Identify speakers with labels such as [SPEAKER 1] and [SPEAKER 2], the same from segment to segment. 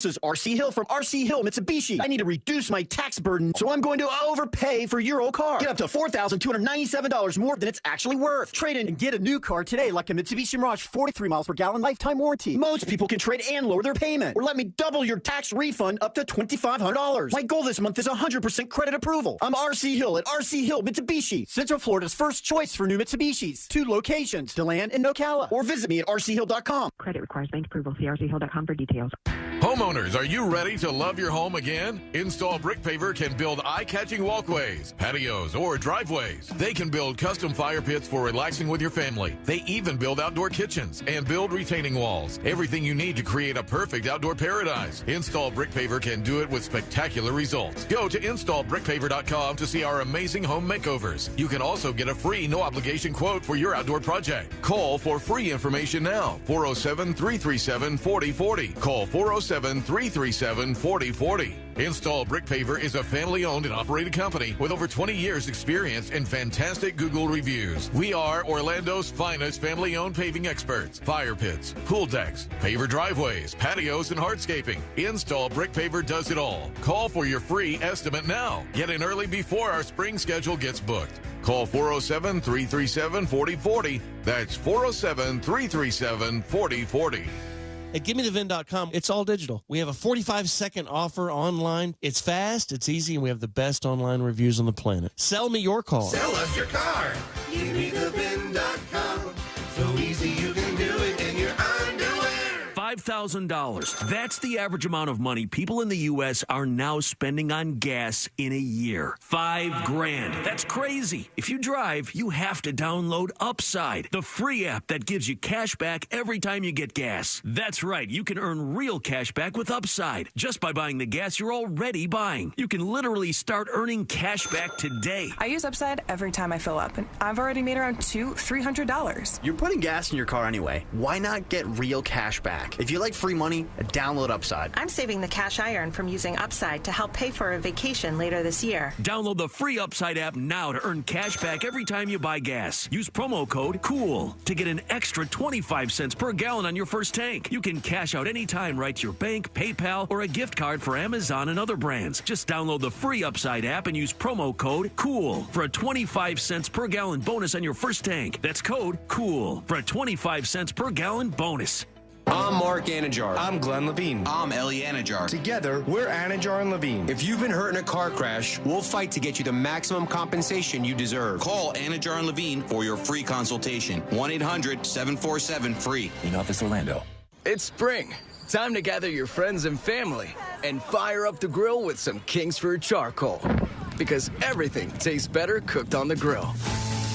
[SPEAKER 1] This is RC Hill from RC Hill Mitsubishi. I need to reduce my tax burden, so I'm going to overpay for your old car. Get up to $4,297 more than it's actually worth. Trade in and get a new car today, like a Mitsubishi Mirage 43 miles per gallon lifetime warranty. Most people can trade and lower their payment. Or let me double your tax refund up to $2,500. My goal this month is 100% credit approval. I'm RC Hill at RC Hill Mitsubishi, Central Florida's first choice for new Mitsubishis. 2 locations, DeLand and Ocala. Or visit me at rchill.com.
[SPEAKER 2] Credit requires bank approval. See rchill.com for details.
[SPEAKER 3] Homeowners, are you ready to love your home again? Install Brick Paver can build eye-catching walkways, patios, or driveways. They can build custom fire pits for relaxing with your family. They even build outdoor kitchens and build retaining walls. Everything you need to create a perfect outdoor paradise. Install Brick Paver can do it with spectacular results. Go to installbrickpaver.com to see our amazing home makeovers. You can also get a free, no-obligation quote for your outdoor project. Call for free information now. 407-337-4040. Call 407-337-4040. Install Brick Paver is a family-owned and operated company with over 20 years experience and fantastic Google reviews. We are Orlando's finest family-owned paving experts. Fire pits, pool decks, paver driveways, patios, and hardscaping. Install Brick Paver does it all. Call for your free estimate now. Get in early before our spring schedule gets booked. Call 407-337-4040. That's 407-337-4040.
[SPEAKER 4] At GimmeTheVin.com, it's all digital. We have a 45-second offer online. It's fast, it's easy, and we have the best online reviews on the planet. Sell me your car.
[SPEAKER 5] Sell us your car. GimmeTheVin.com. So easy you can do it in your underwear.
[SPEAKER 6] $5,000. That's the average amount of money people in the U.S. are now spending on gas in a year. $5,000. That's crazy. If you drive, you have to download Upside, the free app that gives you cash back every time you get gas. That's right. You can earn real cash back with Upside just by buying the gas you're already buying. You can literally start earning cash back today.
[SPEAKER 7] I use Upside every time I fill up, and I've already made around $300.
[SPEAKER 1] You're putting gas in your car anyway. Why not get real cash back? If you like free money, download Upside.
[SPEAKER 8] I'm saving the cash I earn from using Upside to help pay for a vacation later this year.
[SPEAKER 6] Download the free Upside app now to earn cash back every time you buy gas. Use promo code COOL to get an extra 25 cents per gallon on your first tank. You can cash out anytime right to your bank, PayPal, or a gift card for Amazon and other brands. Just download the free Upside app and use promo code COOL for a 25 cents per gallon bonus on your first tank. That's code COOL for a 25 cents per gallon bonus.
[SPEAKER 9] I'm Mark Anajar. I'm Glenn Levine.
[SPEAKER 10] I'm Ellie Anajar.
[SPEAKER 9] Together, we're Anajar and Levine. If you've been hurt in a car crash, we'll fight to get you the maximum compensation you deserve.
[SPEAKER 10] Call Anajar and Levine for your free consultation. 1-800-747-FREE.
[SPEAKER 11] In Office Orlando.
[SPEAKER 12] It's spring. Time to gather your friends and family and fire up the grill with some Kingsford charcoal. Because everything tastes better cooked on the grill.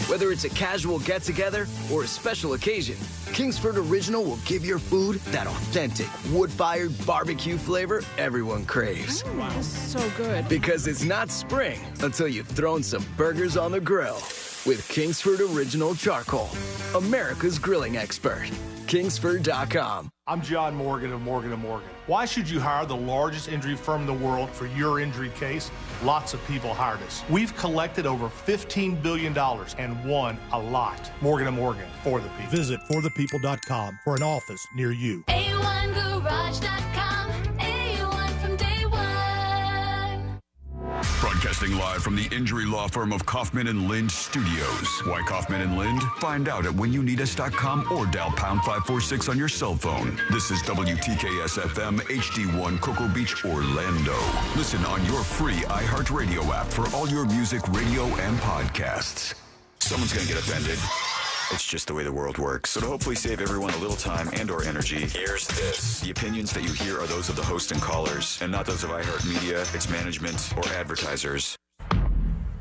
[SPEAKER 12] Whether it's a casual get-together or a special occasion, Kingsford Original will give your food that authentic, wood-fired barbecue flavor everyone craves.
[SPEAKER 7] Wow. This is so good.
[SPEAKER 12] Because it's not spring until you've thrown some burgers on the grill with Kingsford Original Charcoal, America's grilling expert. Kingsford.com.
[SPEAKER 13] I'm John Morgan of Morgan & Morgan. Why should you hire the largest injury firm in the world for your injury case? Lots of people hired us. We've collected over $15 billion and won a lot. Morgan & Morgan, for the people.
[SPEAKER 14] Visit forthepeople.com for an office near you.
[SPEAKER 15] A1Garage.com. A1 from day one.
[SPEAKER 16] Broadcasting live from the injury law firm of Kaufman and Lind Studios. Why Kaufman and Lind? Find out at whenyouneedus.com or dial pound 546 on your cell phone. This is WTKS-FM HD1 Cocoa Beach, Orlando. Listen on your free iHeartRadio app for all your music, radio, and podcasts.
[SPEAKER 17] Someone's going to get offended. It's just the way the world works. So to hopefully save everyone a little time and or energy, here's this. The opinions that you hear are those of the host and callers, and not those of iHeartMedia, its management, or advertisers.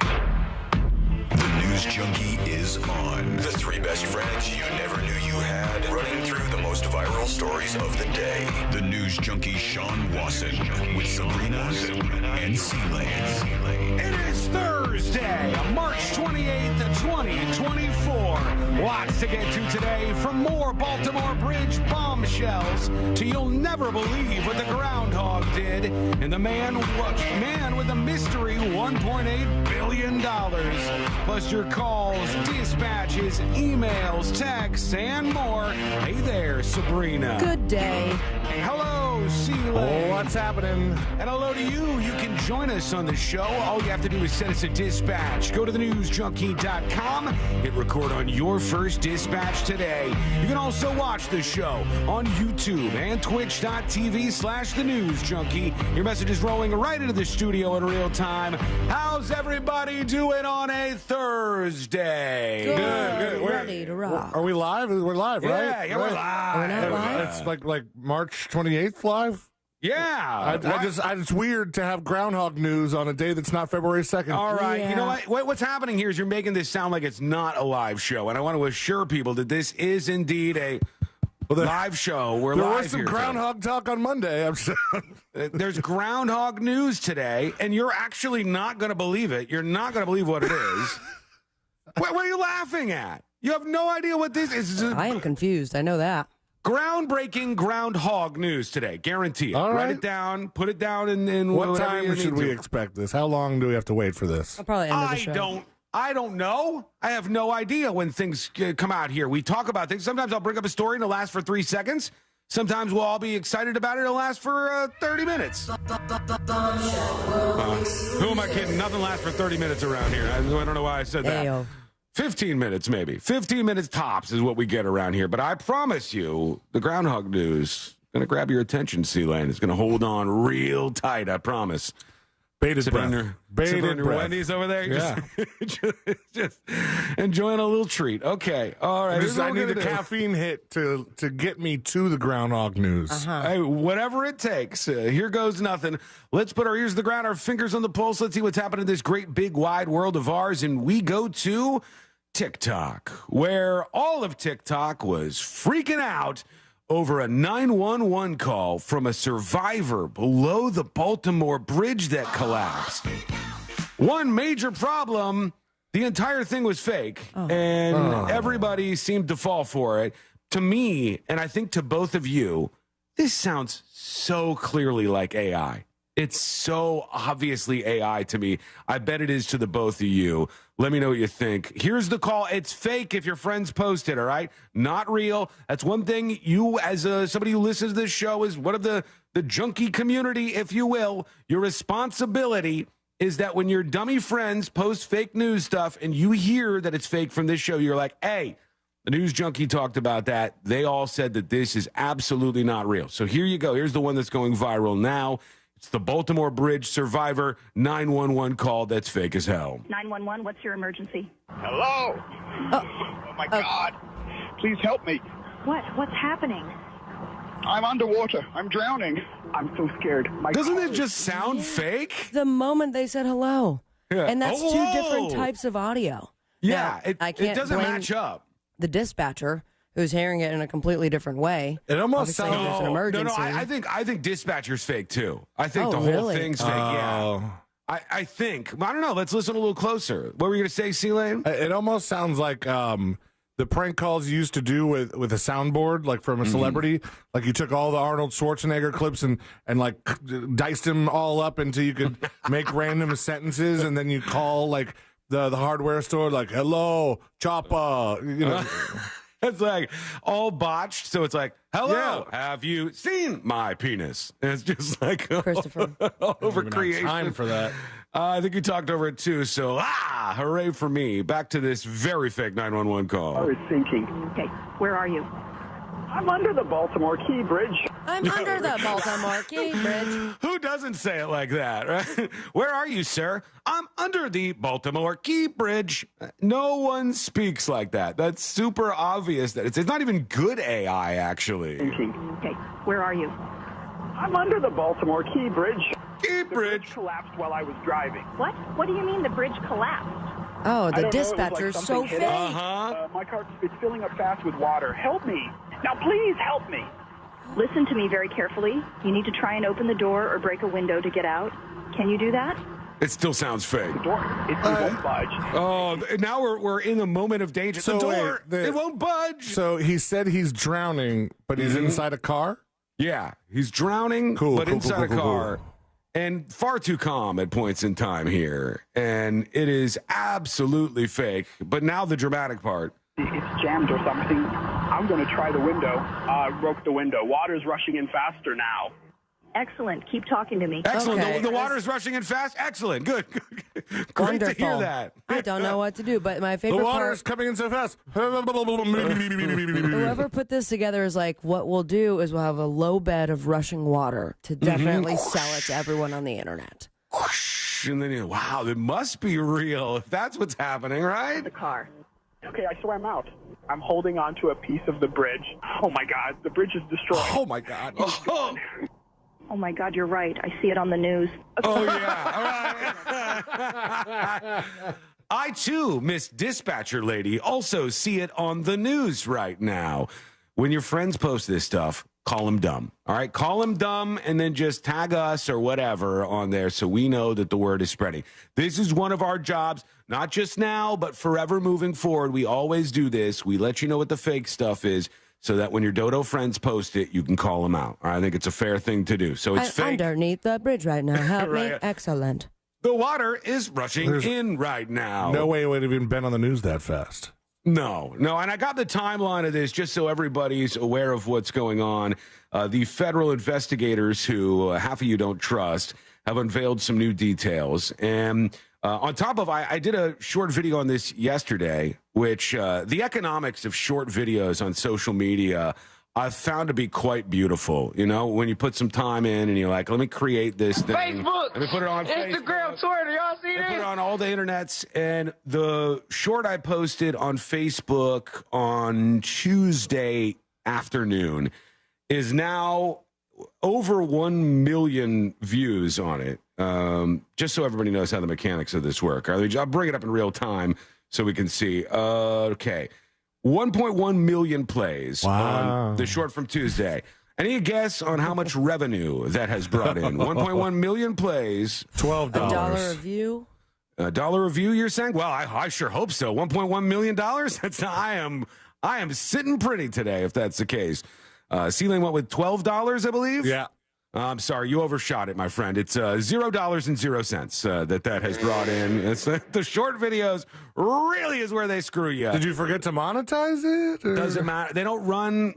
[SPEAKER 16] The News Junkie is on.
[SPEAKER 17] The 3 best friends you never knew you had, running through the most viral stories of the day.
[SPEAKER 16] The News Junkie Sean Wasson with Sabrina and C-Lane.
[SPEAKER 18] It is Thursday, March 28th, 2024. Lots to get to today, from more Baltimore Bridge bombshells to you'll never believe what the Groundhog did, and the man with a mystery $1.8 billion. Plus your calls, dispatches, emails, texts, and more. Hey there, Sabrina.
[SPEAKER 7] Good day.
[SPEAKER 18] Hello, Hello, C-Lane.
[SPEAKER 14] What's happening?
[SPEAKER 18] And hello to you. You can join us on the show. All you have to do is send us a dispatch. Go to thenewsjunkie.com. Hit record on your first dispatch today. You can also watch the show on YouTube and twitch.tv/thenewsjunkie. Your message is rolling right into the studio in real time. How's everybody doing on a Thursday?
[SPEAKER 11] Good. Ready to rock.
[SPEAKER 14] Are we live? We're live, right?
[SPEAKER 18] Yeah, we're live.
[SPEAKER 11] We're not live?
[SPEAKER 14] It's like March 28th live?
[SPEAKER 18] Yeah.
[SPEAKER 14] It's weird to have Groundhog news on a day that's not February 2nd.
[SPEAKER 18] All right.
[SPEAKER 11] Yeah.
[SPEAKER 18] You know what? What's happening here is you're making this sound like it's not a live show. And I want to assure people that this is indeed a live show. We're
[SPEAKER 14] there
[SPEAKER 18] live
[SPEAKER 14] was some
[SPEAKER 18] here
[SPEAKER 14] Groundhog talk on Monday. I'm sure.
[SPEAKER 18] There's Groundhog news today, and you're actually not going to believe it. You're not going to believe what it is. What are you laughing at? You have no idea what this is.
[SPEAKER 11] I am confused. I know that.
[SPEAKER 18] Groundbreaking Groundhog news today. Guarantee it.
[SPEAKER 14] All right.
[SPEAKER 18] Write it down. Put it down in
[SPEAKER 14] What
[SPEAKER 18] whatever
[SPEAKER 14] time
[SPEAKER 18] you
[SPEAKER 14] should
[SPEAKER 18] need
[SPEAKER 14] we
[SPEAKER 18] to.
[SPEAKER 14] expect this? How long do we have to wait for this?
[SPEAKER 11] I'll probably end the show.
[SPEAKER 18] I don't know. I have no idea when things come out here. We talk about things. Sometimes I'll bring up a story and it'll last for 3 seconds. Sometimes we'll all be excited about it. It'll last for 30 minutes. Who am I kidding? Nothing lasts for 30 minutes around here. I don't know why I said that.
[SPEAKER 11] Ayo.
[SPEAKER 18] 15 minutes, maybe. 15 minutes tops is what we get around here. But I promise you, the Groundhog news is going to grab your attention, C-Lane. It's going to hold on real tight, I promise.
[SPEAKER 14] Bated
[SPEAKER 18] Sit
[SPEAKER 14] breath.
[SPEAKER 18] on your
[SPEAKER 14] Bated breath.
[SPEAKER 18] Wendy's over there.
[SPEAKER 14] Yeah.
[SPEAKER 18] Just enjoying a little treat. Okay. All right.
[SPEAKER 14] I need a caffeine hit to get me to the Groundhog news.
[SPEAKER 18] Hey, whatever it takes. Here goes nothing. Let's put our ears to the ground, our fingers on the pulse. Let's see what's happening in this great, big, wide world of ours. And we go to TikTok, where all of TikTok was freaking out over a 911 call from a survivor below the Baltimore bridge that collapsed. One major problem, the entire thing was fake, and everybody seemed to fall for it. To me, and I think to both of you, this sounds so clearly like AI. It's so obviously AI to me. I bet it is to the both of you. Let me know what you think. Here's the call. It's fake if your friends post it, all right? Not real. That's one thing you, as somebody who listens to this show, is one of the junkie community, if you will. Your responsibility is that when your dummy friends post fake news stuff and you hear that it's fake from this show, you're like, hey, the news junkie talked about that. They all said that this is absolutely not real. So here you go. Here's the one that's going viral now. It's the Baltimore Bridge survivor 911 call that's fake as hell.
[SPEAKER 19] 911, what's your emergency?
[SPEAKER 20] Hello? Oh my God. Please help me.
[SPEAKER 19] What's happening?
[SPEAKER 20] I'm underwater. I'm drowning. I'm so scared.
[SPEAKER 18] Doesn't it just sound fake?
[SPEAKER 11] The moment they said hello.
[SPEAKER 18] Yeah.
[SPEAKER 11] And that's
[SPEAKER 18] Oh,
[SPEAKER 11] two
[SPEAKER 18] whoa.
[SPEAKER 11] different types of audio.
[SPEAKER 18] Yeah,
[SPEAKER 11] Now, I can't
[SPEAKER 18] it doesn't
[SPEAKER 11] blame
[SPEAKER 18] match up.
[SPEAKER 11] The dispatcher who's hearing it in a completely different way.
[SPEAKER 14] It almost
[SPEAKER 11] Obviously,
[SPEAKER 14] sounds
[SPEAKER 11] there's an emergency.
[SPEAKER 18] I think dispatcher's fake too. I think
[SPEAKER 11] Oh,
[SPEAKER 18] the whole
[SPEAKER 11] really?
[SPEAKER 18] thing's fake. Yeah. I think. I don't know. Let's listen a little closer. What were you going to say, C-Lane?
[SPEAKER 14] It almost sounds like the prank calls you used to do with a soundboard, like from a celebrity. Like you took all the Arnold Schwarzenegger clips and like diced them all up until you could make random sentences, and then you call like the hardware store, like, hello, Choppa, you know.
[SPEAKER 18] It's like all botched. So it's like, hello, have you seen my penis? And it's just like
[SPEAKER 11] Christopher.
[SPEAKER 18] over creation.
[SPEAKER 14] Time for that.
[SPEAKER 18] I think you talked over it too. So, hooray for me. Back to this very fake 911 call.
[SPEAKER 20] I was thinking.
[SPEAKER 19] Okay, where are you?
[SPEAKER 20] I'm under the Baltimore Key Bridge.
[SPEAKER 11] I'm under the Baltimore Key Bridge.
[SPEAKER 18] Who doesn't say it like that, right? Where are you, sir? I'm under the Baltimore Key Bridge. No one speaks like that. That's super obvious. That it's not even good AI, actually.
[SPEAKER 19] Okay, where are you?
[SPEAKER 20] I'm under the Baltimore Key Bridge.
[SPEAKER 18] Key
[SPEAKER 20] The
[SPEAKER 18] Bridge
[SPEAKER 20] collapsed while I was driving.
[SPEAKER 19] What? What do you mean the bridge collapsed?
[SPEAKER 11] Oh,
[SPEAKER 20] I
[SPEAKER 11] the
[SPEAKER 20] don't know, it was like
[SPEAKER 11] dispatcher's so
[SPEAKER 20] something
[SPEAKER 11] fake.
[SPEAKER 20] hit it.
[SPEAKER 18] Uh-huh.
[SPEAKER 20] My car is filling up fast with water. Help me. Now, please help me.
[SPEAKER 19] Listen to me very carefully. You need to try and open the door or break a window to get out. Can you do that?
[SPEAKER 18] It still sounds fake.
[SPEAKER 20] The door, it won't budge.
[SPEAKER 18] Oh, now we're in a moment of danger.
[SPEAKER 14] So
[SPEAKER 18] the door,
[SPEAKER 14] wait,
[SPEAKER 18] it won't budge.
[SPEAKER 14] So he said he's drowning, but he's inside a car?
[SPEAKER 18] Yeah, he's drowning, but inside a car. And far too calm at points in time here. And it is absolutely fake. But now the dramatic part.
[SPEAKER 20] It's jammed or something. I'm going to try the window. Broke the window. Water's rushing in faster now.
[SPEAKER 19] Excellent. Keep talking to me.
[SPEAKER 18] Excellent.
[SPEAKER 11] Okay.
[SPEAKER 18] The water is rushing in fast. Excellent. Good. Great to hear
[SPEAKER 11] Wonderful.
[SPEAKER 18] that.
[SPEAKER 11] I don't know what to do, but my favorite
[SPEAKER 14] The water
[SPEAKER 11] part.
[SPEAKER 14] is coming in so fast.
[SPEAKER 11] Whoever put this together is like, what we'll do is we'll have a low bed of rushing water to definitely sell it to everyone on the internet.
[SPEAKER 18] And then wow, it must be real if that's what's happening, right?
[SPEAKER 19] The car.
[SPEAKER 20] Okay, I swear I'm out. I'm holding on to a piece of the bridge. Oh my God, the bridge is destroyed.
[SPEAKER 18] Oh my God.
[SPEAKER 19] Oh my God, you're right. I see it on the news.
[SPEAKER 18] Oh yeah. All right. I too, Miss Dispatcher Lady, also see it on the news right now. When your friends post this stuff, call them dumb. All right, call them dumb and then just tag us or whatever on there so we know that the word is spreading. This is one of our jobs, not just now, but forever moving forward. We always do this. We let you know what the fake stuff is so that when your Dodo friends post it, you can call them out. All right, I think it's a fair thing to do. So it's fake.
[SPEAKER 11] Underneath the bridge right now. Help me.
[SPEAKER 18] Right.
[SPEAKER 11] Excellent.
[SPEAKER 18] The water is rushing in right now.
[SPEAKER 14] No way it would have even been on the news that fast.
[SPEAKER 18] No. And I got the timeline of this just so everybody's aware of what's going on. The federal investigators, who half of you don't trust, have unveiled some new details. And on top of, I did a short video on this yesterday, which the economics of short videos on social media I've found to be quite beautiful. You know, when you put some time in and you're like, let me create this thing.
[SPEAKER 5] Facebook,
[SPEAKER 18] let me put it on
[SPEAKER 5] Instagram,
[SPEAKER 18] Facebook,
[SPEAKER 5] Twitter. Y'all see
[SPEAKER 18] I
[SPEAKER 5] this?
[SPEAKER 18] put it on all the internets. And the short I posted on Facebook on Tuesday afternoon is now over 1 million views on it. Just so everybody knows how the mechanics of this work. I'll bring it up in real time so we can see. Okay. 1.1 million plays on the short from Tuesday. Any guess on how much revenue that has brought in? 1.1 million plays.
[SPEAKER 14] $12.
[SPEAKER 11] $1 a view?
[SPEAKER 18] $1 a view, you're saying? Well, I sure hope so. $1.1 million? I am sitting pretty today, if that's the case. Ceiling went with $12, I believe?
[SPEAKER 14] Yeah.
[SPEAKER 18] I'm sorry, you overshot it, my friend. It's $0.00 that has brought in. It's, the short videos really is where they screw you.
[SPEAKER 14] Did you forget to monetize it? Or?
[SPEAKER 18] Doesn't matter. They don't run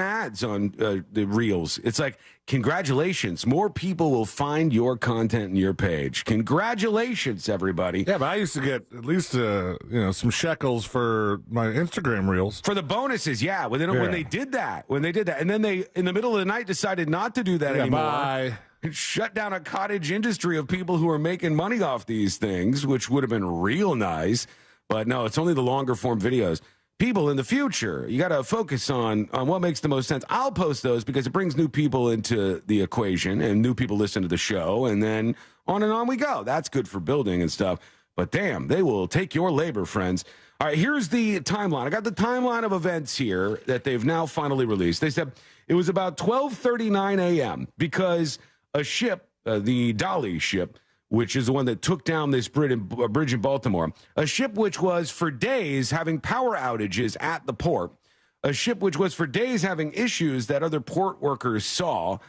[SPEAKER 18] ads on the reels. It's like, congratulations, more people will find your content in your page. Congratulations, everybody.
[SPEAKER 14] Yeah, but I used to get at least some shekels for my Instagram reels.
[SPEAKER 18] For the bonuses, yeah. When they did that, and then they in the middle of the night decided not to do that anymore.
[SPEAKER 14] Bye.
[SPEAKER 18] And shut down a cottage industry of people who are making money off these things, which would have been real nice. But no, it's only the longer form videos. People in the future, you got to focus on what makes the most sense. I'll post those because it brings new people into the equation and new people listen to the show, and then on and on we go. That's good for building and stuff. But damn, they will take your labor, friends. All right, here's the timeline. I got the timeline of events here that they've now finally released. They said it was about 12:39 a.m. because a ship, the Dolly ship, which is the one that took down this bridge in Baltimore, a ship which was for days having power outages at the port, a ship which was for days having issues that other port workers saw,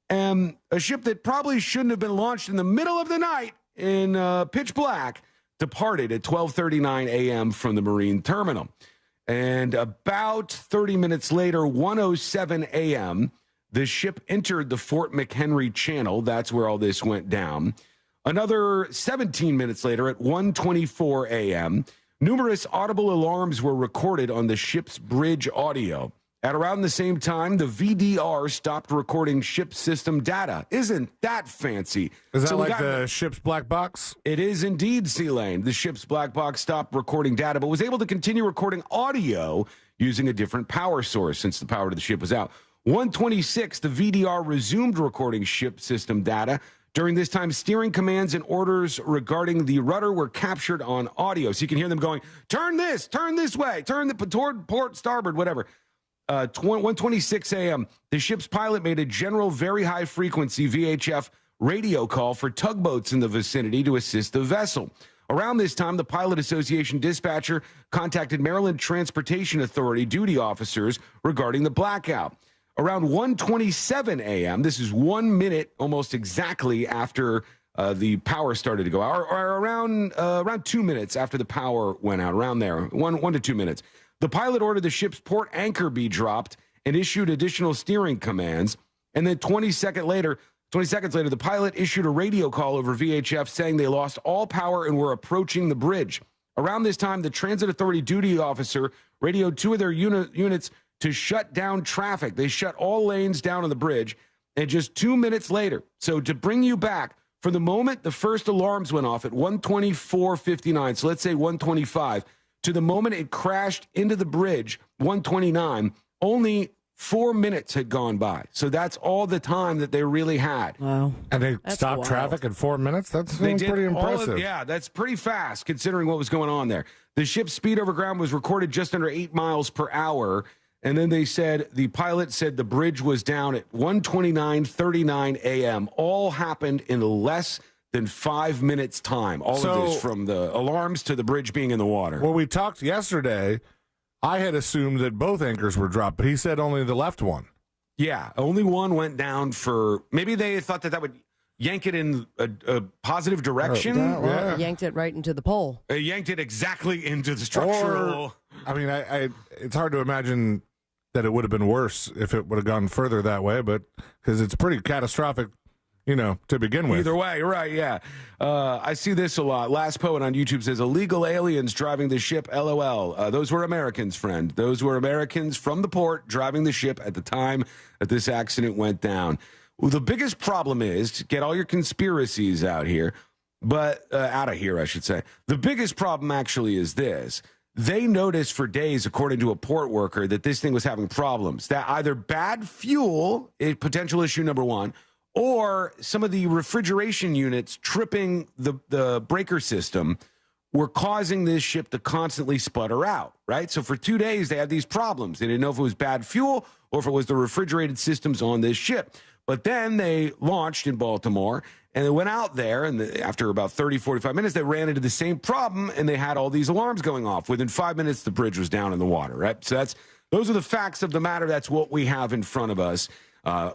[SPEAKER 18] and a ship that probably shouldn't have been launched in the middle of the night in pitch black, departed at 12:39 a.m. from the marine terminal. And about 30 minutes later, 1:07 a.m., the ship entered the Fort McHenry Channel. That's where all this went down. Another 17 minutes later, at 1:24 a.m., numerous audible alarms were recorded on the ship's bridge audio. At around the same time, the VDR stopped recording ship system data. Isn't that fancy?
[SPEAKER 14] Is that like the ship's black box?
[SPEAKER 18] It is indeed, C-Lane. The ship's black box stopped recording data, but was able to continue recording audio using a different power source since the power to the ship was out. 1:26, the VDR resumed recording ship system data. During this time, steering commands and orders regarding the rudder were captured on audio. So you can hear them going, turn this way, turn toward port, starboard, whatever. 1:26 a.m., the ship's pilot made a general very high frequency VHF radio call for tugboats in the vicinity to assist the vessel. Around this time, the Pilot Association dispatcher contacted Maryland Transportation Authority duty officers regarding the blackout. Around 1:27 a.m., this is 1 minute almost exactly after the power started to go out, or around 2 minutes after the power went out, around there, 1 to 2 minutes. The pilot ordered the ship's port anchor be dropped and issued additional steering commands. And then 20 seconds later, the pilot issued a radio call over VHF saying they lost all power and were approaching the bridge. Around this time, the Transit Authority duty officer radioed two of their units to shut down traffic. They shut all lanes down on the bridge. And just 2 minutes later, so to bring you back, for the moment the first alarms went off at 1:24:59, so let's say 1:25, to the moment it crashed into the bridge, 1:29, only 4 minutes had gone by. So that's all the time that they really had.
[SPEAKER 11] Wow.
[SPEAKER 14] And they stopped traffic in 4 minutes? That's pretty impressive.
[SPEAKER 18] Yeah, that's pretty fast considering what was going on there. The ship's speed over ground was recorded just under 8 miles per hour. And then the pilot said the bridge was down at 1:29:39 a.m. All happened in less than 5 minutes time. All of this from the alarms to the bridge being in the water.
[SPEAKER 14] Well, we talked yesterday. I had assumed that both anchors were dropped, but he said only the left one.
[SPEAKER 18] Yeah, only one went down for, maybe they thought that would yank it in a positive direction.
[SPEAKER 11] It yanked it right into the pole.
[SPEAKER 18] It yanked it exactly into the structural.
[SPEAKER 14] I mean, it's hard to imagine that it would have been worse if it would have gone further that way, but because it's pretty catastrophic, to begin with.
[SPEAKER 18] Either way, right, yeah. I see this a lot. Last Poet on YouTube says, illegal aliens driving the ship, LOL. Those were Americans, friend. Those were Americans from the port driving the ship at the time that this accident went down. Well, the biggest problem is, to get all your conspiracies out of here, I should say. The biggest problem actually is this. They noticed for days, according to a port worker, that this thing was having problems. That either bad fuel, potential issue number one, or some of the refrigeration units tripping the breaker system were causing this ship to constantly sputter out, right? So for 2 days, they had these problems. They didn't know if it was bad fuel or if it was the refrigerated systems on this ship. But then they launched in Baltimore, and they went out there, and after about 30, 45 minutes, they ran into the same problem, and they had all these alarms going off. Within 5 minutes, the bridge was down in the water, right? So those are the facts of the matter. That's what we have in front of us.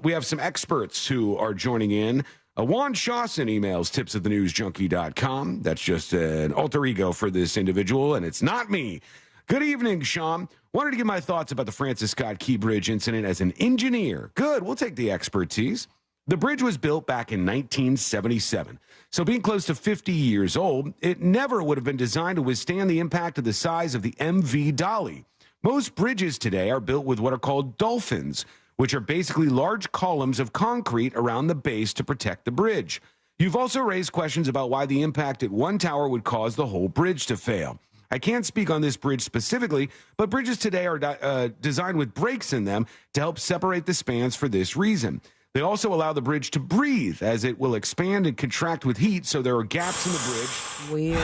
[SPEAKER 18] We have some experts who are joining in. Juan Shawson emails tips@thenewsjunkie.com. That's just an alter ego for this individual, and it's not me. Good evening, Sean. Wanted to give my thoughts about the Francis Scott Key Bridge incident as an engineer. Good, we'll take the expertise. The bridge was built back in 1977. So being close to 50 years old, it never would have been designed to withstand the impact of the size of the MV Dolly. Most bridges today are built with what are called dolphins, which are basically large columns of concrete around the base to protect the bridge. You've also raised questions about why the impact at one tower would cause the whole bridge to fail. I can't speak on this bridge specifically, but bridges today are designed with breaks in them to help separate the spans for this reason. They also allow the bridge to breathe as it will expand and contract with heat, so there are gaps in the bridge.
[SPEAKER 11] Weird.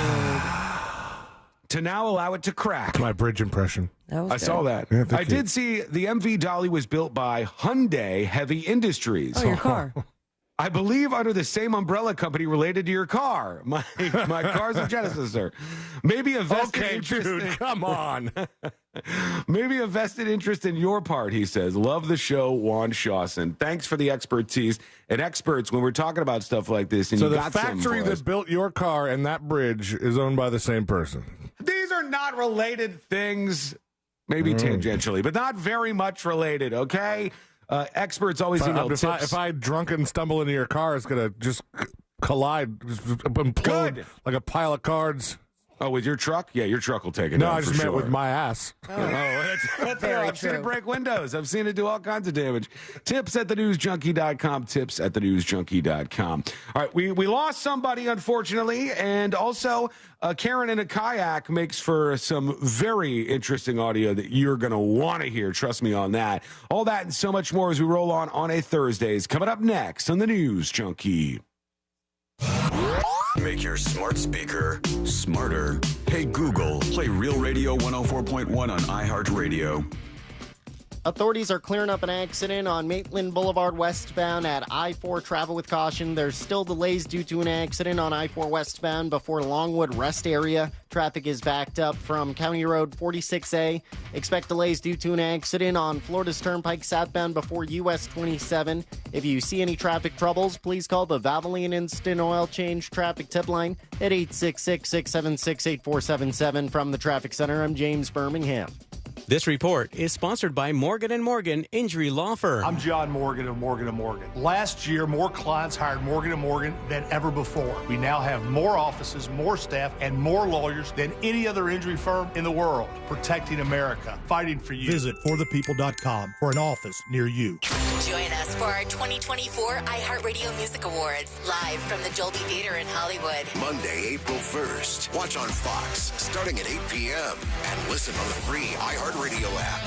[SPEAKER 18] To now allow it to crack.
[SPEAKER 14] My bridge impression.
[SPEAKER 18] I saw that.
[SPEAKER 14] Yeah,
[SPEAKER 18] I did see the MV Dolly was built by Hyundai Heavy Industries.
[SPEAKER 11] Oh, your car.
[SPEAKER 18] I believe under the same umbrella company related to your car. My car's a Genesis, sir. Maybe a vested interest.
[SPEAKER 14] Dude, come on.
[SPEAKER 18] Maybe a vested interest in your part, he says. Love the show, Juan Shawson. Thanks for the expertise. And experts, when we're talking about stuff like this, and
[SPEAKER 14] so
[SPEAKER 18] you
[SPEAKER 14] the
[SPEAKER 18] got
[SPEAKER 14] factory that built your car and that bridge is owned by the same person.
[SPEAKER 18] These are not related things. Maybe tangentially, but not very much related, okay? Experts always email tips.
[SPEAKER 14] If I drunken stumble into your car, it's going to just collide, just implode like a pile of cards.
[SPEAKER 18] Oh, with your truck? Yeah, your truck will take it
[SPEAKER 14] No,
[SPEAKER 18] down
[SPEAKER 14] I just
[SPEAKER 18] for
[SPEAKER 14] meant
[SPEAKER 18] sure.
[SPEAKER 14] with my ass.
[SPEAKER 18] That's I've seen it break windows. I've seen it do all kinds of damage. Tips@thenewsjunkie.com. Tips@thenewsjunkie.com. All right, we lost somebody, unfortunately, and also Karen in a kayak makes for some very interesting audio that you're going to want to hear. Trust me on that. All that and so much more as we roll on a Thursdays. Coming up next on the News Junkie.
[SPEAKER 16] Make your smart speaker smarter. Hey, Google, play Real Radio 104.1 on iHeartRadio.
[SPEAKER 21] Authorities are clearing up an accident on Maitland Boulevard westbound at I-4. Travel with caution. There's still delays due to an accident on I-4 westbound before Longwood Rest area. Traffic is backed up from County Road 46A. Expect delays due to an accident on Florida's Turnpike southbound before US 27. If you see any traffic troubles, please call the Valvoline Instant Oil Change Traffic Tip Line at 866-676-8477. From the Traffic Center, I'm James Birmingham.
[SPEAKER 2] This report is sponsored by Morgan & Morgan Injury Law Firm.
[SPEAKER 13] I'm John Morgan of Morgan & Morgan. Last year, more clients hired Morgan & Morgan than ever before. We now have more offices, more staff, and more lawyers than any other injury firm in the world. Protecting America, fighting for you.
[SPEAKER 22] Visit forthepeople.com for an office near you.
[SPEAKER 23] Join us for our 2024 iHeartRadio Music Awards, live from the Dolby Theater in Hollywood.
[SPEAKER 24] Monday, April 1st. Watch on Fox, starting at 8 p.m. And listen on the free iHeartRadio app.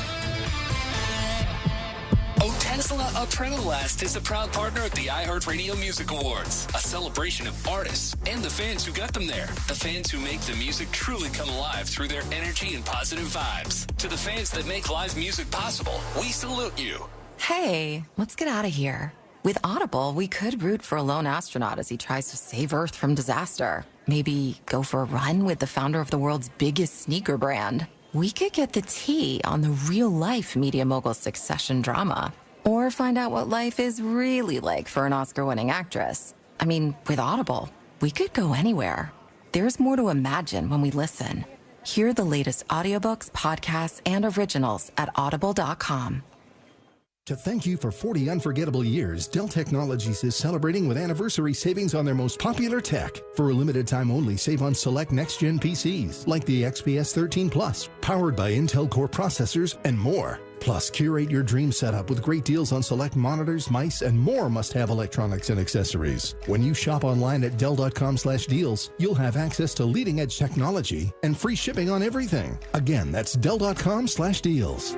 [SPEAKER 25] Tesla Adrenalast is a proud partner of the iHeartRadio Music Awards, a celebration of artists and the fans who got them there. The fans who make the music truly come alive through their energy and positive vibes. To the fans that make live music possible, we salute you.
[SPEAKER 26] Hey, let's get out of here. With Audible, we could root for a lone astronaut as he tries to save Earth from disaster. Maybe go for a run with the founder of the world's biggest sneaker brand. We could get the tea on the real-life media mogul succession drama. Or find out what life is really like for an Oscar-winning actress. I mean, with Audible, we could go anywhere. There's more to imagine when we listen. Hear the latest audiobooks, podcasts, and originals at audible.com.
[SPEAKER 27] To thank you for 40 unforgettable years, Dell Technologies is celebrating with anniversary savings on their most popular tech. For a limited time only, save on select next-gen PCs, like the XPS 13 Plus, powered by Intel Core processors, and more. Plus, curate your dream setup with great deals on select monitors, mice, and more must-have electronics and accessories. When you shop online at Dell.com/deals, you'll have access to leading-edge technology and free shipping on everything. Again, that's Dell.com/deals.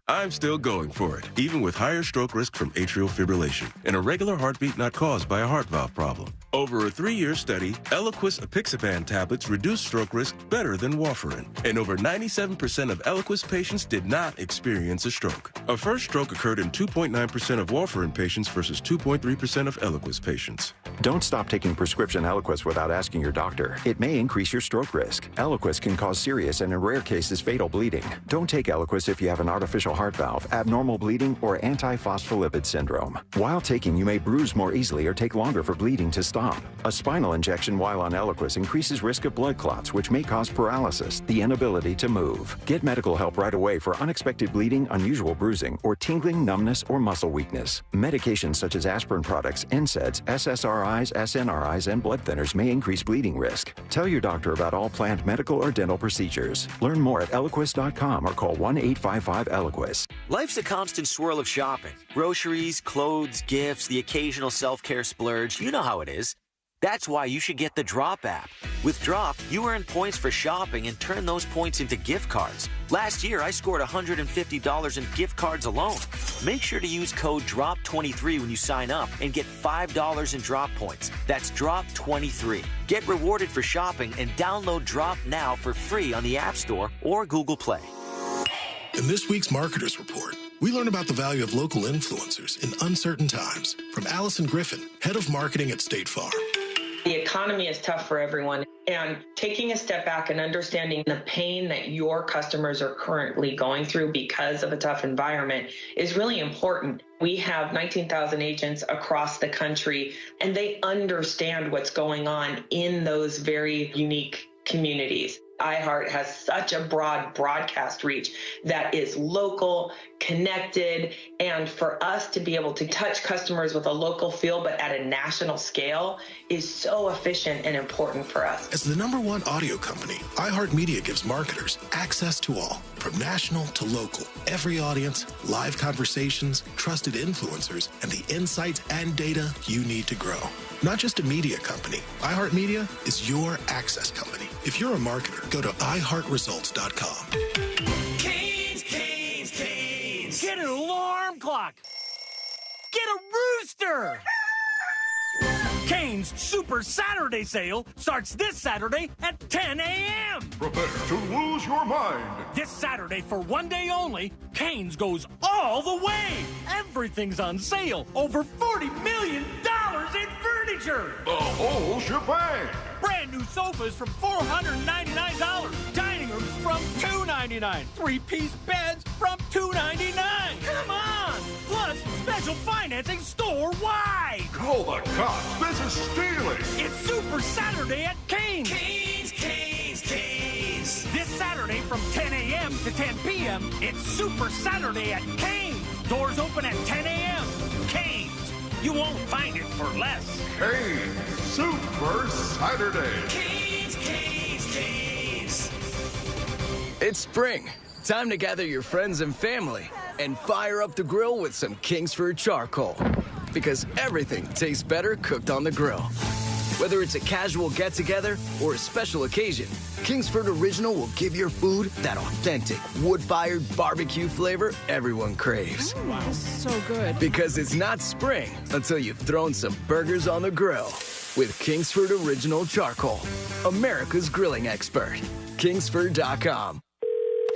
[SPEAKER 28] I'm still going for it, even with higher stroke risk from atrial fibrillation, and a regular heartbeat not caused by a heart valve problem. Over a 3-year study, Eliquis apixaban tablets reduce stroke risk better than warfarin, and over 97% of Eliquis patients did not experience a stroke. A first stroke occurred in 2.9% of warfarin patients versus 2.3% of Eliquis patients.
[SPEAKER 17] Don't stop taking prescription Eliquis without asking your doctor. It may increase your stroke risk. Eliquis can cause serious and in rare cases fatal bleeding. Don't take Eliquis if you have an artificial heart valve, abnormal bleeding, or antiphospholipid syndrome. While taking, you may bruise more easily or take longer for bleeding to stop. A spinal injection while on Eliquis increases risk of blood clots, which may cause paralysis, the inability to move. Get medical help right away for unexpected bleeding, unusual bruising, or tingling, numbness, or muscle weakness. Medications such as aspirin products, NSAIDs, SSRIs, SNRIs, and blood thinners may increase bleeding risk. Tell your doctor about all planned medical or dental procedures. Learn more at Eliquis.com or call 1-855-ELIQUIS.
[SPEAKER 29] Life's a constant swirl of shopping. Groceries, clothes, gifts, the occasional self-care splurge. You know how it is. That's why you should get the Drop app. With Drop, you earn points for shopping and turn those points into gift cards. Last year, I scored $150 in gift cards alone. Make sure to use code DROP23 when you sign up and get $5 in Drop points. That's DROP23. Get rewarded for shopping and download Drop now for free on the App Store or Google Play.
[SPEAKER 30] In this week's Marketers Report, we learn about the value of local influencers in uncertain times. From Allison Griffin, head of marketing at State Farm.
[SPEAKER 31] The economy is tough for everyone, and taking a step back and understanding the pain that your customers are currently going through because of a tough environment is really important. We have 19,000 agents across the country, and they understand what's going on in those very unique communities. iHeart has such a broad broadcast reach that is local, connected, and for us to be able to touch customers with a local feel but at a national scale is so efficient and important for us.
[SPEAKER 30] As the #1 audio company, iHeartMedia gives marketers access to all, from national to local. Every audience, live conversations, trusted influencers, and the insights and data you need to grow. Not just a media company, iHeartMedia is your access company. If you're a marketer, go to iHeartResults.com.
[SPEAKER 32] Canes! Get an alarm clock! Get a rooster! Cane's Super Saturday Sale starts this Saturday at 10 a.m.
[SPEAKER 33] Prepare to lose your mind.
[SPEAKER 32] This Saturday, for one day only, Cane's goes all the way. Everything's on sale. Over $40 million in furniture.
[SPEAKER 33] The whole shebang.
[SPEAKER 32] Brand new sofas from $499. Dining rooms from $299. 3-piece beds from $299. Come on! Plus, special financing store-wide.
[SPEAKER 33] Call the cops. This is stealing.
[SPEAKER 32] It's Super Saturday at Cane's.
[SPEAKER 33] Cane's.
[SPEAKER 32] This Saturday from 10 a.m. to 10 p.m., it's Super Saturday at Cane's. Doors open at 10 a.m. Cane's. You won't find it for less.
[SPEAKER 33] Hey, Super Saturday.
[SPEAKER 1] Cane's. It's spring. Time to gather your friends and family and fire up the grill with some Kingsford charcoal. Because everything tastes better cooked on the grill. Whether it's a casual get-together or a special occasion, Kingsford Original will give your food that authentic, wood-fired barbecue flavor everyone craves.
[SPEAKER 11] Wow. This is so good.
[SPEAKER 1] Because it's not spring until you've thrown some burgers on the grill. With Kingsford Original Charcoal, America's grilling expert. Kingsford.com.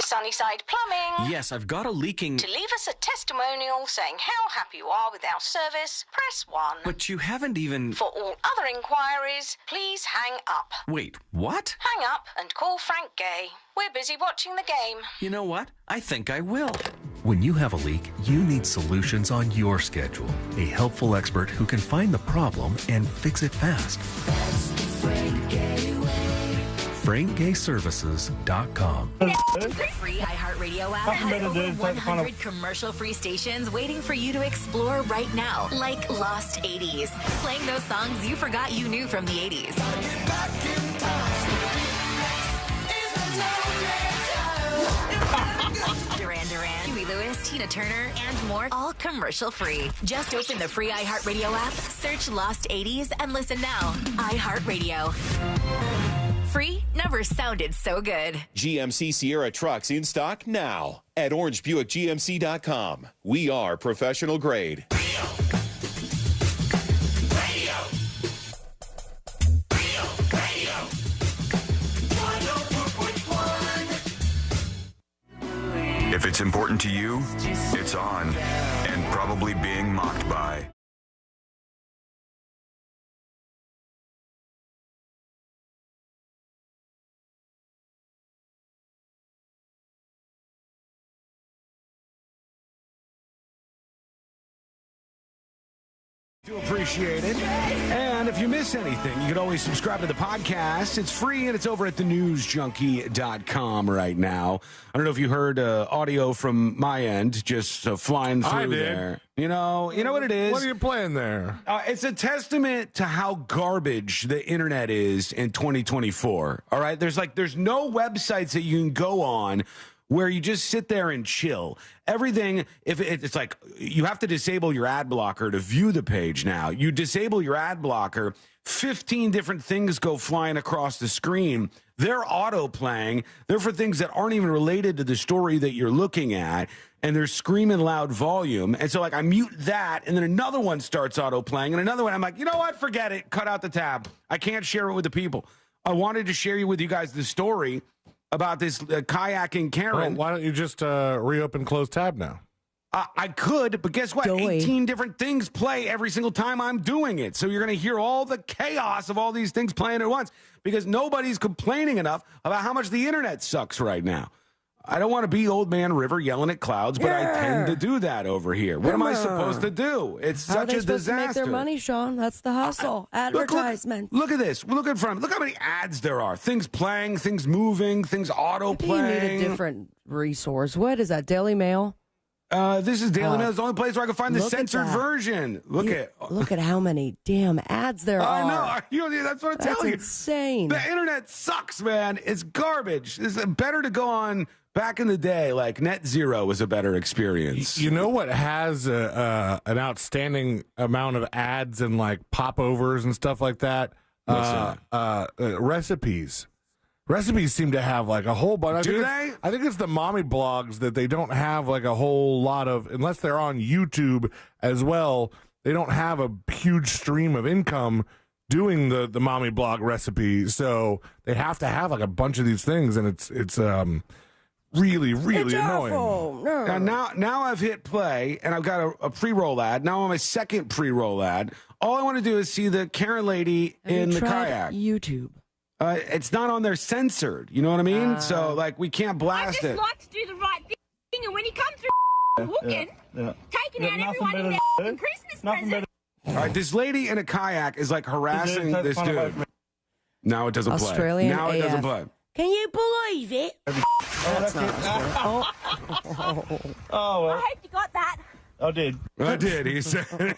[SPEAKER 3] Sunnyside Plumbing.
[SPEAKER 2] Yes, I've got a leaking...
[SPEAKER 3] To leave us a testimonial saying how happy you are with our service, press 1.
[SPEAKER 2] But you haven't even...
[SPEAKER 3] For all other inquiries, please hang up.
[SPEAKER 2] Wait, what?
[SPEAKER 3] Hang up and call Frank Gay. We're busy watching the game.
[SPEAKER 2] You know what? I think I will.
[SPEAKER 4] When you have a leak, you need solutions on your schedule. A helpful expert who can find the problem and fix it fast.
[SPEAKER 3] That's the Frank Gay way.
[SPEAKER 4] FrankGayServices.com.
[SPEAKER 23] The free iHeartRadio app has over 100 commercial-free stations waiting for you to explore right now, like Lost 80s, playing those songs you forgot you knew from the 80s. Duran Duran, Huey Lewis, Tina Turner, and more, all commercial-free. Just open the free iHeartRadio app, search Lost 80s, and listen now. iHeartRadio. Free never sounded so good.
[SPEAKER 5] GMC Sierra trucks in stock now at orangebuickgmc.com. We are professional grade.
[SPEAKER 16] If it's important to you, it's on and probably being mocked by.
[SPEAKER 18] Do appreciate it. And if you miss anything, you can always subscribe to the podcast. It's free and it's over at thenewsjunkie.com right now. I don't know if you heard audio from my end just flying through
[SPEAKER 14] I did.
[SPEAKER 18] there. You know what it is?
[SPEAKER 14] What are you playing there?
[SPEAKER 18] It's a testament to how garbage the internet is in 2024. All right, there's no websites that you can go on where you just sit there and chill. Everything, if it's like you have to disable your ad blocker to view the page now. You disable your ad blocker, 15 different things go flying across the screen. They're auto-playing. They're for things that aren't even related to the story that you're looking at, and they're screaming loud volume. And so, I mute that, and then another one starts auto-playing, and another one, I'm like, you know what? Forget it. Cut out the tab. I can't share it with the people. I wanted to share with you guys the story about this kayaking Karen.
[SPEAKER 14] Well, why don't you just reopen closed tab now?
[SPEAKER 18] I could, but guess what? 18 different things play every single time I'm doing it. So you're going to hear all the chaos of all these things playing at once because nobody's complaining enough about how much the internet sucks right now. I don't want to be old man River yelling at clouds, but I tend to do that over here. What am I supposed to do? It's
[SPEAKER 11] How
[SPEAKER 18] such
[SPEAKER 11] are they
[SPEAKER 18] a
[SPEAKER 11] supposed
[SPEAKER 18] disaster.
[SPEAKER 11] to make their money, Sean? That's the hustle. Advertisement.
[SPEAKER 18] Look at this. Look in front of me. Look how many ads there are. Things playing, things moving, things auto-playing.
[SPEAKER 11] You need a different resource. What is that, Daily Mail?
[SPEAKER 18] This is Daily Mail. It's the only place where I can find the censored version. Look
[SPEAKER 11] at how many damn ads there are.
[SPEAKER 18] I know. That's what I'm telling you.
[SPEAKER 11] That's insane.
[SPEAKER 18] The internet sucks, man. It's garbage. It's better to go on back in the day. Like Net Zero was a better experience.
[SPEAKER 14] You know what has an outstanding amount of ads and popovers and stuff like that? Recipes. Recipes seem to have a whole bunch. I think it's the mommy blogs that they don't have a whole lot of, unless they're on YouTube as well. They don't have a huge stream of income doing the mommy blog recipes, so they have to have a bunch of these things, and it's really annoying.
[SPEAKER 18] No. Now I've hit play, and I've got a pre-roll ad. Now I'm on my second pre-roll ad. All I want to do is see the Karen lady in the kayak.
[SPEAKER 11] YouTube.
[SPEAKER 18] It's not on there censored. You know what I mean? So we can't blast it.
[SPEAKER 3] I just like to do the right thing, and when you come through hooking, taking out everyone in their Christmas present.
[SPEAKER 18] All right, this lady in a kayak is harassing this dude. Now it doesn't play.
[SPEAKER 11] Australian
[SPEAKER 18] Now it doesn't
[SPEAKER 11] AF.
[SPEAKER 18] play.
[SPEAKER 3] Can you believe it?
[SPEAKER 11] That's not
[SPEAKER 3] Oh,
[SPEAKER 6] well.
[SPEAKER 3] I hope you got that.
[SPEAKER 6] I did.
[SPEAKER 18] He said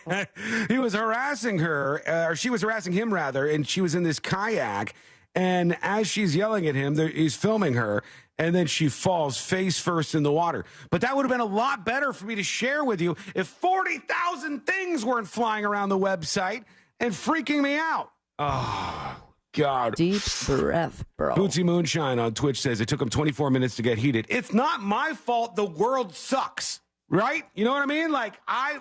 [SPEAKER 18] he was harassing her, or she was harassing him rather, and she was in this kayak. And as she's yelling at him, he's filming her, and then she falls face first in the water. But that would have been a lot better for me to share with you if 40,000 things weren't flying around the website and freaking me out. Oh, God.
[SPEAKER 11] Deep breath, bro.
[SPEAKER 18] Bootsy Moonshine on Twitch says it took him 24 minutes to get heated. It's not my fault the world sucks, right? You know what I mean? Like, I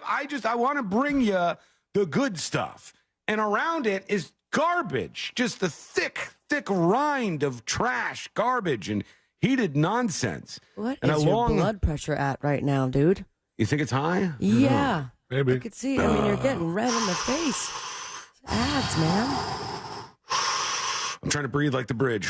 [SPEAKER 18] want to bring you the good stuff. And around it is garbage, just the thick rind of trash, garbage, and heated nonsense.
[SPEAKER 11] What
[SPEAKER 18] and
[SPEAKER 11] is your blood pressure at right now, dude?
[SPEAKER 18] You think it's high?
[SPEAKER 11] Yeah.
[SPEAKER 14] Maybe.
[SPEAKER 11] I could see. I mean, you're getting red in the face. It's ads, man.
[SPEAKER 18] I'm trying to breathe like the bridge.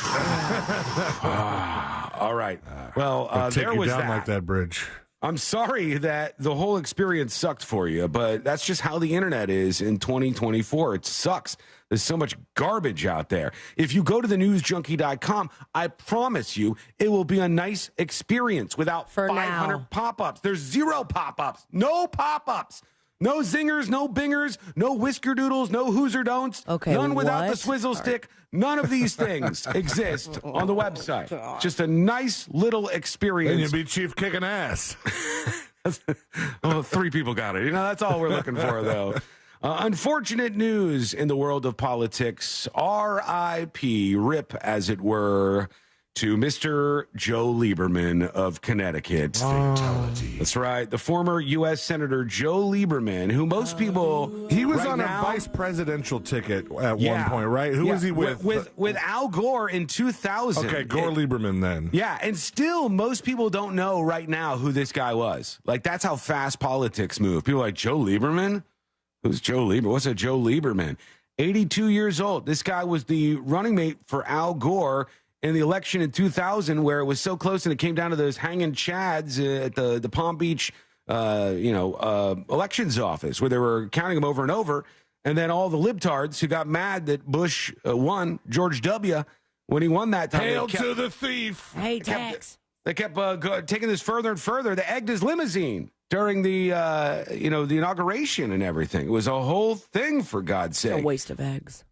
[SPEAKER 18] All right. Well,
[SPEAKER 14] Take
[SPEAKER 18] there
[SPEAKER 14] you
[SPEAKER 18] was
[SPEAKER 14] down
[SPEAKER 18] that.
[SPEAKER 14] like that bridge.
[SPEAKER 18] I'm sorry that the whole experience sucked for you, but that's just how the internet is in 2024. It sucks. There's so much garbage out there. If you go to thenewsjunkie.com, I promise you it will be a nice experience without 500 pop-ups. There's 0 pop-ups. No pop-ups. No zingers, no bingers, no whisker doodles, no who's or don'ts.
[SPEAKER 11] Okay,
[SPEAKER 18] none without the
[SPEAKER 11] what?
[SPEAKER 18] swizzle stick. None of these things exist on the website. Just a nice little experience.
[SPEAKER 14] And you'd be chief kicking ass.
[SPEAKER 18] Well, 3 people got it. You know, that's all we're looking for, though. Unfortunate news in the world of politics. R.I.P., rip, as it were, to Mr. Joe Lieberman of Connecticut.
[SPEAKER 14] Fatality.
[SPEAKER 18] That's right. The former U.S. Senator Joe Lieberman, who most people...
[SPEAKER 14] He was
[SPEAKER 18] right
[SPEAKER 14] on
[SPEAKER 18] now,
[SPEAKER 14] a vice presidential ticket at one point, right? Who was he with?
[SPEAKER 18] With Al Gore in 2000.
[SPEAKER 14] Okay, Gore Lieberman then.
[SPEAKER 18] Yeah, and still most people don't know right now who this guy was. Like, that's how fast politics move. People are like, Joe Lieberman? Who's Joe Lieberman? What's a Joe Lieberman? 82 years old. This guy was the running mate for Al Gore in the election in 2000, where it was so close and it came down to those hanging chads at the Palm Beach, elections office, where they were counting them over and over. And then all the libtards who got mad that Bush won, George W., when he won that time.
[SPEAKER 14] Hail to the thief.
[SPEAKER 11] Hey, Tex.
[SPEAKER 18] They kept taking this further and further. They egged his limousine during the the inauguration and everything. It was a whole thing, for God's sake.
[SPEAKER 11] A waste of eggs.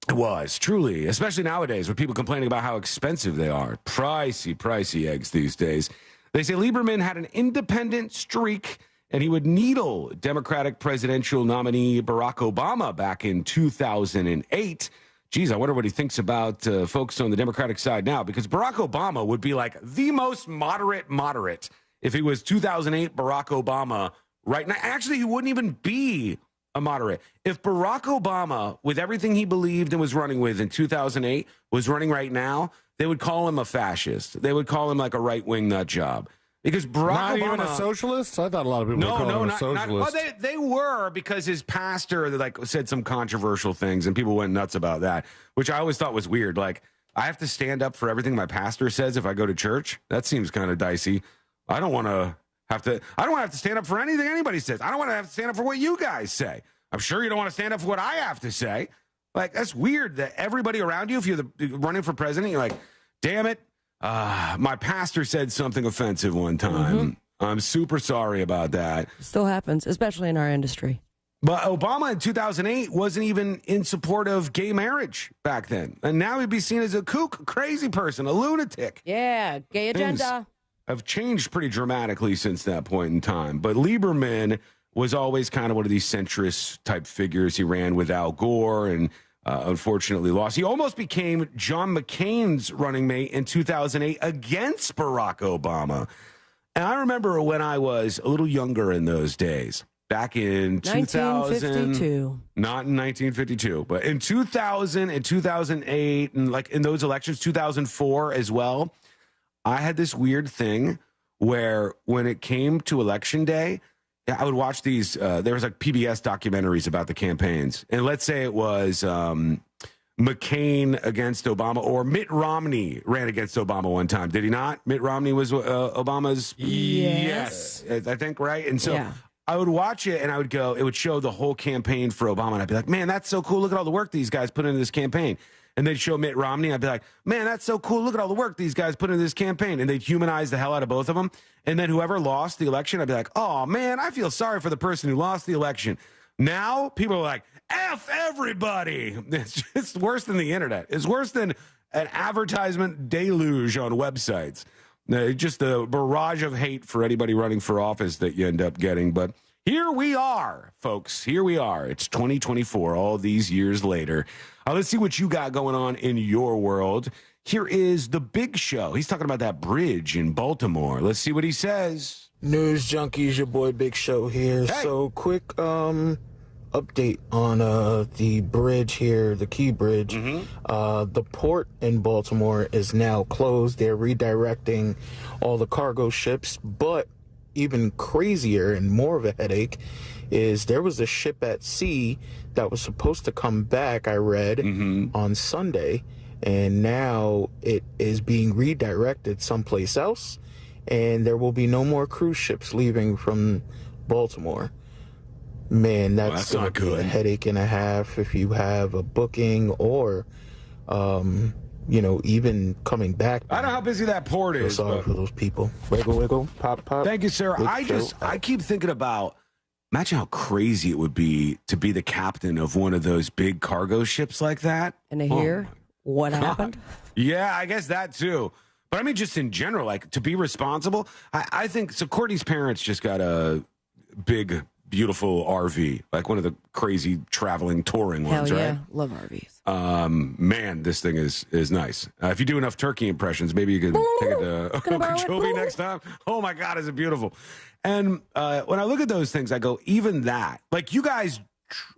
[SPEAKER 18] It was, truly, especially nowadays with people complaining about how expensive they are. Pricey eggs these days. They say Lieberman had an independent streak, and he would needle Democratic presidential nominee Barack Obama back in 2008. Geez, I wonder what he thinks about folks on the Democratic side now, because Barack Obama would be like the most moderate if he was 2008 Barack Obama right now. Actually, he wouldn't even be a moderate. If Barack Obama, with everything he believed and was running with in 2008, was running right now, they would call him a fascist. They would call him like a right-wing nut job. Because Barack
[SPEAKER 14] Not
[SPEAKER 18] Obama,
[SPEAKER 14] even a socialist? I thought a lot of people were calling him a socialist.
[SPEAKER 18] Well, they were, because his pastor said some controversial things, and people went nuts about that, which I always thought was weird. Like, I have to stand up for everything my pastor says if I go to church? That seems kind of dicey. I don't want to have to stand up for anything anybody says. I don't want to have to stand up for what you guys say. I'm sure you don't want to stand up for what I have to say. Like, that's weird that everybody around you, if you're running for president, you're like, damn it, my pastor said something offensive one time. Mm-hmm. I'm super sorry about that.
[SPEAKER 11] Still happens, especially in our industry.
[SPEAKER 18] But Obama in 2008 wasn't even in support of gay marriage back then. And now he'd be seen as a kook, a crazy person, a lunatic.
[SPEAKER 11] Yeah, gay agenda.
[SPEAKER 18] Things have changed pretty dramatically since that point in time. But Lieberman was always kind of one of these centrist type figures. He ran with Al Gore and unfortunately lost. He almost became John McCain's running mate in 2008 against Barack Obama. And I remember when I was a little younger in those days, back in
[SPEAKER 11] 1952.
[SPEAKER 18] Not in 1952, but in 2000 and 2008, and like in those elections, 2004 as well, I had this weird thing where when it came to election day, I would watch these. There was like PBS documentaries about the campaigns, and let's say it was McCain against Obama, or Mitt Romney ran against Obama one time. Did he not? Mitt Romney was Obama's.
[SPEAKER 11] Yes,
[SPEAKER 18] I think, right. And so
[SPEAKER 11] yeah.
[SPEAKER 18] I would watch it, and I would go. It would show the whole campaign for Obama, and I'd be like, "Man, that's so cool! Look at all the work these guys put into this campaign." and they'd show Mitt Romney. I'd be like, man, that's so cool. Look at all the work these guys put into this campaign. And they'd humanize the hell out of both of them. And then whoever lost the election, I'd be like, oh, man, I feel sorry for the person who lost the election. Now people are like, F everybody. It's just worse than the internet. It's worse than an advertisement deluge on websites. Just a barrage of hate for anybody running for office that you end up getting. But here we are, folks. Here we are. It's 2024, all these years later. Let's see what you got going on in your world. Here is The Big Show. He's talking about that bridge in Baltimore. Let's see what he says.
[SPEAKER 7] News Junkies, your boy Big Show here. Hey. So quick update on the bridge here, the Key Bridge. The port in Baltimore is now closed. They're redirecting all the cargo ships, but even crazier and more of a headache is there was a ship at sea that was supposed to come back, I read, on Sunday, and now it is being redirected someplace else, and there will be no more cruise ships leaving from Baltimore. Man, that's not good. A headache and a half if you have a booking or, even coming back.
[SPEAKER 18] I don't know how busy that port is.
[SPEAKER 7] Sorry for those people. Wiggle, wiggle, pop, pop.
[SPEAKER 18] Thank you, sir. I keep thinking about, imagine how crazy it would be to be the captain of one of those big cargo ships like that.
[SPEAKER 11] And to hear what happened?
[SPEAKER 18] Yeah, I guess that too. But I mean, just in general, like to be responsible. I think, so Courtney's parents just got a big, beautiful RV, like one of the crazy traveling touring ones,
[SPEAKER 11] Hell yeah.
[SPEAKER 18] right?
[SPEAKER 11] Love RVs.
[SPEAKER 18] Man, this thing is nice. If you do enough turkey impressions, maybe you can take it to Okeechobee next time. Oh my God, is it beautiful? And when I look at those things, I go, even that, like you guys,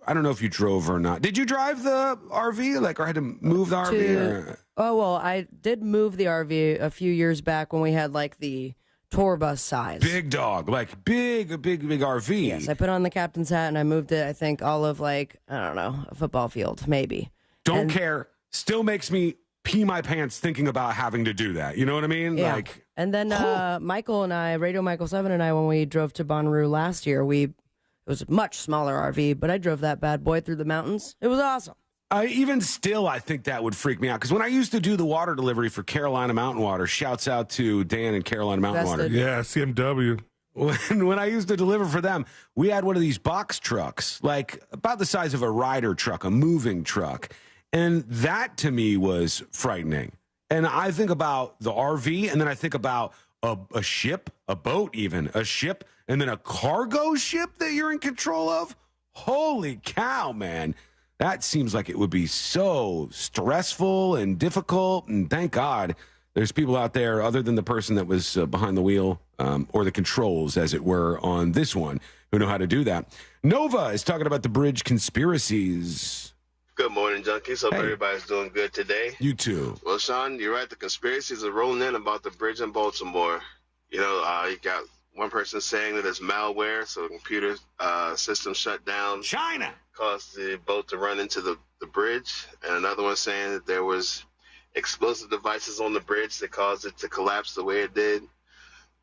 [SPEAKER 18] I don't know if you drove or not. Did you drive the RV, or had to move the RV?
[SPEAKER 11] Oh, well, I did move the RV a few years back when we had the tour bus size.
[SPEAKER 18] Big dog, big RV.
[SPEAKER 11] Yes, I put on the captain's hat and I moved it, I think, all of I don't know, a football field, maybe.
[SPEAKER 18] Don't care. Still makes me pee my pants thinking about having to do that. You know what I mean?
[SPEAKER 11] Yeah. And then Michael and I, Radio Michael 7 and I, when we drove to Bonnaroo last year, it was a much smaller RV, but I drove that bad boy through the mountains. It was awesome.
[SPEAKER 18] Even still, I think that would freak me out. Because when I used to do the water delivery for Carolina Mountain Water, shouts out to Dan and Carolina Mountain Water.
[SPEAKER 14] Yeah, CMW.
[SPEAKER 18] When I used to deliver for them, we had one of these box trucks, about the size of a rider truck, a moving truck. And that, to me, was frightening. And I think about the RV, and then I think about a ship, a boat even, a ship, and then a cargo ship that you're in control of. Holy cow, man. That seems like it would be so stressful and difficult. And thank God there's people out there other than the person that was behind the wheel or the controls, as it were, on this one who know how to do that. Nova is talking about the bridge conspiracies.
[SPEAKER 8] Good morning, junkies. Hope everybody's doing good today.
[SPEAKER 18] You too.
[SPEAKER 8] Well, Sean, you're right. The conspiracies are rolling in about the bridge in Baltimore. You got one person saying that it's malware, so the computer system shut down.
[SPEAKER 18] China
[SPEAKER 8] caused the boat to run into the bridge, and another one saying that there was explosive devices on the bridge that caused it to collapse the way it did.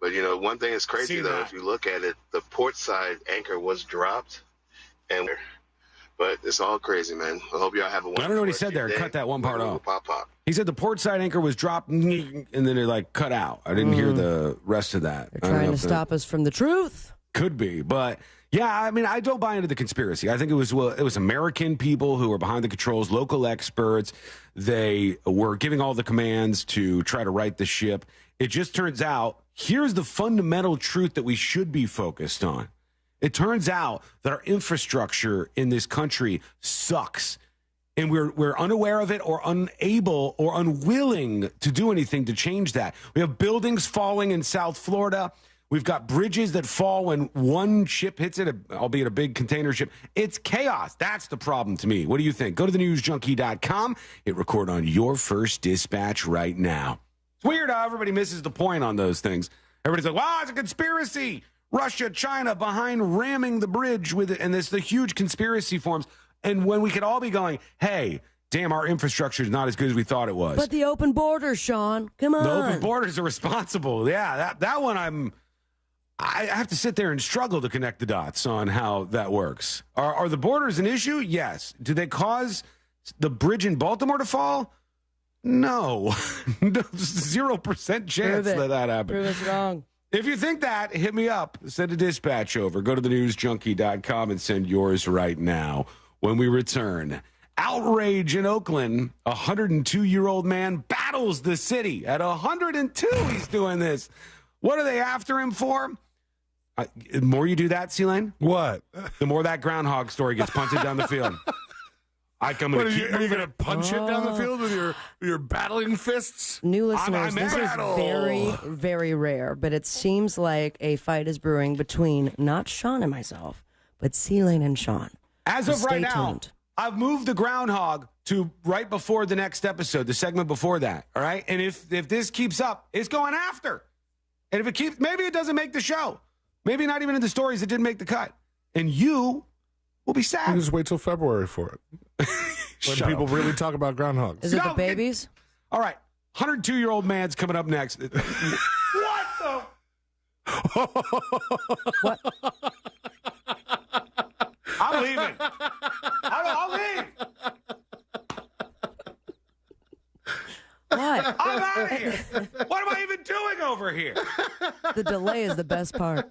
[SPEAKER 8] But one thing is crazy though, if you look at it, the port side anchor was dropped, but it's all crazy, man. I hope y'all have a wonderful
[SPEAKER 18] I don't know what he said there.
[SPEAKER 8] day.
[SPEAKER 18] Cut that one part off.
[SPEAKER 8] Pop.
[SPEAKER 18] He said the port side anchor was dropped, and then it cut out. I didn't hear the rest of that.
[SPEAKER 11] They're trying to stop us from the truth.
[SPEAKER 18] Could be, but yeah, I mean, I don't buy into the conspiracy. I think it was American people who were behind the controls, local experts. They were giving all the commands to try to right the ship. It just turns out, here's the fundamental truth that we should be focused on. It turns out that our infrastructure in this country sucks. And we're unaware of it or unable or unwilling to do anything to change that. We have buildings falling in South Florida. We've got bridges that fall when one ship hits it, albeit a big container ship. It's chaos. That's the problem to me. What do you think? Go to thenewsjunkie.com. Hit record on your first dispatch right now. It's weird how everybody misses the point on those things. Everybody's like, wow, it's a conspiracy. Russia, China behind ramming the bridge with it. And this the huge conspiracy forms. And when we could all be going, hey, damn, our infrastructure is not as good as we thought it was.
[SPEAKER 11] But the open borders, Sean. Come on.
[SPEAKER 18] The open borders are responsible. Yeah, that one I have to sit there and struggle to connect the dots on how that works. Are the borders an issue? Yes. Do they cause the bridge in Baltimore to fall? No. 0% chance that happens.
[SPEAKER 11] Prove us wrong.
[SPEAKER 18] If you think that, hit me up. Send a dispatch over. Go to thenewsjunkie.com and send yours right now. When we return, outrage in Oakland. A 102-year-old man battles the city. At 102, he's doing this. What are they after him for? The more you do that, C-Lane,
[SPEAKER 14] what?
[SPEAKER 18] The more that Groundhog story gets punted down the field.
[SPEAKER 14] Are you going to punch it down the field with your battling fists?
[SPEAKER 11] New listeners, this is very, very rare, but it seems like a fight is brewing between not Sean and myself, but C-Lane and Sean.
[SPEAKER 18] As of right now, I've moved the Groundhog to right before the next episode, the segment before that, all right? And if this keeps up, it's going after. And if it keeps, maybe it doesn't make the show. Maybe not even in the stories that didn't make the cut. And you will be sad.
[SPEAKER 14] You just wait till February for it. When people really talk about groundhogs.
[SPEAKER 11] Is it the babies?
[SPEAKER 18] All right. 102-year-old man's coming up next. What the?
[SPEAKER 11] What?
[SPEAKER 18] I'm leaving. I'll leave.
[SPEAKER 11] What?
[SPEAKER 18] I'm out of here. What am I even doing over here?
[SPEAKER 11] The delay is the best part.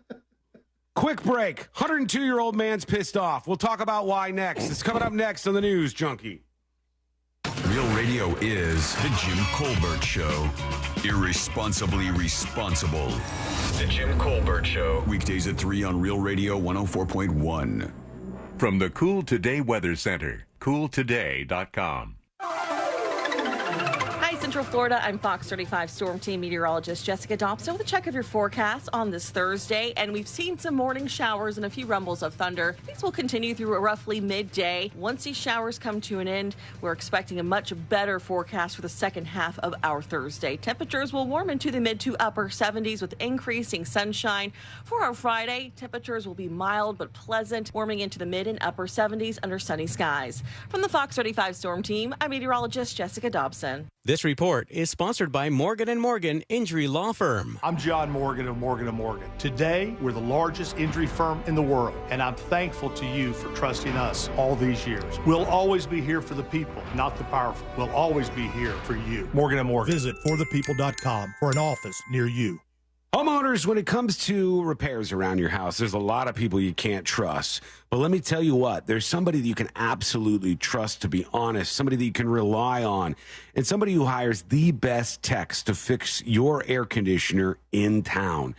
[SPEAKER 18] Quick break. 102-year-old man's pissed off. We'll talk about why next. It's coming up next on the News Junkie.
[SPEAKER 16] Real radio is The Jim Colbert Show. Irresponsibly responsible. The Jim Colbert Show. Weekdays at 3 on Real Radio 104.1.
[SPEAKER 9] From the Cool Today Weather Center, cooltoday.com.
[SPEAKER 10] Central Florida, I'm Fox 35 Storm Team meteorologist Jessica Dobson with a check of your forecast on this Thursday. And we've seen some morning showers and a few rumbles of thunder. These will continue through roughly midday. Once these showers come to an end, we're expecting a much better forecast for the second half of our Thursday. Temperatures will warm into the mid to upper 70s with increasing sunshine. For our Friday, temperatures will be mild but pleasant, warming into the mid and upper 70s under sunny skies. From the Fox 35 Storm Team, I'm meteorologist Jessica Dobson.
[SPEAKER 2] This report is sponsored by Morgan & Morgan Injury Law Firm.
[SPEAKER 6] I'm John Morgan of Morgan & Morgan. Today, we're the largest injury firm in the world, and I'm thankful to you for trusting us all these years. We'll always be here for the people, not the powerful. We'll always be here for you. Morgan & Morgan.
[SPEAKER 12] Visit forthepeople.com for an office near you.
[SPEAKER 18] Homeowners, when it comes to repairs around your house, there's a lot of people you can't trust. But let me tell you what, there's somebody that you can absolutely trust, to be honest, somebody that you can rely on, and somebody who hires the best techs to fix your air conditioner in town.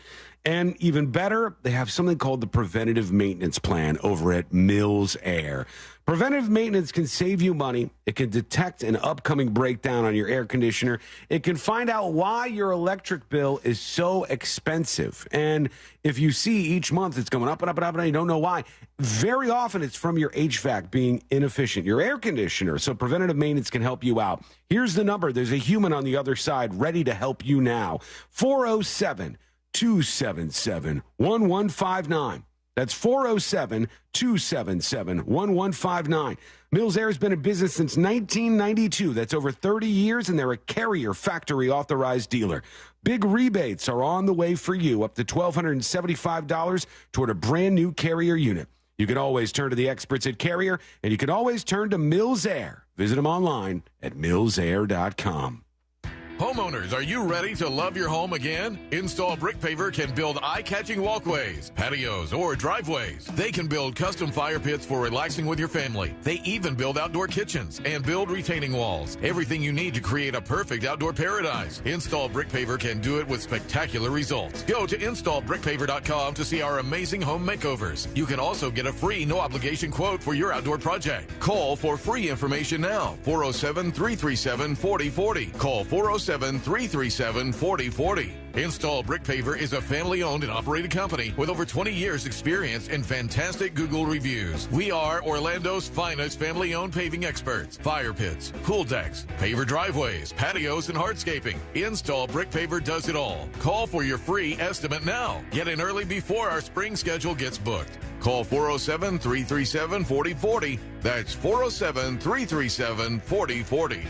[SPEAKER 18] And even better, they have something called the Preventative Maintenance Plan over at Mills Air. Preventative maintenance can save you money. It can detect an upcoming breakdown on your air conditioner. It can find out why your electric bill is so expensive. And if you see each month it's going up and up and up and you don't know why, very often it's from your HVAC being inefficient, your air conditioner. So preventative maintenance can help you out. Here's the number. There's a human on the other side ready to help you now. 407-277-1159. That's 407-277-1159. Mills Air has been in business since 1992. That's over 30 years, and they're a Carrier factory authorized dealer. Big rebates are on the way for you, up to $1,275 toward a brand new Carrier unit. You can always turn to the experts at Carrier, and you can always turn to Mills Air. Visit them online at millsair.com.
[SPEAKER 13] Homeowners, are you ready to love your home again? Install Brick Paver can build eye-catching walkways, patios, or driveways. They can build custom fire pits for relaxing with your family. They even build outdoor kitchens and build retaining walls. Everything you need to create a perfect outdoor paradise. Install Brick Paver can do it with spectacular results. Go to installbrickpaver.com to see our amazing home makeovers. You can also get a free, no-obligation quote for your outdoor project. Call for free information now. 407-337-4040. Call 407-337-4040. Install Brick Paver is a family-owned and operated company with over 20 years experience and fantastic Google reviews. We are Orlando's finest family-owned paving experts. Fire pits, pool decks, paver driveways, patios, and hardscaping. Install Brick Paver does it all. Call for your free estimate now. Get in early before our spring schedule gets booked. Call 407-337-4040. That's 407-337-4040.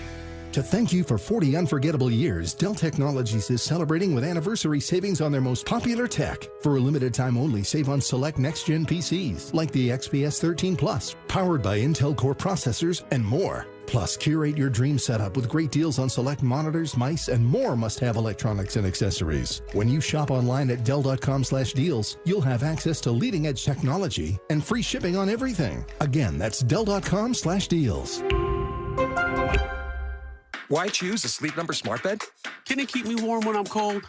[SPEAKER 12] To thank you for 40 unforgettable years, Dell Technologies is celebrating with anniversary savings on their most popular tech. For a limited time only, save on select next-gen PCs like the XPS 13 Plus, powered by Intel Core processors and more. Plus, curate your dream setup with great deals on select monitors, mice, and more must-have electronics and accessories. When you shop online at Dell.com/deals, you'll have access to leading-edge technology and free shipping on everything. Again, that's Dell.com/deals.
[SPEAKER 15] Why choose a Sleep Number smart bed?
[SPEAKER 18] Can it keep me warm when I'm cold?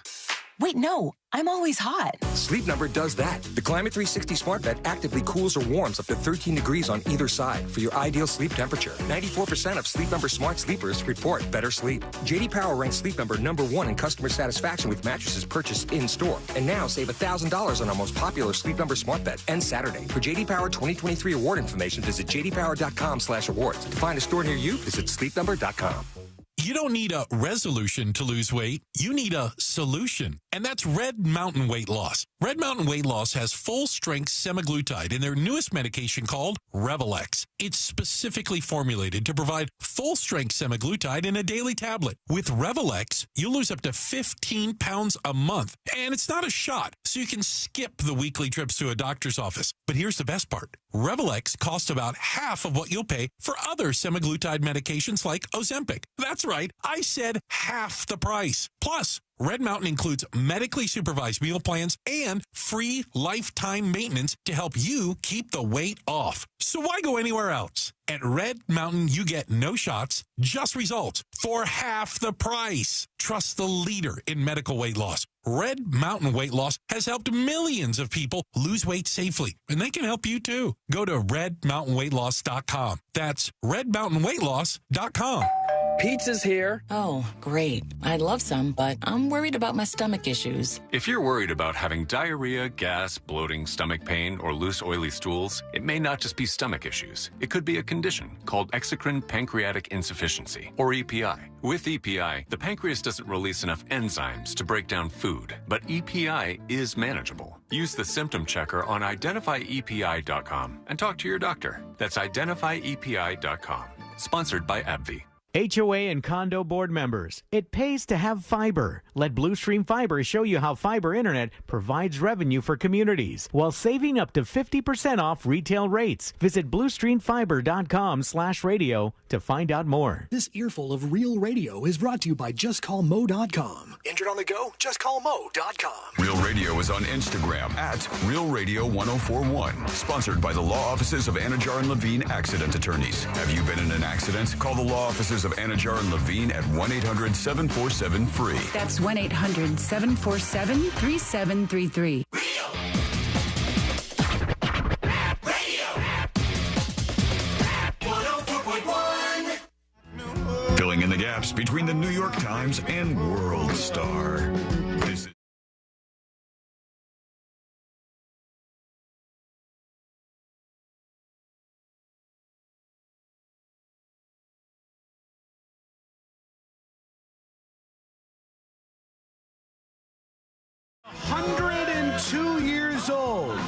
[SPEAKER 17] Wait, no, I'm always hot.
[SPEAKER 15] Sleep Number does that. The Climate 360 smart bed actively cools or warms up to 13 degrees on either side for your ideal sleep temperature. 94% of Sleep Number smart sleepers report better sleep. JD Power ranks Sleep Number #1 in customer satisfaction with mattresses purchased in-store. And now save $1,000 on our most popular Sleep Number smart bed and Saturday. For JD Power 2023 award information, visit jdpower.com/awards. To find a store near you, visit sleepnumber.com.
[SPEAKER 19] You don't need a resolution to lose weight. You need a solution. And that's Red Mountain Weight Loss. Red Mountain Weight Loss has full-strength semaglutide in their newest medication called Revelex. It's specifically formulated to provide full-strength semaglutide in a daily tablet. With Revelex, you'll lose up to 15 pounds a month. And it's not a shot, so you can skip the weekly trips to a doctor's office. But here's the best part. Revelex costs about half of what you'll pay for other semaglutide medications like Ozempic. That's right, I said half the price. Plus, Red Mountain includes medically supervised meal plans and free lifetime maintenance to help you keep the weight off. So why go anywhere else? At Red Mountain, you get no shots, just results for half the price. Trust the leader in medical weight loss. Red Mountain Weight Loss has helped millions of people lose weight safely, and they can help you too. Go to redmountainweightloss.com. That's redmountainweightloss.com.
[SPEAKER 17] Pizza's here. Oh, great. I'd love some, but I'm worried about my stomach issues.
[SPEAKER 20] If you're worried about having diarrhea, gas, bloating, stomach pain, or loose, oily stools, it may not just be stomach issues. It could be a condition called exocrine pancreatic insufficiency, or EPI. With EPI, the pancreas doesn't release enough enzymes to break down food, but EPI is manageable. Use the symptom checker on identifyepi.com and talk to your doctor. That's identifyepi.com. Sponsored by AbbVie.
[SPEAKER 21] HOA and condo board members, it pays to have fiber. Let Blue Stream Fiber show you how fiber internet provides revenue for communities while saving up to 50% off retail rates. Visit bluestreamfiber.com/radio to find out more.
[SPEAKER 22] This earful of real radio is brought to you by JustCallMo.com. Injured on the go? JustCallMo.com.
[SPEAKER 16] Real Radio is on Instagram at RealRadio1041. Sponsored by the law offices of Anajar and Levine Accident Attorneys. Have you been in an accident? Call the law offices of Anajar and Levine at 1-800-747-FREE.
[SPEAKER 24] That's 1-800-747-3733.
[SPEAKER 16] Filling in the gaps between the New York Times and World Star. This is
[SPEAKER 18] years old,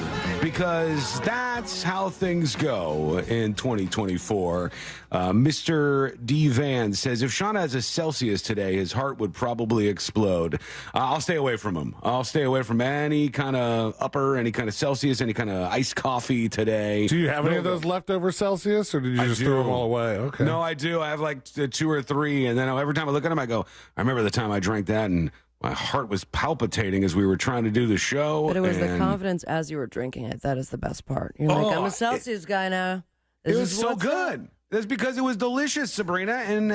[SPEAKER 18] because that's how things go in 2024. Mr. D. Van says, if Sean has a Celsius today, his heart would probably explode. I'll stay away from him. I'll stay away from any kind of any kind of Celsius, any kind of iced coffee today.
[SPEAKER 14] Do you have any of those leftover Celsius, or did you just throw them all away? Okay.
[SPEAKER 18] No, I do. I have like 2 or 3, and then every time I look at them, I go, I remember the time I drank that, and my heart was palpitating as we were trying to do the show.
[SPEAKER 11] But it was the confidence as you were drinking it. That is the best part. You're like, I'm a Celsius guy now.
[SPEAKER 18] It was so good. That's because it was delicious, Sabrina, and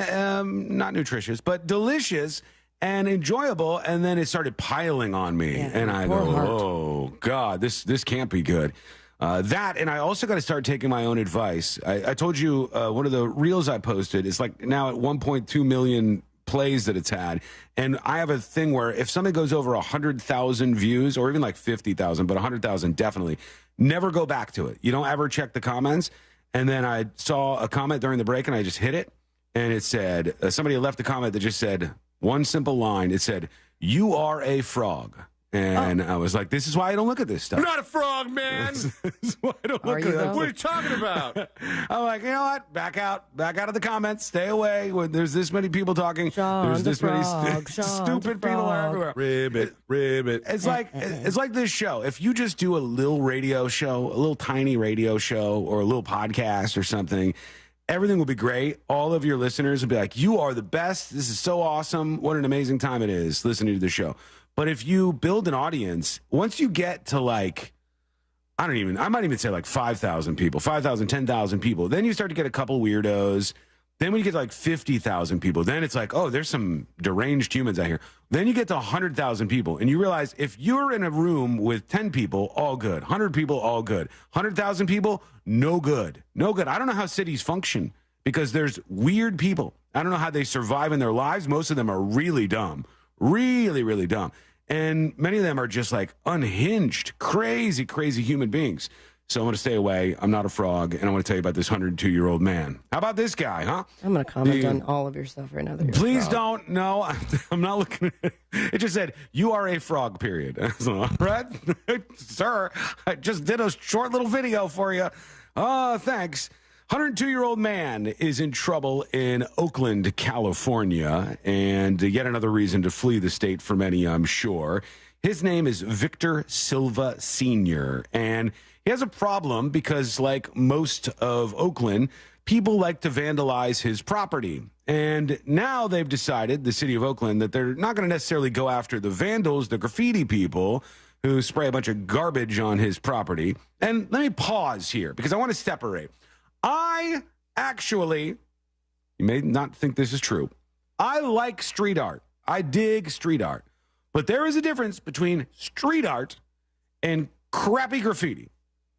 [SPEAKER 18] not nutritious, but delicious and enjoyable. And then it started piling on me. Yeah, and I go, oh, God, this can't be good. That, and I also got to start taking my own advice. I told you one of the reels I posted is like now at 1.2 million plays that it's had, and I have a thing where if something goes over 100,000 views, or even like 50,000, but 100,000 definitely, never go back to it. You don't ever check the comments. And then I saw a comment during the break, and I just hit it, and it said, somebody left a comment that just said one simple line. It said, "You are a frog." And I was like, this is why I don't look at this stuff.
[SPEAKER 14] I'm not a frog, man.
[SPEAKER 18] This is why I don't look at it.
[SPEAKER 14] What are you talking about?
[SPEAKER 18] I'm like, you know what? Back out of the comments. Stay away. When there's this many people talking, there's this many stupid people everywhere.
[SPEAKER 14] Ribbit.
[SPEAKER 18] It's like this show. If you just do a little radio show, a little tiny radio show, or a little podcast or something,
[SPEAKER 1] everything will be great. All of your listeners will be like, you are the best. This is so awesome. What an amazing time it is listening to the show. But if you build an audience, once you get to like, I might even say like 5,000 people, 5,000, 10,000 people, then you start to get a couple weirdos. Then when you get to like 50,000 people, then it's like, oh, there's some deranged humans out here. Then you get to 100,000 people, and you realize if you're in a room with 10 people, all good. 100 people, all good. 100,000 people, no good. No good. I don't know how cities function because there's weird people. I don't know how they survive in their lives. Most of them are really dumb. Really, really dumb. And many of them are just like unhinged, crazy, crazy human beings. So I'm going to stay away. I'm not a frog, and I want to tell you about this 102-year-old man. How about this guy, huh?
[SPEAKER 11] I'm going to comment on all of your stuff right now.
[SPEAKER 1] Please don't. No, I'm not looking at it. It just said, you are a frog, period. So, Brett, sir, I just did a short little video for you. Oh, thanks. 102-year-old man is in trouble in Oakland, California, and yet another reason to flee the state for many, I'm sure. His name is Victor Silva Sr., and he has a problem because, like most of Oakland, people like to vandalize his property. And now they've decided, the city of Oakland, that they're not going to necessarily go after the vandals, the graffiti people who spray a bunch of garbage on his property. And let me pause here because I want to separate. I actually, you may not think this is true, I like street art. I dig street art. But there is a difference between street art and crappy graffiti.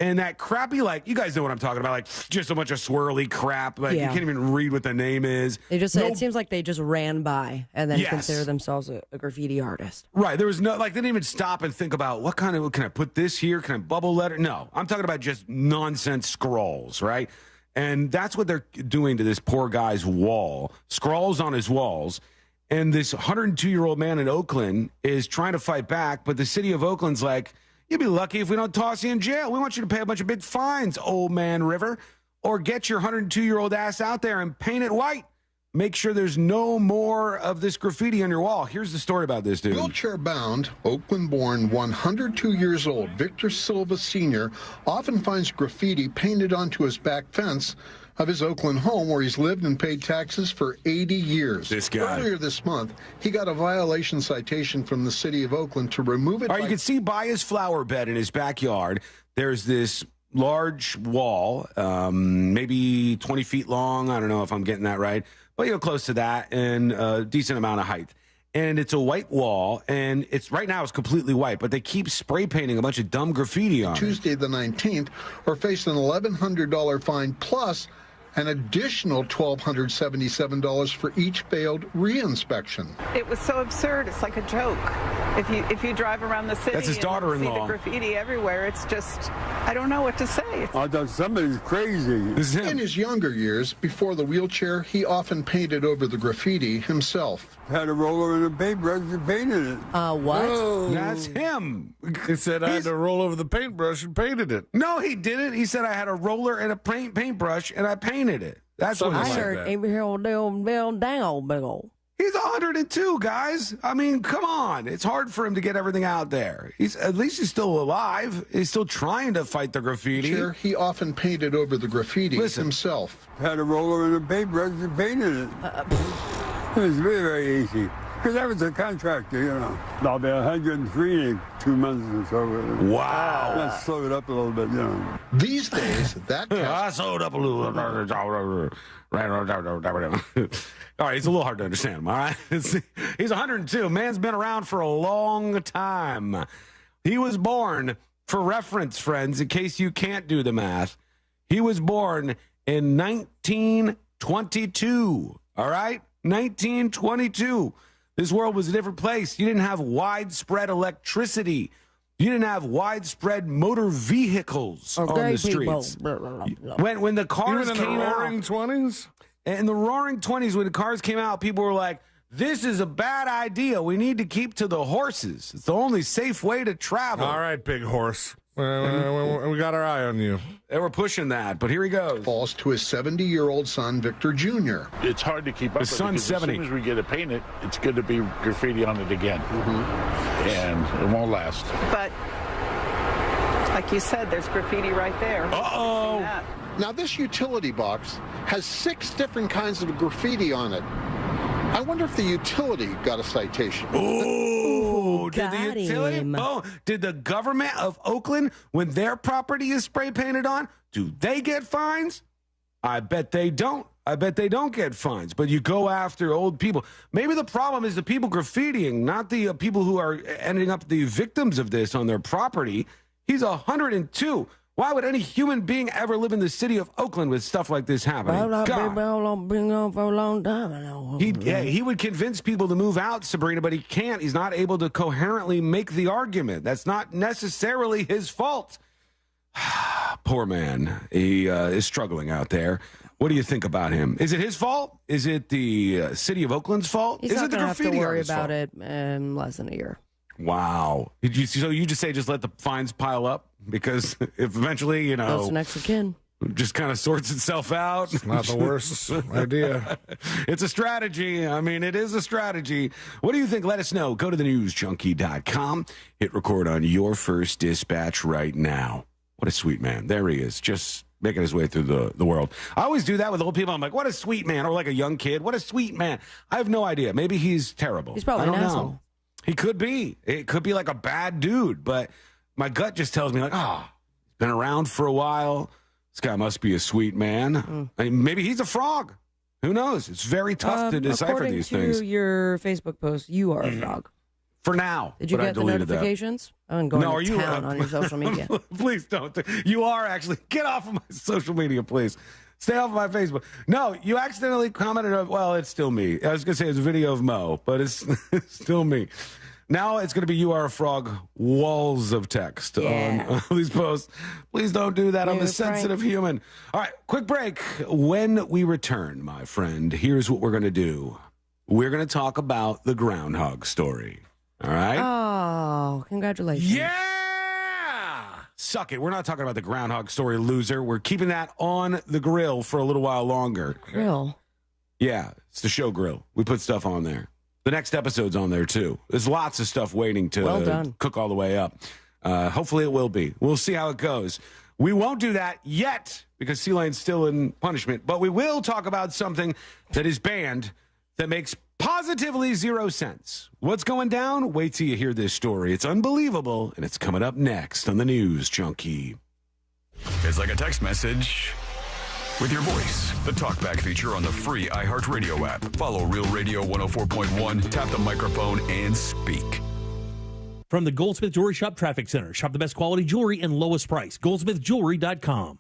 [SPEAKER 1] And that crappy, like, you guys know what I'm talking about, like just a bunch of swirly crap. Like, you can't even read what the name is.
[SPEAKER 11] They just it seems like they just ran by and then consider themselves a graffiti artist.
[SPEAKER 1] Right. There was no, like, they didn't even stop and think about what kind of, can I put this here? Can I bubble letter? No, I'm talking about just nonsense scrawls, right? And that's what they're doing to this poor guy's wall. Scrawls on his walls. And this 102-year-old man in Oakland is trying to fight back, but the city of Oakland's like, you'll be lucky if we don't toss you in jail. We want you to pay a bunch of big fines, old man River, or get your 102-year-old ass out there and paint it white. Make sure there's no more of this graffiti on your wall. Here's the story about this dude.
[SPEAKER 4] Wheelchair-bound, Oakland-born, 102 years old, Victor Silva Sr. often finds graffiti painted onto his back fence of his Oakland home where he's lived and paid taxes for 80 years.
[SPEAKER 1] This guy.
[SPEAKER 4] Earlier this month, he got a violation citation from the city of Oakland to remove it.
[SPEAKER 1] All right, you can see by his flower bed in his backyard, there's this large wall, maybe 20 feet long. I don't know if I'm getting that right, but close to that, and a decent amount of height. And it's a white wall, and it's right now it's completely white, but they keep spray painting a bunch of dumb graffiti on
[SPEAKER 4] Tuesday the 19th, or face an $1,100 fine plus an additional $1,277 for each failed reinspection.
[SPEAKER 23] It was so absurd. It's like a joke. If you drive around the city,
[SPEAKER 1] that's his daughter-in-law.
[SPEAKER 23] See the graffiti everywhere. It's just, I don't know what to say.
[SPEAKER 24] I thought somebody's crazy.
[SPEAKER 1] This is him.
[SPEAKER 4] In his younger years, before the wheelchair, he often painted over the graffiti himself.
[SPEAKER 24] Had a roller and a paintbrush and painted it.
[SPEAKER 11] What?
[SPEAKER 1] Oh, that's him.
[SPEAKER 14] He said I had to roll over the paintbrush and painted it.
[SPEAKER 1] No, he didn't. He said I had a roller and a paintbrush and I painted it. That's what
[SPEAKER 11] I heard.
[SPEAKER 1] He's 102, guys. I mean, come on. It's hard for him to get everything out there. At least he's still alive. He's still trying to fight the graffiti.
[SPEAKER 4] Sure, he often painted over the graffiti himself.
[SPEAKER 24] Had a roller and a paintbrush and painted it. It was very, very easy. Because I was a contractor, I'll be 103 in 2 months or so.
[SPEAKER 1] Wow.
[SPEAKER 4] Let's slow it up a little bit, These days, that
[SPEAKER 1] I slowed up a little. All right, it's a little hard to understand him, all right? He's 102. Man's been around for a long time. He was born, for reference, friends, in case you can't do the math, he was born in 1922, all right? 1922. This world was a different place. You didn't have widespread electricity. You didn't have widespread motor vehicles on the streets. When the cars came out,
[SPEAKER 14] Roaring 20s?
[SPEAKER 1] in the Roaring 20s, when the cars came out, people were like, this is a bad idea. We need to keep to the horses. It's the only safe way to travel.
[SPEAKER 14] All right, big horse. We got our eye on you.
[SPEAKER 1] They were pushing that, but here he goes.
[SPEAKER 4] Falls to his 70-year-old son, Victor Jr.
[SPEAKER 25] It's hard to keep up
[SPEAKER 1] His son's 70.
[SPEAKER 25] As soon as we get it painted, it's going to be graffiti on it again. And it won't last.
[SPEAKER 23] But Like you said, there's graffiti right there.
[SPEAKER 4] Uh-oh. Now, this utility box has 6 different kinds of graffiti on it. I wonder if the utility got a citation.
[SPEAKER 1] Ooh, did
[SPEAKER 11] got
[SPEAKER 1] the utility?
[SPEAKER 11] him.
[SPEAKER 1] Oh, did the government of Oakland, when their property is spray painted on, do they get fines? I bet they don't. I bet they don't get fines. But you go after old people. Maybe the problem is the people graffitiing, not the people who are ending up the victims of this on their property. He's 102. Why would any human being ever live in the city of Oakland with stuff like this happening? He would convince people to move out, Sabrina, but he can't. He's not able to coherently make the argument. That's not necessarily his fault. Poor man. He is struggling out there. What do you think about him? Is it his fault? Is it the city of Oakland's fault?
[SPEAKER 11] He's
[SPEAKER 1] is
[SPEAKER 11] not
[SPEAKER 1] it the
[SPEAKER 11] going to have to
[SPEAKER 1] graffiti
[SPEAKER 11] worry
[SPEAKER 1] artist's
[SPEAKER 11] about
[SPEAKER 1] fault?
[SPEAKER 11] it in less than a year.
[SPEAKER 1] Wow. So you just say just let the fines pile up? Because if eventually,
[SPEAKER 11] Goes to next of kin.
[SPEAKER 1] just kind of sorts itself out.
[SPEAKER 14] It's not the worst idea.
[SPEAKER 1] It's a strategy. I mean, it is a strategy. What do you think? Let us know. Go to thenewsjunkie.com. Hit record on your first dispatch right now. What a sweet man. There he is, just making his way through the world. I always do that with old people. I'm like, what a sweet man. Or like a young kid. What a sweet man. I have no idea. Maybe he's terrible.
[SPEAKER 11] He's probably
[SPEAKER 1] I don't
[SPEAKER 11] an
[SPEAKER 1] know.
[SPEAKER 11] asshole.
[SPEAKER 1] He could be. It could be like a bad dude. But my gut just tells me like, he's been around for a while. This guy must be a sweet man. I mean, maybe he's a frog. Who knows? It's very tough to decipher these things.
[SPEAKER 11] According to your Facebook post, you are a frog.
[SPEAKER 1] For now.
[SPEAKER 11] Did you
[SPEAKER 1] but I
[SPEAKER 11] get the
[SPEAKER 1] deleted
[SPEAKER 11] notifications? I'm going to town on your social media.
[SPEAKER 1] Please don't. You are actually. Get off of my social media, please. Stay off of my Facebook. No, you accidentally commented, well, it's still me. I was going to say it's a video of Mo, but it's still me. Now it's going to be You Are a Frog walls of text on all these posts. Please don't do that. I'm a sensitive human. All right, quick break. When we return, my friend, here's what we're going to do. We're going to talk about the Groundhog story. All right?
[SPEAKER 11] Oh, congratulations.
[SPEAKER 1] Yeah! Suck it. We're not talking about the Groundhog story, loser. We're keeping that on the grill for a little while longer.
[SPEAKER 11] Grill?
[SPEAKER 1] Yeah, it's the show grill. We put stuff on there. The next episode's on there, too. There's lots of stuff waiting to cook all the way up. Hopefully it will be. We'll see how it goes. We won't do that yet because C-Lane's still in punishment, but we will talk about something that is banned that makes positively 0 sense. What's going down? Wait till you hear this story. It's unbelievable, and it's coming up next on the News Junkie.
[SPEAKER 16] It's like a text message with your voice. The TalkBack feature on the free iHeartRadio app. Follow Real Radio 104.1, tap the microphone, and speak.
[SPEAKER 3] From the Goldsmith Jewelry Shop Traffic Center. Shop the best quality jewelry and lowest price. GoldsmithJewelry.com.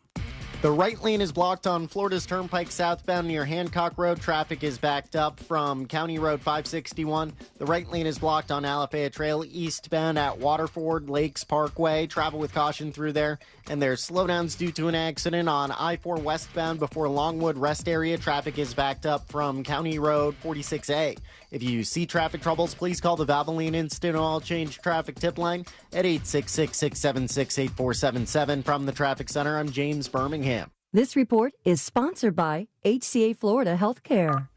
[SPEAKER 5] The right lane is blocked on Florida's Turnpike southbound near Hancock Road. Traffic is backed up from County Road 561. The right lane is blocked on Alafaya Trail eastbound at Waterford Lakes Parkway. Travel with caution through there. And there's slowdowns due to an accident on I-4 westbound before Longwood Rest Area. Traffic is backed up from County Road 46A. If you see traffic troubles, please call the Valvoline Instant Oil Change Traffic Tip Line at 866-676-8477. From the Traffic Center, I'm James Birmingham.
[SPEAKER 7] This report is sponsored by HCA Florida Healthcare.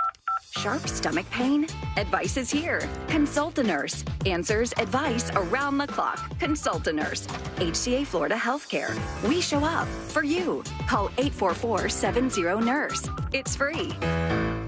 [SPEAKER 8] Sharp stomach pain? Advice is here. Consult a nurse. Answers, advice around the clock. Consult a nurse. HCA Florida Healthcare. We show up for you. Call 844-70-NURSE. It's free.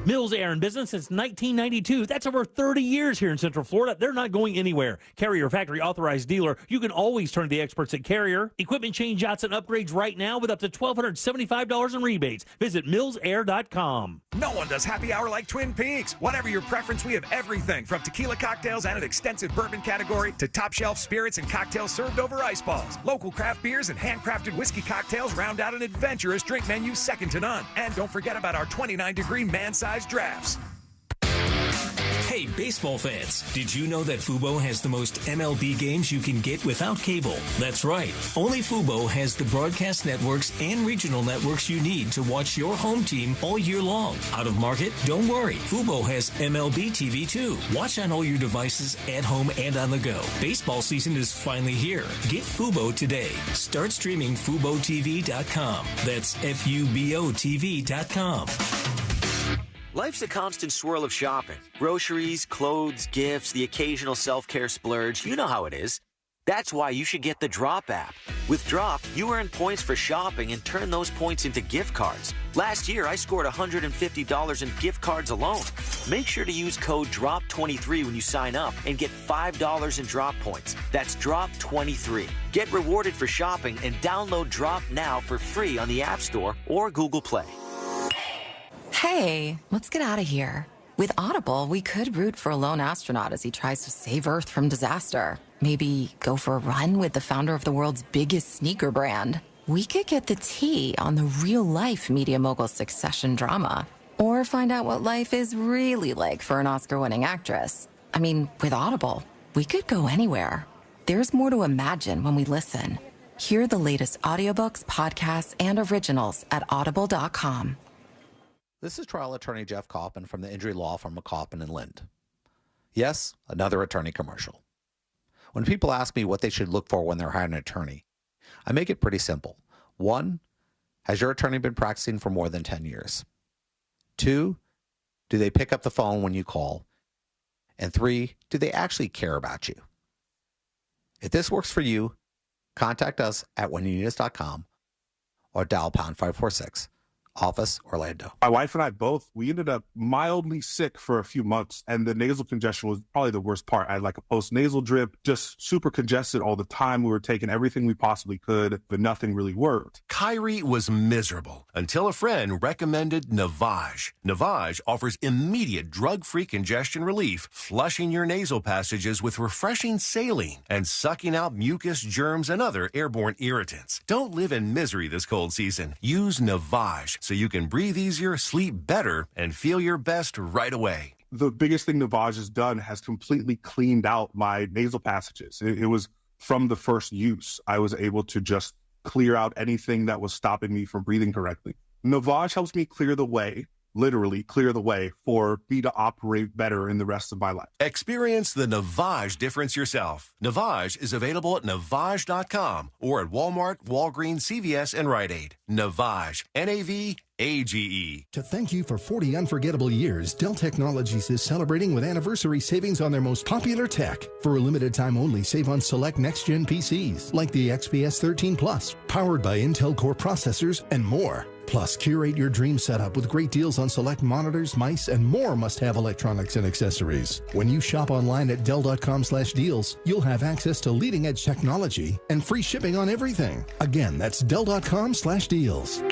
[SPEAKER 3] Mills Air in business since 1992. That's over 30 years here in Central Florida. They're not going anywhere. Carrier factory authorized dealer. You can always turn to the experts at Carrier. Equipment change outs and upgrades right now with up to $1,275 in rebates. Visit millsair.com.
[SPEAKER 9] No one does happy hour like Twin Peaks. Whatever your preference, we have everything from tequila cocktails and an extensive bourbon category to top shelf spirits and cocktails served over ice balls. Local craft beers and handcrafted whiskey cocktails round out an adventurous drink menu second to none. And don't forget about our 29-degree man-sized drafts.
[SPEAKER 26] Hey, baseball fans, did you know that Fubo has the most MLB games you can get without cable? That's right. Only Fubo has the broadcast networks and regional networks you need to watch your home team all year long. Out of market? Don't worry. Fubo has MLB TV too. Watch on all your devices, at home and on the go. Baseball season is finally here. Get Fubo today. Start streaming FuboTV.com. That's FUBOTV.com.
[SPEAKER 27] Life's a constant swirl of shopping. Groceries, clothes, gifts, the occasional self-care splurge. You know how it is. That's why you should get the Drop app. With Drop, you earn points for shopping and turn those points into gift cards. Last year, I scored $150 in gift cards alone. Make sure to use code DROP23 when you sign up and get $5 in Drop points. That's DROP23. Get rewarded for shopping and download Drop now for free on the App Store or Google Play.
[SPEAKER 2] Hey, let's get out of here. With Audible, we could root for a lone astronaut as he tries to save Earth from disaster. Maybe go for a run with the founder of the world's biggest sneaker brand. We could get the tea on the real-life media mogul succession drama. Or find out what life is really like for an Oscar-winning actress. I mean, with Audible, we could go anywhere. There's more to imagine when we listen. Hear the latest audiobooks, podcasts, and originals at audible.com.
[SPEAKER 6] This is trial attorney Jeff Kaufman from the injury law firm of Kaufman and Lind. Yes, another attorney commercial. When people ask me what they should look for when they're hiring an attorney, I make it pretty simple. 1, has your attorney been practicing for more than 10 years? 2, do they pick up the phone when you call? And 3, do they actually care about you? If this works for you, contact us at whenyouneedus.com or dial pound 546. Office, Orlando.
[SPEAKER 10] My wife and I both, we ended up mildly sick for a few months, and the nasal congestion was probably the worst part. I had like a post-nasal drip, just super congested all the time. We were taking everything we possibly could, but nothing really worked.
[SPEAKER 12] Kyrie was miserable until a friend recommended Navage. Navage offers immediate drug-free congestion relief, flushing your nasal passages with refreshing saline and sucking out mucus, germs, and other airborne irritants. Don't live in misery this cold season. Use Navage so you can breathe easier, sleep better, and feel your best right away.
[SPEAKER 10] The biggest thing Navage has done has completely cleaned out my nasal passages. It was from the first use. I was able to just clear out anything that was stopping me from breathing correctly. Navage helps me clear the way, literally clear the way for me to operate better in the rest of my life.
[SPEAKER 12] Experience the Navage difference yourself. Navage is available at Navage.com or at Walmart, Walgreens, CVS, and Rite Aid. Navage, N-A-V-A-G-E.
[SPEAKER 13] To thank you for 40 unforgettable years, Dell Technologies is celebrating with anniversary savings on their most popular tech. For a limited time only, save on select next-gen PCs, like the XPS 13 Plus, powered by Intel Core processors, and more. Plus, curate your dream setup with great deals on select monitors, mice, and more must-have electronics and accessories. When you shop online at Dell.com/deals, you'll have access to leading-edge technology and free shipping on everything. Again, that's Dell.com/deals.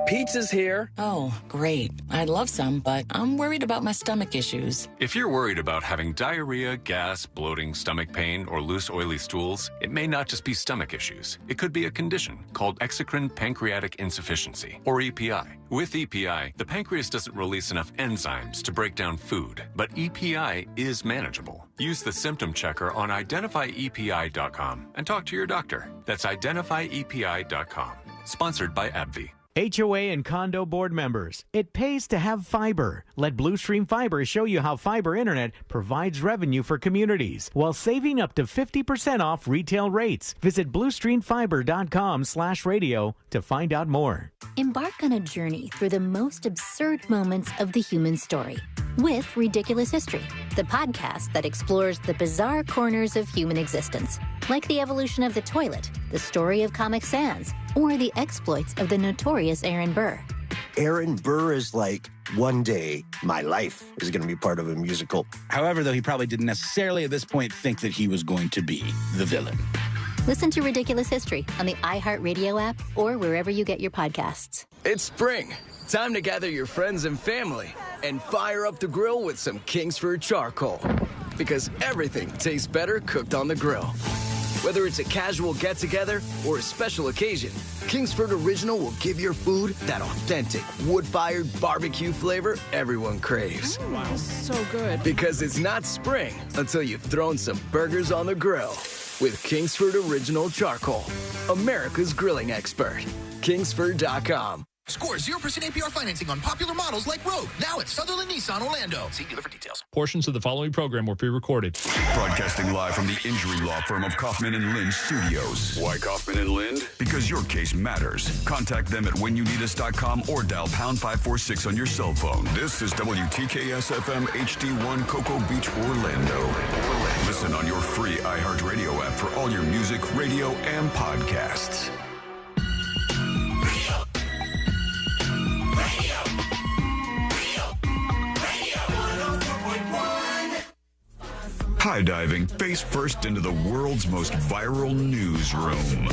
[SPEAKER 17] Pizza's here. Oh, great. I'd love some, but I'm worried about my stomach issues.
[SPEAKER 20] If you're worried about having diarrhea, gas, bloating, stomach pain, or loose, oily stools, it may not just be stomach issues. It could be a condition called exocrine pancreatic insufficiency, or EPI. With EPI, the pancreas doesn't release enough enzymes to break down food, but EPI is manageable. Use the symptom checker on identifyepi.com and talk to your doctor. That's identifyepi.com. Sponsored by AbbVie.
[SPEAKER 21] HOA and condo board members, it pays to have fiber. Let Blue Stream Fiber show you how fiber internet provides revenue for communities while saving up to 50% off retail rates. Visit bluestreamfiber.com/radio to find out more.
[SPEAKER 15] Embark on a journey through the most absurd moments of the human story with Ridiculous History, the podcast that explores the bizarre corners of human existence, like the evolution of the toilet, the story of Comic Sans, or the exploits of the notorious Aaron Burr.
[SPEAKER 19] Aaron Burr is like, one day my life is going to be part of a musical. However, though, he probably didn't necessarily at this point think that he was going to be the villain.
[SPEAKER 15] Listen to Ridiculous History on the iHeartRadio app or wherever you get your podcasts.
[SPEAKER 28] It's spring. Time to gather your friends and family and fire up the grill with some Kingsford charcoal. Because everything tastes better cooked on the grill. Whether it's a casual get-together or a special occasion, Kingsford Original will give your food that authentic, wood-fired barbecue flavor everyone craves.
[SPEAKER 29] Wow. This is so good.
[SPEAKER 28] Because it's not spring until you've thrown some burgers on the grill. With Kingsford Original Charcoal, America's grilling expert. Kingsford.com.
[SPEAKER 30] Score 0% APR financing on popular models like Rogue. Now at Sutherland Nissan Orlando. See dealer for details.
[SPEAKER 31] Portions of the following program were pre-recorded.
[SPEAKER 16] Broadcasting live from the injury law firm of Kaufman and Lind Studios. Why Kaufman and Lind? Because your case matters. Contact them at whenyouneedus.com or dial pound 546 on your cell phone. This is WTKS FM HD1 Cocoa Beach, Orlando. Listen Listen on your free iHeartRadio app for all your music, radio, and podcasts. High diving face first into the world's most viral newsroom.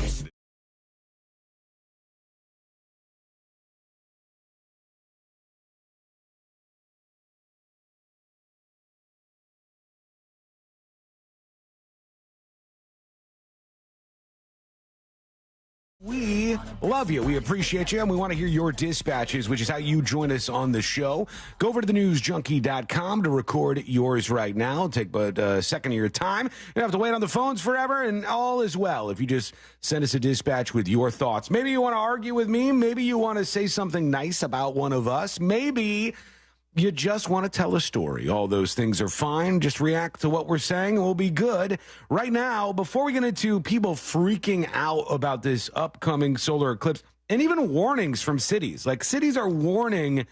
[SPEAKER 1] We love you. We appreciate you, and we want to hear your dispatches, which is how you join us on the show. Go over to thenewsjunkie.com to record yours right now. It'll take but a second of your time. You don't have to wait on the phones forever, and all is well if you just send us a dispatch with your thoughts. Maybe you want to argue with me. Maybe you want to say something nice about one of us. Maybe you just want to tell a story. All those things are fine. Just react to what we're saying. We'll be good. Right now, before we get into people freaking out about this upcoming solar eclipse, and even warnings from cities, like cities are warning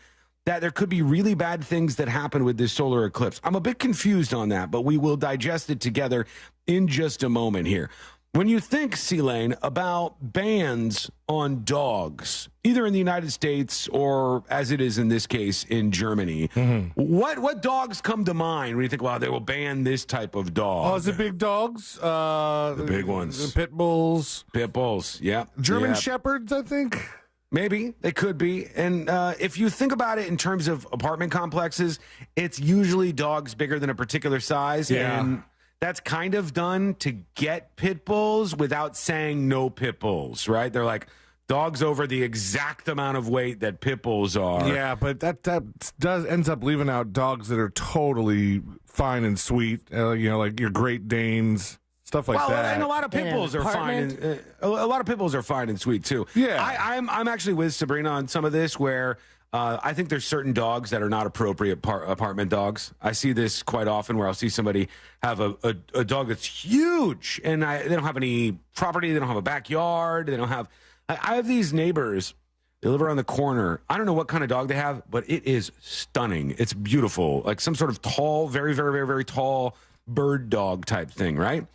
[SPEAKER 1] that there could be really bad things that happen with this solar eclipse. I'm a bit confused on that, but we will digest it together in just a moment here. When you think, C-Lane, about bans on dogs, either in the United States or, as it is in this case, in Germany, what dogs come to mind when you think, well, they will ban this type of dog?
[SPEAKER 4] Oh, is it big dogs?
[SPEAKER 1] The big ones.
[SPEAKER 4] The pit bulls.
[SPEAKER 1] Pit bulls, yeah.
[SPEAKER 4] German shepherds, I think.
[SPEAKER 1] Maybe. They could be. And if you think about it in terms of apartment complexes, it's usually dogs bigger than a particular size.
[SPEAKER 4] Yeah.
[SPEAKER 1] And that's kind of done to get pit bulls without saying no pit bulls, right? They're like dogs over the exact amount of weight that pit bulls are.
[SPEAKER 4] Yeah, but that ends up leaving out dogs that are totally fine and sweet, like your Great Danes, stuff like that.
[SPEAKER 1] And a lot of pit bulls are fine. And, a lot of pit bulls are fine and sweet too.
[SPEAKER 4] Yeah,
[SPEAKER 1] I'm actually with Sabrina on some of this where. I think there's certain dogs that are not appropriate apartment dogs. I see this quite often where I'll see somebody have a dog that's huge and they don't have any property. They don't have a backyard. They don't have. I have these neighbors. They live around the corner. I don't know what kind of dog they have, but it is stunning. It's beautiful, like some sort of tall, very, very, very, very tall bird dog type thing, right?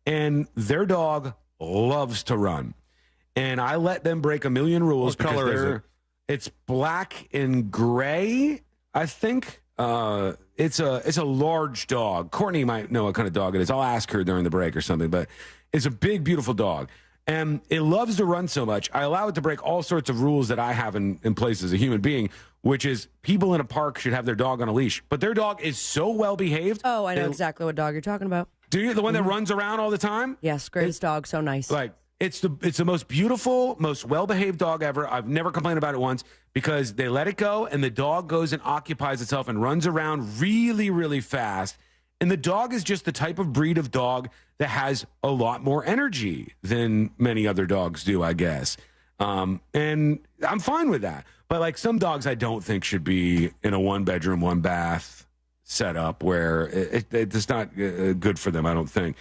[SPEAKER 1] And their dog loves to run. And I let them break a million rules.
[SPEAKER 4] What color is it?
[SPEAKER 1] It's black and gray, I think. It's a large dog. Courtney might know what kind of dog it is. I'll ask her during the break or something. But it's a big, beautiful dog. And it loves to run so much. I allow it to break all sorts of rules that I have in place as a human being, which is people in a park should have their dog on a leash. But their dog is so well behaved.
[SPEAKER 5] Oh, I know exactly what dog you're talking about.
[SPEAKER 1] Do you? The one that runs around all the time?
[SPEAKER 5] Yes, greatest dog. So nice.
[SPEAKER 1] Like, it's the most beautiful, most well-behaved dog ever. I've never complained about it once because they let it go and the dog goes and occupies itself and runs around really, really fast. And the dog is just the type of breed of dog that has a lot more energy than many other dogs do, I guess. And I'm fine with that. But like some dogs I don't think should be in a one-bedroom, one-bath setup where it's not good for them, I don't think.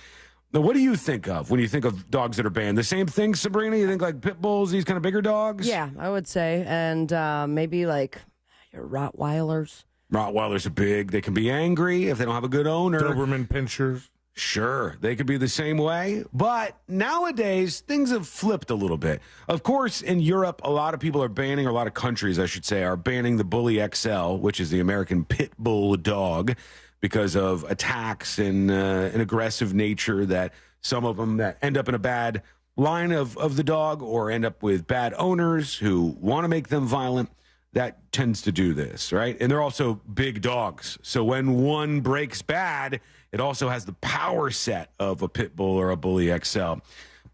[SPEAKER 1] Now, what do you think of when you think of dogs that are banned? The same thing, Sabrina? You think like pit bulls, these kind of bigger dogs?
[SPEAKER 5] Yeah, I would say. And maybe like your Rottweilers.
[SPEAKER 1] Rottweilers are big. They can be angry if they don't have a good owner.
[SPEAKER 4] Doberman pinschers.
[SPEAKER 1] Sure, they could be the same way. But nowadays, things have flipped a little bit. Of course, in Europe, a lot of people are banning, or a lot of countries, I should say, are banning the Bully XL, which is the American pit bull dog, because of attacks and an aggressive nature that some of them that end up in a bad line of the dog or end up with bad owners who want to make them violent. That tends to do this, right? And they're also big dogs. So when one breaks bad, it also has the power set of a pit bull or a Bully XL.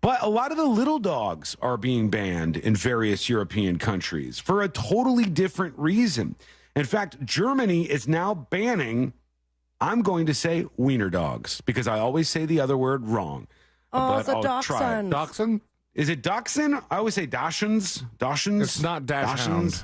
[SPEAKER 1] But a lot of the little dogs are being banned in various European countries for a totally different reason. In fact, Germany is now banning, I'm going to say wiener dogs, because I always say the other word wrong.
[SPEAKER 5] Oh,
[SPEAKER 1] but
[SPEAKER 5] it's a dachshund.
[SPEAKER 4] Dachshund?
[SPEAKER 1] Is it dachshund? I always say dachshunds. Dachshunds?
[SPEAKER 4] It's not dachshund.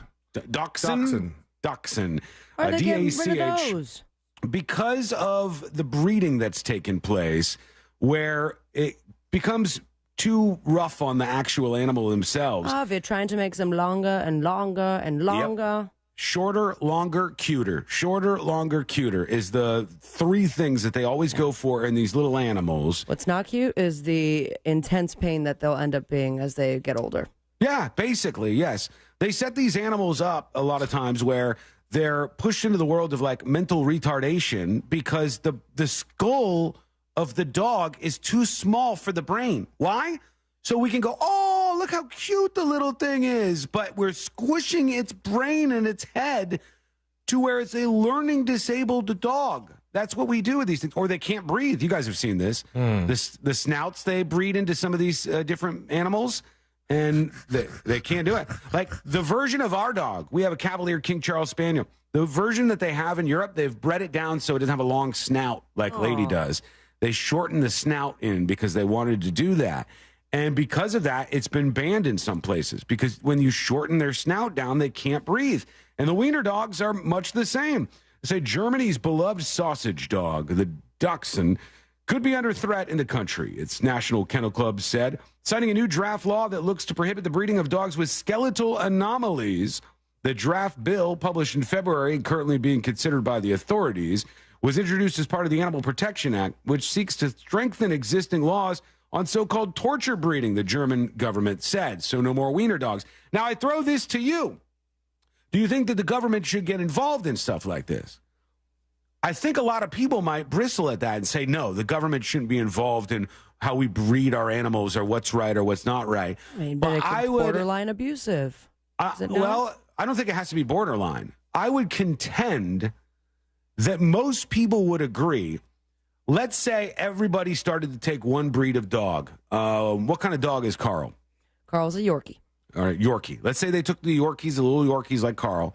[SPEAKER 1] Dachshund? Dachshund.
[SPEAKER 5] Are they getting rid of
[SPEAKER 1] DACH.
[SPEAKER 5] those?
[SPEAKER 1] Because of the breeding that's taken place, where it becomes too rough on the actual animal themselves.
[SPEAKER 5] Oh, if you're trying to make them longer and longer and longer.
[SPEAKER 1] Shorter, longer, cuter. Shorter, longer, cuter is the three things that they always go for in these little animals.
[SPEAKER 5] What's not cute is the intense pain that they'll end up being as they get older.
[SPEAKER 1] Yeah, basically, yes. They set these animals up a lot of times where they're pushed into the world of like mental retardation because the skull of the dog is too small for the brain. Why? So we can go, oh, look how cute the little thing is. But we're squishing its brain and its head to where it's a learning disabled dog. That's what we do with these things. Or they can't breathe. You guys have seen this. The snouts they breed into some of these different animals, and they can't do it. Like the version of our dog, we have a Cavalier King Charles Spaniel. The version that they have in Europe, they've bred it down so it doesn't have a long snout like Lady does. They shortened the snout in because they wanted to do that. And because of that, it's been banned in some places because when you shorten their snout down, they can't breathe. And the wiener dogs are much the same. They say Germany's beloved sausage dog, the Dachshund, could be under threat in the country, its National Kennel Club said, citing a new draft law that looks to prohibit the breeding of dogs with skeletal anomalies. The draft bill, published in February and currently being considered by the authorities, was introduced as part of the Animal Protection Act, which seeks to strengthen existing laws on so-called torture breeding, the German government said. So no more wiener dogs. Now, I throw this to you. Do you think that the government should get involved in stuff like this? I think a lot of people might bristle at that and say, no, the government shouldn't be involved in how we breed our animals or what's right or what's not right.
[SPEAKER 5] I mean, but it's borderline abusive.
[SPEAKER 1] Well, I don't think it has to be borderline. I would contend that most people would agree. Let's say everybody started to take one breed of dog. What kind of dog is Carl?
[SPEAKER 5] Carl's a Yorkie.
[SPEAKER 1] All right, Yorkie. Let's say they took the Yorkies, the little Yorkies like Carl,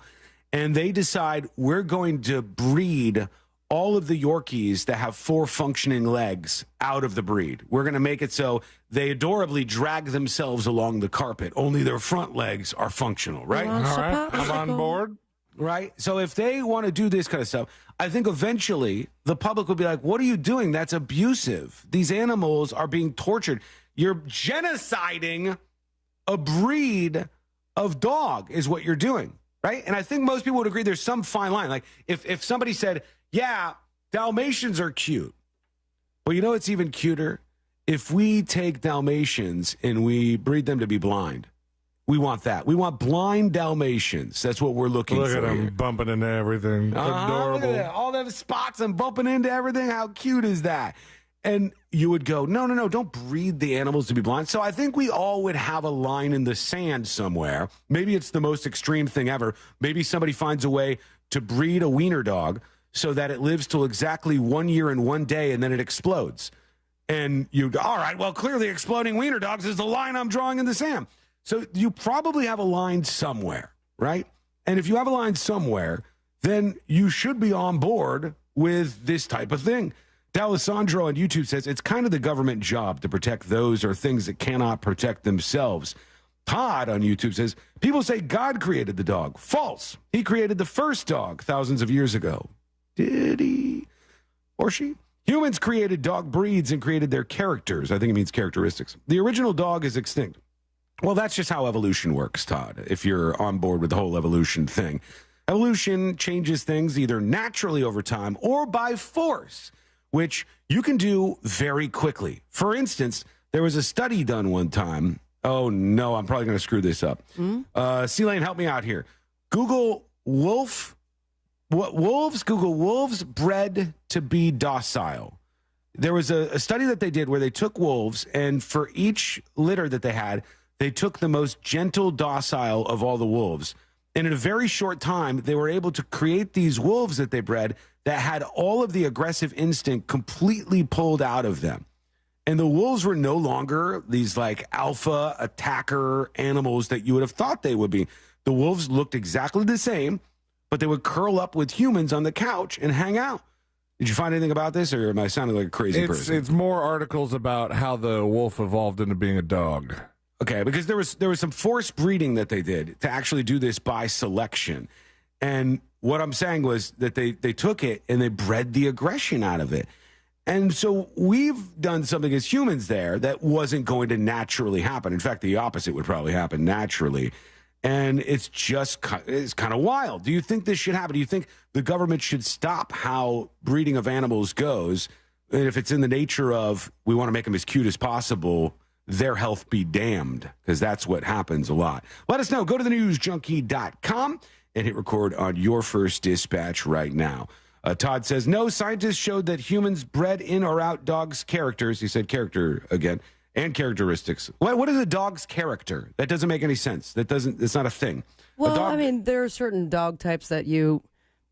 [SPEAKER 1] and they decide we're going to breed all of the Yorkies that have 4 functioning legs out of the breed. We're going to make it so they adorably drag themselves along the carpet. Only their front legs are functional, right?
[SPEAKER 4] All right, I'm on board.
[SPEAKER 1] Right? So if they want to do this kind of stuff, I think eventually the public will be like, what are you doing? That's abusive. These animals are being tortured. You're genociding a breed of dog is what you're doing, right? And I think most people would agree there's some fine line. Like if somebody said, yeah, Dalmatians are cute. Well, you know what's even cuter? If we take Dalmatians and we breed them to be blind. We want that. We want blind Dalmatians. That's what we're looking for.
[SPEAKER 4] Look at them bumping into everything. Adorable.
[SPEAKER 1] Look at that. All them spots and bumping into everything. How cute is that? And you would go, no, don't breed the animals to be blind. So I think we all would have a line in the sand somewhere. Maybe it's the most extreme thing ever. Maybe somebody finds a way to breed a wiener dog so that it lives till exactly 1 year and 1 day and then it explodes. And you go, all right, well, clearly exploding wiener dogs is the line I'm drawing in the sand. So you probably have a line somewhere, right? And if you have a line somewhere, then you should be on board with this type of thing. D'Alessandro on YouTube says it's kind of the government job to protect those or things that cannot protect themselves. Todd on YouTube says, people say God created the dog. False. He created the first dog thousands of years ago. Did he? Or she? Humans created dog breeds and created their characters. I think it means characteristics. The original dog is extinct. Well, that's just how evolution works, Todd, if you're on board with the whole evolution thing. Evolution changes things either naturally over time or by force, which you can do very quickly. For instance, there was a study done one time. Oh, no, I'm probably going to screw this up. C-Lane, help me out here. Google wolves bred to be docile. There was a study that they did where they took wolves, and for each litter that they had, they took the most gentle, docile of all the wolves. And in a very short time, they were able to create these wolves that they bred that had all of the aggressive instinct completely pulled out of them. And the wolves were no longer these like alpha attacker animals that you would have thought they would be. The wolves looked exactly the same, but they would curl up with humans on the couch and hang out. Did you find anything about this, or am I sounding like a crazy person?
[SPEAKER 4] It's more articles about how the wolf evolved into being a dog.
[SPEAKER 1] Okay, because there was some forced breeding that they did to actually do this by selection. And what I'm saying was that they took it and they bred the aggression out of it. And so we've done something as humans there that wasn't going to naturally happen. In fact, the opposite would probably happen naturally. And it's kind of wild. Do you think this should happen? Do you think the government should stop how breeding of animals goes? And if it's in the nature of we want to make them as cute as possible, their health be damned, because that's what happens a lot. Let us know. Go to thenewsjunkie.com and hit record on your first dispatch right now. Todd says, no, scientists showed that humans bred in or out dogs' characters. He said character again. And characteristics. What is a dog's character? That doesn't make any sense. It's not a thing.
[SPEAKER 5] Well, I mean, there are certain dog types that you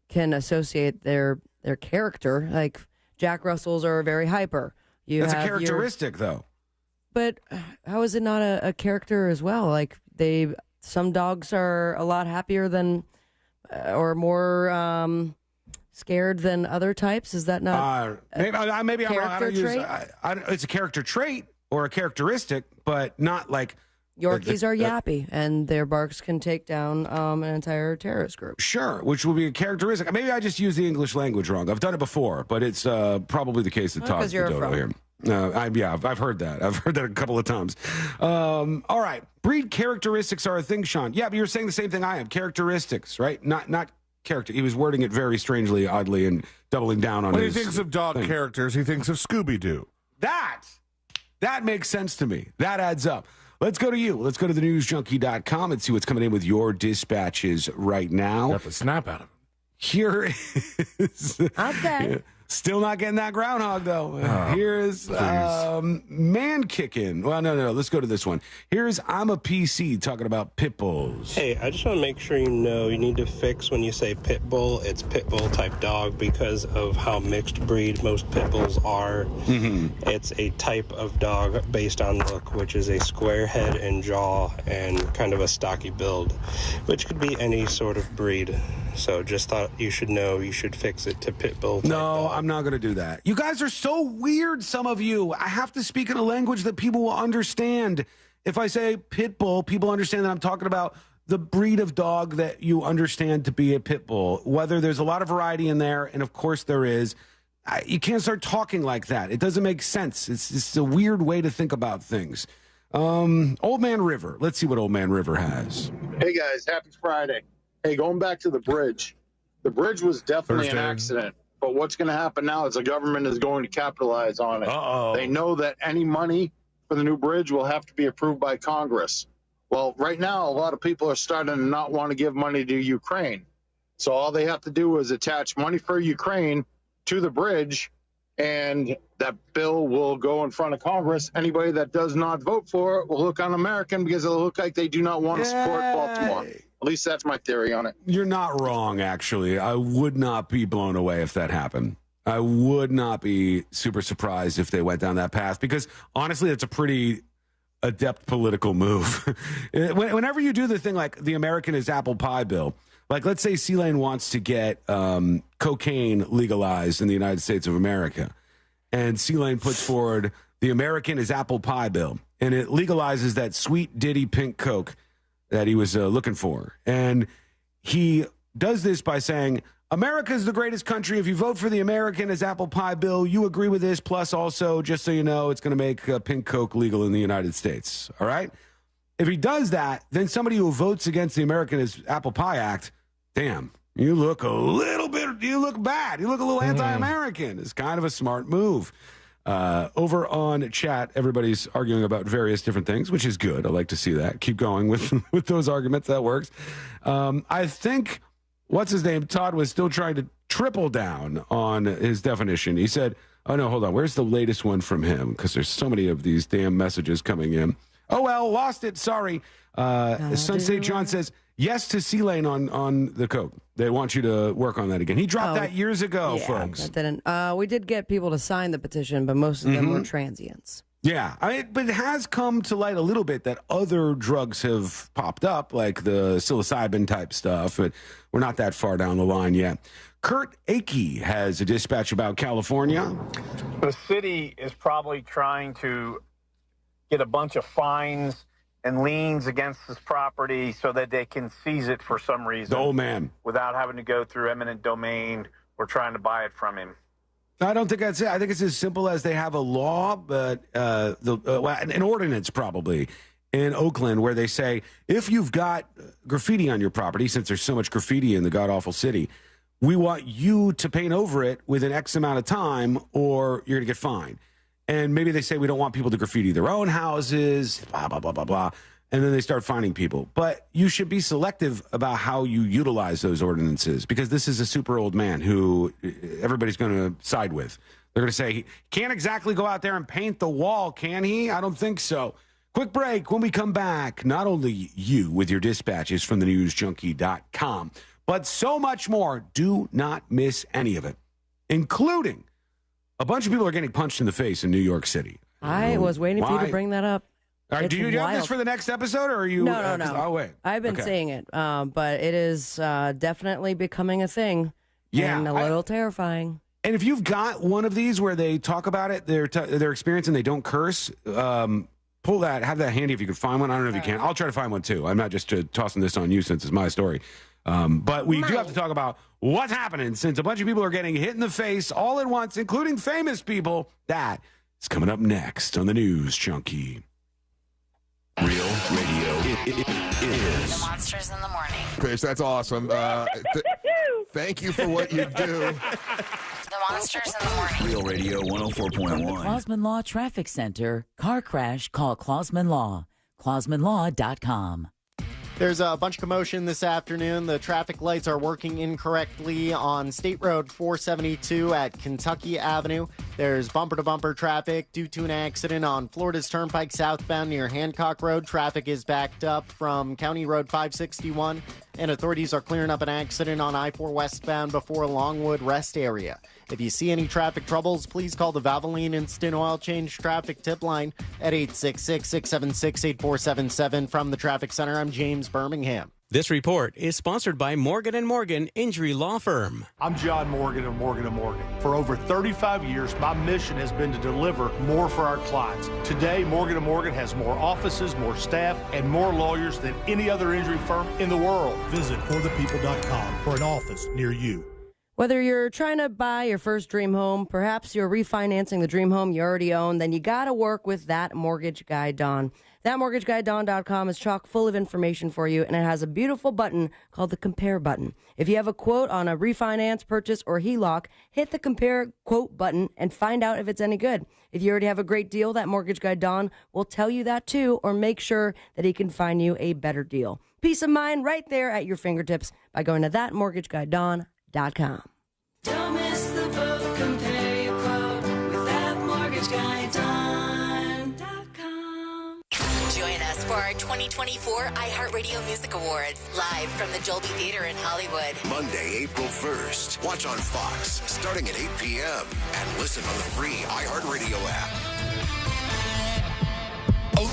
[SPEAKER 5] can associate their character. Like Jack Russells are very hyper.
[SPEAKER 1] That's a characteristic, though.
[SPEAKER 5] But how is it not a character as well? Like some dogs are a lot happier than, or more scared than other types. Is that not?
[SPEAKER 1] Maybe I'm wrong. It's a character trait. Or a characteristic, but not like...
[SPEAKER 5] Yorkies are yappy, and their barks can take down an entire terrorist group.
[SPEAKER 1] Sure, which will be a characteristic. Maybe I just use the English language wrong. I've done it before, but it's probably the case that Todd's Potato here. I've heard that. I've heard that a couple of times. All right, breed characteristics are a thing, Sean. Yeah, but you're saying the same thing I am. Characteristics, right? Not character. He was wording it very strangely, oddly, and doubling down on
[SPEAKER 4] When he thinks of dog characters, he thinks of Scooby-Doo.
[SPEAKER 1] That makes sense to me. That adds up. Let's go to you. Let's go to thenewsjunkie.com and see what's coming in with your dispatches right now.
[SPEAKER 4] Got the snap out of it.
[SPEAKER 1] Here is...
[SPEAKER 5] Okay.
[SPEAKER 1] Still not getting that groundhog, though. Here's man kicking. Well, no. Let's go to this one. Here's I'm a PC talking about pit bulls.
[SPEAKER 3] Hey, I just want to make sure you know you need to fix when you say pit bull, it's pit bull type dog because of how mixed breed most pit bulls are. Mm-hmm. It's a type of dog based on look, which is a square head and jaw and kind of a stocky build, which could be any sort of breed. So just thought you should know you should fix it to pit bull type dog.
[SPEAKER 1] I'm not going to do that. You guys are so weird, some of you. I have to speak in a language that people will understand. If I say pit bull, people understand that I'm talking about the breed of dog that you understand to be a pit bull. Whether there's a lot of variety in there, and of course there is, you can't start talking like that. It doesn't make sense. It's a weird way to think about things. Old Man River. Let's see what Old Man River has.
[SPEAKER 7] Hey, guys. Happy Friday. Hey, going back to the bridge. The bridge was definitely an accident. But what's going to happen now is the government is going to capitalize on it.
[SPEAKER 1] Uh-oh.
[SPEAKER 7] They know that any money for the new bridge will have to be approved by Congress. Well, right now, a lot of people are starting to not want to give money to Ukraine. So all they have to do is attach money for Ukraine to the bridge, and that bill will go in front of Congress. Anybody that does not vote for it will look un-American because it'll look like they do not want to support Baltimore. At least that's my theory on it.
[SPEAKER 1] You're not wrong, actually. I would not be blown away if that happened. I would not be super surprised if they went down that path because, honestly, it's a pretty adept political move. Whenever you do the thing like the American is apple pie bill, like let's say C-Lane wants to get cocaine legalized in the United States of America, and C-Lane puts forward the American is apple pie bill, and it legalizes that sweet ditty pink Coke that he was looking for. And he does this by saying, America is the greatest country. If you vote for the American as apple pie bill, you agree with this. Plus, also, just so you know, it's going to make pink Coke legal in the United States. All right? If he does that, then somebody who votes against the American as apple pie act, damn, you look bad. You look a little anti-American. It's kind of a smart move. Over on chat, everybody's arguing about various different things, which is good. I like to see that. Keep going with those arguments. That works. I think, what's his name? Todd was still trying to triple down on his definition. He said, oh, no, hold on. Where's the latest one from him? Because there's so many of these damn messages coming in. Oh, well, lost it. Sorry. Sunset John says, yes to C-Lane on the Coke. They want you to work on that again. He dropped that years ago, folks.
[SPEAKER 5] That didn't. We did get people to sign the petition, but most of them were transients.
[SPEAKER 1] Yeah, but it has come to light a little bit that other drugs have popped up, like the psilocybin type stuff, but we're not that far down the line yet. Kurt Akey has a dispatch about California.
[SPEAKER 8] The city is probably trying to get a bunch of fines and liens against this property so that they can seize it for some reason.
[SPEAKER 1] Oh, man.
[SPEAKER 8] Without having to go through eminent domain or trying to buy it from him.
[SPEAKER 1] I don't think that's it. I think it's as simple as they have a law, but an ordinance probably. in Oakland where they say, if you've got graffiti on your property, since there's so much graffiti in the god-awful city, we want you to paint over it within X amount of time or you're going to get fined. And maybe they say we don't want people to graffiti their own houses, blah, blah, blah, blah, blah. And then they start finding people. But you should be selective about how you utilize those ordinances because this is a super old man who everybody's going to side with. They're going to say, he can't exactly go out there and paint the wall, can he? I don't think so. Quick break. When we come back, not only you with your dispatches from thenewsjunkie.com, but so much more. Do not miss any of it, including a bunch of people are getting punched in the face in New York City.
[SPEAKER 5] I was waiting for you to bring that up.
[SPEAKER 1] All right, do you have this for the next episode, or are you?
[SPEAKER 5] No.
[SPEAKER 1] Oh, wait.
[SPEAKER 5] I've been saying it, but it is definitely becoming a thing.
[SPEAKER 1] Yeah,
[SPEAKER 5] and a little terrifying.
[SPEAKER 1] And if you've got one of these where they talk about it, their experience, and they don't curse, pull that, have that handy if you can find one. I don't know if you can. I'll try to find one too. I'm not just tossing this on you since it's my story. But we do have to talk about what's happening since a bunch of people are getting hit in the face all at once, including famous people. That is coming up next on the News Junkie.
[SPEAKER 16] Real radio is.
[SPEAKER 9] The Monsters in the Morning.
[SPEAKER 11] Chris, that's awesome. Thank you for what you do.
[SPEAKER 9] The Monsters in the Morning.
[SPEAKER 16] Real Radio 104.1.
[SPEAKER 14] Clausman Law Traffic Center. Car crash, call Clausman Law. ClausmanLaw.com.
[SPEAKER 18] There's a bunch of commotion this afternoon. The traffic lights are working incorrectly on State Road 472 at Kentucky Avenue. There's bumper-to-bumper traffic due to an accident on Florida's Turnpike southbound near Hancock Road. Traffic is backed up from County Road 561, and authorities are clearing up an accident on I-4 westbound before Longwood Rest area. If you see any traffic troubles, please call the Valvoline Instant Oil Change Traffic Tip Line at 866-676-8477. From the Traffic Center, I'm James Birmingham.
[SPEAKER 22] This report is sponsored by Morgan & Morgan Injury Law Firm.
[SPEAKER 23] I'm John Morgan of Morgan & Morgan. For over 35 years, my mission has been to deliver more for our clients. Today, Morgan & Morgan has more offices, more staff, and more lawyers than any other injury firm in the world.
[SPEAKER 24] Visit forthepeople.com for an office near you.
[SPEAKER 5] Whether you're trying to buy your first dream home, perhaps you're refinancing the dream home you already own, then you got to work with That Mortgage Guy Don. ThatMortgageGuyDon.com is chock full of information for you, and it has a beautiful button called the Compare button. If you have a quote on a refinance, purchase, or HELOC, hit the Compare Quote button and find out if it's any good. If you already have a great deal, That Mortgage Guy Don will tell you that too, or make sure that he can find you a better deal. Peace of mind right there at your fingertips by going to ThatMortgageGuyDon.com.
[SPEAKER 25] Don't miss the boat, compare your quote with ThatMortgageGuyDon.com.
[SPEAKER 9] Join us for our 2024 iHeartRadio Music Awards, live from the Dolby Theater in Hollywood.
[SPEAKER 26] Monday, April 1st. Watch on Fox, starting at 8 p.m. And listen on the free iHeartRadio app.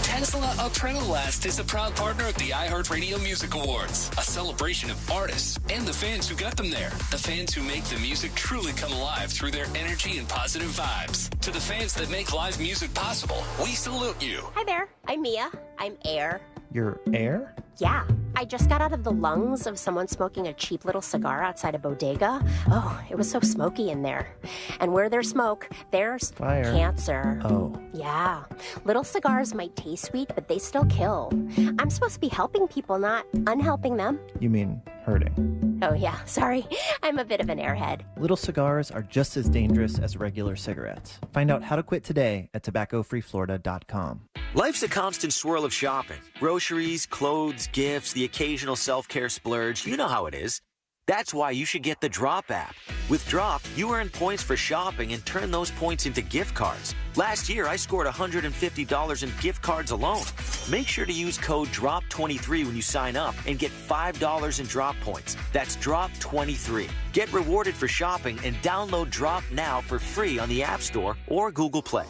[SPEAKER 27] Tesla Ultralast is a proud partner of the iHeartRadio Music Awards, a celebration of artists and the fans who got them there. The fans who make the music truly come alive through their energy and positive vibes. To the fans that make live music possible, we salute you.
[SPEAKER 29] Hi there, I'm Mia. I'm Air.
[SPEAKER 32] You're Air?
[SPEAKER 29] Yeah, I just got out of the lungs of someone smoking a cheap little cigar outside a bodega. Oh, it was so smoky in there. And where there's smoke, there's
[SPEAKER 32] fire.
[SPEAKER 29] Cancer.
[SPEAKER 32] Oh.
[SPEAKER 29] Yeah. Little cigars might taste sweet, but they still kill. I'm supposed to be helping people, not unhelping them.
[SPEAKER 32] You mean hurting?
[SPEAKER 29] Oh, yeah, sorry. I'm a bit of an airhead.
[SPEAKER 32] Little cigars are just as dangerous as regular cigarettes. Find out how to quit today at tobaccofreeflorida.com.
[SPEAKER 33] Life's a constant swirl of shopping. Groceries, clothes, gifts, the occasional self-care splurge. You know how it is. That's why you should get the Drop app. With Drop, you earn points for shopping and turn those points into gift cards. Last year, I scored $150 in gift cards alone. Make sure to use code DROP23 when you sign up and get $5 in Drop points. That's DROP23. Get rewarded for shopping and download Drop now for free on the App Store or Google Play.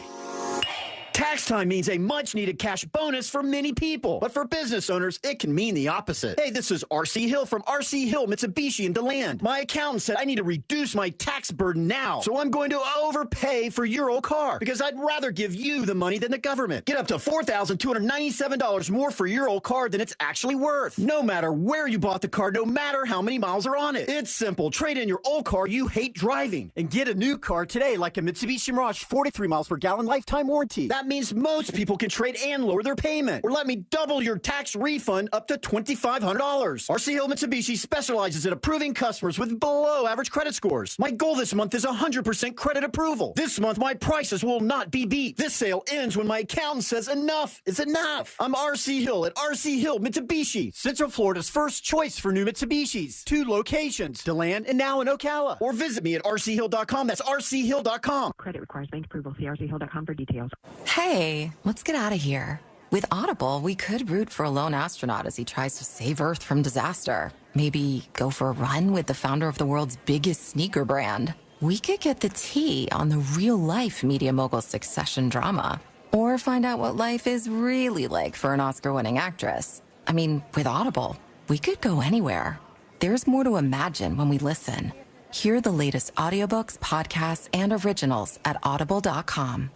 [SPEAKER 34] Tax time means a much-needed cash bonus for many people. But for business owners, it can mean the opposite. Hey, this is R.C. Hill from R.C. Hill, Mitsubishi in DeLand. My accountant said I need to reduce my tax burden now. So I'm going to overpay for your old car because I'd rather give you the money than the government. Get up to $4,297 more for your old car than it's actually worth. No matter where you bought the car, no matter how many miles are on it. It's simple. Trade in your old car you hate driving and get a new car today like a Mitsubishi Mirage 43 miles per gallon lifetime warranty. That means means most people can trade and lower their payment. Or let me double your tax refund up to $2,500. RC Hill Mitsubishi specializes in approving customers with below average credit scores. My goal this month is 100% credit approval. This month, my prices will not be beat. This sale ends when my accountant says enough is enough. I'm RC Hill at RC Hill Mitsubishi, Central Florida's first choice for new Mitsubishis. 2 locations, DeLand and now in Ocala. Or visit me at rchill.com. That's rchill.com.
[SPEAKER 2] Credit requires bank approval. See rchill.com for details.
[SPEAKER 4] Hey, let's get out of here. With Audible, we could root for a lone astronaut as he tries to save Earth from disaster. Maybe go for a run with the founder of the world's biggest sneaker brand. We could get the tea on the real-life media mogul succession drama. Or find out what life is really like for an Oscar-winning actress. I mean, with Audible, we could go anywhere. There's more to imagine when we listen. Hear the latest audiobooks, podcasts, and originals at audible.com.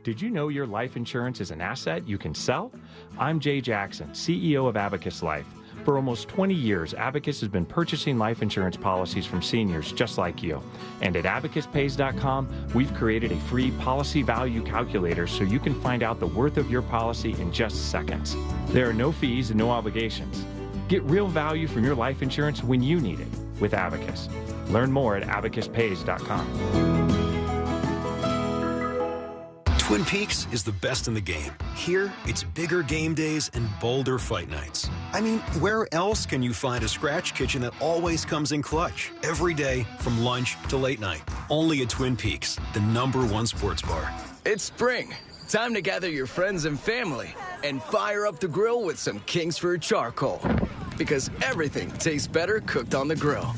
[SPEAKER 6] Did you know your life insurance is an asset you can sell? I'm Jay Jackson, CEO of Abacus Life. For almost 20 years, Abacus has been purchasing life insurance policies from seniors just like you. And at abacuspays.com, we've created a free policy value calculator so you can find out the worth of your policy in just seconds. There are no fees and no obligations. Get real value from your life insurance when you need it with Abacus. Learn more at abacuspays.com.
[SPEAKER 10] Twin Peaks is the best in the game. Here, it's bigger game days and bolder fight nights. I mean, where else can you find a scratch kitchen that always comes in clutch? Every day, from lunch to late night. Only at Twin Peaks, the #1 sports bar.
[SPEAKER 12] It's spring. Time to gather your friends and family and fire up the grill with some Kingsford charcoal. Because everything tastes better cooked on the grill.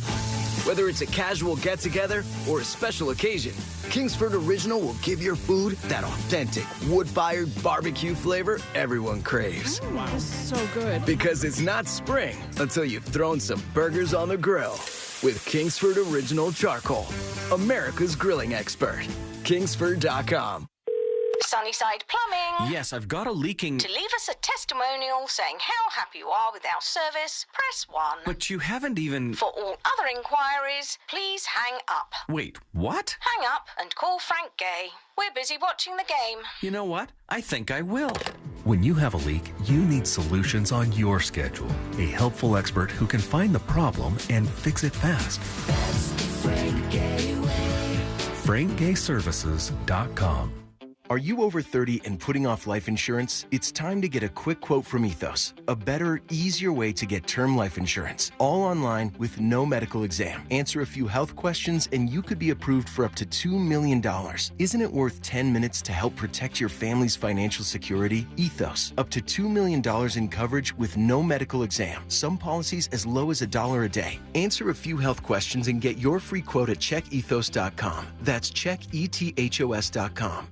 [SPEAKER 12] Whether it's a casual get-together or a special occasion, Kingsford Original will give your food that authentic, wood-fired barbecue flavor everyone craves.
[SPEAKER 13] Wow, this is so good.
[SPEAKER 12] Because it's not spring until you've thrown some burgers on the grill with Kingsford Original Charcoal, America's grilling expert. Kingsford.com.
[SPEAKER 15] Sunnyside Plumbing.
[SPEAKER 10] Yes, I've got a leaking...
[SPEAKER 15] To leave us a testimonial saying how happy you are with our service, press 1.
[SPEAKER 10] But you haven't even...
[SPEAKER 15] For all other inquiries, please hang up.
[SPEAKER 10] Wait, what?
[SPEAKER 15] Hang up and call Frank Gay. We're busy watching the game.
[SPEAKER 10] You know what? I think I will.
[SPEAKER 17] When you have a leak, you need solutions on your schedule. A helpful expert who can find the problem and fix it fast.
[SPEAKER 25] That's the Frank Gay way.
[SPEAKER 17] FrankGayServices.com.
[SPEAKER 19] Are you over 30 and putting off life insurance? It's time to get a quick quote from Ethos, a better, easier way to get term life insurance, all online with no medical exam. Answer a few health questions and you could be approved for up to $2 million. Isn't it worth 10 minutes to help protect your family's financial security? Ethos, up to $2 million in coverage with no medical exam. Some policies as low as $1 a day. Answer a few health questions and get your free quote at checkethos.com. That's checkethos.com.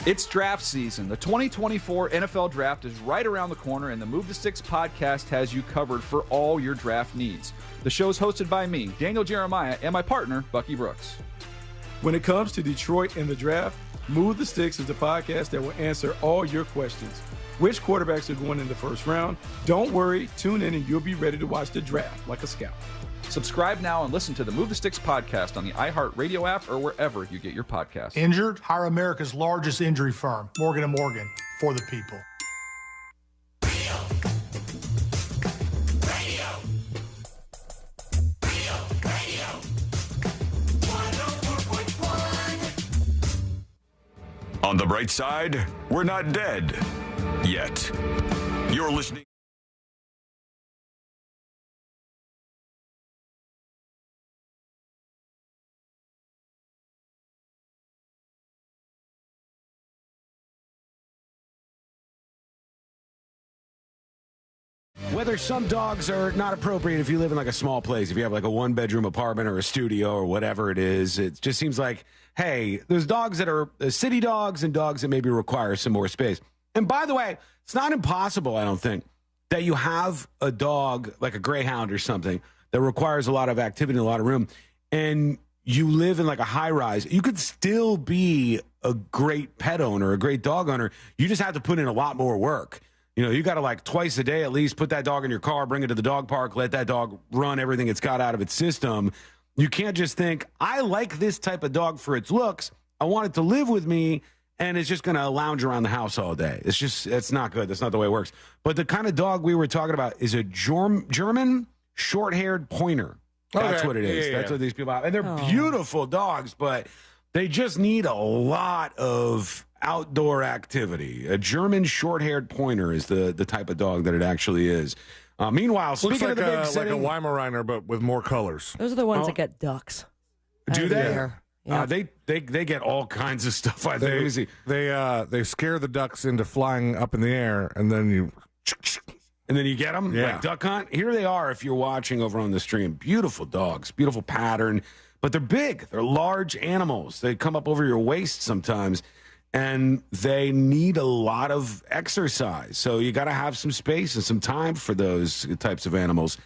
[SPEAKER 20] It's draft season. The 2024 NFL Draft is right around the corner, and the Move the Sticks podcast has you covered for all your draft needs. The show is hosted by me, Daniel Jeremiah, and my partner, Bucky Brooks.
[SPEAKER 21] When it comes to Detroit and the draft, Move the Sticks is the podcast that will answer all your questions. Which quarterbacks are going in the first round? Don't worry, tune in and you'll be ready to watch the draft like a scout.
[SPEAKER 20] Subscribe now and listen to the Move the Sticks podcast on the iHeartRadio app or wherever you get your podcasts.
[SPEAKER 23] Injured? Hire America's largest injury firm, Morgan & Morgan, for the people.
[SPEAKER 16] On the bright side, we're not dead yet. You're listening.
[SPEAKER 1] Whether some dogs are not appropriate if you live in like a small place, if you have like a one-bedroom apartment or a studio or whatever it is, it just seems like, hey, there's dogs that are city dogs and dogs that maybe require some more space. And by the way, it's not impossible, I don't think, that you have a dog like a greyhound or something that requires a lot of activity and a lot of room, and you live in like a high-rise. You could still be a great pet owner, a great dog owner. You just have to put in a lot more work. You know, you got to like twice a day at least put that dog in your car, bring it to the dog park, let that dog run everything it's got out of its system. You can't just think, I like this type of dog for its looks. I want it to live with me, and it's just going to lounge around the house all day. It's not good. That's not the way it works. But the kind of dog we were talking about is a German short-haired pointer. That's what it is.
[SPEAKER 3] Yeah.
[SPEAKER 1] That's what these people have. And they're beautiful dogs, but they just need a lot of outdoor activity. A German short-haired pointer is the type of dog that it actually is. Meanwhile, speaking of the big city,
[SPEAKER 3] like a Weimaraner, but with more colors.
[SPEAKER 5] Those are the ones that get ducks.
[SPEAKER 1] Do they?
[SPEAKER 5] Yeah.
[SPEAKER 1] They get all kinds of stuff. I think.
[SPEAKER 3] They scare the ducks into flying up in the air, and then you
[SPEAKER 1] get them.
[SPEAKER 3] Yeah.
[SPEAKER 1] Like duck hunt. Here they are. If you're watching over on the stream, beautiful dogs, beautiful pattern, but they're big. They're large animals. They come up over your waist sometimes, and they need a lot of exercise. So you got to have some space and some time for those types of animals.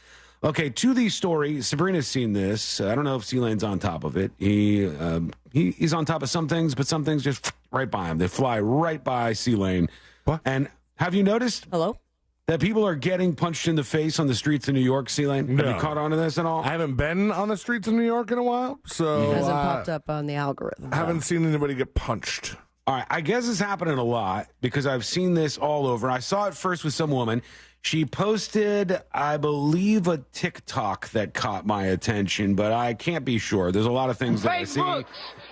[SPEAKER 1] Okay, to the story, Sabrina's seen this. I don't know if C-Lane's on top of it. He's on top of some things, but some things just right by him. They fly right by C-Lane.
[SPEAKER 3] What?
[SPEAKER 1] And have you noticed that people are getting punched in the face on the streets of New York, C-Lane?
[SPEAKER 3] No.
[SPEAKER 1] Have you caught on to this at all?
[SPEAKER 3] I haven't been on the streets of New York in a while, so
[SPEAKER 5] It hasn't popped up on the algorithm.
[SPEAKER 3] I haven't seen anybody get punched.
[SPEAKER 1] All right, I guess it's happening a lot because I've seen this all over. I saw it first with some woman. She posted, I believe, a TikTok that caught my attention, but I can't be sure. There's a lot of things that I see.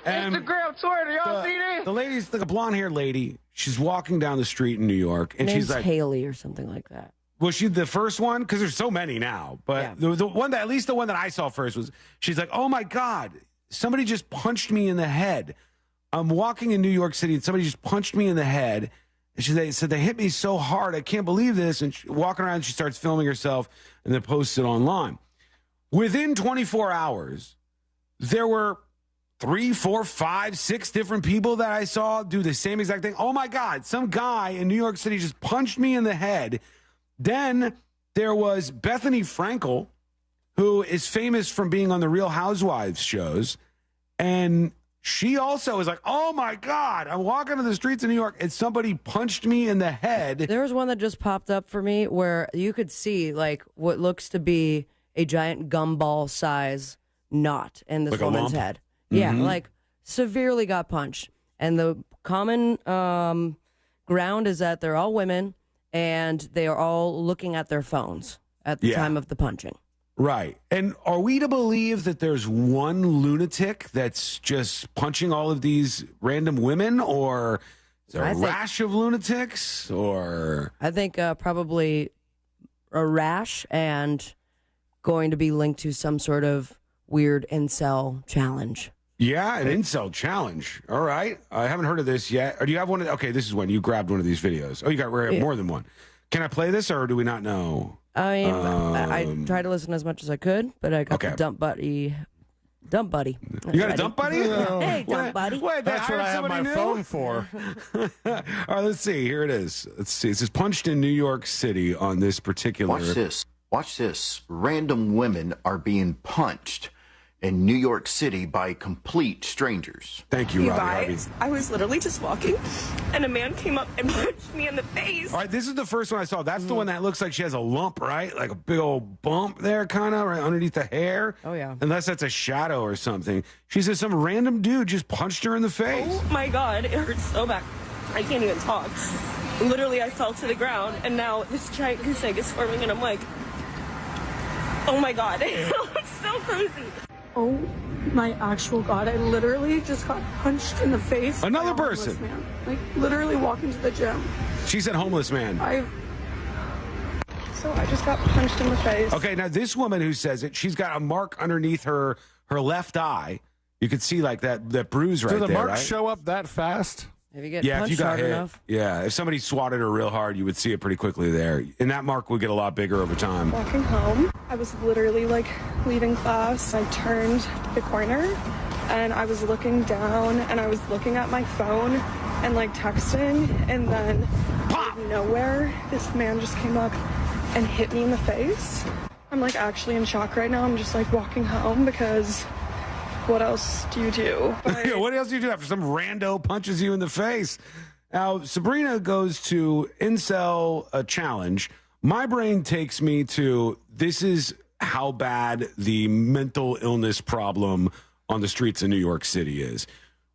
[SPEAKER 1] And
[SPEAKER 7] Instagram, Twitter, y'all see this?
[SPEAKER 1] the lady's like a blonde-haired lady. She's walking down the street in New York, and
[SPEAKER 5] Name's
[SPEAKER 1] she's like,
[SPEAKER 5] Haley or something like that.
[SPEAKER 1] was she the first one? Because there's so many now. But the one that, at least the one that I saw first was, she's like, oh my God, somebody just punched me in the head. I'm walking in New York City and somebody just punched me in the head. And they said, they hit me so hard. I can't believe this. And walking around, she starts filming herself and then posts it online. Within 24 hours, there were 3, 4, 5, 6 different people that I saw do the same exact thing. Oh my God, some guy in New York City just punched me in the head. Then there was Bethany Frankel, who is famous from being on the Real Housewives shows. And she also is like, oh my God, I'm walking to the streets of New York and somebody punched me in the head.
[SPEAKER 5] There was one that just popped up for me where you could see like what looks to be a giant gumball size knot in this
[SPEAKER 1] Like a
[SPEAKER 5] woman's
[SPEAKER 1] lump?
[SPEAKER 5] head. Yeah,
[SPEAKER 1] Mhm.
[SPEAKER 5] like severely got punched. And the common ground is that they're all women and they are all looking at their phones at the time of the punching.
[SPEAKER 1] Right. And are we to believe that there's one lunatic that's just punching all of these random women, or is there a rash of lunatics, or?
[SPEAKER 5] I think probably a rash and going to be linked to some sort of weird incel challenge.
[SPEAKER 1] Yeah, an incel challenge. All right. I haven't heard of this yet. Or do you have one? Okay, this is one. You grabbed one of these videos. Oh, you got more than one. Can I play this, or do we not know?
[SPEAKER 5] I mean, I tried to listen as much as I could, but I got the dump buddy.
[SPEAKER 1] You got a dump buddy?
[SPEAKER 5] Hey, dump buddy.
[SPEAKER 1] Wait,
[SPEAKER 3] That's what I have my phone for.
[SPEAKER 1] All right, let's see. Here it is. Let's see. It says punched in New York City on this particular.
[SPEAKER 8] Watch this. Watch this. Random women are being punched in New York City by complete strangers.
[SPEAKER 1] Thank
[SPEAKER 9] You guys, I was literally just walking, and a man came up and punched me in the face.
[SPEAKER 1] All right, this is the first one I saw. That's the one that looks like she has a lump, right? Like a big old bump there, kind of, right underneath the hair.
[SPEAKER 5] Oh, yeah.
[SPEAKER 1] Unless that's a shadow or something. She says some random dude just punched her in the face.
[SPEAKER 9] Oh my God, it hurts so bad. I can't even talk. Literally, I fell to the ground, and now this giant goose egg is forming, and I'm like, oh my God, it's so crazy. Oh my actual God, I literally just got punched in the face.
[SPEAKER 1] Another
[SPEAKER 9] by a homeless
[SPEAKER 1] person.
[SPEAKER 9] man. Like literally walking to the gym.
[SPEAKER 1] She said homeless man.
[SPEAKER 9] So I just got punched in the face.
[SPEAKER 1] Okay, now this woman who says it, she's got a mark underneath her left eye. You could see like that bruise right
[SPEAKER 3] Do the
[SPEAKER 1] there,
[SPEAKER 3] marks
[SPEAKER 1] right?
[SPEAKER 3] show up that fast?
[SPEAKER 5] If you get
[SPEAKER 1] Yeah, if
[SPEAKER 5] punched
[SPEAKER 1] you got
[SPEAKER 5] hard
[SPEAKER 1] hit.
[SPEAKER 5] enough.
[SPEAKER 1] Yeah, if somebody swatted her real hard, you would see it pretty quickly there. And that mark would get a lot bigger over time.
[SPEAKER 9] Walking home, I was literally like leaving class. I turned the corner and I was looking down and I was looking at my phone and like texting, and then out of nowhere, this man just came up and hit me in the face. I'm like actually in shock right now. I'm just like walking home because what else do you do?
[SPEAKER 1] Yeah, what else do you do after some rando punches you in the face? Now, Sabrina goes to Incel Challenge. My brain takes me to this is how bad the mental illness problem on the streets of New York City is.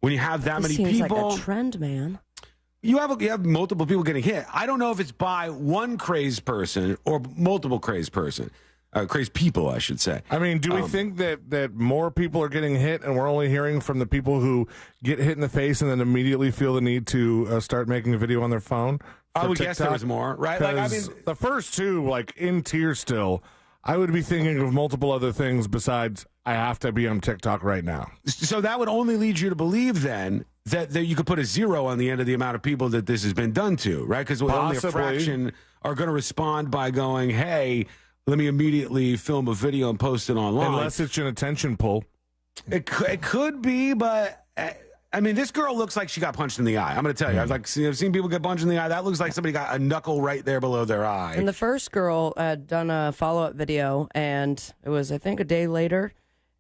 [SPEAKER 1] when you have that
[SPEAKER 5] This
[SPEAKER 1] many
[SPEAKER 5] seems
[SPEAKER 1] people,
[SPEAKER 5] like a trend, man.
[SPEAKER 1] you have multiple people getting hit. I don't know if it's by one crazed person or multiple crazed people, I should say.
[SPEAKER 3] I mean, do we think that more people are getting hit, and we're only hearing from the people who get hit in the face and then immediately feel the need to start making a video on their phone?
[SPEAKER 1] I would guess there was more, right? Like, I mean,
[SPEAKER 3] the first two, like in tears still, I would be thinking of multiple other things besides I have to be on TikTok right now.
[SPEAKER 1] So that would only lead you to believe then that you could put a 0 on the end of the amount of people that this has been done to, right? Because only a fraction are going to respond by going, hey, let me immediately film a video and post it online.
[SPEAKER 3] Unless it's an attention pull.
[SPEAKER 1] It could be, but I mean, this girl looks like she got punched in the eye. I'm going to tell you. I've seen people get punched in the eye. That looks like somebody got a knuckle right there below their eye.
[SPEAKER 5] And the first girl had done a follow-up video, and it was, I think, a day later,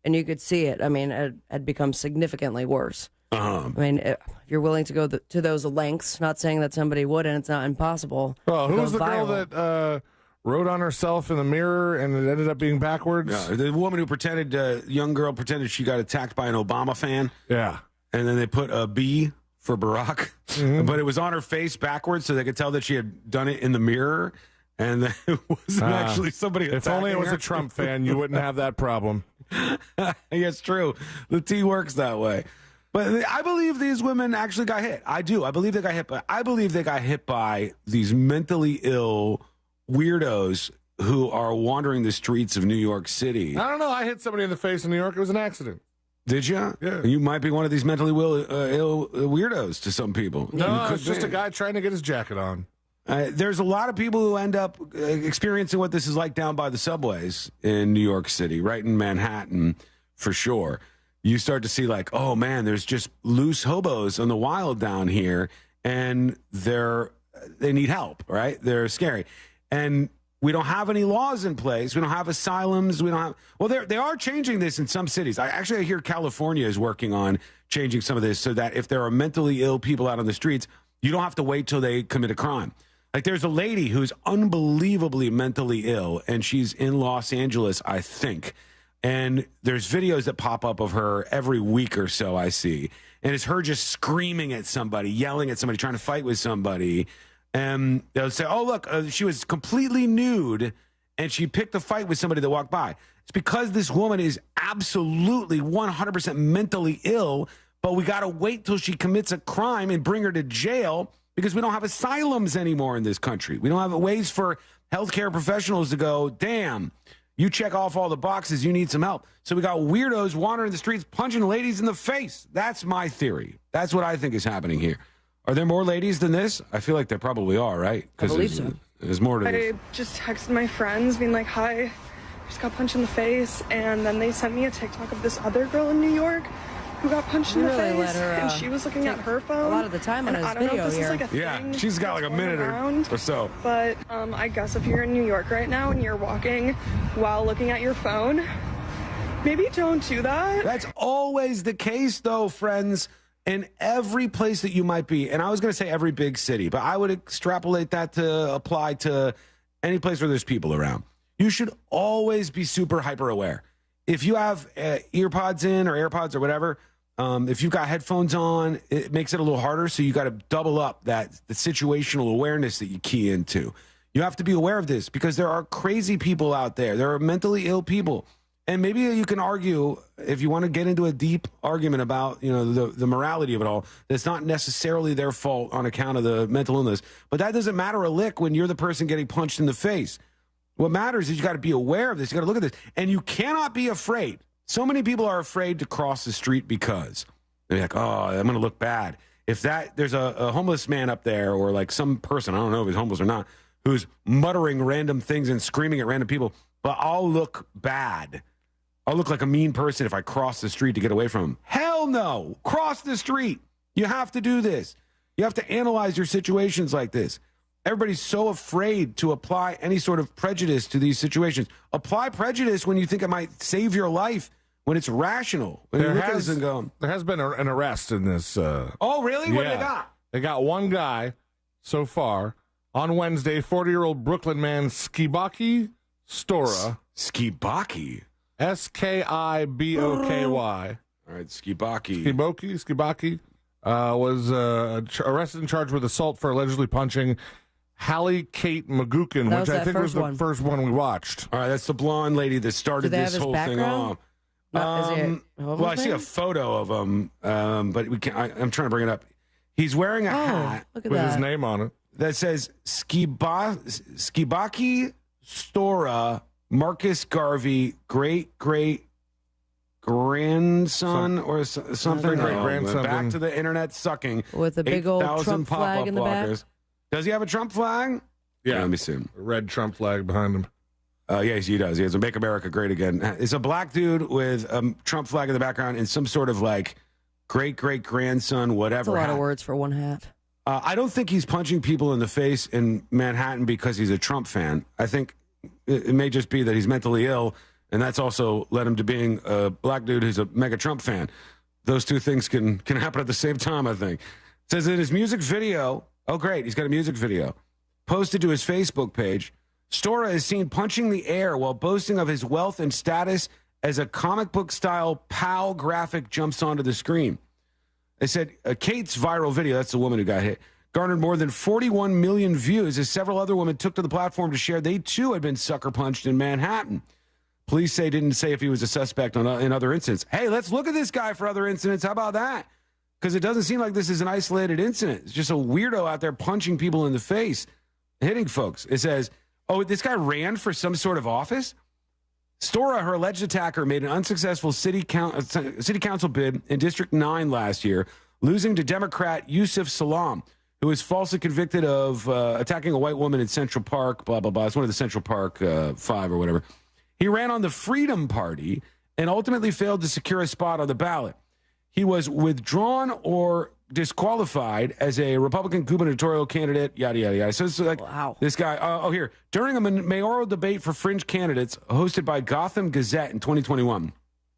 [SPEAKER 5] and you could see it. I mean, it had become significantly worse. I mean, if you're willing to go to those lengths, not saying that somebody wouldn't, it's not impossible.
[SPEAKER 3] Well, who was the girl that wrote on herself in the mirror and it ended up being backwards?
[SPEAKER 1] Yeah, the woman who young girl pretended she got attacked by an Obama fan.
[SPEAKER 3] Yeah.
[SPEAKER 1] And then they put a B for Barack, but it was on her face backwards so they could tell that she had done it in the mirror. And that it wasn't actually somebody attacking
[SPEAKER 3] If only it was
[SPEAKER 1] her.
[SPEAKER 3] a Trump fan, you wouldn't have that problem.
[SPEAKER 1] Yeah, it's true. The T works that way. But I believe these women actually got hit. I do. I believe they got hit. But I believe they got hit by these mentally ill weirdos who are wandering the streets of New York City.
[SPEAKER 3] I don't know. I hit somebody in the face in New York. It was an accident.
[SPEAKER 1] Did you?
[SPEAKER 3] Yeah.
[SPEAKER 1] You might be one of these mentally ill weirdos to some people.
[SPEAKER 3] No, it's just a guy trying to get his jacket on.
[SPEAKER 1] There's a lot of people who end up experiencing what this is like down by the subways in New York City, right in Manhattan, for sure. You start to see like, oh man, there's just loose hobos on the wild down here, and they need help, right? They're scary, and we don't have any laws in place. We don't have asylums. We don't have. Well, they are changing this in some cities. I hear California is working on changing some of this so that if there are mentally ill people out on the streets, you don't have to wait till they commit a crime. Like there's a lady who's unbelievably mentally ill, and she's in Los Angeles, I think. And there's videos that pop up of her every week or so I see. And it's her just screaming at somebody, yelling at somebody, trying to fight with somebody. And they'll say, oh, look, she was completely nude, and she picked a fight with somebody that walked by. It's because this woman is absolutely 100% mentally ill, but we got to wait till she commits a crime and bring her to jail because we don't have asylums anymore in this country. We don't have ways for healthcare professionals to go, damn, you check off all the boxes, you need some help. So we got weirdos wandering the streets, punching ladies in the face. That's my theory. That's what I think is happening here. Are there more ladies than this? I feel like there probably are, right?
[SPEAKER 5] I believe so.
[SPEAKER 1] There's more to this.
[SPEAKER 9] I just texted my friends being like, hi, I just got punched in the face. And then they sent me a TikTok of this other girl in New York who got punched in the face. And she was looking at her phone.
[SPEAKER 5] A lot of the time on his
[SPEAKER 9] I don't know
[SPEAKER 5] video
[SPEAKER 9] if this
[SPEAKER 5] here.
[SPEAKER 9] is like a thing
[SPEAKER 1] She's got like a minute or so.
[SPEAKER 9] But I guess if you're in New York right now and you're walking while looking at your phone, maybe don't do that.
[SPEAKER 1] That's always the case, though, friends, in every place that you might be. And I was going to say every big city, but I would extrapolate that to apply to any place where there's people around. You should always be super hyper aware. If you have earpods in or AirPods or whatever, if you've got headphones on, it makes it a little harder. So you got to double up the situational awareness that you key into. You have to be aware of this because there are crazy people out there. There are mentally ill people. And maybe you can argue, if you want to get into a deep argument about, the morality of it all, that's not necessarily their fault on account of the mental illness. But that doesn't matter a lick when you're the person getting punched in the face. What matters is you got to be aware of this. You got to look at this. And you cannot be afraid. So many people are afraid to cross the street because they're like, oh, I'm going to look bad. If there's a homeless man up there or like some person, I don't know if he's homeless or not, who's muttering random things and screaming at random people, but I'll look bad. I'll look like a mean person if I cross the street to get away from him. Hell no. Cross the street. You have to do this. You have to analyze your situations like this. Everybody's so afraid to apply any sort of prejudice to these situations. Apply prejudice when you think it might save your life, when it's rational. When you look at this and go,
[SPEAKER 3] there has been an arrest in this.
[SPEAKER 1] Oh, really? What did they got?
[SPEAKER 3] They got one guy so far. On Wednesday, 40-year-old Brooklyn man Skibaki Stora.
[SPEAKER 1] Skibaki?
[SPEAKER 3] Skiboky.
[SPEAKER 1] All right, Skibaki.
[SPEAKER 3] Skibaki was arrested and charged with assault for allegedly punching Hallie Kate McGuckin, which I think was the first one we watched.
[SPEAKER 1] All right, that's the blonde lady that started this whole thing off. Well, I see a photo of him, but we can't. I'm trying to bring it up. He's wearing a hat
[SPEAKER 3] with his name on it
[SPEAKER 1] that says Skibaki Stora Marcus Garvey great grandson or something.
[SPEAKER 3] Great grandson.
[SPEAKER 1] Back to the internet sucking
[SPEAKER 5] with a big old Trump flag in the back.
[SPEAKER 1] Does he have a Trump flag?
[SPEAKER 3] Yeah,
[SPEAKER 1] let me see.
[SPEAKER 3] Red Trump flag behind him.
[SPEAKER 1] Yes, he does. He has a Make America Great Again. It's a black dude with a Trump flag in the background and some sort of like great grandson, whatever.
[SPEAKER 5] That's a lot of words for one hat.
[SPEAKER 1] I don't think he's punching people in the face in Manhattan because he's a Trump fan. I think it may just be that he's mentally ill, and that's also led him to being a black dude who's a mega Trump fan. Those two things can happen at the same time, I think. It says in his music video, oh, great, he's got a music video, posted to his Facebook page, Stora is seen punching the air while boasting of his wealth and status as a comic book-style POW graphic jumps onto the screen. They said Kate's viral video, that's the woman who got hit, garnered more than 41 million views as several other women took to the platform to share they too had been sucker punched in Manhattan. Police didn't say if he was a suspect in other incidents. Hey, let's look at this guy for other incidents. How about that? Because it doesn't seem like this is an isolated incident. It's just a weirdo out there punching people in the face, hitting folks. It says, oh, this guy ran for some sort of office? Stora, her alleged attacker, made an unsuccessful city council bid in District 9 last year, losing to Democrat Yusuf Salam, who was falsely convicted of attacking a white woman in Central Park, blah, blah, blah. It's one of the Central Park 5 or whatever. He ran on the Freedom Party and ultimately failed to secure a spot on the ballot. He was withdrawn or disqualified as a Republican gubernatorial candidate, yada, yada, yada. So it's like this guy, here. During a mayoral debate for fringe candidates hosted by Gotham Gazette in 2021,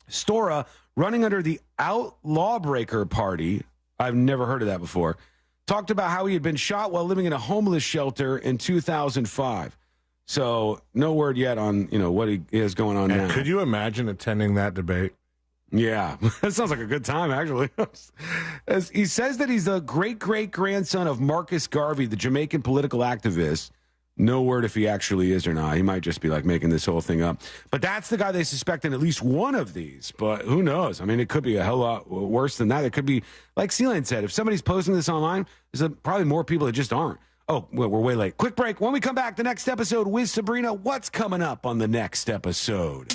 [SPEAKER 1] Stora, running under the Outlawbreaker Party, I've never heard of that before, talked about how he had been shot while living in a homeless shelter in 2005. So no word yet on, what he is going on now.
[SPEAKER 3] Could you imagine attending that debate?
[SPEAKER 1] Yeah, that sounds like a good time, actually. As he says that he's the great-grandson of Marcus Garvey, the Jamaican political activist. No word if he actually is or not. He might just be like making this whole thing up. But that's the guy they suspect in at least one of these. But who knows? I mean, it could be a hell lot worse than that. It could be, like Sealand said, if somebody's posting this online, there's probably more people that just aren't. Oh, well, we're way late. Quick break. When we come back, the next episode with Sabrina, what's coming up on the next episode?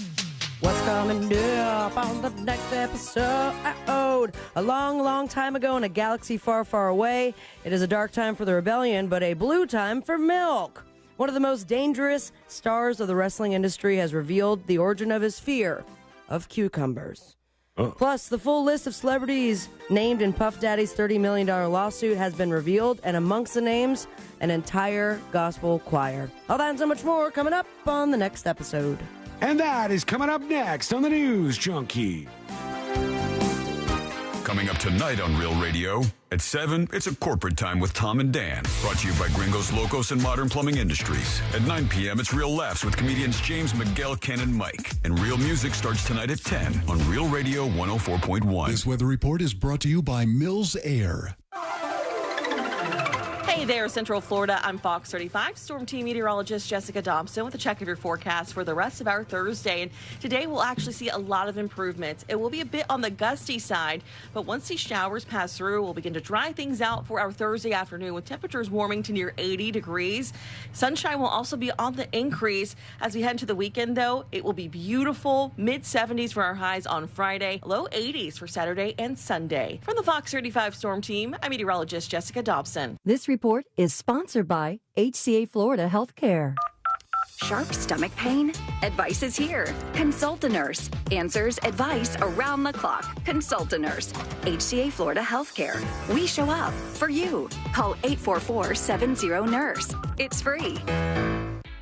[SPEAKER 5] What's coming up on the next episode? A long time ago in a galaxy far, far away, it is a dark time for the rebellion, but a blue time for milk. One of the most dangerous stars of the wrestling industry has revealed the origin of his fear of cucumbers. Plus, the full list of celebrities named in Puff Daddy's $30 million lawsuit has been revealed, and amongst the names, an entire gospel choir. All that and so much more coming up on the next episode.
[SPEAKER 1] And that is coming up next on the News Junkie.
[SPEAKER 16] Coming up tonight on Real Radio, at 7, it's a corporate time with Tom and Dan. Brought to you by Gringos Locos and Modern Plumbing Industries. At 9 p.m., it's Real Laughs with comedians James, Miguel, Ken, and Mike. And Real Music starts tonight at 10 on Real Radio 104.1.
[SPEAKER 11] This weather report is brought to you by Mills Air.
[SPEAKER 13] Hey there, Central Florida. I'm Fox 35 Storm Team Meteorologist Jessica Dobson with a check of your forecast for the rest of our Thursday. And today we'll actually see a lot of improvements. It will be a bit on the gusty side, but once these showers pass through, we'll begin to dry things out for our Thursday afternoon with temperatures warming to near 80 degrees. Sunshine will also be on the increase. As we head into the weekend, though, it will be beautiful. Mid-70s for our highs on Friday, low 80s for Saturday and Sunday. From the Fox 35 Storm Team, I'm meteorologist Jessica Dobson.
[SPEAKER 14] This report is sponsored by HCA Florida Healthcare.
[SPEAKER 18] Sharp stomach pain? Advice is here. Consult a nurse. Answers, advice around the clock. Consult a nurse. HCA Florida Healthcare. We show up for you. Call 844-70-NURSE. It's free.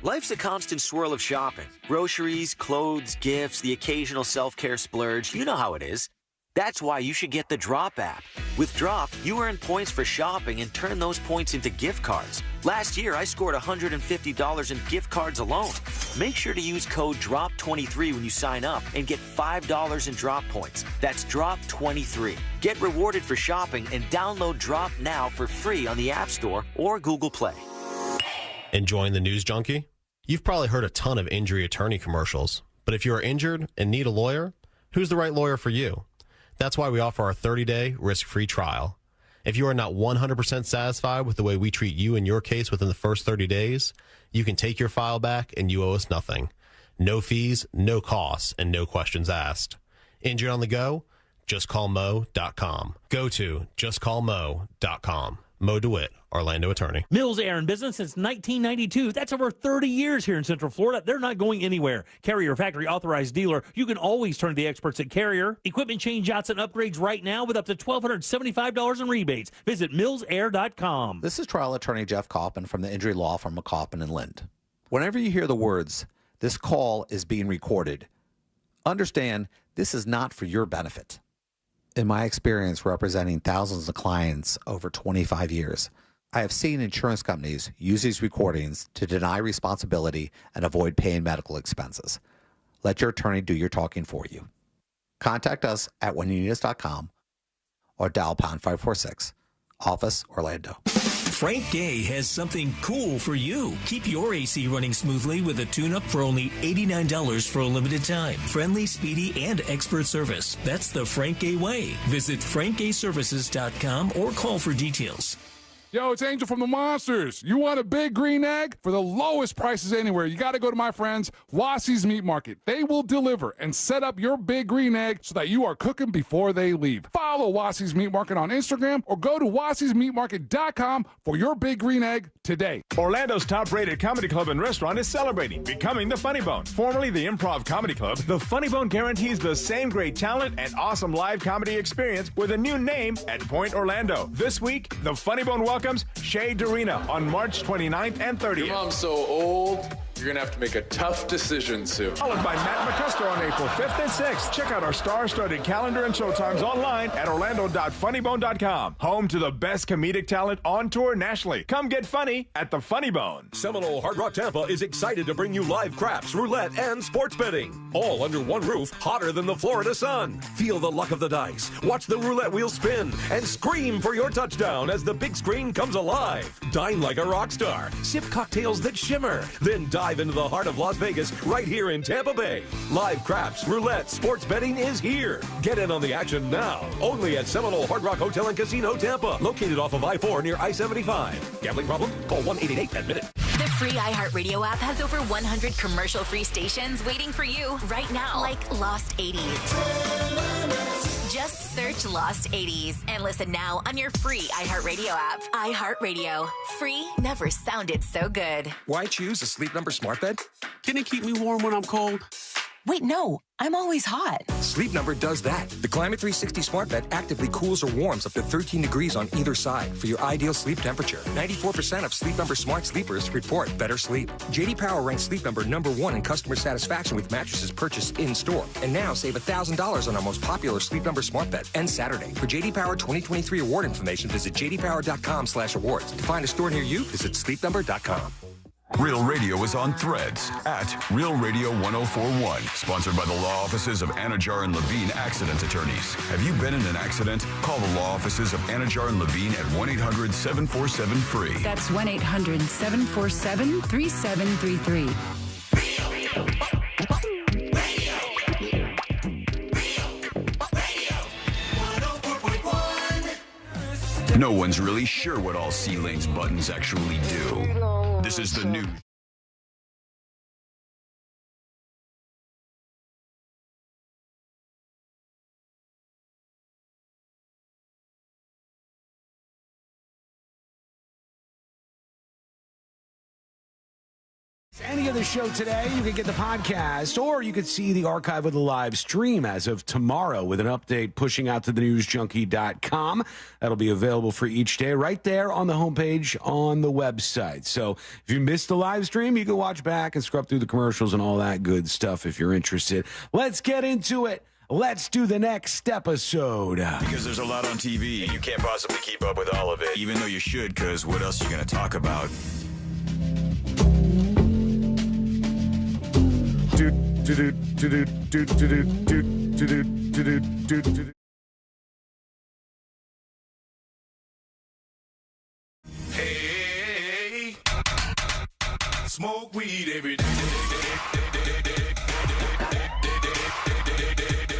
[SPEAKER 22] Life's a constant swirl of shopping. Groceries, clothes, gifts, the occasional self-care splurge. You know how it is. That's why you should get the Drop app. With Drop, you earn points for shopping and turn those points into gift cards. Last year, I scored $150 in gift cards alone. Make sure to use code DROP23 when you sign up and get $5 in Drop points. That's DROP23. Get rewarded for shopping and download Drop now for free on the App Store or Google Play.
[SPEAKER 2] Enjoying the news junkie? You've probably heard a ton of injury attorney commercials, but if you are injured and need a lawyer, who's the right lawyer for you? That's why we offer our 30-day risk-free trial. If you are not 100% satisfied with the way we treat you in your case within the first 30 days, you can take your file back and you owe us nothing. No fees, no costs, and no questions asked. Injured on the go? JustCallMo.com. Go to JustCallMo.com. Mo DeWitt, Orlando attorney.
[SPEAKER 4] Mills Air in business since 1992. That's over 30 years here in Central Florida. They're not going anywhere. Carrier factory authorized dealer. You can always turn to the experts at Carrier. Equipment change-outs and upgrades right now with up to $1,275 in rebates. Visit millsair.com.
[SPEAKER 6] This is trial attorney Jeff Coppin from the injury law firm of Coppin and Lind. Whenever you hear the words, "This call is being recorded," understand this is not for your benefit. In my experience representing thousands of clients over 25 years, I have seen insurance companies use these recordings to deny responsibility and avoid paying medical expenses. Let your attorney do your talking for you. Contact us at whenyouneedus.com or dial pound 546, Office Orlando.
[SPEAKER 12] Frank Gay has something cool for you. Keep your AC running smoothly with a tune-up for only $89 for a limited time. Friendly, speedy, and expert service. That's the Frank Gay way. Visit frankgayservices.com or call for details.
[SPEAKER 3] Yo, it's Angel from the Monsters. You want a big green egg? For the lowest prices anywhere, you got to go to my friends, Wassie's Meat Market. They will deliver and set up your big green egg so that you are cooking before they leave. Follow Wassie's Meat Market on Instagram or go to wassiesmeatmarket.com for your big green egg today.
[SPEAKER 24] Orlando's top-rated comedy club and restaurant is celebrating, becoming the Funny Bone. Formerly the Improv Comedy Club, the Funny Bone guarantees the same great talent and awesome live comedy experience with a new name at Point Orlando. This week, the Funny Bone welcomes Shay Dorina on March 29th and 30th.
[SPEAKER 26] Your mom's so old, you're going to have to make a tough decision soon.
[SPEAKER 24] Followed by Matt McCusker on April 5th and 6th. Check out our star-studded calendar and showtimes online at orlando.funnybone.com. Home to the best comedic talent on tour nationally. Come get funny at the Funny Bone.
[SPEAKER 27] Seminole Hard Rock Tampa is excited to bring you live craps, roulette, and sports betting. All under one roof, hotter than the Florida sun. Feel the luck of the dice. Watch the roulette wheel spin and scream for your touchdown as the big screen comes alive. Dine like a rock star. Sip cocktails that shimmer. Then dive into the heart of Las Vegas right here in Tampa Bay. Live craps, roulette, sports betting is here. Get in on the action now. Only at Seminole Hard Rock Hotel and Casino Tampa. Located off of I-4 near I-75. Gambling problem? Call 1-888-ADMIT-IT.
[SPEAKER 28] The free iHeartRadio app has over 100 commercial-free stations waiting for you right now. Like Lost 80s. Just search Lost 80s and listen now on your free iHeartRadio app. iHeartRadio. Free never sounded so good.
[SPEAKER 29] Why choose a Sleep Number smart bed? Can it keep me warm when I'm cold?
[SPEAKER 28] Wait, no. I'm always hot.
[SPEAKER 29] Sleep Number does that. The Climate 360 smart bed actively cools or warms up to 13 degrees on either side for your ideal sleep temperature. 94% of Sleep Number smart sleepers report better sleep. J.D. Power ranks Sleep Number #1 in customer satisfaction with mattresses purchased in-store. And now save $1,000 on our most popular Sleep Number smart bed. And Saturday. For J.D. Power 2023 award information, visit jdpower.com/awards. To find a store near you, visit sleepnumber.com.
[SPEAKER 16] Real Radio is on Threads at Real Radio 1041. Sponsored by the law offices of Anajar and Levine Accident Attorneys. Have you been in an accident? Call the law offices of Anajar and Levine at 1-800-747-FREE.
[SPEAKER 30] That's 1-800-747-3733.
[SPEAKER 16] No one's really sure what all C-Lane's buttons actually do. This is the news.
[SPEAKER 1] Any of the show today, you can get the podcast, or you could see the archive of the live stream as of tomorrow with an update pushing out to the newsjunkie.com. That'll be available for each day right there on the homepage on the website. So if you missed the live stream, you can watch back and scrub through the commercials and all that good stuff if you're interested. Let's get into it. let's do the next episode.
[SPEAKER 7] Because there's a lot on TV, and you can't possibly keep up with all of it, even though you should, because what else are you going to talk about?
[SPEAKER 10] Hey, smoke weed every day.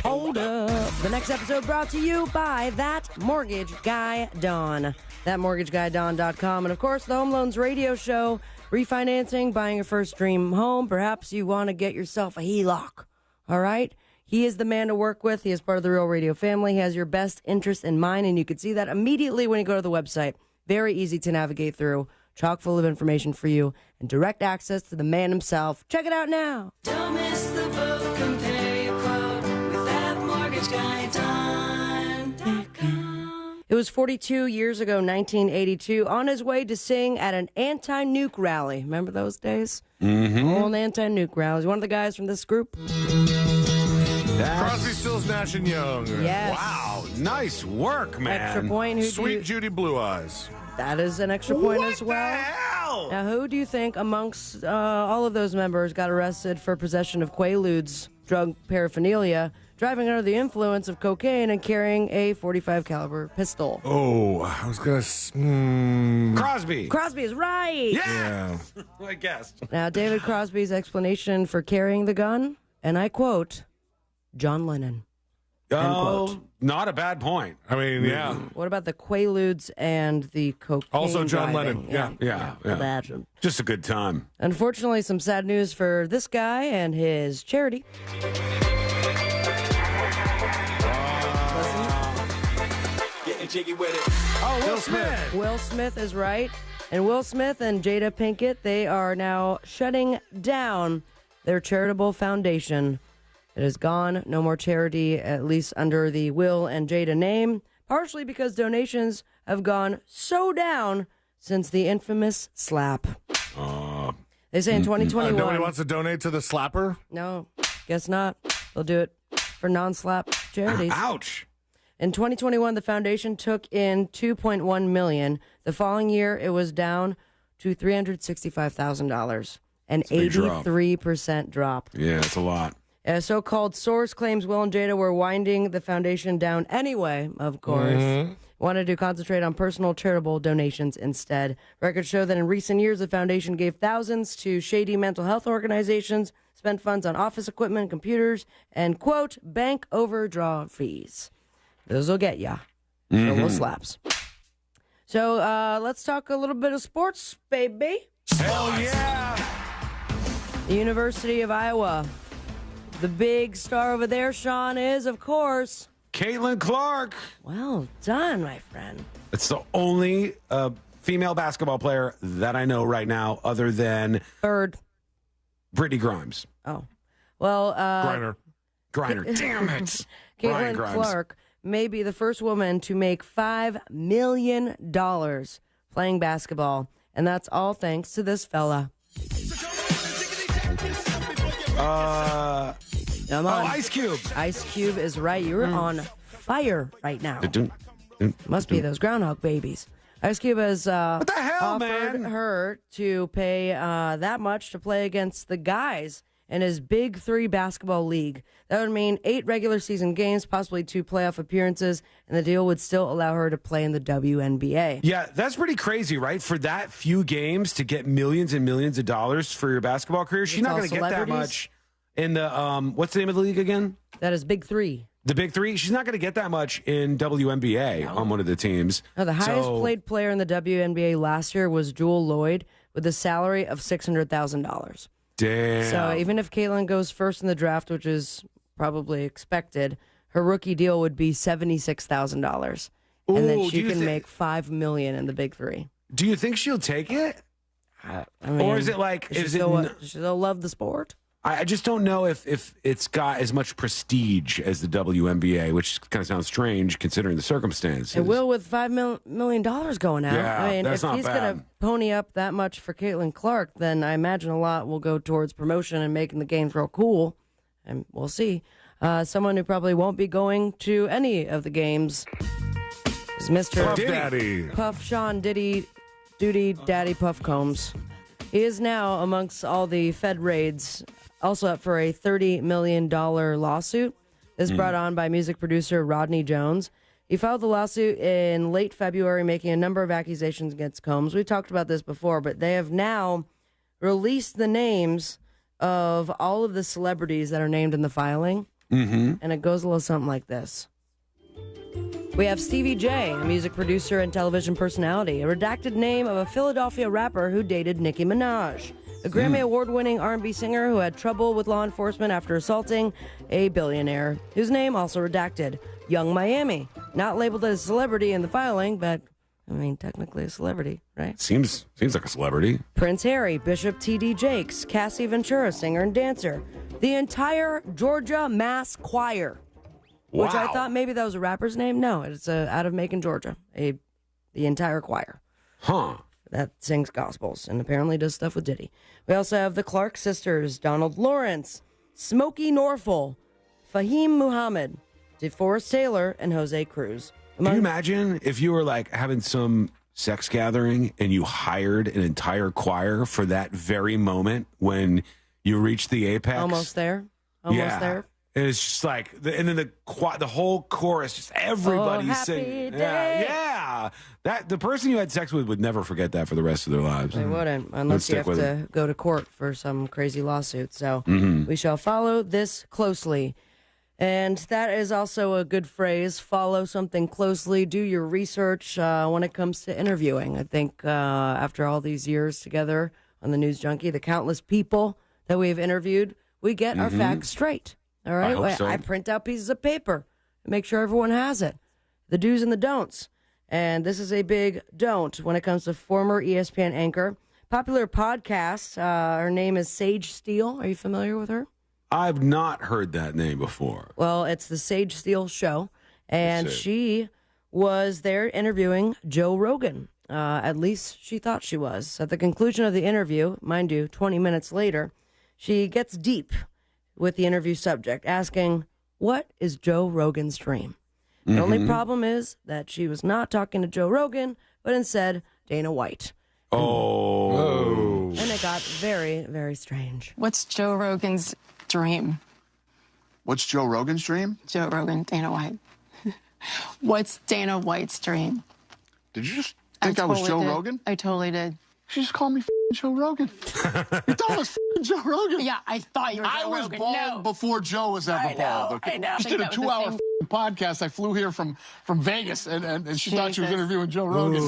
[SPEAKER 5] Hold up. The next episode brought to you by That Mortgage Guy Don. ThatMortgageGuyDon.com. And, of course, the Home Loans Radio Show. Refinancing, buying your first dream home. Perhaps you want to get yourself a HELOC. All right? He is the man to work with. He is part of the Real Radio family. He has your best interest in mind, and you can see that immediately when you go to the website. Very easy to navigate through. Chock full of information for you and direct access to the man himself. Check it out now.
[SPEAKER 15] Don't miss the boat. Compare your quote with ThatMortgageGuyDon.com.
[SPEAKER 5] It was 42 years ago, 1982, on his way to sing at an anti-nuke rally. Remember those days?
[SPEAKER 1] Mm-hmm.
[SPEAKER 5] Old anti-nuke rallies. One of the guys from this group.
[SPEAKER 17] Crosby, Stills, Nash and Young.
[SPEAKER 5] Yes.
[SPEAKER 1] Wow, nice work, man.
[SPEAKER 5] Extra point.
[SPEAKER 17] Sweet Judy Blue Eyes.
[SPEAKER 5] That is an extra point
[SPEAKER 1] What
[SPEAKER 5] as well.
[SPEAKER 1] the hell?
[SPEAKER 5] Now, who do you think amongst all of those members got arrested for possession of Quaaludes, drug paraphernalia, driving under the influence of cocaine, and carrying a .45 caliber pistol?
[SPEAKER 17] Oh, I was going to...
[SPEAKER 1] Crosby.
[SPEAKER 5] Crosby is right.
[SPEAKER 17] Yeah.
[SPEAKER 1] I guessed.
[SPEAKER 5] Now, David Crosby's explanation for carrying the gun, and I quote, John Lennon.
[SPEAKER 1] Oh, not a bad point.
[SPEAKER 17] I mean, yeah.
[SPEAKER 5] What about the Quaaludes and the cocaine
[SPEAKER 17] Also John
[SPEAKER 5] driving?
[SPEAKER 17] Lennon. Yeah.
[SPEAKER 5] Imagine.
[SPEAKER 1] Just a good time.
[SPEAKER 5] Unfortunately, some sad news for this guy and his charity.
[SPEAKER 10] Getting jiggy with it.
[SPEAKER 1] Oh, Will Smith.
[SPEAKER 5] Will Smith is right. And Will Smith and Jada Pinkett, they are now shutting down their charitable foundation. It is gone. No more charity, at least under the Will and Jada name, partially because donations have gone so down since the infamous slap. They say in 2021...
[SPEAKER 17] Nobody wants to donate to the slapper?
[SPEAKER 5] No, guess not. They'll do it for non-slap charities.
[SPEAKER 1] Ouch.
[SPEAKER 5] In 2021, the foundation took in $2.1 million. The following year, it was down to $365,000, an 83% drop.
[SPEAKER 1] Yeah, it's a lot.
[SPEAKER 5] A so-called source claims Will and Jada were winding the foundation down anyway, of course. Wanted to concentrate on personal charitable donations instead. Records show that in recent years, the foundation gave thousands to shady mental health organizations, spent funds on office equipment, computers, and, quote, bank overdraw fees. Those will get ya. Little slaps. So let's talk a little bit of sports, baby.
[SPEAKER 1] Hell yeah.
[SPEAKER 5] The University of Iowa. The big star over there, Sean, is, of course...
[SPEAKER 1] Caitlin Clark.
[SPEAKER 5] Well done, my friend.
[SPEAKER 1] It's the only female basketball player that I know right now other than...
[SPEAKER 5] Bird.
[SPEAKER 1] Brittany Grimes.
[SPEAKER 5] Oh. Well,
[SPEAKER 1] Griner. Damn it.
[SPEAKER 5] Caitlin Clark may be the first woman to make $5 million playing basketball, and that's all thanks to this fella. Come on.
[SPEAKER 1] Ice Cube.
[SPEAKER 5] Ice Cube is right. You're on fire right now. Must be those Groundhog babies. Ice Cube has
[SPEAKER 1] what the hell,
[SPEAKER 5] offered
[SPEAKER 1] man?
[SPEAKER 5] her to pay that much to play against the guys in his Big Three basketball league. That would mean 8 regular season games, possibly 2 playoff appearances, and the deal would still allow her to play in the WNBA.
[SPEAKER 1] Yeah, that's pretty crazy, right? For that few games to get millions and millions of dollars for your basketball career, she's not going to get that much in the, what's the name of the league again?
[SPEAKER 5] That is Big Three.
[SPEAKER 1] The Big Three? She's not going to get that much in WNBA on one of the teams.
[SPEAKER 5] No, the highest played player in the WNBA last year was Jewel Lloyd with a salary of $600,000.
[SPEAKER 1] Damn.
[SPEAKER 5] So even if Caitlin goes first in the draft, which is probably expected, her rookie deal would be $76,000. And then she can make $5 million in the Big Three.
[SPEAKER 1] Do you think she'll take it?
[SPEAKER 5] I mean,
[SPEAKER 1] or is it like...
[SPEAKER 5] Does she still love the sport?
[SPEAKER 1] I just don't know if it's got as much prestige as the WNBA, which kind of sounds strange considering the circumstances.
[SPEAKER 5] It will with $5 million going out.
[SPEAKER 1] Yeah,
[SPEAKER 5] I mean,
[SPEAKER 1] that's
[SPEAKER 5] if
[SPEAKER 1] not
[SPEAKER 5] he's
[SPEAKER 1] bad.
[SPEAKER 5] going to pony up that much for Caitlin Clark, then I imagine a lot will go towards promotion and making the games real cool. And we'll see. Someone who probably won't be going to any of the games is Mr.
[SPEAKER 17] Puff Daddy.
[SPEAKER 5] Puff Sean Diddy Duty Daddy Puff Combs. He is now, amongst all the Fed raids, also up for a $30 million lawsuit. This is brought on by music producer Rodney Jones. He filed the lawsuit in late February, making a number of accusations against Combs. We talked about this before, but they have now released the names of all of the celebrities that are named in the filing. And it goes a little something like this. We have Stevie J, a music producer and television personality, a redacted name of a Philadelphia rapper who dated Nicki Minaj, a Grammy Award-winning R&B singer who had trouble with law enforcement after assaulting a billionaire, whose name also redacted, Young Miami, not labeled as a celebrity in the filing, but, I mean, technically a celebrity, right?
[SPEAKER 1] Seems like a celebrity.
[SPEAKER 5] Prince Harry, Bishop T.D. Jakes, Cassie Ventura, singer and dancer, the entire Georgia Mass Choir. Which I thought maybe that was a rapper's name. No, it's out of Macon, Georgia. The entire choir.
[SPEAKER 1] Huh.
[SPEAKER 5] That sings gospels and apparently does stuff with Diddy. We also have the Clark sisters, Donald Lawrence, Smokey Norfolk, Fahim Muhammad, DeForest Taylor, and Jose Cruz.
[SPEAKER 1] Can you imagine if you were like having some sex gathering and you hired an entire choir for that very moment when you reach the apex?
[SPEAKER 5] Almost there. Almost there.
[SPEAKER 1] And it's just like, and then the whole chorus, just everybody's singing. Yeah. That the person you had sex with would never forget that for the rest of their lives.
[SPEAKER 5] They wouldn't, unless you have to go to court for some crazy lawsuit. So we shall follow this closely. And that is also a good phrase, follow something closely, do your research when it comes to interviewing. I think after all these years together on the News Junkie, the countless people that we've interviewed, we get our facts straight. All right, I print out pieces of paper and make sure everyone has it. The do's and the don'ts. And this is a big don't when it comes to former ESPN anchor. Popular podcast, her name is Sage Steele. Are you familiar with her?
[SPEAKER 1] I've not heard that name before.
[SPEAKER 5] Well, it's the Sage Steele Show. And she was there interviewing Joe Rogan. At least she thought she was. At the conclusion of the interview, mind you, 20 minutes later, she gets deep with the interview subject, asking, what is Joe Rogan's dream? The only problem is that she was not talking to Joe Rogan, but instead Dana White.
[SPEAKER 1] Oh.
[SPEAKER 5] And it got very, very strange.
[SPEAKER 8] What's Joe Rogan's dream?
[SPEAKER 9] What's Joe Rogan's dream?
[SPEAKER 8] Joe Rogan, Dana White. What's Dana White's dream?
[SPEAKER 9] Did you just think I was Joe Rogan?
[SPEAKER 8] I totally did.
[SPEAKER 9] She just called me Joe Rogan. You thought I was Joe Rogan?
[SPEAKER 8] Yeah, I thought you were Joe Rogan.
[SPEAKER 9] I was bald before Joe was ever bald. Okay?
[SPEAKER 8] I know.
[SPEAKER 9] Just did a 2-hour podcast. I flew here from Vegas, and she thought she was interviewing Joe Rogan.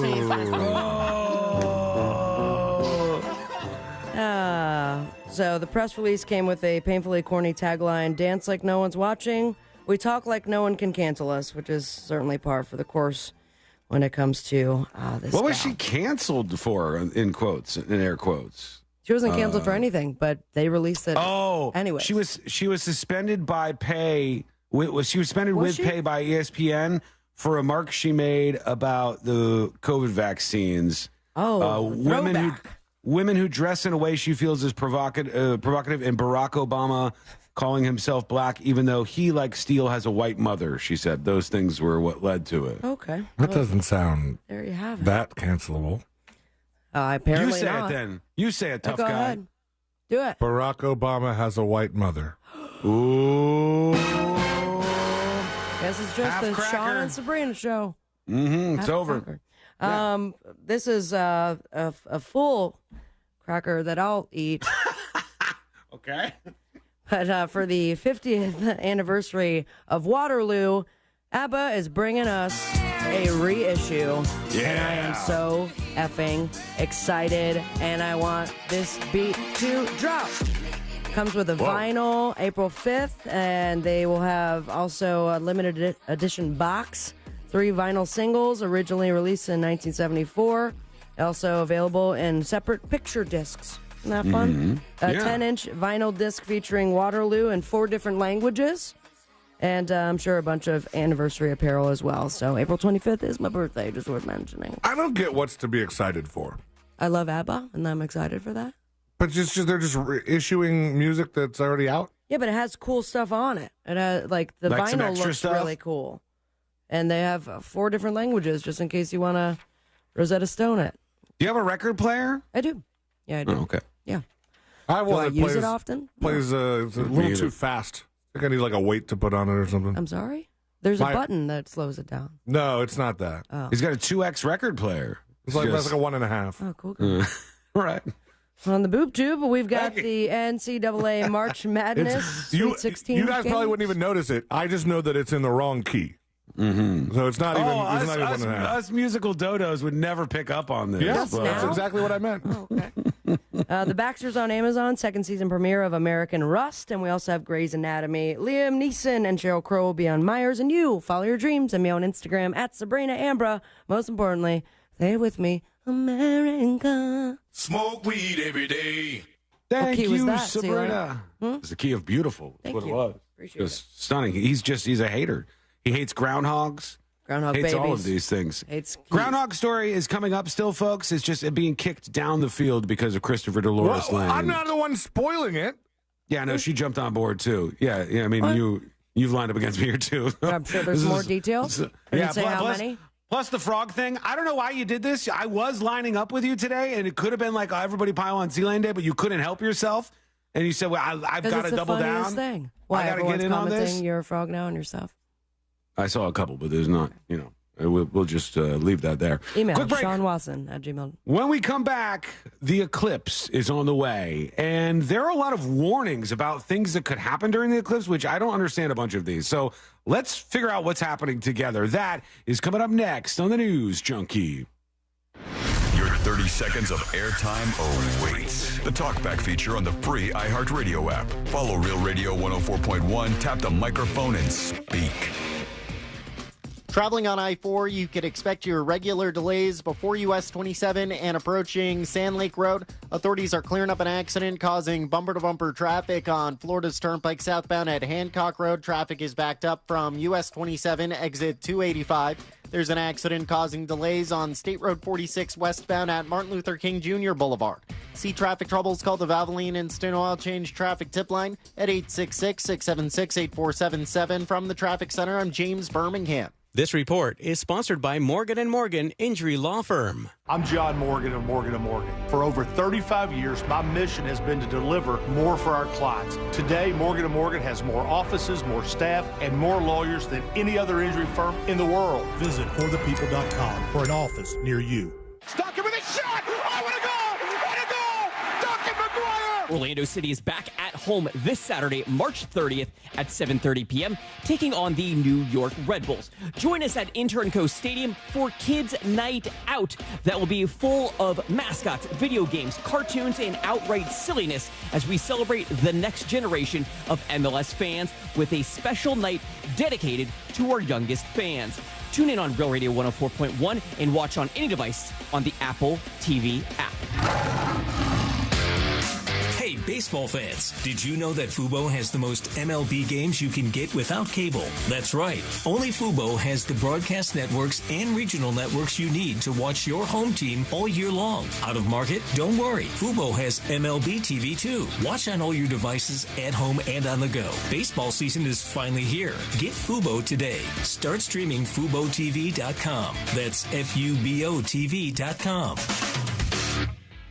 [SPEAKER 5] So the press release came with a painfully corny tagline, dance like no one's watching, we talk like no one can cancel us, which is certainly par for the course when it comes to this.
[SPEAKER 1] What was she canceled for, in quotes, in air quotes?
[SPEAKER 5] She wasn't canceled for anything, but they released it. Anyway,
[SPEAKER 1] she was suspended by pay. She was suspended with pay by ESPN for a remark she made about the COVID vaccines. Women who dress in a way she feels is provocative, and Barack Obama calling himself black, even though he, like Steele, has a white mother. She said those things were what led to it.
[SPEAKER 5] Okay,
[SPEAKER 17] that doesn't sound
[SPEAKER 5] there. You have it.
[SPEAKER 17] That cancelable.
[SPEAKER 5] Apparently
[SPEAKER 1] you say
[SPEAKER 5] not.
[SPEAKER 1] it then. You say it, tough
[SPEAKER 5] go
[SPEAKER 1] guy.
[SPEAKER 5] Ahead. Do it.
[SPEAKER 17] Barack Obama has a white mother.
[SPEAKER 1] Ooh.
[SPEAKER 5] Guess it's just the Sean and Sabrina show.
[SPEAKER 1] It's over.
[SPEAKER 5] This is a full cracker that I'll eat.
[SPEAKER 1] Okay.
[SPEAKER 5] But for the 50th anniversary of Waterloo, ABBA is bringing us a reissue.
[SPEAKER 1] Yeah.
[SPEAKER 5] And I am so effing excited, and I want this beat to drop. Comes with a vinyl April 5th, and they will have also a limited edition box. 3 vinyl singles, originally released in 1974. Also available in separate picture discs. Isn't that fun? A 10-inch vinyl disc featuring Waterloo in 4 different languages. And I'm sure a bunch of anniversary apparel as well. So April 25th is my birthday, just worth mentioning.
[SPEAKER 17] I don't get what's to be excited for.
[SPEAKER 5] I love ABBA, and I'm excited for that.
[SPEAKER 17] But they're just issuing music that's already out?
[SPEAKER 5] Yeah, but it has cool stuff on it. It has, like, the
[SPEAKER 1] Like some
[SPEAKER 5] vinyl
[SPEAKER 1] extra
[SPEAKER 5] looks
[SPEAKER 1] stuff?
[SPEAKER 5] really cool. And they have 4 different languages, just in case you want to Rosetta Stone it.
[SPEAKER 1] Do you have a record player?
[SPEAKER 5] I do. Yeah, I do.
[SPEAKER 1] Oh, okay.
[SPEAKER 5] Yeah.
[SPEAKER 17] I have
[SPEAKER 5] Do
[SPEAKER 17] one
[SPEAKER 5] I
[SPEAKER 17] that
[SPEAKER 5] use
[SPEAKER 17] plays,
[SPEAKER 5] it often?
[SPEAKER 17] Plays it's a little too fast. I think I need like a weight to put on it or something.
[SPEAKER 5] I'm sorry? There's a button that slows it down.
[SPEAKER 17] No, it's not that.
[SPEAKER 5] Oh.
[SPEAKER 1] He's got a 2X record player.
[SPEAKER 17] It's like that's like a 1.5.
[SPEAKER 5] Oh, cool.
[SPEAKER 1] Right.
[SPEAKER 5] On the boob tube, we've got the NCAA March Madness Sweet 16.
[SPEAKER 17] You guys probably
[SPEAKER 5] games.
[SPEAKER 17] wouldn't even notice it. I just know that it's in the wrong key. Mm-hmm. So it's not even. It's not even 1.5.
[SPEAKER 1] Us musical dodos would never pick up on this.
[SPEAKER 17] Yeah, that's exactly what I meant.
[SPEAKER 5] Oh, okay. The Baxter's on Amazon, second season premiere of American Rust, and we also have Grey's Anatomy. Liam Neeson and Sheryl Crow will be on Myers, and you follow your dreams and me on Instagram at Sabrina Ambra. Most importantly, stay with me, America.
[SPEAKER 10] Smoke weed every day.
[SPEAKER 1] Thank
[SPEAKER 5] key was
[SPEAKER 1] you,
[SPEAKER 5] that,
[SPEAKER 1] Sabrina. It's the key of beautiful.
[SPEAKER 5] Thank
[SPEAKER 1] That's what
[SPEAKER 5] you.
[SPEAKER 1] it was.
[SPEAKER 5] Appreciate
[SPEAKER 1] It was stunning. He's a hater. He hates groundhogs.
[SPEAKER 5] Groundhog
[SPEAKER 1] hates all
[SPEAKER 5] babies.
[SPEAKER 1] of these things.
[SPEAKER 5] Hates
[SPEAKER 1] Groundhog Story is coming up still, folks. It's just being kicked down the field because of Christopher Dolores Lane.
[SPEAKER 17] I'm not the one spoiling it.
[SPEAKER 1] Yeah, no, she jumped on board too. Yeah. I mean, you've lined up against me here too.
[SPEAKER 5] I'm sure there's more details. I didn't say how many.
[SPEAKER 1] Plus the frog thing. I don't know why you did this. I was lining up with you today, and it could have been like everybody pile on Sea-Lane Day, but you couldn't help yourself. And you said, well, I've got to double down.
[SPEAKER 5] It's the funniest thing. Why,
[SPEAKER 1] I got to
[SPEAKER 5] everyone's
[SPEAKER 1] get in on
[SPEAKER 5] commenting
[SPEAKER 1] this.
[SPEAKER 5] you're a frog now and yourself.
[SPEAKER 1] I saw a couple, but there's not, we'll just leave that there.
[SPEAKER 5] Email
[SPEAKER 1] Quick break.
[SPEAKER 5] Sean Watson at Gmail.
[SPEAKER 1] When we come back, the eclipse is on the way, and there are a lot of warnings about things that could happen during the eclipse, which I don't understand a bunch of these. So let's figure out what's happening together. That is coming up next on the News Junkie.
[SPEAKER 16] Your 30 seconds of airtime awaits. The Talkback feature on the free iHeartRadio app. Follow Real Radio 104.1, tap the microphone, and speak.
[SPEAKER 11] Traveling on I-4, you could expect your regular delays before US 27 and approaching Sand Lake Road. Authorities are clearing up an accident causing bumper-to-bumper traffic on Florida's Turnpike southbound at Hancock Road. Traffic is backed up from US 27 exit 285. There's an accident causing delays on State Road 46 westbound at Martin Luther King Jr. Boulevard. See traffic troubles, call the Valvoline Instant Oil Change traffic tip line at 866-676-8477. From the Traffic Center, I'm James Birmingham.
[SPEAKER 13] This report is sponsored by Morgan & Morgan Injury Law Firm.
[SPEAKER 14] I'm John Morgan of Morgan & Morgan. For over 35 years, my mission has been to deliver more for our clients. Today, Morgan & Morgan has more offices, more staff, and more lawyers than any other injury firm in the world.
[SPEAKER 18] Visit forthepeople.com for an office near you.
[SPEAKER 10] Stuck him with a shot! Oh, what a goal! What a goal! Duncan McGuire!
[SPEAKER 19] Orlando City is back at home this Saturday, March 30th at 7:30 p.m., taking on the New York Red Bulls. Join us at Inter & Co Stadium for Kids Night Out. That will be full of mascots, video games, cartoons, and outright silliness as we celebrate the next generation of MLS fans with a special night dedicated to our youngest fans. Tune in on Real Radio 104.1 and watch on any device on the Apple TV app.
[SPEAKER 12] Hey, baseball fans, did you know that Fubo has the most MLB games you can get without cable? That's right. Only Fubo has the broadcast networks and regional networks you need to watch your home team all year long. Out of market? Don't worry. Fubo has MLB TV too. Watch on all your devices, at home and on the go. Baseball season is finally here. Get Fubo today. Start streaming FuboTV.com. That's FUBOTV.com.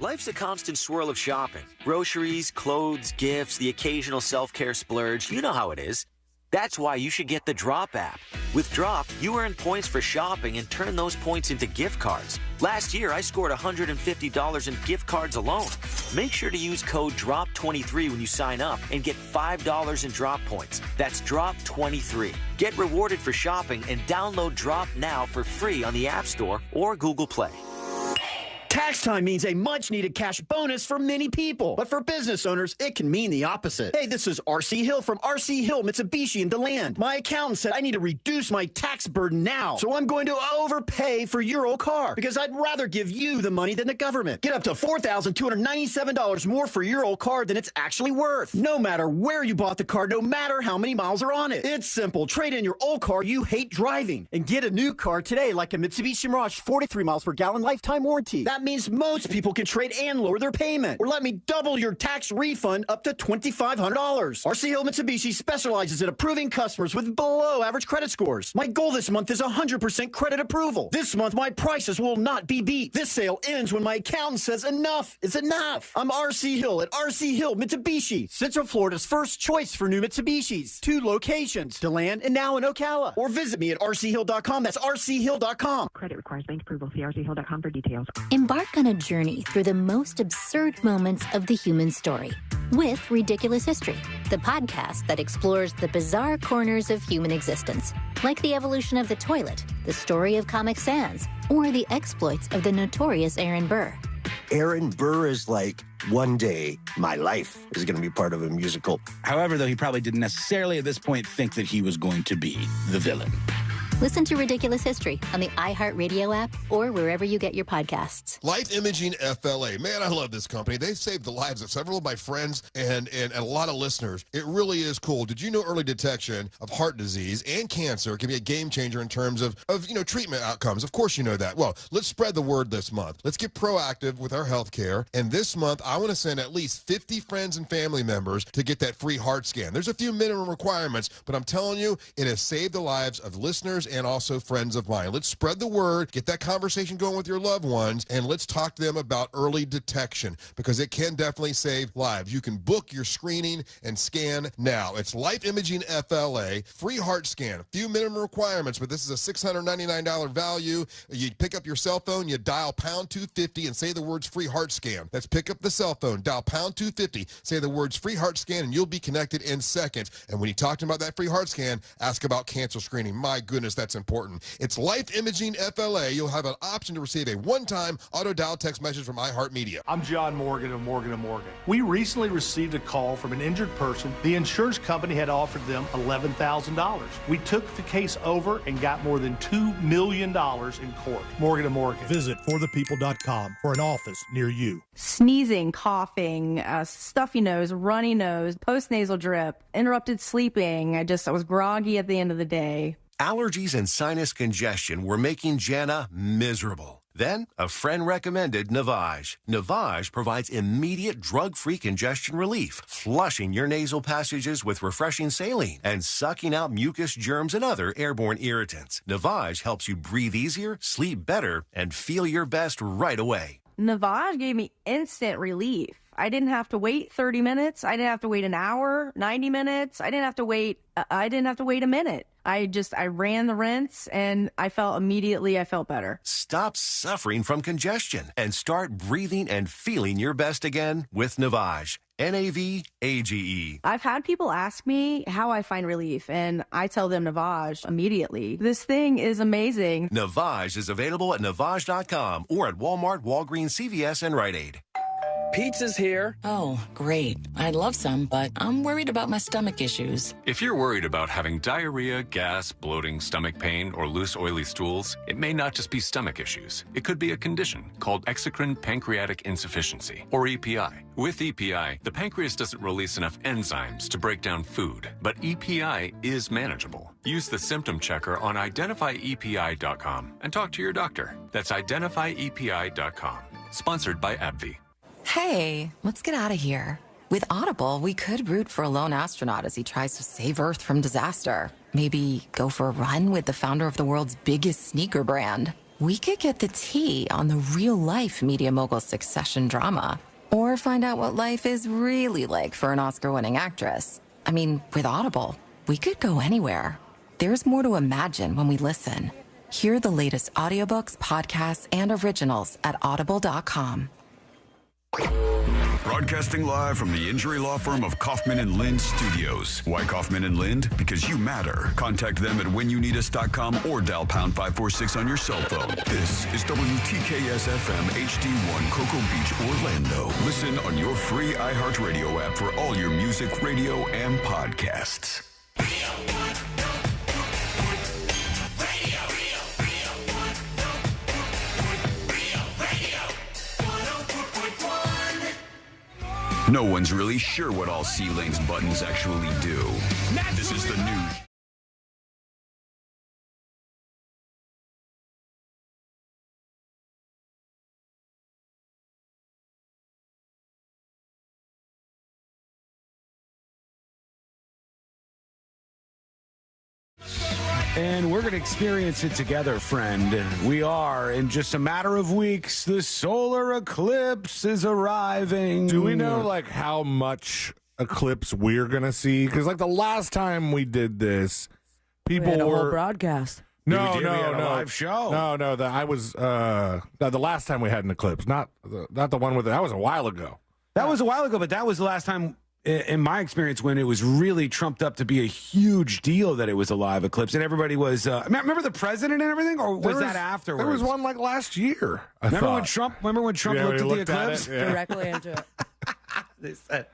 [SPEAKER 22] Life's a constant swirl of shopping. Groceries, clothes, gifts, the occasional self-care splurge. You know how it is. That's why you should get the Drop app. With Drop, you earn points for shopping and turn those points into gift cards. Last year, I scored $150 in gift cards alone. Make sure to use code DROP23 when you sign up and get $5 in Drop points. That's DROP23. Get rewarded for shopping and download Drop now for free on the App Store or Google Play.
[SPEAKER 20] Tax time means a much-needed cash bonus for many people. But for business owners, it can mean the opposite. Hey, this is R.C. Hill from R.C. Hill, Mitsubishi in DeLand. My accountant said I need to reduce my tax burden now. So I'm going to overpay for your old car because I'd rather give you the money than the government. Get up to $4,297 more for your old car than it's actually worth. No matter where you bought the car, no matter how many miles are on it. It's simple. Trade in your old car you hate driving and get a new car today like a Mitsubishi Mirage 43 miles per gallon lifetime warranty. That means most people can trade and lower their payment. Or let me double your tax refund up to $2,500. RC Hill Mitsubishi specializes in approving customers with below average credit scores. My goal this month is 100% credit approval. This month, my prices will not be beat. This sale ends when my accountant says enough is enough. I'm RC Hill at RC Hill Mitsubishi, Central Florida's first choice for new Mitsubishis. 2 locations, DeLand and now in Ocala. Or visit me at rchill.com. That's rchill.com.
[SPEAKER 2] Credit requires bank approval. See rchill.com for details.
[SPEAKER 3] Embark on a journey through the most absurd moments of the human story with Ridiculous History, the podcast that explores the bizarre corners of human existence, like the evolution of the toilet, the story of Comic Sans, or the exploits of the notorious Aaron Burr.
[SPEAKER 4] Aaron Burr is like, one day, my life is going to be part of a musical.
[SPEAKER 6] However, though, he probably didn't necessarily at this point think that he was going to be the villain.
[SPEAKER 3] Listen to Ridiculous History on the iHeartRadio app or wherever you get your podcasts.
[SPEAKER 21] Life Imaging FLA. Man, I love this company. They've saved the lives of several of my friends and a lot of listeners. It really is cool. Did you know early detection of heart disease and cancer can be a game changer in terms of treatment outcomes? Of course you know that. Well, let's spread the word this month. Let's get proactive with our health care. And this month, I want to send at least 50 friends and family members to get that free heart scan. There's a few minimum requirements, but I'm telling you, it has saved the lives of listeners and also friends of mine. Let's spread the word, get that conversation going with your loved ones, and let's talk to them about early detection because it can definitely save lives. You can book your screening and scan now. It's Life Imaging FLA, free heart scan. A few minimum requirements, but this is a $699 value. You pick up your cell phone, you dial pound 250 and say the words free heart scan. That's pick up the cell phone, dial pound 250, say the words free heart scan, and you'll be connected in seconds. And when you talk to them about that free heart scan, ask about cancer screening. My goodness, that's important. It's Life Imaging FLA. You'll have an option to receive a one-time auto dial text message from iHeartMedia.
[SPEAKER 14] I'm John Morgan of Morgan & Morgan. We recently received a call from an injured person. The insurance company had offered them $11,000. We took the case over and got more than $2 million in court. Morgan & Morgan.
[SPEAKER 18] Visit forthepeople.com for an office near you.
[SPEAKER 23] Sneezing, coughing, stuffy nose, runny nose, postnasal drip, interrupted sleeping. I was groggy at the end of the day.
[SPEAKER 24] Allergies and sinus congestion were making Jana miserable. Then, a friend recommended Navage. Navage provides immediate drug-free congestion relief, flushing your nasal passages with refreshing saline and sucking out mucus, germs, and other airborne irritants. Navage helps you breathe easier, sleep better, and feel your best right away.
[SPEAKER 23] Navage gave me instant relief. I didn't have to wait 30 minutes. I didn't have to wait an hour, 90 minutes. I didn't have to wait a minute. I ran the rinse and I felt better.
[SPEAKER 24] Stop suffering from congestion and start breathing and feeling your best again with Navage. Navage.
[SPEAKER 23] I've had people ask me how I find relief, and I tell them Navage immediately. This thing is amazing.
[SPEAKER 24] Navage is available at Navage.com or at Walmart, Walgreens, CVS, and Rite Aid.
[SPEAKER 25] Pizza's here.
[SPEAKER 26] Oh, great. I'd love some, but I'm worried about my stomach issues.
[SPEAKER 30] If you're worried about having diarrhea, gas, bloating, stomach pain, or loose, oily stools, it may not just be stomach issues. It could be a condition called exocrine pancreatic insufficiency, or EPI. With EPI, the pancreas doesn't release enough enzymes to break down food, but EPI is manageable. Use the symptom checker on identifyepi.com and talk to your doctor. That's identifyepi.com. Sponsored by AbbVie.
[SPEAKER 26] Hey, let's get out of here. With Audible, we could root for a lone astronaut as he tries to save Earth from disaster. Maybe go for a run with the founder of the world's biggest sneaker brand. We could get the tea on the real-life media mogul succession drama. Or find out what life is really like for an Oscar-winning actress. I mean, with Audible, we could go anywhere. There's more to imagine when we listen. Hear the latest audiobooks, podcasts, and originals at audible.com.
[SPEAKER 16] Broadcasting live from the injury law firm of Kaufman and Lind Studios. Why Kaufman and Lind? Because you matter. Contact them at whenyouneedus.com or dial pound 546 on your cell phone. This is WTKS FM HD1 Cocoa Beach, Orlando. Listen on your free iHeartRadio app for all your music, radio, and podcasts. No one's really sure what all C-Lane's buttons actually do. This is the news.
[SPEAKER 1] And we're going to experience it together, friend. We are. In just a matter of weeks, the solar eclipse is arriving.
[SPEAKER 5] Do we know, like, how much eclipse we're going to see? Because, like, the last time we did this, people
[SPEAKER 7] we had a
[SPEAKER 5] were...
[SPEAKER 7] whole broadcast.
[SPEAKER 5] No.
[SPEAKER 1] Live show.
[SPEAKER 5] No. The last time we had an eclipse, not the one with... That was a while ago.
[SPEAKER 1] That was a while ago, but that was the last time... in my experience, when it was really trumped up to be a huge deal that it was a live eclipse, and everybody was. Remember the president and everything, or was that afterwards?
[SPEAKER 5] There was one like last year.
[SPEAKER 1] Remember when Trump looked at the eclipse
[SPEAKER 7] directly into it?
[SPEAKER 1] They said,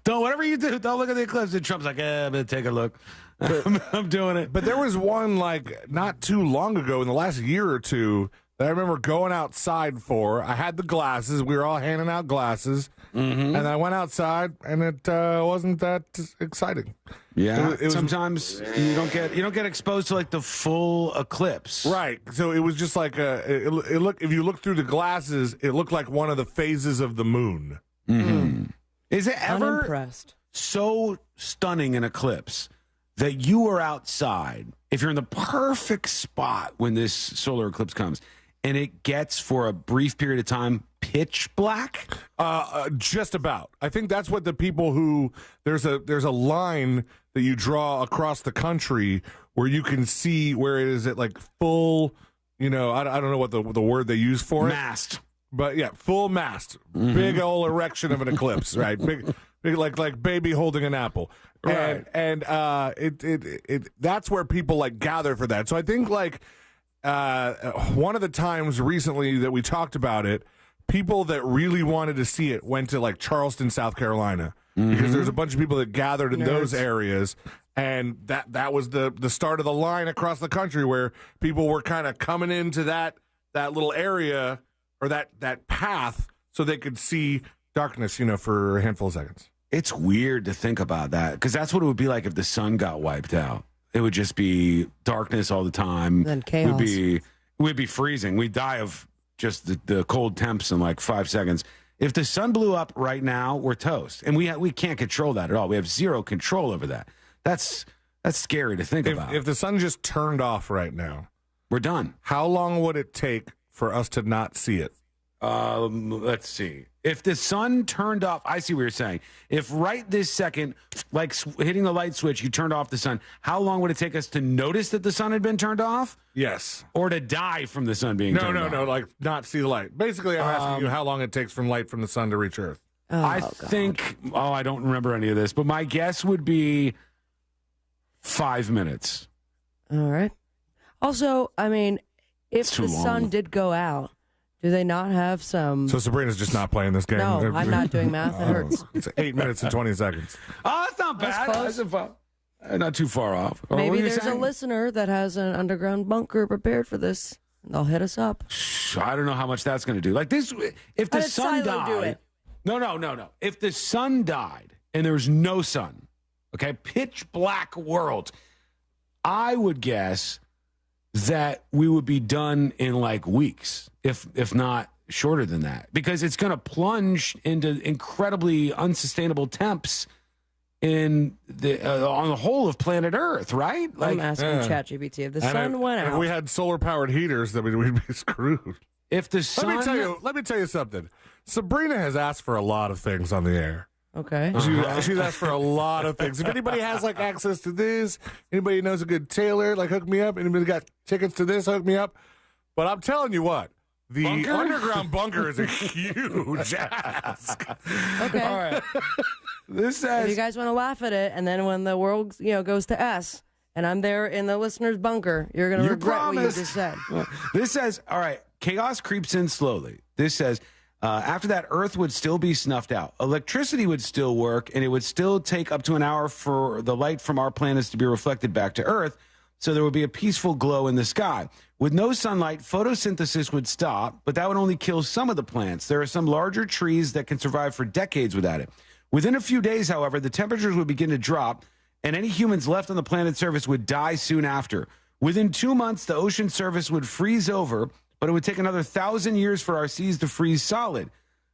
[SPEAKER 1] "Don't whatever you do, don't look at the eclipse." And Trump's like, "I'm gonna take a look. I'm doing it."
[SPEAKER 5] But there was one like not too long ago, in the last year or two, that I remember going outside for. I had the glasses. We were all handing out glasses. Mm-hmm. And I went outside, and it wasn't that exciting.
[SPEAKER 1] Yeah,
[SPEAKER 5] it was,
[SPEAKER 1] sometimes you don't get exposed to like the full eclipse,
[SPEAKER 5] right? So it was just like if you look through the glasses, it looked like one of the phases of the moon.
[SPEAKER 1] Mm-hmm. Is it ever
[SPEAKER 7] unimpressed.
[SPEAKER 1] So stunning an eclipse that you are outside, if you're in the perfect spot when this solar eclipse comes, and it gets for a brief period of time pitch black?
[SPEAKER 5] Just about. I think that's what the people who there's a line that you draw across the country where you can see where it is at like full, I don't know what the word they use for
[SPEAKER 1] mast.
[SPEAKER 5] But yeah, full mast. Mm-hmm. Big old erection of an eclipse, right? Big like baby holding an apple.
[SPEAKER 1] Right.
[SPEAKER 5] And it that's where people like gather for that. So I think like one of the times recently that we talked about it, people that really wanted to see it went to like Charleston, South Carolina, because there's a bunch of people that gathered in those areas, and that was the start of the line across the country where people were kind of coming into that little area or that path so they could see darkness, for a handful of seconds.
[SPEAKER 1] It's weird to think about that, because that's what it would be like if the sun got wiped out. It would just be darkness all the time.
[SPEAKER 7] Then chaos.
[SPEAKER 1] We'd be freezing. We'd die of just the cold temps in like 5 seconds. If the sun blew up right now, we're toast. And we can't control that at all. We have zero control over that. That's scary to think about.
[SPEAKER 5] If the sun just turned off right now,
[SPEAKER 1] we're done.
[SPEAKER 5] How long would it take for us to not see it?
[SPEAKER 1] Let's see. If the sun turned off, I see what you're saying. If right this second, like hitting the light switch, you turned off the sun, how long would it take us to notice that the sun had been turned off?
[SPEAKER 5] Yes.
[SPEAKER 1] Or to die from the sun being turned off?
[SPEAKER 5] No, like not see the light. Basically, I'm asking you how long it takes from light from the sun to reach Earth.
[SPEAKER 1] I don't remember any of this, but my guess would be 5 minutes.
[SPEAKER 7] All right. Also, I mean, if the sun did go out, do they not have some...
[SPEAKER 5] So Sabrina's just not playing this game?
[SPEAKER 7] No, I'm not doing math. It hurts.
[SPEAKER 5] It's 8 minutes and 20 seconds.
[SPEAKER 1] Oh, that's not bad. That's not too far off.
[SPEAKER 7] Maybe there's a listener that has an underground bunker prepared for this. They'll hit us up.
[SPEAKER 1] I don't know how much that's going to do. Like this, if the sun died...
[SPEAKER 7] do it.
[SPEAKER 1] No. If the sun died and there was no sun, okay, pitch black world, I would guess that we would be done in like weeks, if not shorter than that, because it's going to plunge into incredibly unsustainable temps in on the whole of planet Earth, right?
[SPEAKER 7] Like, I'm asking ChatGPT if the sun went out.
[SPEAKER 5] If we had solar powered heaters, then we'd be screwed.
[SPEAKER 1] If the sun,
[SPEAKER 5] let me tell you something. Sabrina has asked for a lot of things on the air.
[SPEAKER 7] Okay.
[SPEAKER 5] She's asked for a lot of things. If anybody has like access to this, anybody knows a good tailor, like hook me up. Anybody got tickets to this, hook me up. But I'm telling you what, the underground bunker is a huge ask.
[SPEAKER 7] Okay.
[SPEAKER 1] All right. This says,
[SPEAKER 7] if you guys want to laugh at it, and then when the world goes to S, and I'm there in the listener's bunker, you're going to regret what you just said.
[SPEAKER 1] This says, all right, chaos creeps in slowly. This says, after that, Earth would still be snuffed out. Electricity would still work, and it would still take up to an hour for the light from our planets to be reflected back to Earth, so there would be a peaceful glow in the sky. With no sunlight, photosynthesis would stop, but that would only kill some of the plants. There are some larger trees that can survive for decades without it. Within a few days, however, the temperatures would begin to drop, and any humans left on the planet's surface would die soon after. Within 2 months, the ocean surface would freeze over, but it would take another 1,000 years for our seas to freeze solid.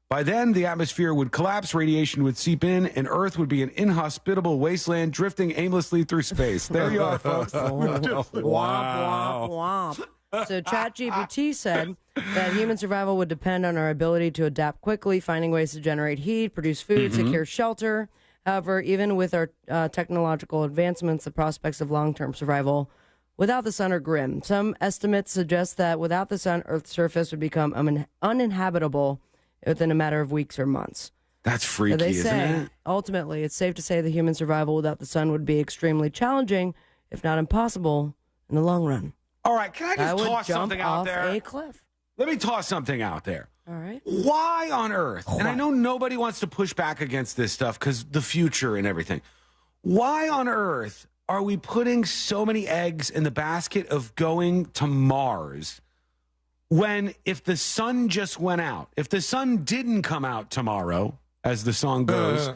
[SPEAKER 1] By then, the atmosphere would collapse, radiation would seep in, and Earth would be an inhospitable wasteland drifting aimlessly through space. There you are, folks.
[SPEAKER 7] Womp, womp, womp. So ChatGPT said that human survival would depend on our ability to adapt quickly, finding ways to generate heat, produce food, secure shelter. However, even with our technological advancements, the prospects of long-term survival without the sun are grim. Some estimates suggest that without the sun, Earth's surface would become uninhabitable within a matter of weeks or months.
[SPEAKER 1] That's freaky,
[SPEAKER 7] So they
[SPEAKER 1] isn't
[SPEAKER 7] say,
[SPEAKER 1] it?
[SPEAKER 7] ultimately, it's safe to say that human survival without the sun would be extremely challenging, if not impossible, in the long run.
[SPEAKER 1] All right, can I just
[SPEAKER 7] would
[SPEAKER 1] toss
[SPEAKER 7] jump
[SPEAKER 1] something out
[SPEAKER 7] off
[SPEAKER 1] there?
[SPEAKER 7] a cliff.
[SPEAKER 1] Let me toss something out there.
[SPEAKER 7] All right.
[SPEAKER 1] Why on earth? And I know nobody wants to push back against this stuff because the future and everything. Why on earth are we putting so many eggs in the basket of going to Mars when if the sun just went out, if the sun didn't come out tomorrow, as the song goes,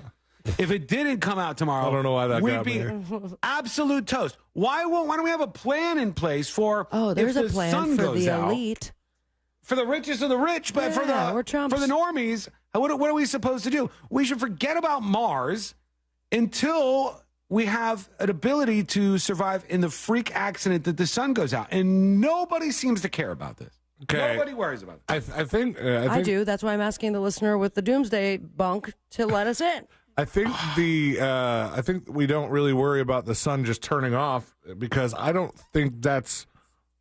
[SPEAKER 1] if it didn't come out tomorrow,
[SPEAKER 5] I don't know why that
[SPEAKER 1] we'd
[SPEAKER 5] got
[SPEAKER 1] be
[SPEAKER 5] me.
[SPEAKER 1] absolute toast. Why don't we have a plan in place for
[SPEAKER 7] There's
[SPEAKER 1] if
[SPEAKER 7] a
[SPEAKER 1] the
[SPEAKER 7] plan
[SPEAKER 1] sun
[SPEAKER 7] for
[SPEAKER 1] goes
[SPEAKER 7] the
[SPEAKER 1] out?
[SPEAKER 7] elite.
[SPEAKER 1] For the richest of the rich, but for the normies, what are we supposed to do? We should forget about Mars until we have an ability to survive in the freak accident that the sun goes out. And nobody seems to care about this.
[SPEAKER 5] Okay.
[SPEAKER 1] Nobody worries about it.
[SPEAKER 5] I think
[SPEAKER 7] I do. That's why I'm asking the listener with the doomsday bunk to let us in.
[SPEAKER 5] I think I think we don't really worry about the sun just turning off because I don't think that's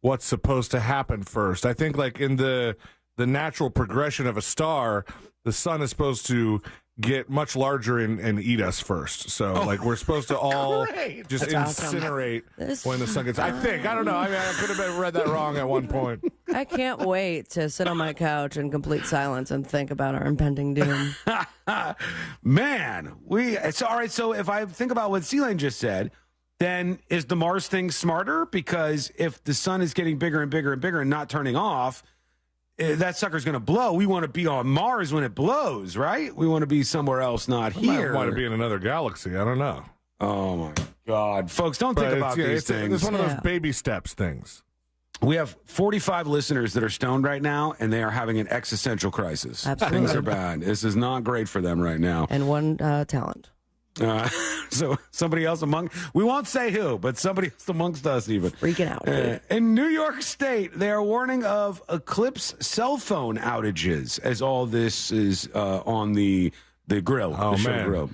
[SPEAKER 5] what's supposed to happen first. I think like in the natural progression of a star, the sun is supposed to get much larger and eat us first. So like we're supposed to all just
[SPEAKER 7] That's
[SPEAKER 5] incinerate
[SPEAKER 7] awesome.
[SPEAKER 5] when the sun gets. I don't know. I mean, I could have read that wrong at one point.
[SPEAKER 7] I can't wait to sit on my couch in complete silence and think about our impending doom.
[SPEAKER 1] Man, it's all right. So if I think about what C-Lane just said, then is the Mars thing smarter? Because if the sun is getting bigger and bigger and bigger and not turning off, that sucker's going to blow. We want to be on Mars when it blows, right? We want to be somewhere else, not here.
[SPEAKER 5] I want to be in another galaxy. I don't know.
[SPEAKER 1] Oh, my God. Folks, don't think about these things.
[SPEAKER 5] It's one of those baby steps things.
[SPEAKER 1] We have 45 listeners that are stoned right now, and they are having an existential crisis.
[SPEAKER 7] Absolutely.
[SPEAKER 1] Things are bad. This is not great for them right now.
[SPEAKER 7] And one talent.
[SPEAKER 1] So somebody else we won't say who, but somebody else amongst us even.
[SPEAKER 7] Freaking out.
[SPEAKER 1] In New York State, they are warning of eclipse cell phone outages as all this is on the grill.
[SPEAKER 5] Oh,
[SPEAKER 1] the show
[SPEAKER 5] man.
[SPEAKER 1] grill.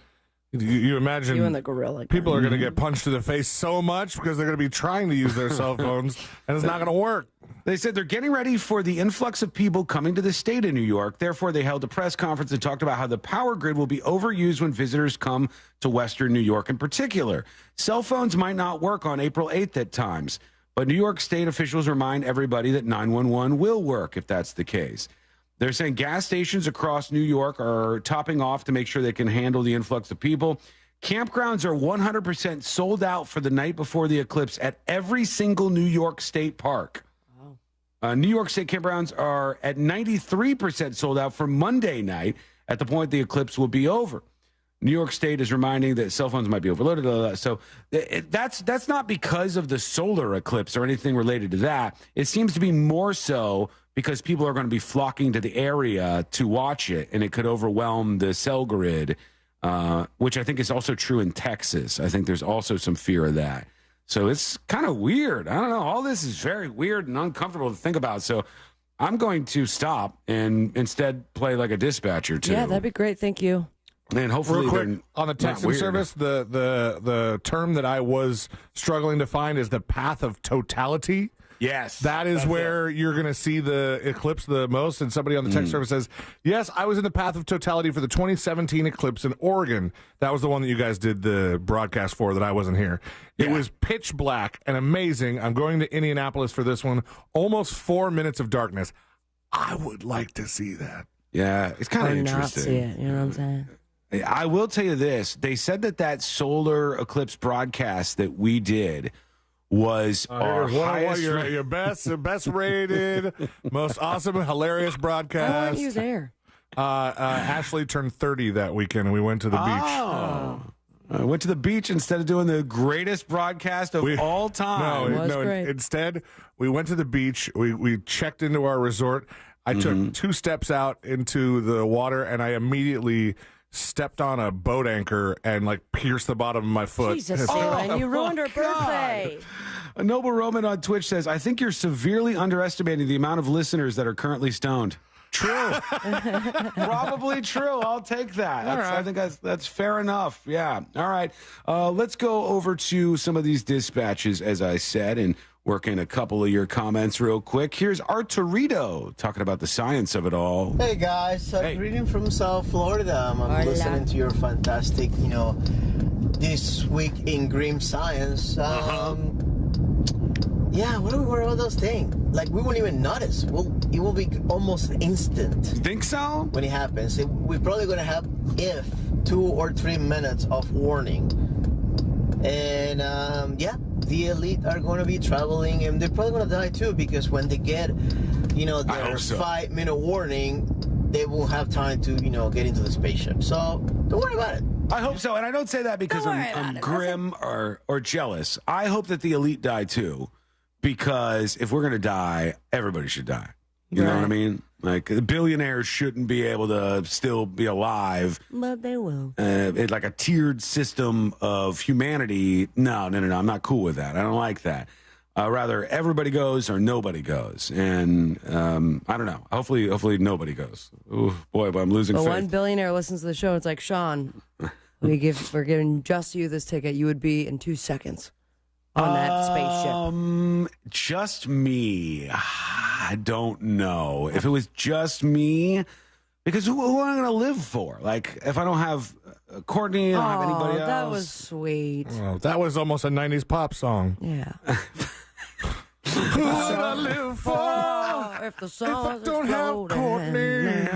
[SPEAKER 5] You imagine
[SPEAKER 7] You and the gorilla.
[SPEAKER 5] people are going to get punched in the face so much because they're going to be trying to use their cell phones and it's not going to work.
[SPEAKER 1] They said they're getting ready for the influx of people coming to the state of New York. Therefore, they held a press conference and talked about how the power grid will be overused when visitors come to Western New York in particular. Cell phones might not work on April 8th at times, but New York State officials remind everybody that 911 will work if that's the case. They're saying gas stations across New York are topping off to make sure they can handle the influx of people. Campgrounds are 100% sold out for the night before the eclipse at every single New York State park. New York State campgrounds are at 93% sold out for Monday night at the point the eclipse will be over. New York State is reminding that cell phones might be overloaded. So that's not because of the solar eclipse or anything related to that. It seems to be more so because people are going to be flocking to the area to watch it, and it could overwhelm the cell grid, which I think is also true in Texas. I think there's also some fear of that. So it's kind of weird. I don't know. All this is very weird and uncomfortable to think about. So I'm going to stop and instead play like a dispatcher too.
[SPEAKER 7] Yeah, that'd be great. Thank you.
[SPEAKER 1] And hopefully
[SPEAKER 5] Real quick,
[SPEAKER 1] they're
[SPEAKER 5] on the
[SPEAKER 1] not
[SPEAKER 5] texting
[SPEAKER 1] weird.
[SPEAKER 5] service, the term that I was struggling to find is the path of totality.
[SPEAKER 1] Yes.
[SPEAKER 5] That is where you're going to see the eclipse the most. And somebody on the text service says, yes, I was in the path of totality for the 2017 eclipse in Oregon. That was the one that you guys did the broadcast for that I wasn't here. It was pitch black and amazing. I'm going to Indianapolis for this one. Almost 4 minutes of darkness. I would like to see that.
[SPEAKER 1] Yeah, it's kind of
[SPEAKER 7] Or
[SPEAKER 1] interesting.
[SPEAKER 7] not see it. You know what I'm saying?
[SPEAKER 1] I will tell you this. They said that solar eclipse broadcast that we did was our highest.
[SPEAKER 5] Your best rated, most awesome, hilarious broadcast.
[SPEAKER 7] Why weren't you there?
[SPEAKER 5] Ashley turned 30 that weekend, and we went to the beach.
[SPEAKER 1] I went to the beach instead of doing the greatest broadcast of all time.
[SPEAKER 5] No, instead, we went to the beach. We checked into our resort. I took 2 steps out into the water, and I immediately stepped on a boat anchor and like pierced the bottom of my foot.
[SPEAKER 7] Jesus, Elaine, you ruined her birthday.
[SPEAKER 1] A Noble Roman on Twitch says, I think you're severely underestimating the amount of listeners that are currently stoned. True. Probably true. I'll take that. I think that's fair enough. Yeah. All right. Let's go over to some of these dispatches, as I said, and work in a couple of your comments real quick. Here's Arturito talking about the science of it all.
[SPEAKER 8] Hey, guys. Greeting from South Florida. I'm listening to your fantastic, This Week in Grim Science. Yeah, what are all those things? Like, we won't even notice. It will be almost instant.
[SPEAKER 1] You think so?
[SPEAKER 8] When it happens. We're probably going to have, 2 or 3 minutes of warning. And, the elite are going to be traveling, and they're probably going to die, too, because when they get, their 5-minute warning, they won't have time to, get into the spaceship. So, don't worry about it.
[SPEAKER 1] I hope so. And I don't say that because I'm grim or jealous. I hope that the elite die, too. Because if we're going to die, everybody should die. You know what I mean? Like, the billionaires shouldn't be able to still be alive.
[SPEAKER 7] But they will.
[SPEAKER 1] Like a tiered system of humanity. No. I'm not cool with that. I don't like that. Rather, everybody goes or nobody goes. And I don't know. Hopefully nobody goes. Ooh, boy, but I'm losing faith.
[SPEAKER 7] One billionaire listens to the show. It's like, Sean, we're giving just you this ticket. You would be in 2 seconds. On that spaceship.
[SPEAKER 1] Just me. I don't know. If it was just me, because who am I going to live for? Like, if I don't have Courtney, I don't have anybody else.
[SPEAKER 7] That was sweet.
[SPEAKER 5] Oh, that was almost a 90s pop song.
[SPEAKER 7] Yeah.
[SPEAKER 5] Who would I live for
[SPEAKER 7] if the song
[SPEAKER 5] don't have Courtney?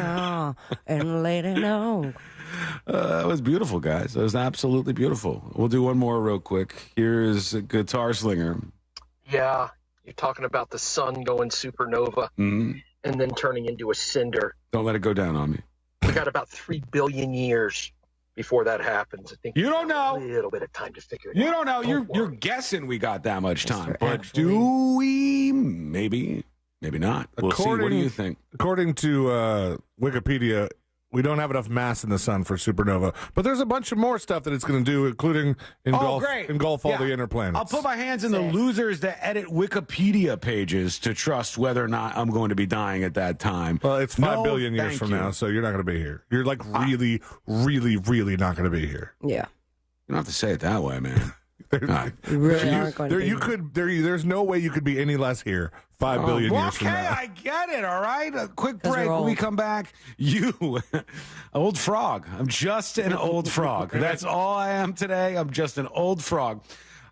[SPEAKER 7] And let it know.
[SPEAKER 1] That was beautiful, guys. That was absolutely beautiful. We'll do one more real quick. Here's a Guitar Slinger.
[SPEAKER 9] Yeah, you're talking about the sun going supernova and then turning into a cinder.
[SPEAKER 1] Don't let it go down on me.
[SPEAKER 9] We got about 3 billion years before that happens. I think
[SPEAKER 1] you don't know.
[SPEAKER 9] A little bit of time to figure it out.
[SPEAKER 1] You don't know. You're guessing we got that much time. But do we? Maybe not. We'll see. What do you think?
[SPEAKER 5] According to Wikipedia, we don't have enough mass in the sun for supernova, but there's a bunch of more stuff that it's going to do, including engulf all the inner planets.
[SPEAKER 1] I'll put my hands in the losers that edit Wikipedia pages to trust whether or not I'm going to be dying at that time.
[SPEAKER 5] Well, it's 5 billion years from now, so you're not going to be here. You're like really, really, really not going to be here.
[SPEAKER 7] Yeah.
[SPEAKER 1] You don't have to say it that way, man.
[SPEAKER 7] You really aren't going to be here.
[SPEAKER 5] There's no way you could be any less here 5 billion years from now.
[SPEAKER 1] Okay, I get it, all right? A quick break. When we come back, old frog. I'm just an old frog. That's all I am today. I'm just an old frog.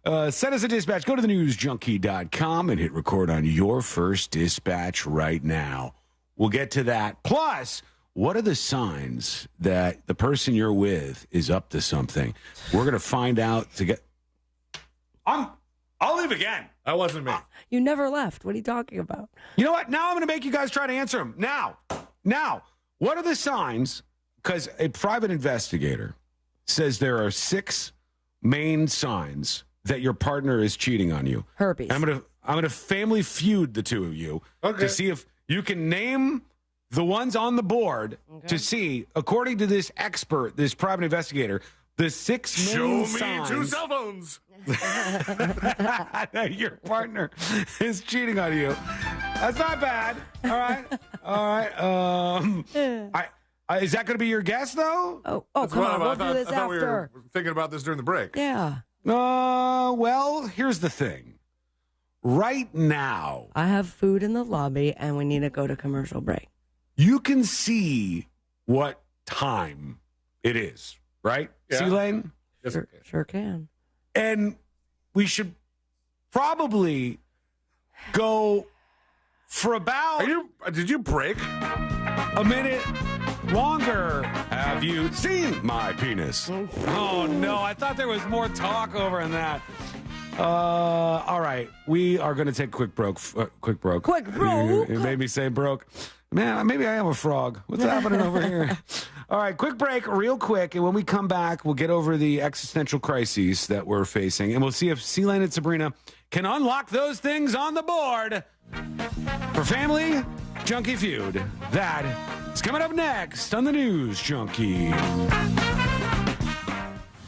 [SPEAKER 1] Send us a dispatch. Go to thenewsjunkie.com and hit record on your first dispatch right now. We'll get to that. Plus, what are the signs that the person you're with is up to something? We're going to find out to get... I'll leave again.
[SPEAKER 5] That wasn't me.
[SPEAKER 7] You never left. What are you talking about?
[SPEAKER 1] You know what? Now I'm going to make you guys try to answer them. Now, what are the signs? Because a private investigator says there are 6 main signs that your partner is cheating on you.
[SPEAKER 7] Herpes.
[SPEAKER 1] And I'm gonna family feud the two of you to see if you can name the ones on the board to see, according to this expert, this private investigator, the 6 main signs.
[SPEAKER 5] Show me 2 cell phones.
[SPEAKER 1] That your partner is cheating on you. That's not bad. All right. Is that going to be your guess, though?
[SPEAKER 7] Oh, come on. We'll do this
[SPEAKER 5] I thought
[SPEAKER 7] after.
[SPEAKER 5] we were thinking about this during the break.
[SPEAKER 7] Yeah.
[SPEAKER 1] Well, here's the thing. Right now,
[SPEAKER 7] I have food in the lobby, and we need to go to commercial break.
[SPEAKER 1] You can see what time it is, right?
[SPEAKER 5] Yeah.
[SPEAKER 1] C-Lane?
[SPEAKER 5] Yes,
[SPEAKER 7] sure can.
[SPEAKER 1] And we should probably go for about...
[SPEAKER 5] Did you break?
[SPEAKER 1] A minute longer. Have you seen my penis? Oh, no. I thought there was more talk over in that. All right. We are going to take a quick broke.
[SPEAKER 7] Quick broke.
[SPEAKER 1] It made me say broke. Man, maybe I am a frog. What's happening over here? All right, quick break, real quick. And when we come back, we'll get over the existential crises that we're facing. And we'll see if C-Lane and Sabrina can unlock those things on the board for family Junkie Feud. That is coming up next on the News Junkie.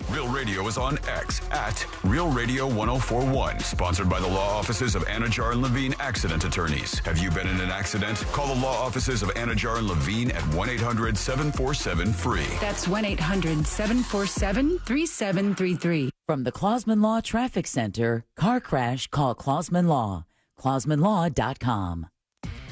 [SPEAKER 16] Real Radio is on X at Real Radio 1041. Sponsored by the law offices of Anajar and Levine Accident Attorneys. Have you been in an accident? Call the law offices of Anajar and Levine at 1-800-747-FREE.
[SPEAKER 10] That's 1-800-747-3733. From the Clausman Law Traffic Center, car crash, call Clausman Law. ClausmanLaw.com.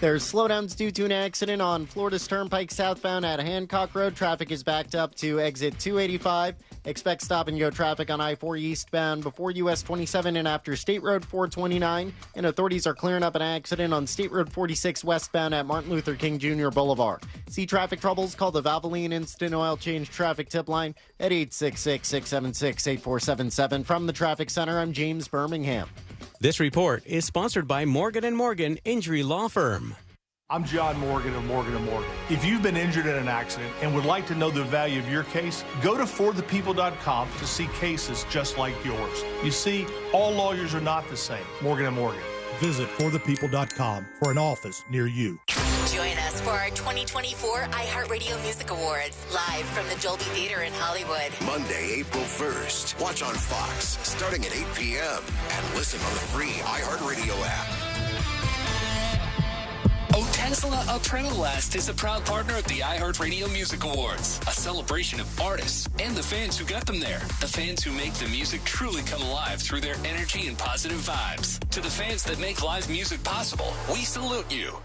[SPEAKER 11] There's slowdowns due to an accident on Florida's Turnpike southbound at Hancock Road. Traffic is backed up to exit 285. Expect stop-and-go traffic on I-4 eastbound before US 27 and after State Road 429. And authorities are clearing up an accident on State Road 46 westbound at Martin Luther King Jr. Boulevard. See traffic troubles? Call the Valvoline Instant Oil Change Traffic Tip Line at 866-676-8477. From the Traffic Center, I'm James Birmingham.
[SPEAKER 12] This report is sponsored by Morgan & Morgan Injury Law Firm.
[SPEAKER 14] I'm John Morgan of Morgan & Morgan. If you've been injured in an accident and would like to know the value of your case, go to forthepeople.com to see cases just like yours. You see, all lawyers are not the same. Morgan & Morgan.
[SPEAKER 18] Visit forthepeople.com for an office near you.
[SPEAKER 13] Join us for our 2024 iHeartRadio Music Awards, live from the Dolby Theater in Hollywood.
[SPEAKER 15] Monday, April 1st. Watch on Fox, starting at 8 p.m. And listen on the free iHeartRadio app.
[SPEAKER 25] Otezla Adrenalast is a proud partner of the iHeartRadio Music Awards, a celebration of artists and the fans who got them there. The fans who make the music truly come alive through their energy and positive vibes. To the fans that make live music possible, we salute you.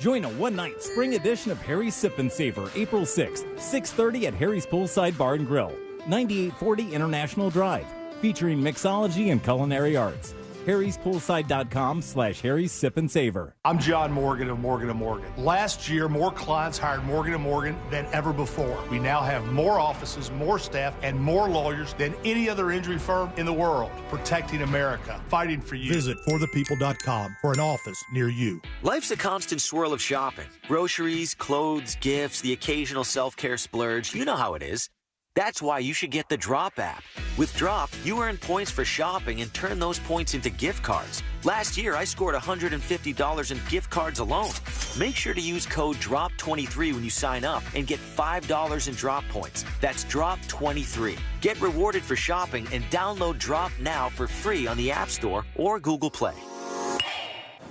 [SPEAKER 17] Join a one-night spring edition of Harry's Sip and Savor, April 6th, 6:30 at Harry's Poolside Bar and Grill, 9840 International Drive, featuring mixology and culinary arts. harryspoolside.com/Harry's Sip and Savor.
[SPEAKER 14] I'm John Morgan of Morgan & Morgan. Last year, more clients hired Morgan & Morgan than ever before. We now have more offices, more staff, and more lawyers than any other injury firm in the world. Protecting America, fighting for you.
[SPEAKER 18] Visit forthepeople.com for an office near you.
[SPEAKER 22] Life's a constant swirl of shopping. Groceries, clothes, gifts, the occasional self-care splurge. You know how it is. That's why you should get the Drop app. With Drop, you earn points for shopping and turn those points into gift cards. Last year, I scored $150 in gift cards alone. Make sure to use code DROP23 when you sign up and get $5 in Drop points. That's DROP23. Get rewarded for shopping and download Drop now for free on the App Store or Google Play.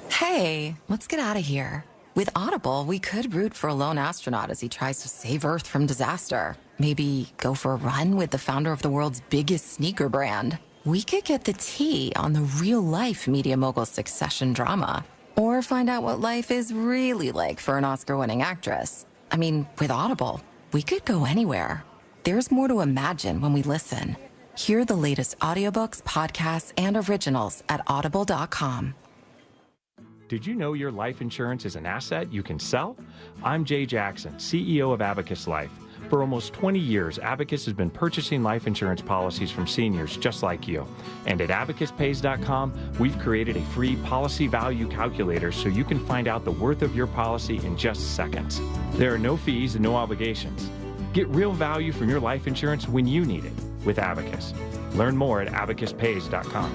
[SPEAKER 26] Hey, let's get out of here. With Audible, we could root for a lone astronaut as he tries to save Earth from disaster. Maybe go for a run with the founder of the world's biggest sneaker brand. We could get the tea on the real-life media mogul succession drama. Or find out what life is really like for an Oscar-winning actress. I mean, with Audible, we could go anywhere. There's more to imagine when we listen. Hear the latest audiobooks, podcasts, and originals at audible.com.
[SPEAKER 19] Did you know your life insurance is an asset you can sell? I'm Jay Jackson, CEO of Abacus Life. For almost 20 years, Abacus has been purchasing life insurance policies from seniors just like you. And at abacuspays.com, we've created a free policy value calculator so you can find out the worth of your policy in just seconds. There are no fees and no obligations. Get real value from your life insurance when you need it with Abacus. Learn more at abacuspays.com.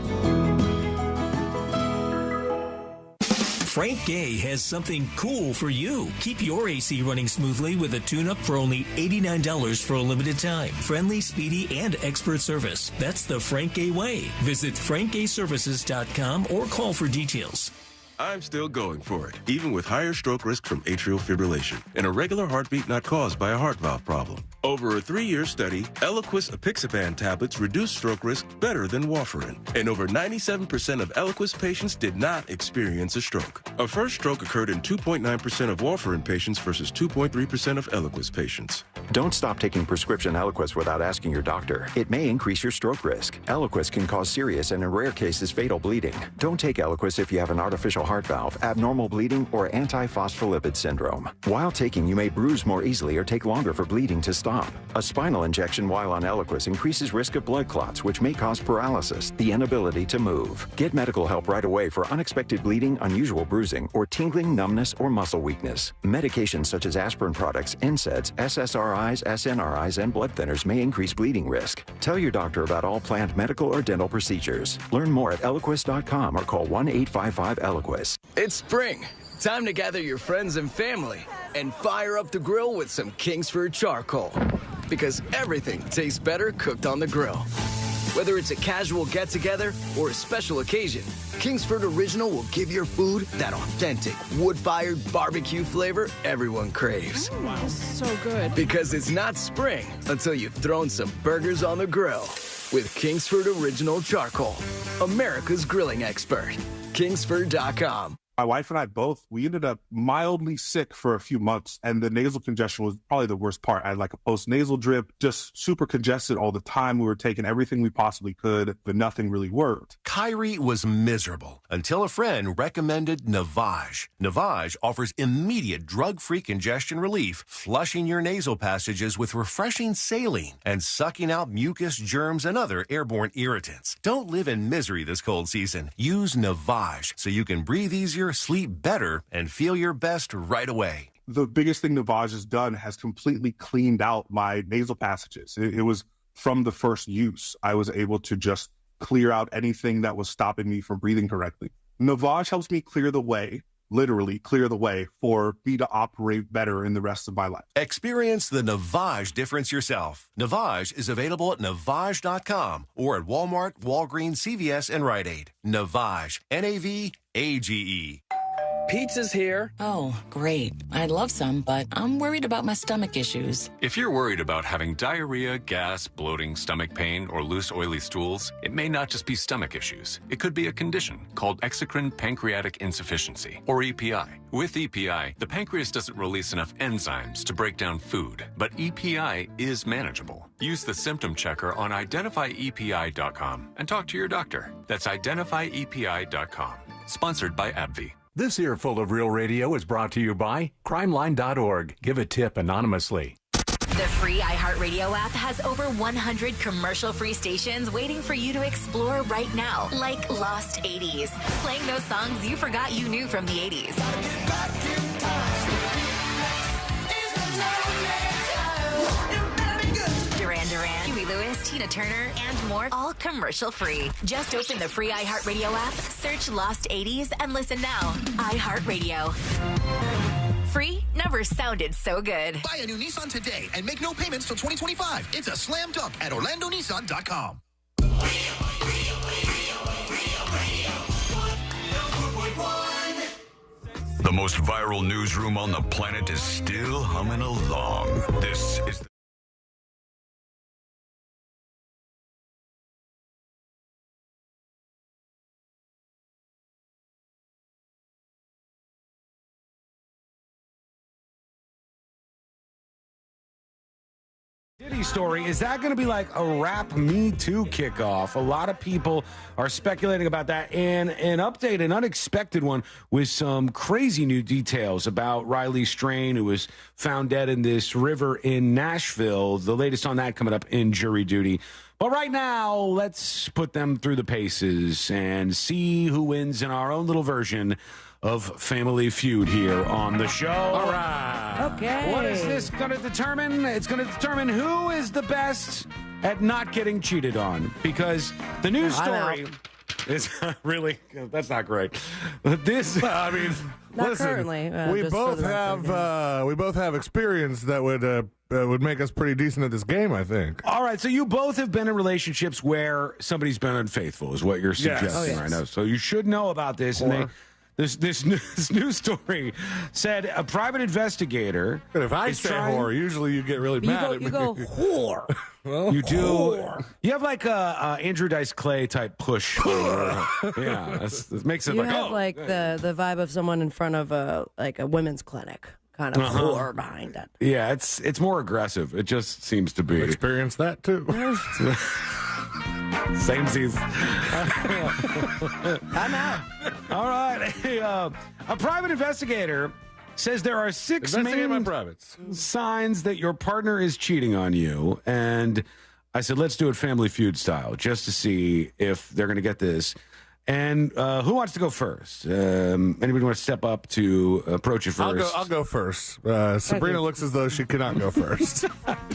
[SPEAKER 27] Frank Gay has something cool for you. Keep your AC running smoothly with a tune-up for only $89 for a limited time. Friendly, speedy, and expert service. That's the Frank Gay way. Visit frankgayservices.com or call for details.
[SPEAKER 28] I'm still going for it, even with higher stroke risk from atrial fibrillation, an irregular heartbeat not caused by a heart valve problem. Over a 3-year study, Eliquis apixaban tablets reduce stroke risk better than warfarin, and over 97% of Eliquis patients did not experience a stroke. A first stroke occurred in 2.9% of warfarin patients versus 2.3% of Eliquis patients.
[SPEAKER 29] Don't stop taking prescription Eliquis without asking your doctor. It may increase your stroke risk. Eliquis can cause serious and in rare cases fatal bleeding. Don't take Eliquis if you have an artificial heart valve, abnormal bleeding, or antiphospholipid syndrome. While taking, you may bruise more easily or take longer for bleeding to stop. A spinal injection while on Eliquis increases risk of blood clots, which may cause paralysis, the inability to move. Get medical help right away for unexpected bleeding, unusual bruising, or tingling, numbness, or muscle weakness. Medications such as aspirin products, NSAIDs, SSRIs, SNRIs, and blood thinners may increase bleeding risk. Tell your doctor about all planned medical or dental procedures. Learn more at Eliquis.com or call 1-855-ELIQUIS.
[SPEAKER 25] It's spring,
[SPEAKER 2] Time to gather your friends and family and fire up the grill with some Kingsford charcoal. Because everything tastes better cooked on the grill. Whether it's a casual get-together or a special occasion, Kingsford Original will give your food that authentic, wood-fired barbecue flavor everyone craves.
[SPEAKER 3] Wow. This is so good.
[SPEAKER 2] Because it's not spring until you've thrown some burgers on the grill. With Kingsford Original Charcoal, America's grilling expert. Kingsford.com.
[SPEAKER 4] My wife and I both, we ended up mildly sick for a few months, and the nasal congestion was probably the worst part. I had like a post-nasal drip, just super congested all the time. We were taking everything we possibly could, but nothing really worked.
[SPEAKER 6] Kyrie was miserable until a friend recommended Navage. Navage offers immediate drug-free congestion relief, flushing your nasal passages with refreshing saline and sucking out mucus, germs, and other airborne irritants. Don't live in misery this cold season. Use Navage so you can breathe easier, sleep better, and feel your best right away.
[SPEAKER 4] The biggest thing Navage has done has completely cleaned out my nasal passages. It was from the first use. I was able to just clear out anything that was stopping me from breathing correctly. Navage helps me clear the way, literally clear the way for me to operate better in the rest of my life.
[SPEAKER 6] Experience the Navage difference yourself. Navage is available at Navage.com or at Walmart, Walgreens, CVS, and Rite Aid. Navage, Navage.
[SPEAKER 10] Pizza's here. Oh, great. I'd love some, but I'm worried about my stomach issues.
[SPEAKER 8] If you're worried about having diarrhea, gas, bloating, stomach pain, or loose, oily stools, it may not just be stomach issues. It could be a condition called exocrine pancreatic insufficiency, or EPI. With EPI, the pancreas doesn't release enough enzymes to break down food, but EPI is manageable. Use the symptom checker on identifyepi.com and talk to your doctor. That's identifyepi.com. Sponsored by AbbVie.
[SPEAKER 20] This earful of Real Radio is brought to you by crimeline.org. Give a tip anonymously.
[SPEAKER 13] The free iHeartRadio app has over 100 commercial-free stations waiting for you to explore right now, like Lost 80s, playing those songs you forgot you knew from the 80s. Duran Duran, Huey Lewis, Tina Turner, and more, all commercial-free. Just open the free iHeartRadio app, search Lost 80s, and listen now. iHeartRadio. Free never sounded so good.
[SPEAKER 21] Buy a new Nissan today and make no payments till 2025. It's a slam dunk at OrlandoNissan.com.
[SPEAKER 16] The most viral newsroom on the planet is still humming along. This is the
[SPEAKER 1] Diddy story. Is that going to be like a rap Me Too kickoff? A lot of people are speculating about that. And an update, an unexpected one, with some crazy new details about Riley Strain, who was found dead in this river in Nashville. The latest on that coming up in Jury Duty. But right now, let's put them through the paces and see who wins in our own little version of Family Feud here on the show. All right.
[SPEAKER 7] Okay.
[SPEAKER 1] What is this going to determine? It's going to determine who is the best at not getting cheated on. Because the news story is really, that's not great. This,
[SPEAKER 5] I mean,
[SPEAKER 7] Not
[SPEAKER 5] listen,
[SPEAKER 7] currently,
[SPEAKER 5] we
[SPEAKER 7] just
[SPEAKER 5] both
[SPEAKER 7] for the
[SPEAKER 5] have we both have experience that would make us pretty decent at this game, I think.
[SPEAKER 1] All right, so you both have been in relationships where somebody's been unfaithful, is what you're suggesting right now. So you should know about this. And this news story said a private investigator.
[SPEAKER 5] And if I say whore, usually you get really mad at me.
[SPEAKER 7] You go whore.
[SPEAKER 5] Well,
[SPEAKER 1] you do. Whore. You have like a Andrew Dice Clay type push. Yeah, it makes it
[SPEAKER 7] You
[SPEAKER 1] like
[SPEAKER 7] have like the vibe of someone in front of a women's clinic, kind of whore behind it.
[SPEAKER 1] Yeah, it's more aggressive. It just seems to be.
[SPEAKER 5] Experienced that too.
[SPEAKER 1] Same season.
[SPEAKER 7] I'm out.
[SPEAKER 1] All right. A private investigator says there are 6 main signs that your partner is cheating on you. And I said, let's do it Family Feud style, just to see if they're going to get this. And who wants to go first? Anybody want to step up to approach it first?
[SPEAKER 5] I'll go first. Sabrina looks as though she cannot go first.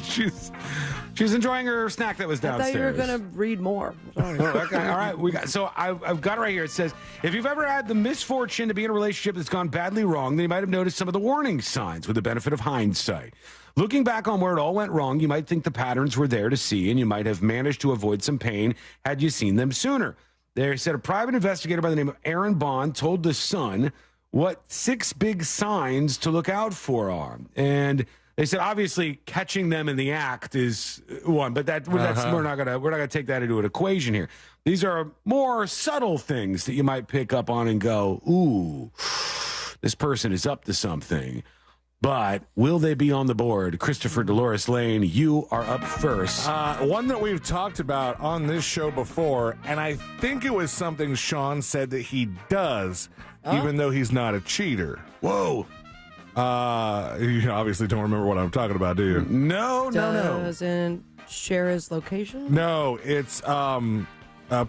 [SPEAKER 1] She's enjoying her snack that was downstairs.
[SPEAKER 7] I thought you were going to read more. Sorry.
[SPEAKER 1] Oh, okay. All right. So I've got it right here. It says, if you've ever had the misfortune to be in a relationship that's gone badly wrong, then you might have noticed some of the warning signs with the benefit of hindsight. Looking back on where it all went wrong, you might think the patterns were there to see, and you might have managed to avoid some pain had you seen them sooner. They said a private investigator by the name of Aaron Bond told The Sun what 6 big signs to look out for are. And they said obviously catching them in the act is one, but we're not gonna take that into an equation here. These are more subtle things that you might pick up on and go, ooh, this person is up to something. But will they be on the board? Christopher Dolores Lane, you are up first.
[SPEAKER 5] One that we've talked about on this show before, and I think it was something Sean said that he does, even though he's not a cheater.
[SPEAKER 1] Whoa.
[SPEAKER 5] You obviously don't remember what I'm talking about, do you?
[SPEAKER 1] No.
[SPEAKER 7] Doesn't share his location?
[SPEAKER 5] No, it's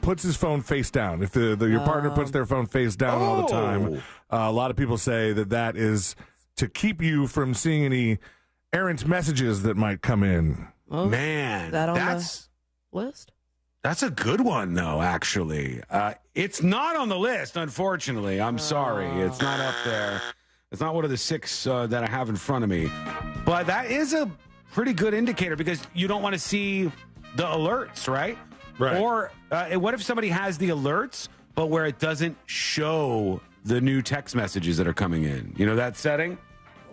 [SPEAKER 5] puts his phone face down. If your partner puts their phone face down all the time, a lot of people say that is to keep you from seeing any errant messages that might come in.
[SPEAKER 7] Oh,
[SPEAKER 1] man,
[SPEAKER 7] is that on the list?
[SPEAKER 1] That's a good one, though, actually. It's not on the list, unfortunately. I'm sorry. It's not up there. It's not one of the 6 that I have in front of me. But that is a pretty good indicator because you don't want to see the alerts, right?
[SPEAKER 5] Right.
[SPEAKER 1] Or what if somebody has the alerts, but where it doesn't show the new text messages that are coming in? You know that setting?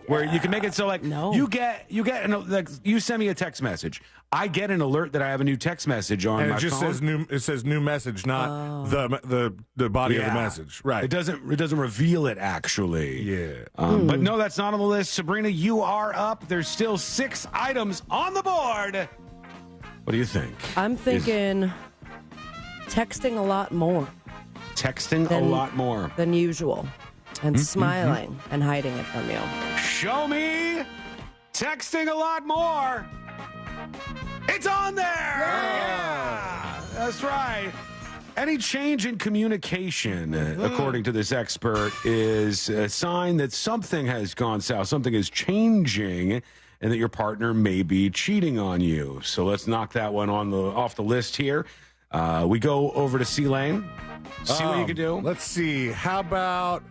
[SPEAKER 1] Where you can make it so like you send me a text message. I get an alert that I have a new text message on
[SPEAKER 5] and
[SPEAKER 1] my
[SPEAKER 5] it just
[SPEAKER 1] phone.
[SPEAKER 5] says new message, not the body of the message. Right.
[SPEAKER 1] It doesn't reveal it actually.
[SPEAKER 5] Yeah.
[SPEAKER 1] But no, that's not on the list. Sabrina, you are up. There's still 6 items on the board. What do you think?
[SPEAKER 7] I'm thinking texting a lot more.
[SPEAKER 1] Texting a lot more
[SPEAKER 7] than usual. And smiling and hiding it from you.
[SPEAKER 1] Show me texting a lot more. It's on there. Yeah, that's right. Any change in communication, according to this expert, is a sign that something has gone south, something is changing, and that your partner may be cheating on you. So let's knock that one off the list here. We go over to C-Lane. See what you can do.
[SPEAKER 5] Let's see. How about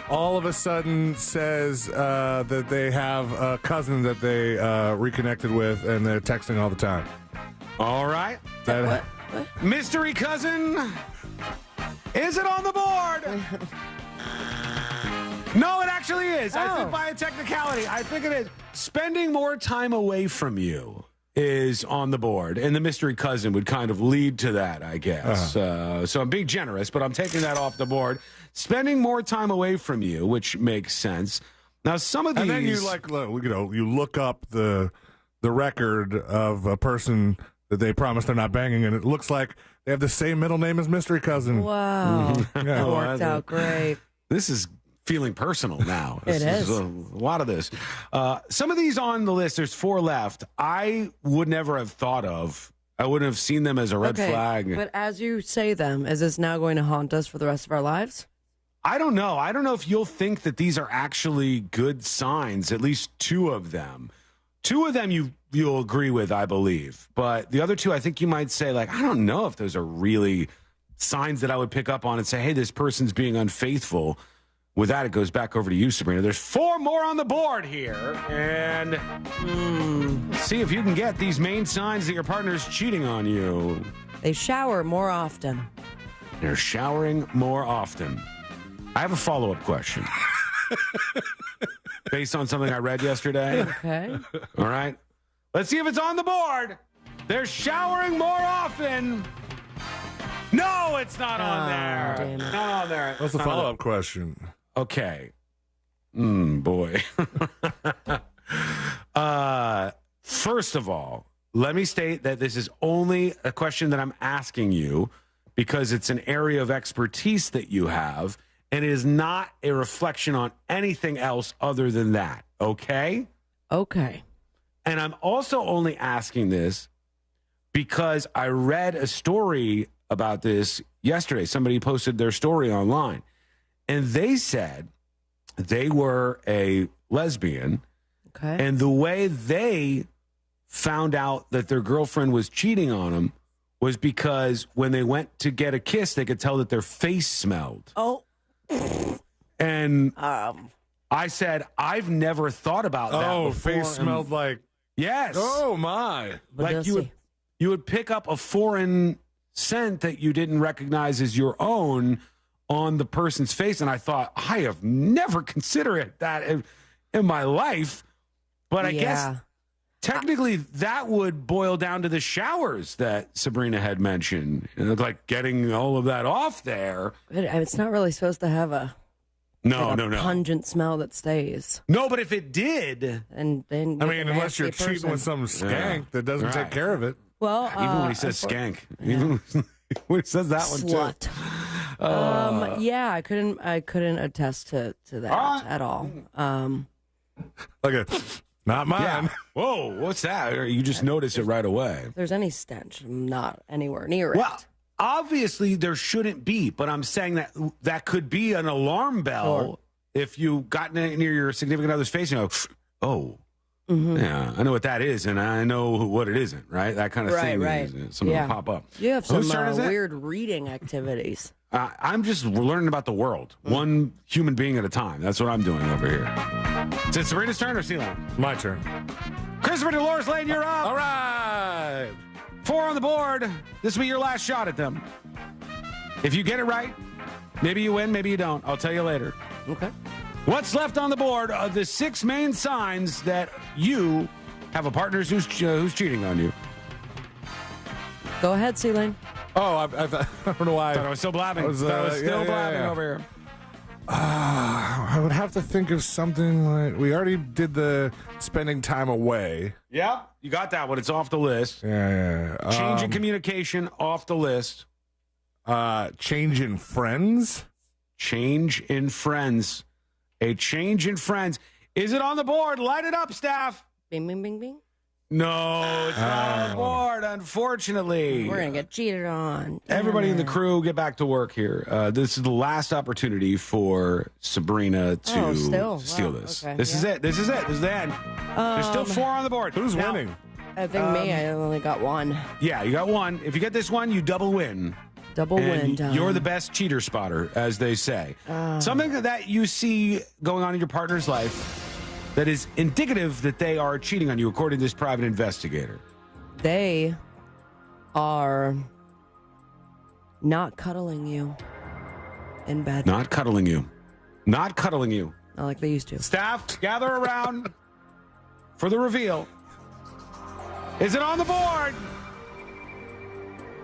[SPEAKER 5] all of a sudden says that they have a cousin that they reconnected with and they're texting all the time.
[SPEAKER 1] All right.
[SPEAKER 7] What?
[SPEAKER 1] Mystery cousin. Is it on the board? No, it actually is. I think by a technicality, I think it is. Spending more time away from you is on the board, and the mystery cousin would kind of lead to that, I guess. So I'm being generous, but I'm taking that off the board. Spending more time away from you, which makes sense. Now, some of these,
[SPEAKER 5] and then you look up the record of a person that they promise they're not banging, and it looks like they have the same middle name as mystery cousin.
[SPEAKER 7] Wow, that worked out great.
[SPEAKER 1] This is feeling personal now.
[SPEAKER 7] It is.
[SPEAKER 1] A lot of this. Some of these on the list, there's 4 left. I would never have thought of. I wouldn't have seen them as a red flag.
[SPEAKER 7] But as you say them, is this now going to haunt us for the rest of our lives?
[SPEAKER 1] I don't know. I don't know if you'll think that these are actually good signs, at least 2 of them. 2 of them you'll agree with, I believe. But the other 2, I think you might say, like, I don't know if those are really signs that I would pick up on and say, hey, this person's being unfaithful. With that, it goes back over to you, Sabrina. There's 4 more on the board here. And let's see if you can get these main signs that your partner's cheating on you.
[SPEAKER 7] They shower more often.
[SPEAKER 1] They're showering more often. I have a follow-up question. Based on something I read yesterday.
[SPEAKER 7] Okay.
[SPEAKER 1] All right. Let's see if it's on the board. They're showering more often. No, it's not on there.
[SPEAKER 7] Damn it.
[SPEAKER 1] Not on there.
[SPEAKER 5] What's the follow-up question?
[SPEAKER 1] Okay. Boy. First of all, let me state that this is only a question that I'm asking you because it's an area of expertise that you have, and it is not a reflection on anything else other than that. Okay?
[SPEAKER 7] Okay.
[SPEAKER 1] And I'm also only asking this because I read a story about this yesterday. Somebody posted their story online, and they said they were a lesbian, and the way they found out that their girlfriend was cheating on them was because when they went to get a kiss, they could tell that their face smelled.
[SPEAKER 7] Oh.
[SPEAKER 1] And I said, I've never thought about that before.
[SPEAKER 5] Face smelled like...
[SPEAKER 1] Yes.
[SPEAKER 5] Oh, my.
[SPEAKER 1] Like you would pick up a foreign scent that you didn't recognize as your own on the person's face. And I thought, I have never considered that in my life. But I guess technically that would boil down to the showers that Sabrina had mentioned. Like getting all of that off there.
[SPEAKER 7] It's not really supposed to have a pungent smell that stays.
[SPEAKER 1] No, but if it did,
[SPEAKER 7] and then
[SPEAKER 5] I mean, unless you're cheating with some skank that doesn't take care of it.
[SPEAKER 7] Well,
[SPEAKER 1] even when he says skank, even when he says that one
[SPEAKER 7] too. Yeah, I couldn't attest to that at all.
[SPEAKER 5] Not mine.
[SPEAKER 1] Yeah. Whoa, what's that? Or you just notice it right away.
[SPEAKER 7] If there's any stench, I'm not anywhere near it.
[SPEAKER 1] Well, obviously there shouldn't be, but I'm saying that could be an alarm bell if you got near your significant other's face and you go, oh, yeah, I know what that is, and I know what it isn't, right? That kind of thing.
[SPEAKER 7] Right.
[SPEAKER 1] Something will pop up.
[SPEAKER 7] You have some
[SPEAKER 1] Whose turn is it?
[SPEAKER 7] weird reading activities.
[SPEAKER 1] I'm just learning about the world, one human being at a time. That's what I'm doing over here. Is it Sabrina's turn or Celine?
[SPEAKER 5] My turn.
[SPEAKER 1] Christopher Dolores Lane, you're up.
[SPEAKER 5] All right.
[SPEAKER 1] 4 on the board. This will be your last shot at them. If you get it right, maybe you win, maybe you don't. I'll tell you later.
[SPEAKER 7] Okay.
[SPEAKER 1] What's left on the board are the 6 main signs that you have a partner who's cheating on you.
[SPEAKER 7] Go ahead, Celine.
[SPEAKER 5] Oh, I don't know why.
[SPEAKER 1] I thought I was still blabbing. I was still blabbing over here.
[SPEAKER 5] I would have to think of something like... We already did the spending time away.
[SPEAKER 1] Yeah, you got that one. It's off the list.
[SPEAKER 5] Yeah.
[SPEAKER 1] Change in communication, off the list.
[SPEAKER 5] Change in friends?
[SPEAKER 1] Change in friends. A change in friends. Is it on the board? Light it up, staff.
[SPEAKER 7] Bing, bing, bing, bing.
[SPEAKER 1] No, it's not on the board, unfortunately.
[SPEAKER 7] We're going to get cheated on.
[SPEAKER 1] Everybody in the crew, get back to work here. This is the last opportunity for Sabrina to steal this.
[SPEAKER 7] Okay.
[SPEAKER 1] This is it. This is the end. There's still 4 on the board.
[SPEAKER 5] Who's winning?
[SPEAKER 7] I think me. I only got 1.
[SPEAKER 1] Yeah, you got 1. If you get this one, you double win.
[SPEAKER 7] Double win.
[SPEAKER 1] You're the best cheater spotter, as they say. Something that you see going on in your partner's life that is indicative that they are cheating on you, according to this private investigator.
[SPEAKER 7] They are not cuddling you in bed.
[SPEAKER 1] Not cuddling you. Not cuddling you.
[SPEAKER 7] Not like they used to.
[SPEAKER 1] Staff, gather around for the reveal. Is it on the board?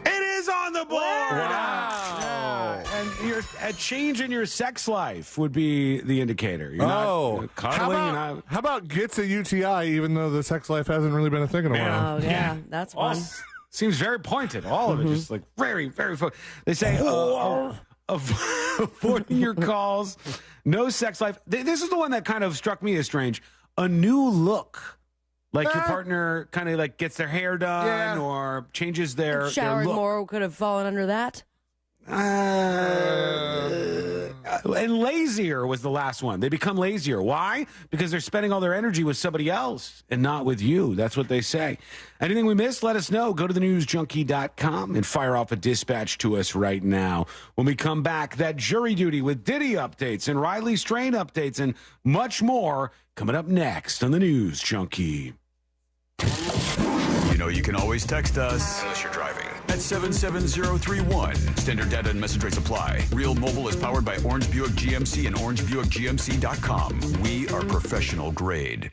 [SPEAKER 1] It is on the board. Wow. And a change in your sex life would be the indicator. You're not cuddling.
[SPEAKER 5] How about gets a UTI even though the sex life hasn't really been a thing in a while?
[SPEAKER 7] Oh, yeah. That's one.
[SPEAKER 1] Seems very pointed. All of it just like very, very. They say avoiding your calls, no sex life. This is the one that kind of struck me as strange. A new look. Like your partner kind of like gets their hair done or changes their
[SPEAKER 7] Showering
[SPEAKER 1] look.
[SPEAKER 7] more could have fallen under that.
[SPEAKER 1] And lazier was the last one. They become lazier. Why? Because they're spending all their energy with somebody else and not with you. That's what they say. Anything we missed, let us know. Go to thenewsjunkie.com and fire off a dispatch to us right now. When we come back, that jury duty with Diddy updates and Riley Strain updates and much more coming up next on the News Junkie.
[SPEAKER 16] You know you can always text us.
[SPEAKER 8] Unless you're driving.
[SPEAKER 16] At 77031. Standard data and message rates apply. Real Mobile is powered by Orange Buick GMC and OrangeBuickGMC.com. We are professional grade.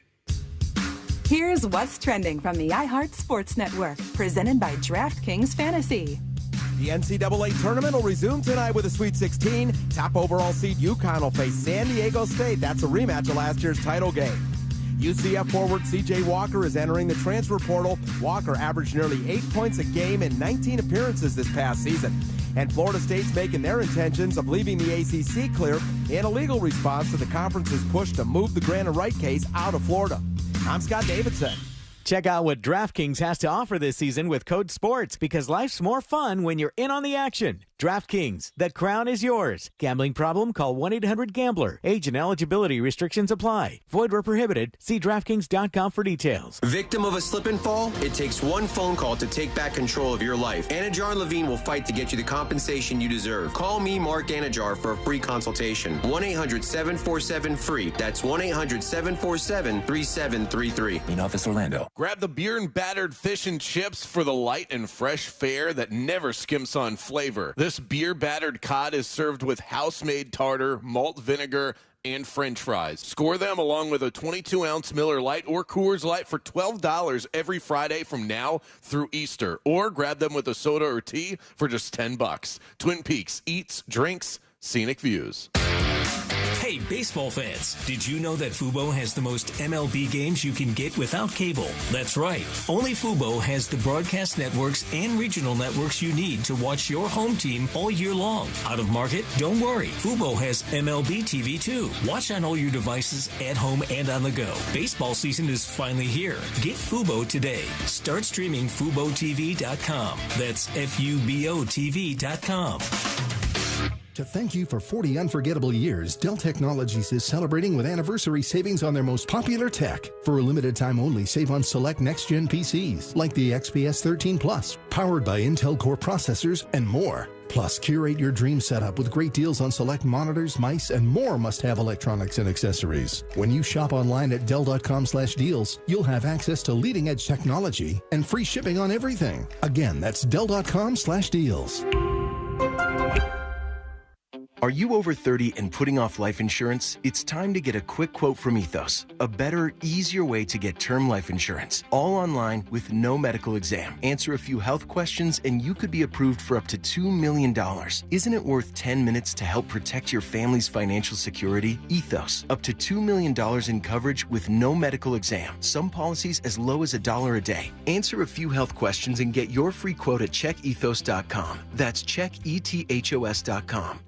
[SPEAKER 3] Here's what's trending from the iHeart Sports Network, presented by DraftKings Fantasy.
[SPEAKER 9] The NCAA tournament will resume tonight with a Sweet 16. Top overall seed UConn will face San Diego State. That's a rematch of last year's title game. UCF forward C.J. Walker is entering the transfer portal. Walker averaged nearly 8 points a game in 19 appearances this past season. And Florida State's making their intentions of leaving the ACC clear in a legal response to the conference's push to move the Grant and Wright case out of Florida. I'm Scott Davidson.
[SPEAKER 11] Check out what DraftKings has to offer this season with code SPORTS, because life's more fun when you're in on the action. DraftKings, the crown is yours. Gambling problem? Call 1-800-GAMBLER. Age and eligibility restrictions apply. Void where prohibited. See DraftKings.com for details.
[SPEAKER 12] Victim of a slip and fall? It takes one phone call to take back control of your life. Anajar and Levine will fight to get you the compensation you deserve. Call me, Mark Anajar, for a free consultation. 1-800-747-FREE. That's 1-800-747-3733.
[SPEAKER 14] In office, Orlando.
[SPEAKER 15] Grab the beer and battered fish and chips for the light and fresh fare that never skimps on flavor. This beer battered cod is served with house-made tartar, malt vinegar, and French fries. Score them along with a 22-ounce Miller Lite or Coors Light for $12 every Friday from now through Easter. Or grab them with a soda or tea for just $10. Twin Peaks eats, drinks, scenic views.
[SPEAKER 27] Hey, baseball fans, did you know that Fubo has the most MLB games you can get without cable? That's right. Only Fubo has the broadcast networks and regional networks you need to watch your home team all year long. Out of market? Don't worry. Fubo has MLB TV too. Watch on all your devices, at home and on the go. Baseball season is finally here. Get Fubo today. Start streaming FuboTV.com. That's FuboTV.com.
[SPEAKER 17] To thank you for 40 unforgettable years, Dell Technologies is celebrating with anniversary savings on their most popular tech. For a limited time only, save on select next-gen PCs, like the XPS 13 Plus, powered by Intel Core processors, and more. Plus, curate your dream setup with great deals on select monitors, mice, and more must-have electronics and accessories. When you shop online at Dell.com/deals, you'll have access to leading-edge technology and free shipping on everything. Again, that's Dell.com/deals.
[SPEAKER 12] Are you over 30 and putting off life insurance? It's time to get a quick quote from Ethos, a better, easier way to get term life insurance, all online with no medical exam. Answer a few health questions and you could be approved for up to $2 million. Isn't it worth 10 minutes to help protect your family's financial security? Ethos, up to $2 million in coverage with no medical exam. Some policies as low as $1 a day. Answer a few health questions and get your free quote at checkethos.com. That's checkethos.com.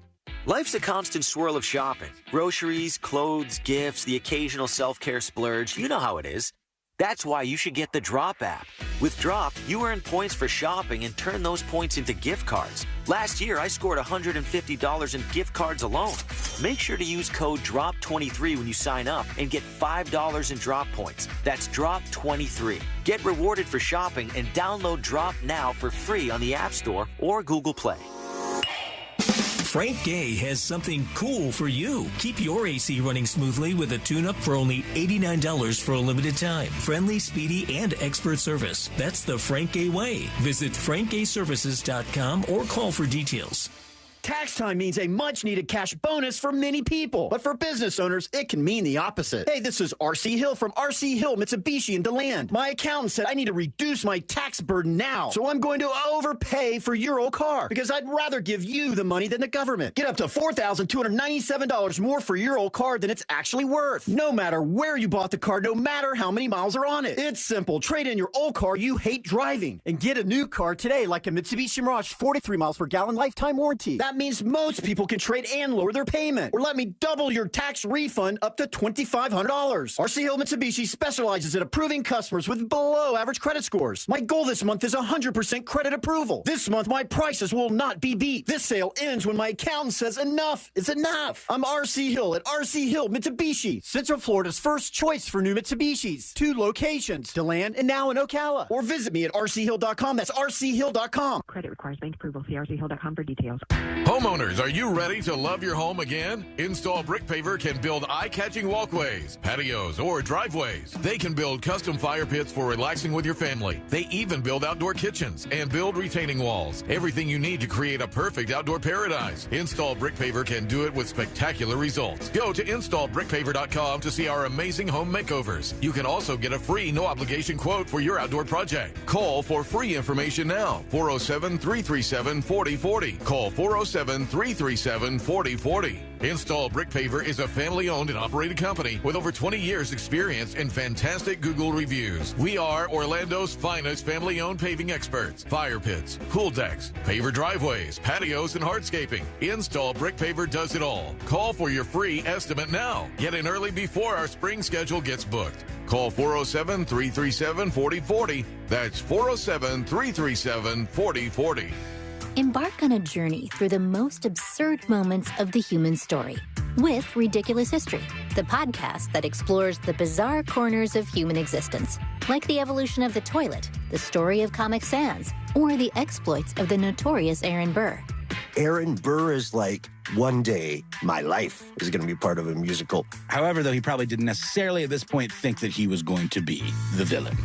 [SPEAKER 18] Life's a constant swirl of shopping. Groceries, clothes, gifts, the occasional self-care splurge. You know how it is. That's why you should get the Drop app. With Drop, you earn points for shopping and turn those points into gift cards. Last year, I scored $150 in gift cards alone. Make sure to use code DROP23 when you sign up and get $5 in Drop points. That's DROP23. Get rewarded for shopping and download Drop now for free on the App Store or Google Play.
[SPEAKER 27] Frank Gay has something cool for you. Keep your AC running smoothly with a tune-up for only $89 for a limited time. Friendly, speedy, and expert service. That's the Frank Gay way. Visit frankgayservices.com or call for details.
[SPEAKER 22] Tax time means a much-needed cash bonus for many people. But for business owners, it can mean the opposite. Hey, this is R.C. Hill from R.C. Hill, Mitsubishi in DeLand. My accountant said I need to reduce my tax burden now. So I'm going to overpay for your old car because I'd rather give you the money than the government. Get up to $4,297 more for your old car than it's actually worth. No matter where you bought the car, no matter how many miles are on it. It's simple. Trade in your old car you hate driving and get a new car today like a Mitsubishi Mirage 43 miles per gallon lifetime warranty. That means most people can trade and lower their payment. Or let me double your tax refund up to $2,500. RC Hill Mitsubishi specializes in approving customers with below average credit scores. My goal this month is 100% credit approval. This month, my prices will not be beat. This sale ends when my accountant says enough is enough. I'm RC Hill at RC Hill Mitsubishi, Central Florida's first choice for new Mitsubishis. 2 locations, DeLand and now in Ocala. Or visit me at rchill.com. That's rchill.com.
[SPEAKER 23] Credit requires bank approval. See rchill.com for details.
[SPEAKER 24] Homeowners, are you ready to love your home again? Install Brick Paver can build eye-catching walkways, patios, or driveways. They can build custom fire pits for relaxing with your family. They even build outdoor kitchens and build retaining walls. Everything you need to create a perfect outdoor paradise. Install Brick Paver can do it with spectacular results. Go to installbrickpaver.com to see our amazing home makeovers. You can also get a free no-obligation quote for your outdoor project. Call for free information now. 407-337-4040. Call 407-337-4040. Install Brick Paver is a family-owned and operated company with over 20 years experience and fantastic Google reviews. We are Orlando's finest family-owned paving experts. Fire pits, pool decks, paver driveways, patios, and hardscaping. Install Brick Paver does it all. Call for your free estimate now. Get in early before our spring schedule gets booked. Call 407-337-4040. That's 407-337-4040.
[SPEAKER 2] Embark on a journey through the most absurd moments of the human story with Ridiculous History, the podcast that explores the bizarre corners of human existence, like the evolution of the toilet, the story of Comic Sans, or the exploits of the notorious Aaron Burr.
[SPEAKER 4] Aaron Burr is like, one day, my life is going to be part of a musical.
[SPEAKER 6] However, though, he probably didn't necessarily at this point think that he was going to be the villain.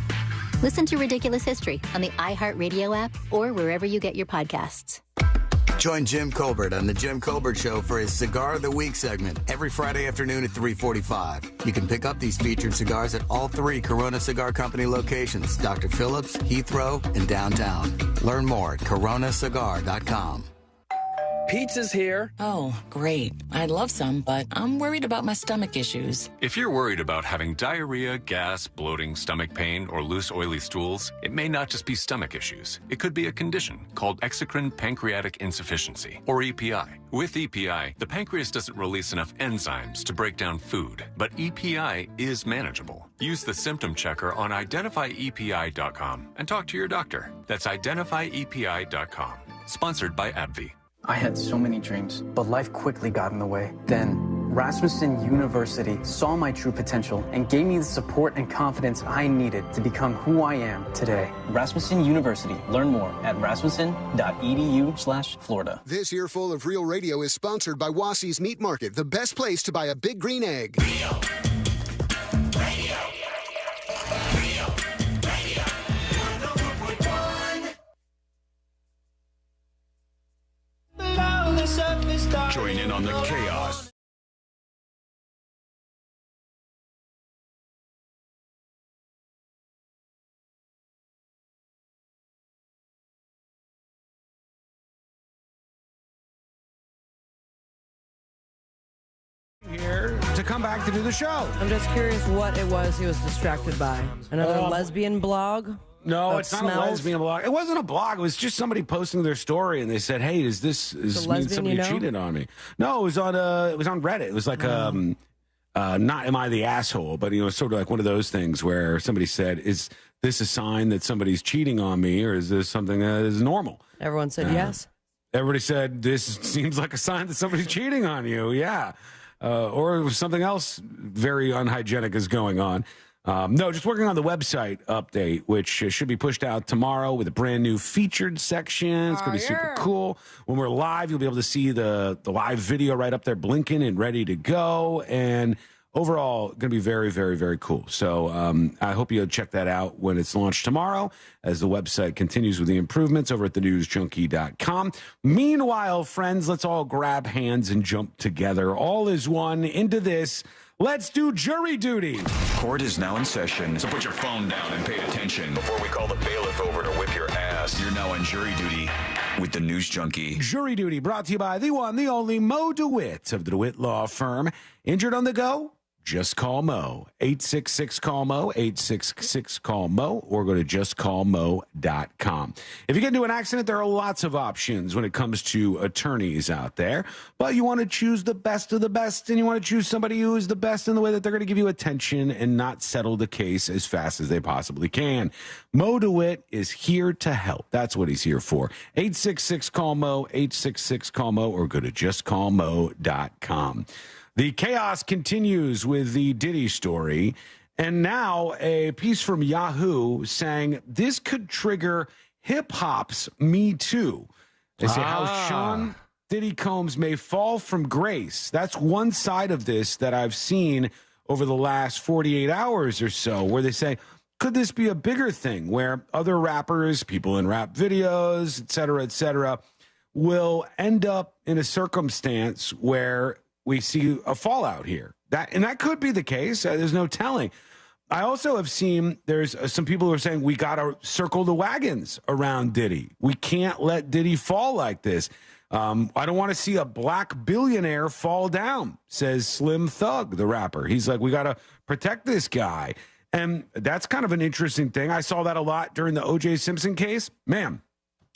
[SPEAKER 2] Listen to Ridiculous History on the iHeartRadio app or wherever you get your podcasts.
[SPEAKER 14] Join Jim Colbert on The Jim Colbert Show for his Cigar of the Week segment every Friday afternoon at 3:45. You can pick up these featured cigars at all 3 Corona Cigar Company locations, Dr. Phillips, Heathrow, and downtown. Learn more at coronacigar.com.
[SPEAKER 10] Pizza's here. Oh, great. I'd love some, but I'm worried about my stomach issues.
[SPEAKER 8] If you're worried about having diarrhea, gas, bloating, stomach pain, or loose, oily stools, it may not just be stomach issues. It could be a condition called exocrine pancreatic insufficiency, or EPI. With EPI, the pancreas doesn't release enough enzymes to break down food, but EPI is manageable. Use the symptom checker on identifyepi.com and talk to your doctor. That's identifyepi.com. Sponsored by AbbVie.
[SPEAKER 19] I had so many dreams, but life quickly got in the way. Then, Rasmussen University saw my true potential and gave me the support and confidence I needed to become who I am today. Rasmussen University. Learn more at rasmussen.edu/Florida.
[SPEAKER 25] This earful of Real Radio is sponsored by Wassey's Meat Market, the best place to buy a big green egg.
[SPEAKER 21] Radio.
[SPEAKER 16] Join in on the chaos.
[SPEAKER 1] Here to come back to do the show.
[SPEAKER 7] I'm just curious what it was he was distracted by. Another lesbian blog?
[SPEAKER 1] No, it's not a lesbian blog. It wasn't a blog. It was just somebody posting their story, and they said, "Hey, does this mean somebody cheated on me?" No, it was on Reddit. It was like not "Am I the asshole?" But sort of like one of those things where somebody said, "Is this a sign that somebody's cheating on me, or is this something that is normal?"
[SPEAKER 7] Everyone said yes.
[SPEAKER 1] Everybody said, "This seems like a sign that somebody's cheating on you." Yeah, or something else very unhygienic is going on. No, just working on the website update, which should be pushed out tomorrow with a brand new featured section. It's going to be super cool. When we're live, you'll be able to see the live video right up there blinking and ready to go. And overall, going to be very, very, very cool. So I hope you'll check that out when it's launched tomorrow as the website continues with the improvements over at thenewsjunkie.com. Meanwhile, friends, let's all grab hands and jump together. All is one into this. Let's do jury duty.
[SPEAKER 16] Court is now in session, so put your phone down and pay attention before we call the bailiff over to whip your ass. You're now on jury duty with the News Junkie.
[SPEAKER 1] Jury duty brought to you by the one, the only Mo DeWitt of the DeWitt Law Firm. Injured on the go? Just call Mo. 866-CALL-MO, 866-CALL-MO, or go to justcallmo.com. If you get into an accident, there are lots of options when it comes to attorneys out there, but you want to choose the best of the best, and you want to choose somebody who is the best in the way that they're going to give you attention and not settle the case as fast as they possibly can. Mo DeWitt is here to help. That's what he's here for. 866-CALL-MO, 866-CALL-MO, or go to justcallmo.com. The chaos continues with the Diddy story, and now a piece from Yahoo saying this could trigger hip-hop's Me Too. They say how Sean Diddy Combs may fall from grace. That's one side of this that I've seen over the last 48 hours or so, where they say, could this be a bigger thing where other rappers, people in rap videos, et cetera, will end up in a circumstance where we see a fallout here. That could be the case. There's no telling. I also have seen there's some people who are saying we got to circle the wagons around Diddy. We can't let Diddy fall like this. I don't want to see a black billionaire fall down, says Slim Thug, the rapper. He's like, we got to protect this guy. And that's kind of an interesting thing. I saw that a lot during the O.J. Simpson case. Man,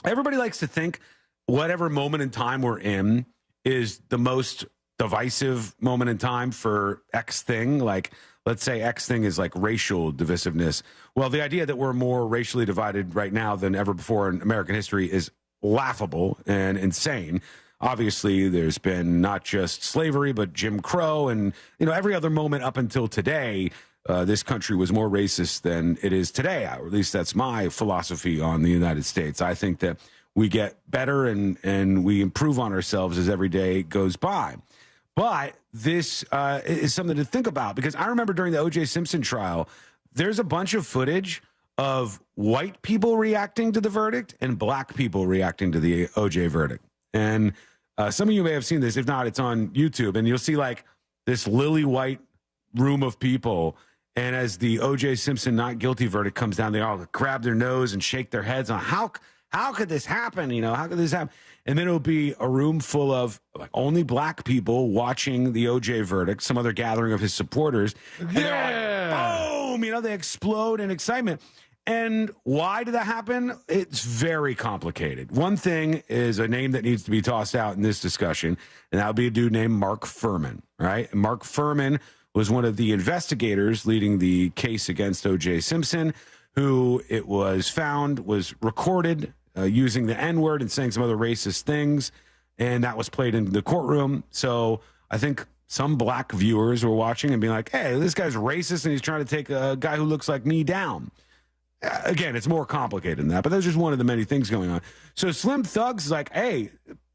[SPEAKER 1] everybody likes to think whatever moment in time we're in is the most divisive moment in time for X thing. Like, let's say X thing is like racial divisiveness. Well, the idea that we're more racially divided right now than ever before in American history is laughable and insane. Obviously, there's been not just slavery, but Jim Crow and, every other moment up until today. This country was more racist than it is today, or at least that's my philosophy on the United States. I think that we get better and we improve on ourselves as every day goes by. But this is something to think about, because I remember during the O.J. Simpson trial, there's a bunch of footage of white people reacting to the verdict and black people reacting to the O.J. verdict. And some of you may have seen this. If not, it's on YouTube. And you'll see like this lily white room of people. And as the O.J. Simpson not guilty verdict comes down, they all grab their nose and shake their heads on how could this happen? How could this happen? And then it'll be a room full of like only black people watching the O.J. verdict, some other gathering of his supporters. And they're like, boom, they explode in excitement. And why did that happen? It's very complicated. One thing is a name that needs to be tossed out in this discussion, and that would be a dude named Mark Furman, right? And Mark Furman was one of the investigators leading the case against O.J. Simpson, who it was found was recorded using the N-word and saying some other racist things, and that was played in the courtroom. So I think some black viewers were watching and being like, hey, this guy's racist, and he's trying to take a guy who looks like me down. Again, it's more complicated than that, but that's just one of the many things going on. So Slim Thug's is like, hey,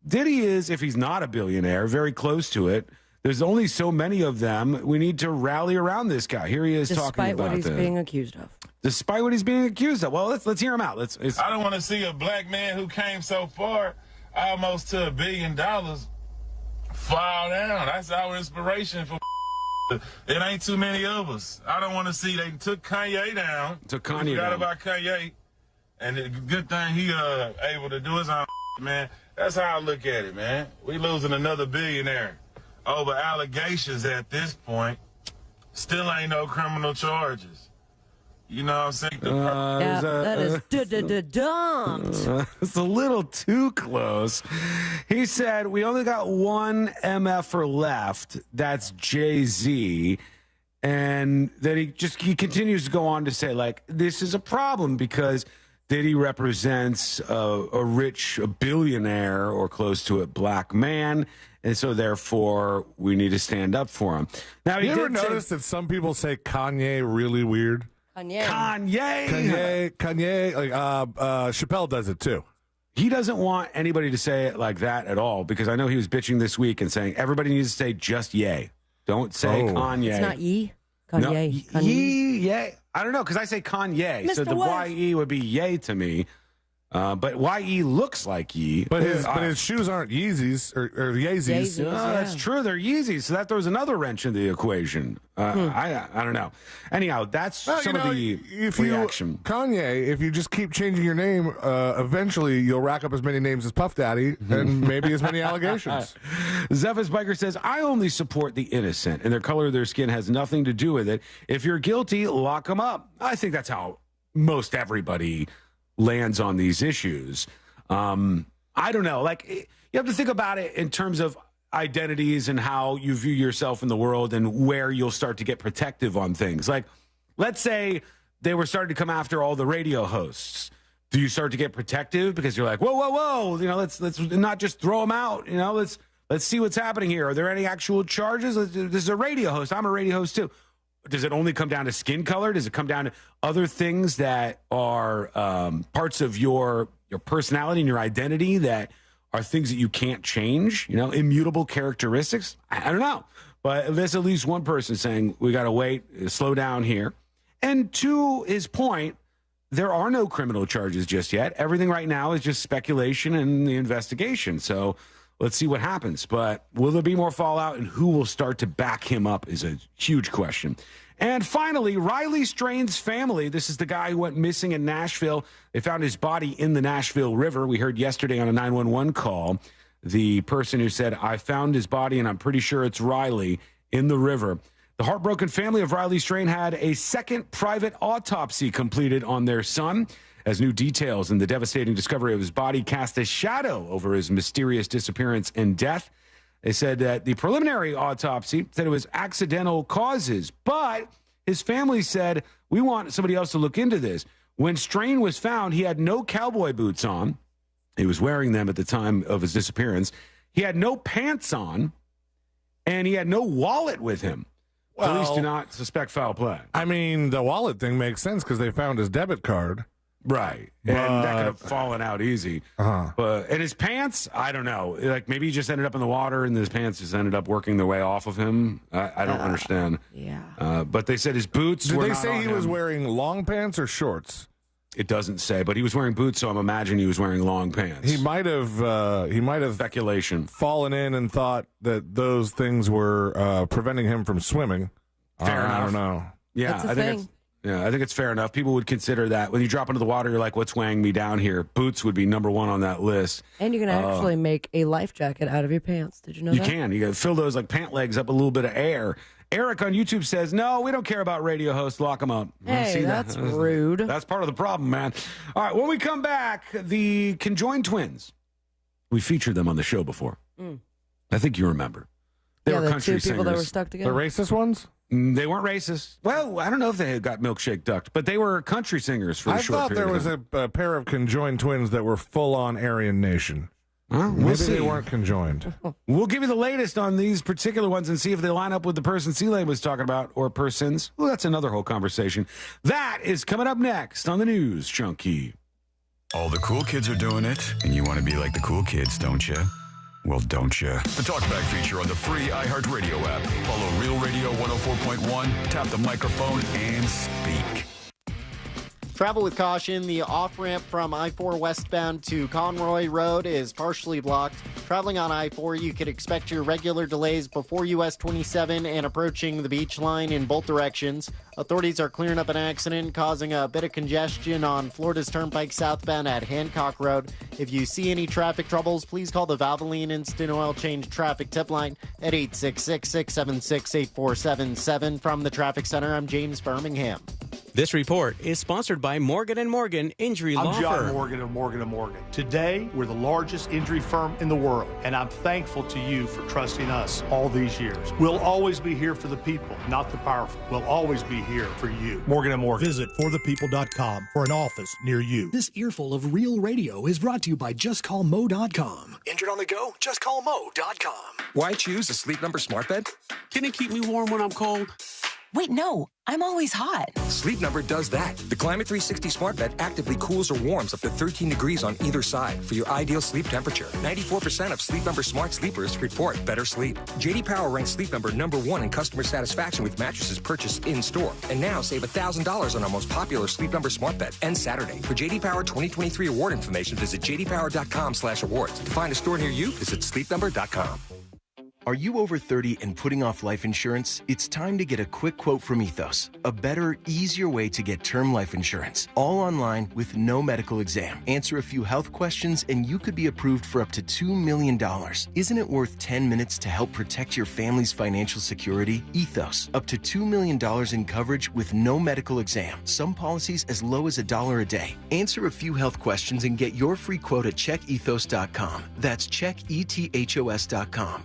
[SPEAKER 1] Diddy is, if he's not a billionaire, very close to it. There's only so many of them. We need to rally around this guy. Here he is talking about
[SPEAKER 7] what he's being accused of.
[SPEAKER 1] Despite what he's being accused of. Well, let's hear him out.
[SPEAKER 3] I don't want to see a black man who came so far, almost to $1 billion, fall down. That's our inspiration for. It ain't too many of us. I don't want to see they took Kanye down. Forgot about Kanye. And the good thing he able to do his own, man. That's how I look at it, man. We losing another billionaire over allegations at this point. Still ain't no criminal charges. You know what I'm saying?
[SPEAKER 7] That is dumped.
[SPEAKER 1] It's a little too close. He said, we only got one MFer left. That's Jay-Z. And then he continues to go on to say, like, this is a problem because Diddy represents a rich billionaire or close to it black man. And so, therefore, we need to stand up for him. Now,
[SPEAKER 5] you ever notice that some people say Kanye really weird?
[SPEAKER 7] Kanye.
[SPEAKER 5] Like Chappelle does it too.
[SPEAKER 1] He doesn't want anybody to say it like that at all, because I know he was bitching this week and saying everybody needs to say just yay. Don't say Kanye.
[SPEAKER 7] It's not ye. Kanye.
[SPEAKER 1] No, ye, yay. I don't know, because I say Kanye, so the Y-E would be yay to me. But Y-E looks like ye.
[SPEAKER 5] But his shoes aren't Yeezys or Yeezys.
[SPEAKER 1] That's true. They're Yeezys. So that throws another wrench in the equation. I don't know. Anyhow, that's some of the reaction.
[SPEAKER 5] Kanye, if you just keep changing your name, eventually you'll rack up as many names as Puff Daddy and maybe as many allegations.
[SPEAKER 1] Zephyr's Biker says, I only support the innocent, and their color of their skin has nothing to do with it. If you're guilty, lock them up. I think that's how most everybody lands on these issues. I don't know. Like, you have to think about it in terms of identities and how you view yourself in the world and where you'll start to get protective on things. Like, let's say they were starting to come after all the radio hosts. Do you start to get protective because you're like, whoa, let's not just throw them out. Let's see what's happening here. Are there any actual charges? This is a radio host. I'm a radio host too. Does it only come down to skin color? Does it come down to other things that are parts of your personality and your identity that are things that you can't change? Immutable characteristics? I don't know. But there's at least one person saying, we got to wait, slow down here. And to his point, there are no criminal charges just yet. Everything right now is just speculation and the investigation. So let's see what happens. But will there be more fallout, and who will start to back him up is a huge question. And finally, Riley Strain's family. This is the guy who went missing in Nashville. They found his body in the Nashville River. We heard yesterday on a 911 call, the person who said, I found his body, and I'm pretty sure it's Riley in the river. The heartbroken family of Riley Strain had a second private autopsy completed on their son, as new details and the devastating discovery of his body cast a shadow over his mysterious disappearance and death. They said that the preliminary autopsy said it was accidental causes, but his family said, we want somebody else to look into this. When Strain was found, he had no cowboy boots on. He was wearing them at the time of his disappearance. He had no pants on, and he had no wallet with him. Police do not suspect foul play.
[SPEAKER 5] I mean, the wallet thing makes sense because they found his debit card.
[SPEAKER 1] Right. And that could have fallen out easy.
[SPEAKER 5] Uh-huh.
[SPEAKER 1] And his pants, I don't know. Like maybe he just ended up in the water and his pants just ended up working their way off of him. I don't understand.
[SPEAKER 7] Yeah.
[SPEAKER 1] But they said his boots
[SPEAKER 5] Did
[SPEAKER 1] were
[SPEAKER 5] they
[SPEAKER 1] not
[SPEAKER 5] say
[SPEAKER 1] on
[SPEAKER 5] he was
[SPEAKER 1] him.
[SPEAKER 5] wearing long pants or shorts?
[SPEAKER 1] It doesn't say, but he was wearing boots, so I'm imagining he was wearing long pants.
[SPEAKER 5] He might have
[SPEAKER 1] speculation
[SPEAKER 5] fallen in and thought that those things were preventing him from swimming.
[SPEAKER 1] Fair enough.
[SPEAKER 5] I don't know.
[SPEAKER 1] Yeah, I think it's fair enough. People would consider that when you drop into the water, you're like, "What's weighing me down here?" Boots would be number one on that list.
[SPEAKER 7] And you can actually make a life jacket out of your pants. Did you know
[SPEAKER 1] You
[SPEAKER 7] that?
[SPEAKER 1] can. You got to fill those like pant legs up a little bit of air. Eric on YouTube says, "No, we don't care about radio hosts. Lock them up."
[SPEAKER 7] Hey, that's rude.
[SPEAKER 1] That's part of the problem, man. All right, when we come back, the conjoined twins. We featured them on the show before. I think you remember. They were
[SPEAKER 7] the
[SPEAKER 1] country
[SPEAKER 7] two people that
[SPEAKER 1] singers.
[SPEAKER 7] were stuck together.
[SPEAKER 5] The racist ones?
[SPEAKER 1] They weren't racist. Well, I don't know if they had got milkshake ducked, but they were country singers for a
[SPEAKER 5] I
[SPEAKER 1] short
[SPEAKER 5] thought
[SPEAKER 1] period
[SPEAKER 5] there
[SPEAKER 1] of
[SPEAKER 5] was
[SPEAKER 1] time.
[SPEAKER 5] a pair of conjoined twins that were full-on Aryan Nation.
[SPEAKER 1] Well,
[SPEAKER 5] Maybe
[SPEAKER 1] we'll
[SPEAKER 5] they
[SPEAKER 1] see.
[SPEAKER 5] weren't conjoined.
[SPEAKER 1] We'll give you the latest on these particular ones and see if they line up with the person C-Lane was talking about or persons. Well, that's another whole conversation. That is coming up next on the News Junkie.
[SPEAKER 16] All the cool kids are doing it, and you want to be like the cool kids, don't you? Well, don't you? The Talkback feature on the free iHeartRadio app. Follow Real Radio 104.1, tap the microphone, and speak.
[SPEAKER 9] Travel with caution. The off-ramp from I-4 westbound to Conroy Road is partially blocked. Traveling on I-4, you could expect your regular delays before US 27 and approaching the beach line in both directions. Authorities are clearing up an accident causing a bit of congestion on Florida's Turnpike southbound at Hancock Road. If you see any traffic troubles, please call the Valvoline Instant Oil Change Traffic Tip Line at 866-676-8477. From the Traffic Center, I'm James Birmingham.
[SPEAKER 11] This report is sponsored by Morgan & Morgan Injury Law
[SPEAKER 13] I'm John
[SPEAKER 11] Firm.
[SPEAKER 13] Morgan of Morgan & Morgan. Today, we're the largest injury firm in the world, and I'm thankful to you for trusting us all these years. We'll always be here for the people, not the powerful. We'll always be here for you. Morgan & Morgan.
[SPEAKER 21] Visit forthepeople.com for an office near you. This earful of real radio is brought to you by JustCallMo.com. Injured on the go? JustCallMo.com.
[SPEAKER 15] Why choose a Sleep Number smart bed?
[SPEAKER 17] Can it keep me warm when I'm cold?
[SPEAKER 20] Wait, no, I'm always hot.
[SPEAKER 15] Sleep Number does that. The Climate 360 smart bed actively cools or warms up to 13 degrees on either side for your ideal sleep temperature. 94% of Sleep Number smart sleepers report better sleep. JD Power ranks Sleep Number #1 in customer satisfaction with mattresses purchased in-store. And now save $1,000 on our most popular Sleep Number smart bed. Ends Saturday. For JD Power 2023 award information, visit jdpower.com/awards. To find a store near you, visit sleepnumber.com.
[SPEAKER 12] Are you over 30 and putting off life insurance? It's time to get a quick quote from Ethos. A better, easier way to get term life insurance. All online with no medical exam. Answer a few health questions and you could be approved for up to $2 million. Isn't it worth 10 minutes to help protect your family's financial security? Ethos. Up to $2 million in coverage with no medical exam. Some policies as low as $1 a day. Answer a few health questions and get your free quote at checkethos.com. That's checkethos.com.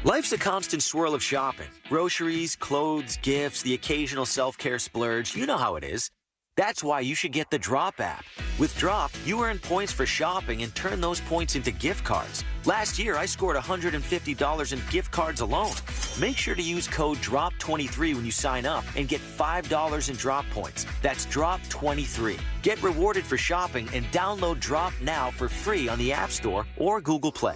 [SPEAKER 18] Life's a constant swirl of shopping. Groceries, clothes, gifts, the occasional self-care splurge. You know how it is. That's why you should get the Drop app. With Drop, you earn points for shopping and turn those points into gift cards. Last year, I scored $150 in gift cards alone. Make sure to use code DROP23 when you sign up and get $5 in Drop points. That's DROP23. Get rewarded for shopping and download Drop now for free on the App Store or Google Play.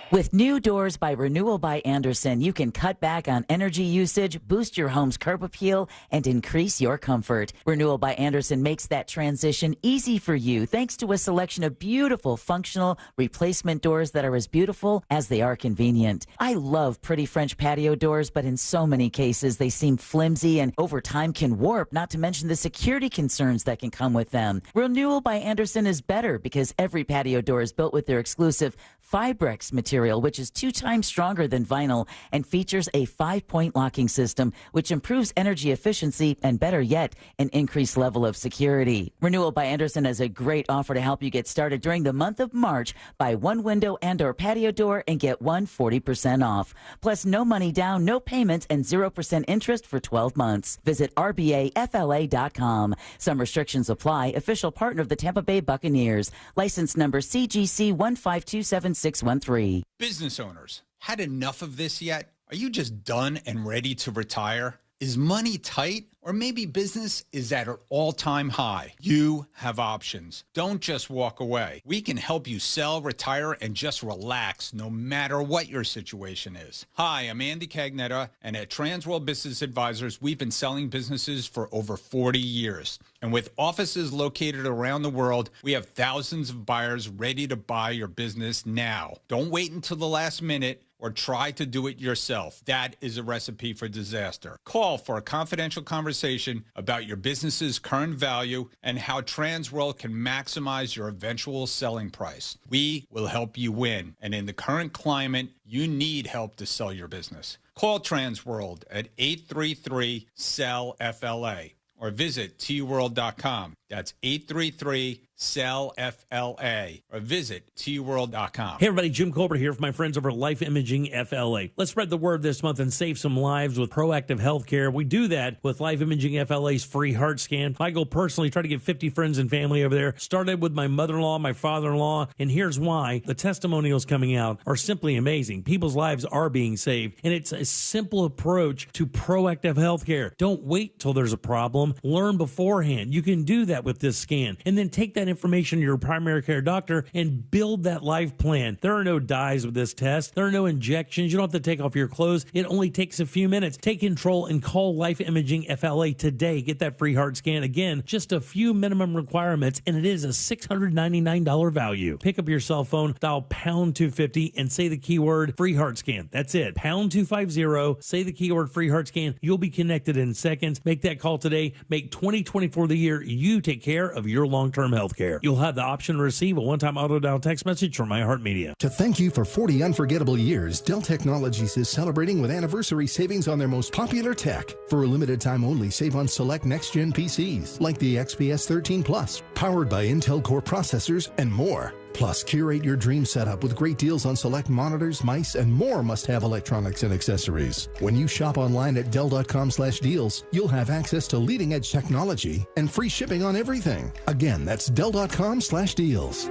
[SPEAKER 10] With new doors by Renewal by Andersen, you can cut back on energy usage, boost your home's curb appeal, and increase your comfort. Renewal by Andersen makes that transition easy for you thanks to a selection of beautiful, functional replacement doors that are as beautiful as they are convenient. I love pretty French patio doors, but in so many cases, they seem flimsy and over time can warp, not to mention the security concerns that can come with them. Renewal by Andersen is better because every patio door is built with their exclusive Fibrex material material, which is 2 times stronger than vinyl and features a 5-point locking system, which improves energy efficiency and, better yet, an increased level of security. Renewal by Andersen has a great offer to help you get started during the month of March. Buy one window and or patio door and get 40% off. Plus, no money down, no payments, and 0% interest for 12 months. Visit rbafla.com. Some restrictions apply. Official partner of the Tampa Bay Buccaneers. License number CGC 1527613.
[SPEAKER 4] Business owners, had enough of this yet? Are you just done and ready to retire? Is money tight? Or maybe business is at an all-time high. You have options. Don't just walk away. We can help you sell, retire, and just relax no matter what your situation is. Hi, I'm Andy Cagnetta, and at Transworld Business Advisors, we've been selling businesses for over 40 years. And with offices located around the world, we have thousands of buyers ready to buy your business now. Don't wait until the last minute or try to do it yourself. That is a recipe for disaster. Call for a confidential conversation about your business's current value and how Transworld can maximize your eventual selling price. We will help you win. And in the current climate, you need help to sell your business. Call Transworld at 833-SELL-FLA or visit tworld.com. That's 833-SELL-FLA or visit tworld.com.
[SPEAKER 6] Hey everybody, Jim Colbert here for my friends over at Life Imaging FLA. Let's spread the word this month and save some lives with proactive healthcare. We do that with Life Imaging FLA's free heart scan. I go personally, try to get 50 friends and family over there. Started with my mother-in-law, my father-in-law, and here's why. The testimonials coming out are simply amazing. People's lives are being saved, and it's a simple approach to proactive healthcare. Don't wait till there's a problem. Learn beforehand. You can do that with this scan, and then take that information to your primary care doctor and build that life plan. There are no dyes with this test. There are no injections. You don't have to take off your clothes. It only takes a few minutes. Take control and call Life Imaging FLA today. Get that free heart scan. Again, just a few minimum requirements, and it is a $699 value. Pick up your cell phone, dial pound 250, and say the keyword free heart scan. That's it. Pound 250, say the keyword free heart scan. You'll be connected in seconds. Make that call today. Make 2024 the year you take care of your long-term health care. You'll have the option to receive a one-time auto-dial text message from iHeartMedia.
[SPEAKER 22] To thank you for 40 unforgettable years, Dell Technologies is celebrating with anniversary savings on their most popular tech. For a limited time only, save on select next-gen PCs like the XPS 13 Plus, powered by Intel Core processors and more. Plus, curate your dream setup with great deals on select monitors, mice, and more must-have electronics and accessories. When you shop online at Dell.com/deals, you'll have access to leading-edge technology and free shipping on everything. Again, that's Dell.com/deals.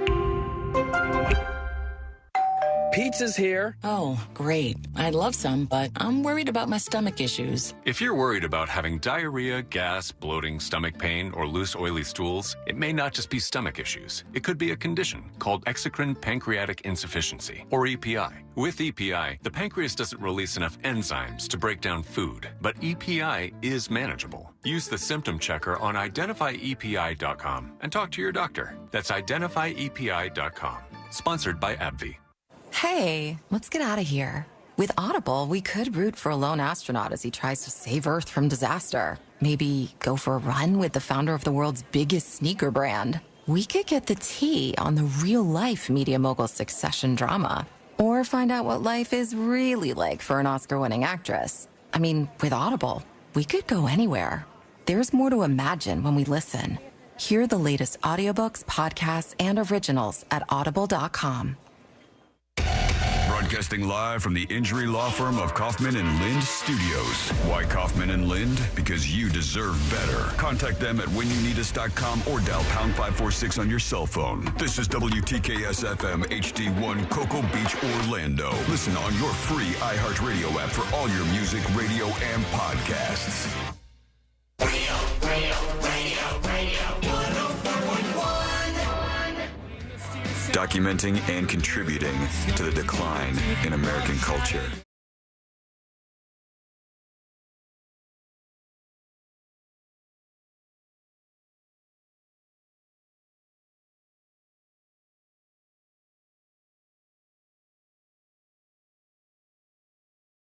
[SPEAKER 23] Pizza's here.
[SPEAKER 20] Oh, great. I'd love some, but I'm worried about my stomach issues.
[SPEAKER 8] If you're worried about having diarrhea, gas, bloating, stomach pain, or loose, oily stools, it may not just be stomach issues. It could be a condition called exocrine pancreatic insufficiency, or EPI. With EPI, the pancreas doesn't release enough enzymes to break down food, but EPI is manageable. Use the symptom checker on identifyepi.com and talk to your doctor. That's identifyepi.com. Sponsored by AbbVie.
[SPEAKER 24] Hey, let's get out of here. With Audible, we could root for a lone astronaut as he tries to save Earth from disaster. Maybe go for a run with the founder of the world's biggest sneaker brand. We could get the tea on the real-life media mogul succession drama. Or find out what life is really like for an Oscar-winning actress. I mean, with Audible, we could go anywhere. There's more to imagine when we listen. Hear the latest audiobooks, podcasts, and originals at audible.com.
[SPEAKER 16] Broadcasting live from the injury law firm of Kaufman and Lind Studios. Why Kaufman and Lind? Because you deserve better. Contact them at whenyouneedus.com or dial pound 546 on your cell phone. This is WTKS FM HD1 Cocoa Beach, Orlando. Listen on your free iHeartRadio app for all your music, radio, and podcasts. Documenting and contributing to the decline in American culture.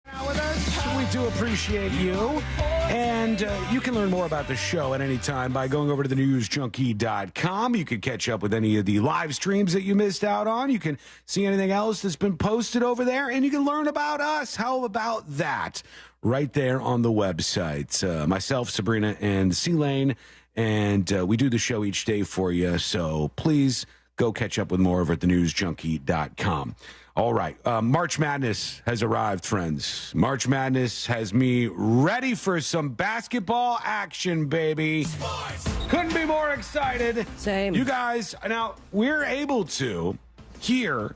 [SPEAKER 5] Now with us, we
[SPEAKER 1] do appreciate you. And you can learn more about the show at any time by going over to thenewsjunkie.com. You can catch up with any of the live streams that you missed out on. You can see anything else that's been posted over there, and you can learn about us. How about that? Right there on the website. Myself, Sabrina, and C-Lane, and we do the show each day for you, so please go catch up with more over at thenewsjunkie.com. All right. March Madness has arrived, friends. March Madness has me ready for some basketball action, baby. Sports. Couldn't be more excited.
[SPEAKER 7] Same.
[SPEAKER 1] You guys, now, we're able to here,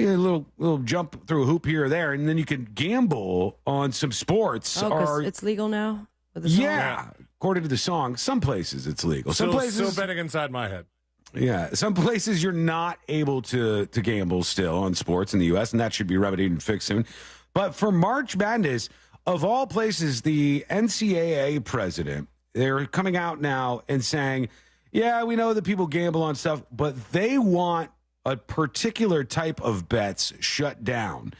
[SPEAKER 1] a little jump through a hoop here or there, and then you can gamble on some sports.
[SPEAKER 7] Oh, 'cause it's legal now? With the song?
[SPEAKER 1] Yeah. According to the song, some places it's legal. Some
[SPEAKER 5] Still
[SPEAKER 1] places...
[SPEAKER 5] betting inside my head.
[SPEAKER 1] Yeah, some places you're not able to gamble still on sports in the U.S., and that should be remedied and fixed soon. But for March Madness, of all places, the NCAA president, they're coming out now and saying, yeah, we know that people gamble on stuff, but they want a particular type of bets shut down.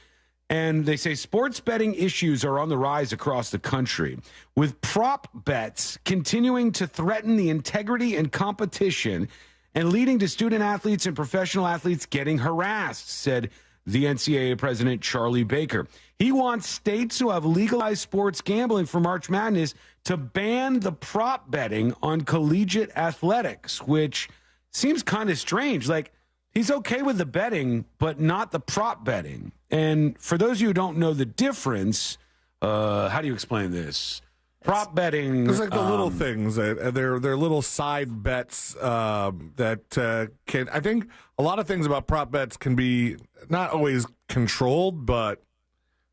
[SPEAKER 1] And they say sports betting issues are on the rise across the country, with prop bets continuing to threaten the integrity and competition and leading to student athletes and professional athletes getting harassed, said the NCAA president, Charlie Baker. He wants states who have legalized sports gambling for March Madness to ban the prop betting on collegiate athletics, which seems kind of strange. Like, he's okay with the betting, but not the prop betting. And for those of you who don't know the difference, how do you explain this? Prop betting.
[SPEAKER 5] There's like the little things. They're little side bets that can. I think a lot of things about prop bets can be not always controlled, but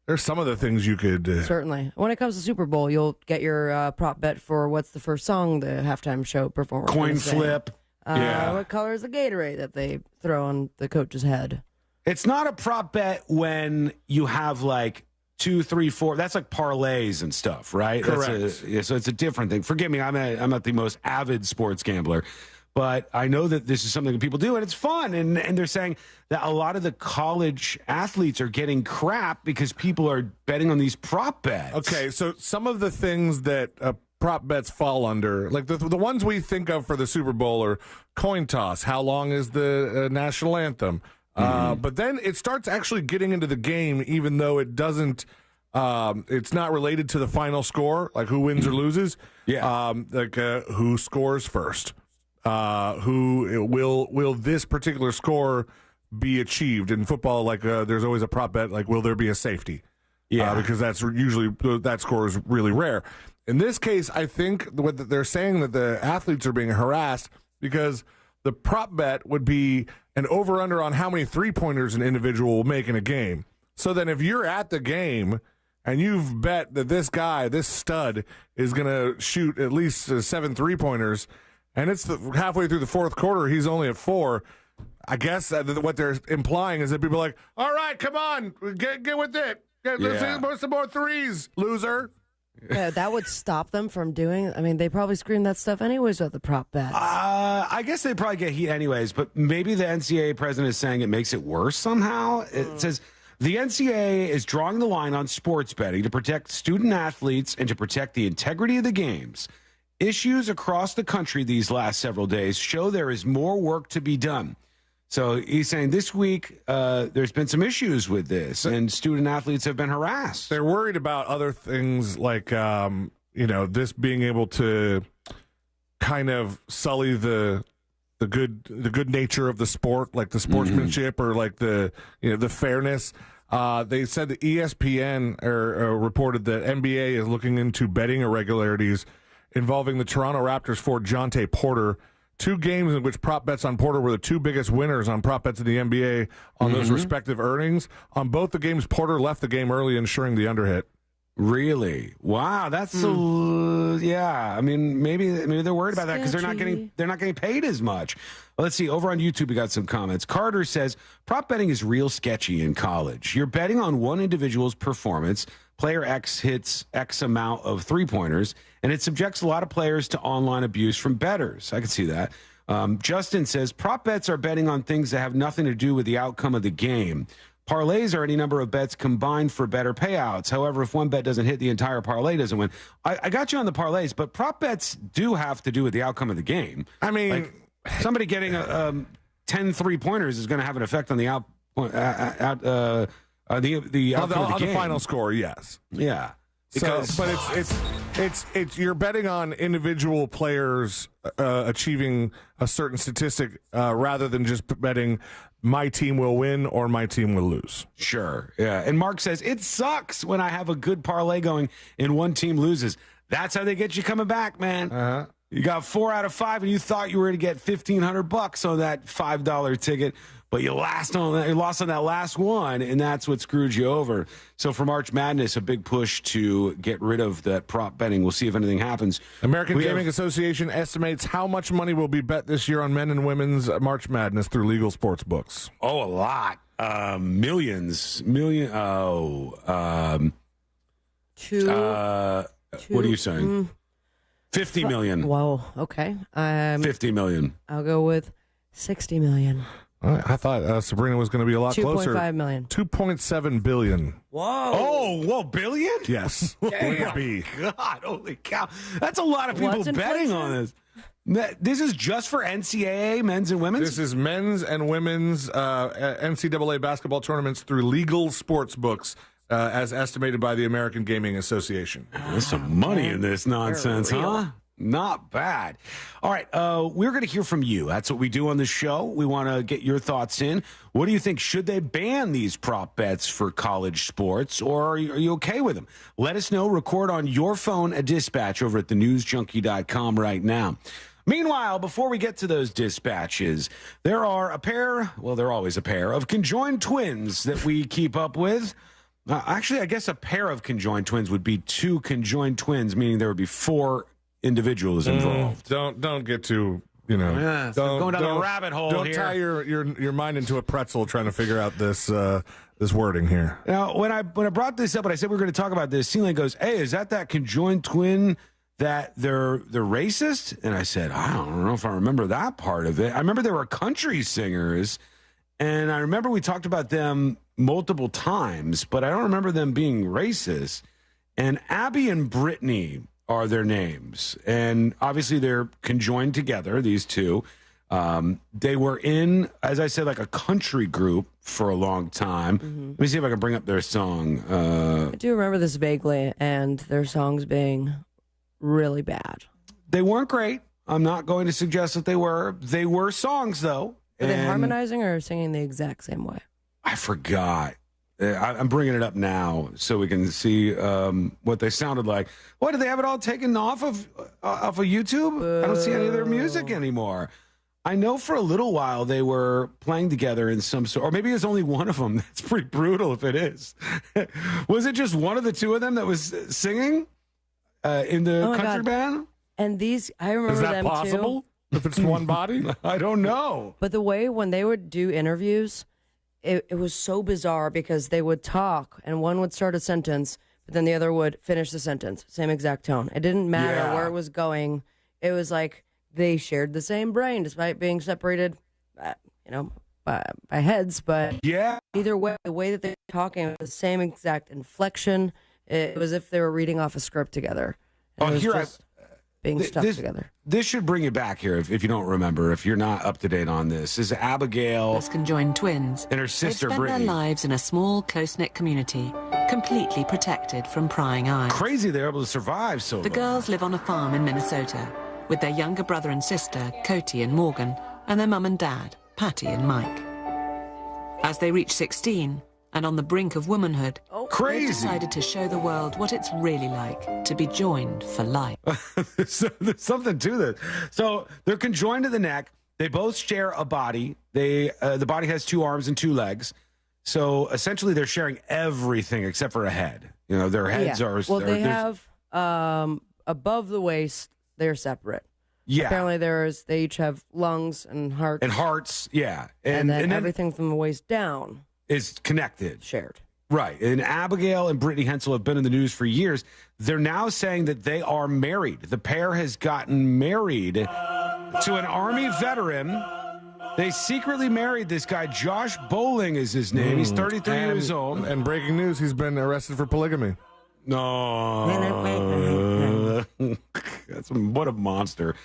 [SPEAKER 5] there's some of the things you could.
[SPEAKER 7] Certainly. When it comes to Super Bowl, you'll get your prop bet for what's the first song the halftime show performer.
[SPEAKER 1] Coin flip. Yeah.
[SPEAKER 7] What color is the Gatorade that they throw on the coach's head?
[SPEAKER 1] It's not a prop bet when you have like 2, 3, 4. That's like parlays and stuff, right?
[SPEAKER 5] Correct.
[SPEAKER 1] So it's a different thing. Forgive me, I'm not the most avid sports gambler, but I know that this is something that people do, and it's fun. And they're saying that a lot of the college athletes are getting crap because people are betting on these prop bets.
[SPEAKER 5] Okay, so some of the things that prop bets fall under, like the ones we think of for the Super Bowl, are coin toss. How long is the national anthem? But then it starts actually getting into the game, even though it doesn't. It's not related to the final score, like who wins or loses.
[SPEAKER 1] Yeah.
[SPEAKER 5] Who scores first? Who will this particular score be achieved in football? Like there's always a prop bet, like will there be a safety?
[SPEAKER 1] Yeah,
[SPEAKER 5] because that's usually that score is really rare. In this case, I think what they're saying that the athletes are being harassed because the prop bet would be an over-under on how many three-pointers an individual will make in a game. So then if you're at the game and you've bet that this guy, this stud, is going to shoot at least 7 three-pointers, and it's halfway through the fourth quarter, he's only at 4, I guess what they're implying is that people are like, all right, come on, get with it. Let's some more threes, loser.
[SPEAKER 7] Yeah, that would stop them from doing. I mean, they probably scream that stuff anyways with the prop bets.
[SPEAKER 1] I guess they probably get heat anyways, but maybe the NCAA president is saying it makes it worse somehow. It says the NCAA is drawing the line on sports betting to protect student athletes and to protect the integrity of the games. Issues across the country these last several days show there is more work to be done. So he's saying this week there's been some issues with this, and student athletes have been harassed.
[SPEAKER 5] They're worried about other things like, this being able to kind of sully the good nature of the sport, like the sportsmanship or like the fairness. They said that ESPN reported that NBA is looking into betting irregularities involving the Toronto Raptors for Jonte Porter. 2 games in which prop bets on Porter were the 2 biggest winners on prop bets in the NBA on those respective earnings. On both the games, Porter left the game early, ensuring the underhit.
[SPEAKER 1] Really? Wow, that's yeah. I mean, maybe they're worried about that because they're not getting paid as much. Well, let's see. Over on YouTube, we got some comments. Carter says prop betting is real sketchy in college. You're betting on one individual's performance. Player X hits X amount of three-pointers, and it subjects a lot of players to online abuse from bettors. I can see that. Justin says prop bets are betting on things that have nothing to do with the outcome of the game. Parlays are any number of bets combined for better payouts. However, if one bet doesn't hit, the entire parlay doesn't win. I got you on the parlays, but prop bets do have to do with the outcome of the game.
[SPEAKER 5] I mean,
[SPEAKER 1] like, somebody getting 10 3-pointers is going to have an effect on the the outcome of the game.
[SPEAKER 5] The final score, yes.
[SPEAKER 1] Yeah.
[SPEAKER 5] Because, but it's you're betting on individual players achieving a certain statistic rather than just betting my team will win or my team will lose.
[SPEAKER 1] Sure, yeah. And Mark says it sucks when I have a good parlay going and one team loses. That's how they get you coming back, man.
[SPEAKER 5] Uh-huh.
[SPEAKER 1] You got 4 out of 5, and you thought you were going to get $1,500 on that $5 ticket, but you lost on that last one, and that's what screwed you over. So for March Madness, a big push to get rid of that prop betting. We'll see if anything happens.
[SPEAKER 5] American Gaming Association estimates how much money will be bet this year on men and women's March Madness through legal sports books.
[SPEAKER 1] Oh, a lot. Millions. What are you saying? 50 million.
[SPEAKER 7] Whoa, okay.
[SPEAKER 1] 50 million.
[SPEAKER 7] I'll go with 60 million.
[SPEAKER 5] I thought Sabrina was going to be a lot closer.
[SPEAKER 7] 2.5 million.
[SPEAKER 5] 2.7 billion.
[SPEAKER 7] Whoa.
[SPEAKER 1] Whoa, billion?
[SPEAKER 5] Yes.
[SPEAKER 1] Damn. God, holy cow. That's a lot of people betting on this. This is just for NCAA, men's and women's?
[SPEAKER 5] This is men's and women's NCAA basketball tournaments through legal sports books, as estimated by the American Gaming Association.
[SPEAKER 1] There's some money in this nonsense, huh? Not bad. All right, we're going to hear from you. That's what we do on the show. We want to get your thoughts in. What do you think? Should they ban these prop bets for college sports, or are you okay with them? Let us know. Record on your phone a dispatch over at thenewsjunkie.com right now. Meanwhile, before we get to those dispatches, there are they're always a pair of conjoined twins that we keep up with. Actually, I guess a pair of conjoined twins would be 2 conjoined twins, meaning there would be 4 individuals involved.
[SPEAKER 5] Don't get too, don't,
[SPEAKER 1] going down the rabbit hole
[SPEAKER 5] don't
[SPEAKER 1] here.
[SPEAKER 5] tie your mind into a pretzel trying to figure out this wording here.
[SPEAKER 1] Now, when I brought this up and I said we were going to talk about this, Celine goes, "Hey, is that conjoined twin that they're racist?" And I said, "I don't know if I remember that part of it. I remember they were country singers, and I remember we talked about them multiple times, but I don't remember them being racist." And Abby and Brittany are their names. And obviously they're conjoined together, these two. They were in, as I said, like a country group for a long time. Mm-hmm. Let me see if I can bring up their song.
[SPEAKER 7] I do remember this vaguely, and their songs being really bad.
[SPEAKER 1] They weren't great. I'm not going to suggest that they were. They were songs, though.
[SPEAKER 7] Are they harmonizing or singing the exact same way?
[SPEAKER 1] I forgot. I'm bringing it up now so we can see what they sounded like. What, did they have it all taken off of YouTube? I don't see any of their music anymore. I know for a little while they were playing together in some sort, or maybe it's only one of them. That's pretty brutal if it is. Was it just one of the 2 of them that was singing in the country band?
[SPEAKER 7] And these, I remember them too.
[SPEAKER 5] Is that possible? If it's one body?
[SPEAKER 1] I don't know.
[SPEAKER 7] But the way when they would do interviews, it was so bizarre because they would talk and one would start a sentence, but then the other would finish the sentence. Same exact tone. It didn't matter where it was going. It was like they shared the same brain despite being separated, by heads. But either way, the way that they're talking, the same exact inflection. It was as if they were reading off a script together. And it was just being stuck together.
[SPEAKER 1] This should bring you back here if you don't remember, if you're not up to date on this. This is Abigail
[SPEAKER 2] as conjoined twins
[SPEAKER 1] and her sister
[SPEAKER 2] They've spent
[SPEAKER 1] Brittany.
[SPEAKER 2] their lives in a small, close-knit community, completely protected from prying eyes.
[SPEAKER 1] Crazy they're able to survive so
[SPEAKER 2] The
[SPEAKER 1] long.
[SPEAKER 2] girls live on a farm in Minnesota with their younger brother and sister, Cody and Morgan, and their mum and dad, Patty and Mike. As they reach 16 and on the brink of womanhood,
[SPEAKER 1] Crazy.
[SPEAKER 2] they've decided to show the world what it's really like to be joined for life.
[SPEAKER 1] There's something to this. So they're conjoined to the neck. They both share a body. The body has 2 arms and 2 legs. So essentially, they're sharing everything except for a head. Their heads are.
[SPEAKER 7] Well, they have above the waist. They're separate.
[SPEAKER 1] Yeah.
[SPEAKER 7] Apparently, they each have lungs and hearts.
[SPEAKER 1] And hearts, yeah.
[SPEAKER 7] And then everything from the waist down
[SPEAKER 1] is connected.
[SPEAKER 7] Shared.
[SPEAKER 1] Right. And Abigail and Brittany Hensel have been in the news for years. They're now saying that they are married. The pair has gotten married to an Army veteran They secretly married this guy. Josh Bowling is his name. He's 33 years old.
[SPEAKER 5] And breaking news, he's been arrested for polygamy.
[SPEAKER 1] No. What a monster.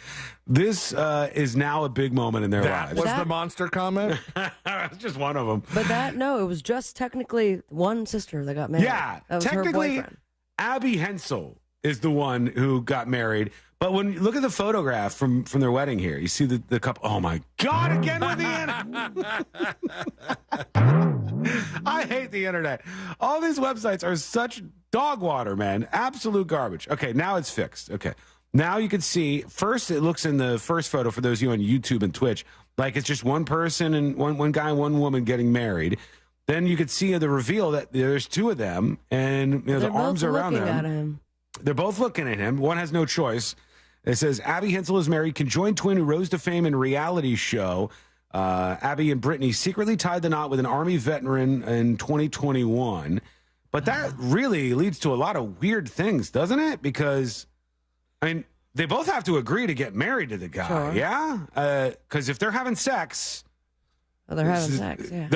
[SPEAKER 1] This is now a big moment in their lives.
[SPEAKER 5] Was the monster comment?
[SPEAKER 1] It's just one of them.
[SPEAKER 7] But it was just technically one sister that got married.
[SPEAKER 1] Yeah,
[SPEAKER 7] that was
[SPEAKER 1] technically,
[SPEAKER 7] her boyfriend.
[SPEAKER 1] Abby Hensel is the one who got married. But when you look at the photograph from their wedding here, you see the couple. Oh my God! Again with the internet. I hate the internet. All these websites are such dog water, man. Absolute garbage. Okay, now it's fixed. Okay, now you can see. First, it looks in the first photo for those of you on YouTube and Twitch like it's just one person and one guy and one woman getting married. Then you could see the reveal that there's two of them, and the arms are around them.
[SPEAKER 7] At him.
[SPEAKER 1] They're both looking at him. One has no choice. It says, Abby Hensel is married, conjoined twin who rose to fame in reality show. Abby and Brittany secretly tied the knot with an Army veteran in 2021. But that really leads to a lot of weird things, doesn't it? Because, they both have to agree to get married to the guy,
[SPEAKER 7] Sure.
[SPEAKER 1] yeah? Because if they're having sex...
[SPEAKER 7] Well, they're having sex, yeah.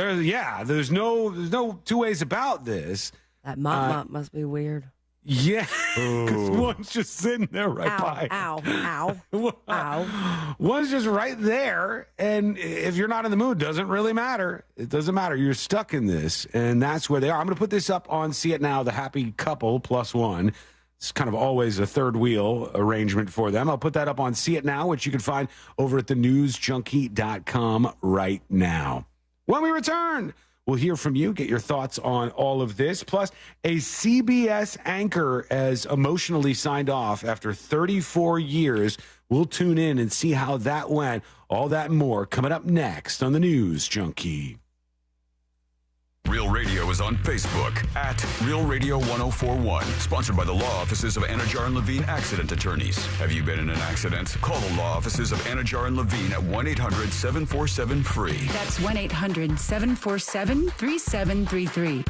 [SPEAKER 1] There's no two ways about this.
[SPEAKER 7] That mop must be weird.
[SPEAKER 1] Yeah, because one's just sitting there right by.
[SPEAKER 7] Ow.
[SPEAKER 1] One's just right there, and if you're not in the mood, doesn't really matter. It doesn't matter. You're stuck in this, and that's where they are. I'm going to put this up on See It Now, the happy couple +1. It's kind of always a third wheel arrangement for them. I'll put that up on See It Now, which you can find over at thenewsjunkie.com right now. When we return, we'll hear from you, get your thoughts on all of this. Plus, a CBS anchor has emotionally signed off after 34 years. We'll tune in and see how that went. All that and more coming up next on the News Junkie.
[SPEAKER 16] Real Radio is on Facebook at Real Radio 1041. Sponsored by the law offices of Anajar and Levine Accident Attorneys. Have you been in an accident? Call the law offices of Anajar and Levine at 1-800-747-FREE.
[SPEAKER 3] That's 1-800-747-3733.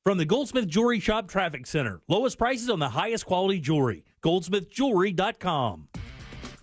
[SPEAKER 6] From the Goldsmith Jewelry Shop Traffic Center. Lowest prices on the highest quality jewelry. GoldsmithJewelry.com.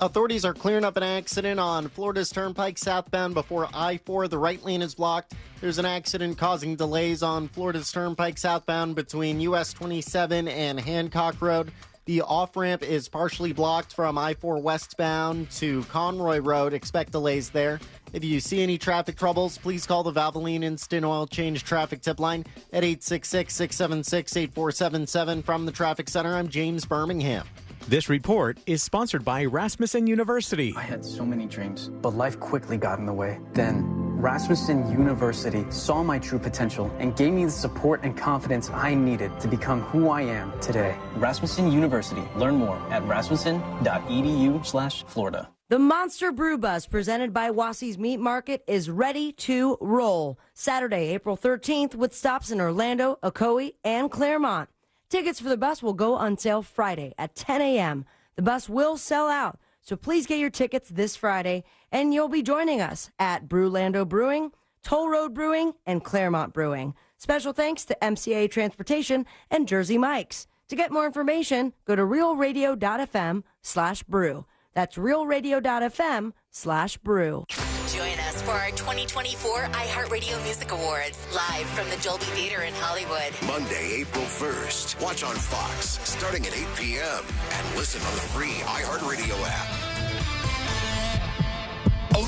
[SPEAKER 9] Authorities are clearing up an accident on Florida's Turnpike southbound before I-4. The right lane is blocked. There's an accident causing delays on Florida's Turnpike southbound between US 27 and Hancock Road. The off-ramp is partially blocked from I-4 westbound to Conroy Road. Expect delays there. If you see any traffic troubles, please call the Valvoline Instant Oil Change Traffic Tip Line at 866-676-8477. From the Traffic Center, I'm James Birmingham.
[SPEAKER 11] This report is sponsored by Rasmussen University.
[SPEAKER 14] I had so many dreams, but life quickly got in the way. Then, Rasmussen University saw my true potential and gave me the support and confidence I needed to become who I am today. Rasmussen University. Learn more at rasmussen.edu/Florida.
[SPEAKER 7] The Monster Brew Bus, presented by Wassey's Meat Market, is ready to roll. Saturday, April 13th, with stops in Orlando, Ocoee, and Claremont. Tickets for the bus will go on sale Friday at 10 a.m. The bus will sell out, so please get your tickets this Friday, and you'll be joining us at Brewlando Brewing, Toll Road Brewing, and Claremont Brewing. Special thanks to MCA Transportation and Jersey Mike's. To get more information, go to realradio.fm/brew. That's realradio.fm/brew.
[SPEAKER 19] Join us for our 2024 iHeartRadio Music Awards, live from the Dolby Theater in Hollywood.
[SPEAKER 25] Monday, April 1st. Watch on Fox, starting at 8 p.m. And listen on the free iHeartRadio app.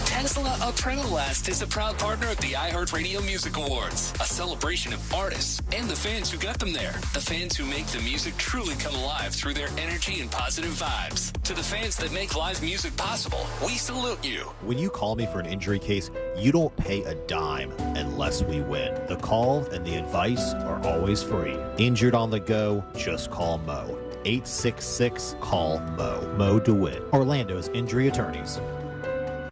[SPEAKER 26] Tesla Adrenalast is a proud partner of the iHeartRadio Music Awards, a celebration of artists and the fans who got them there. The fans who make the music truly come alive through their energy and positive vibes. To the fans that make live music possible, we salute you.
[SPEAKER 27] When you call me for an injury case, you don't pay a dime unless we win. The call and the advice are always free. Injured on the go, just call Mo. 866-CALL-MO. Mo DeWitt, Orlando's injury attorneys.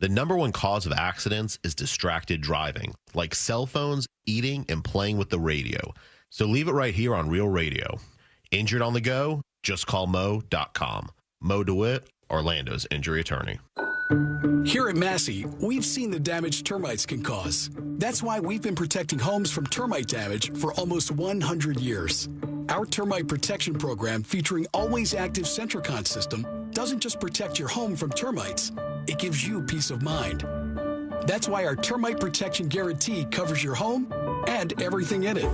[SPEAKER 28] The number one cause of accidents is distracted driving, like cell phones, eating, and playing with the radio. So leave it right here on Real Radio. Injured on the go? Just call Mo.com. Mo DeWitt, Orlando's injury attorney.
[SPEAKER 17] Here at Massey, we've seen the damage termites can cause. That's why we've been protecting homes from termite damage for almost 100 years. Our termite protection program, featuring Always Active Centricon system, doesn't just protect your home from termites, it gives you peace of mind. That's why our termite protection guarantee covers your home and everything in it.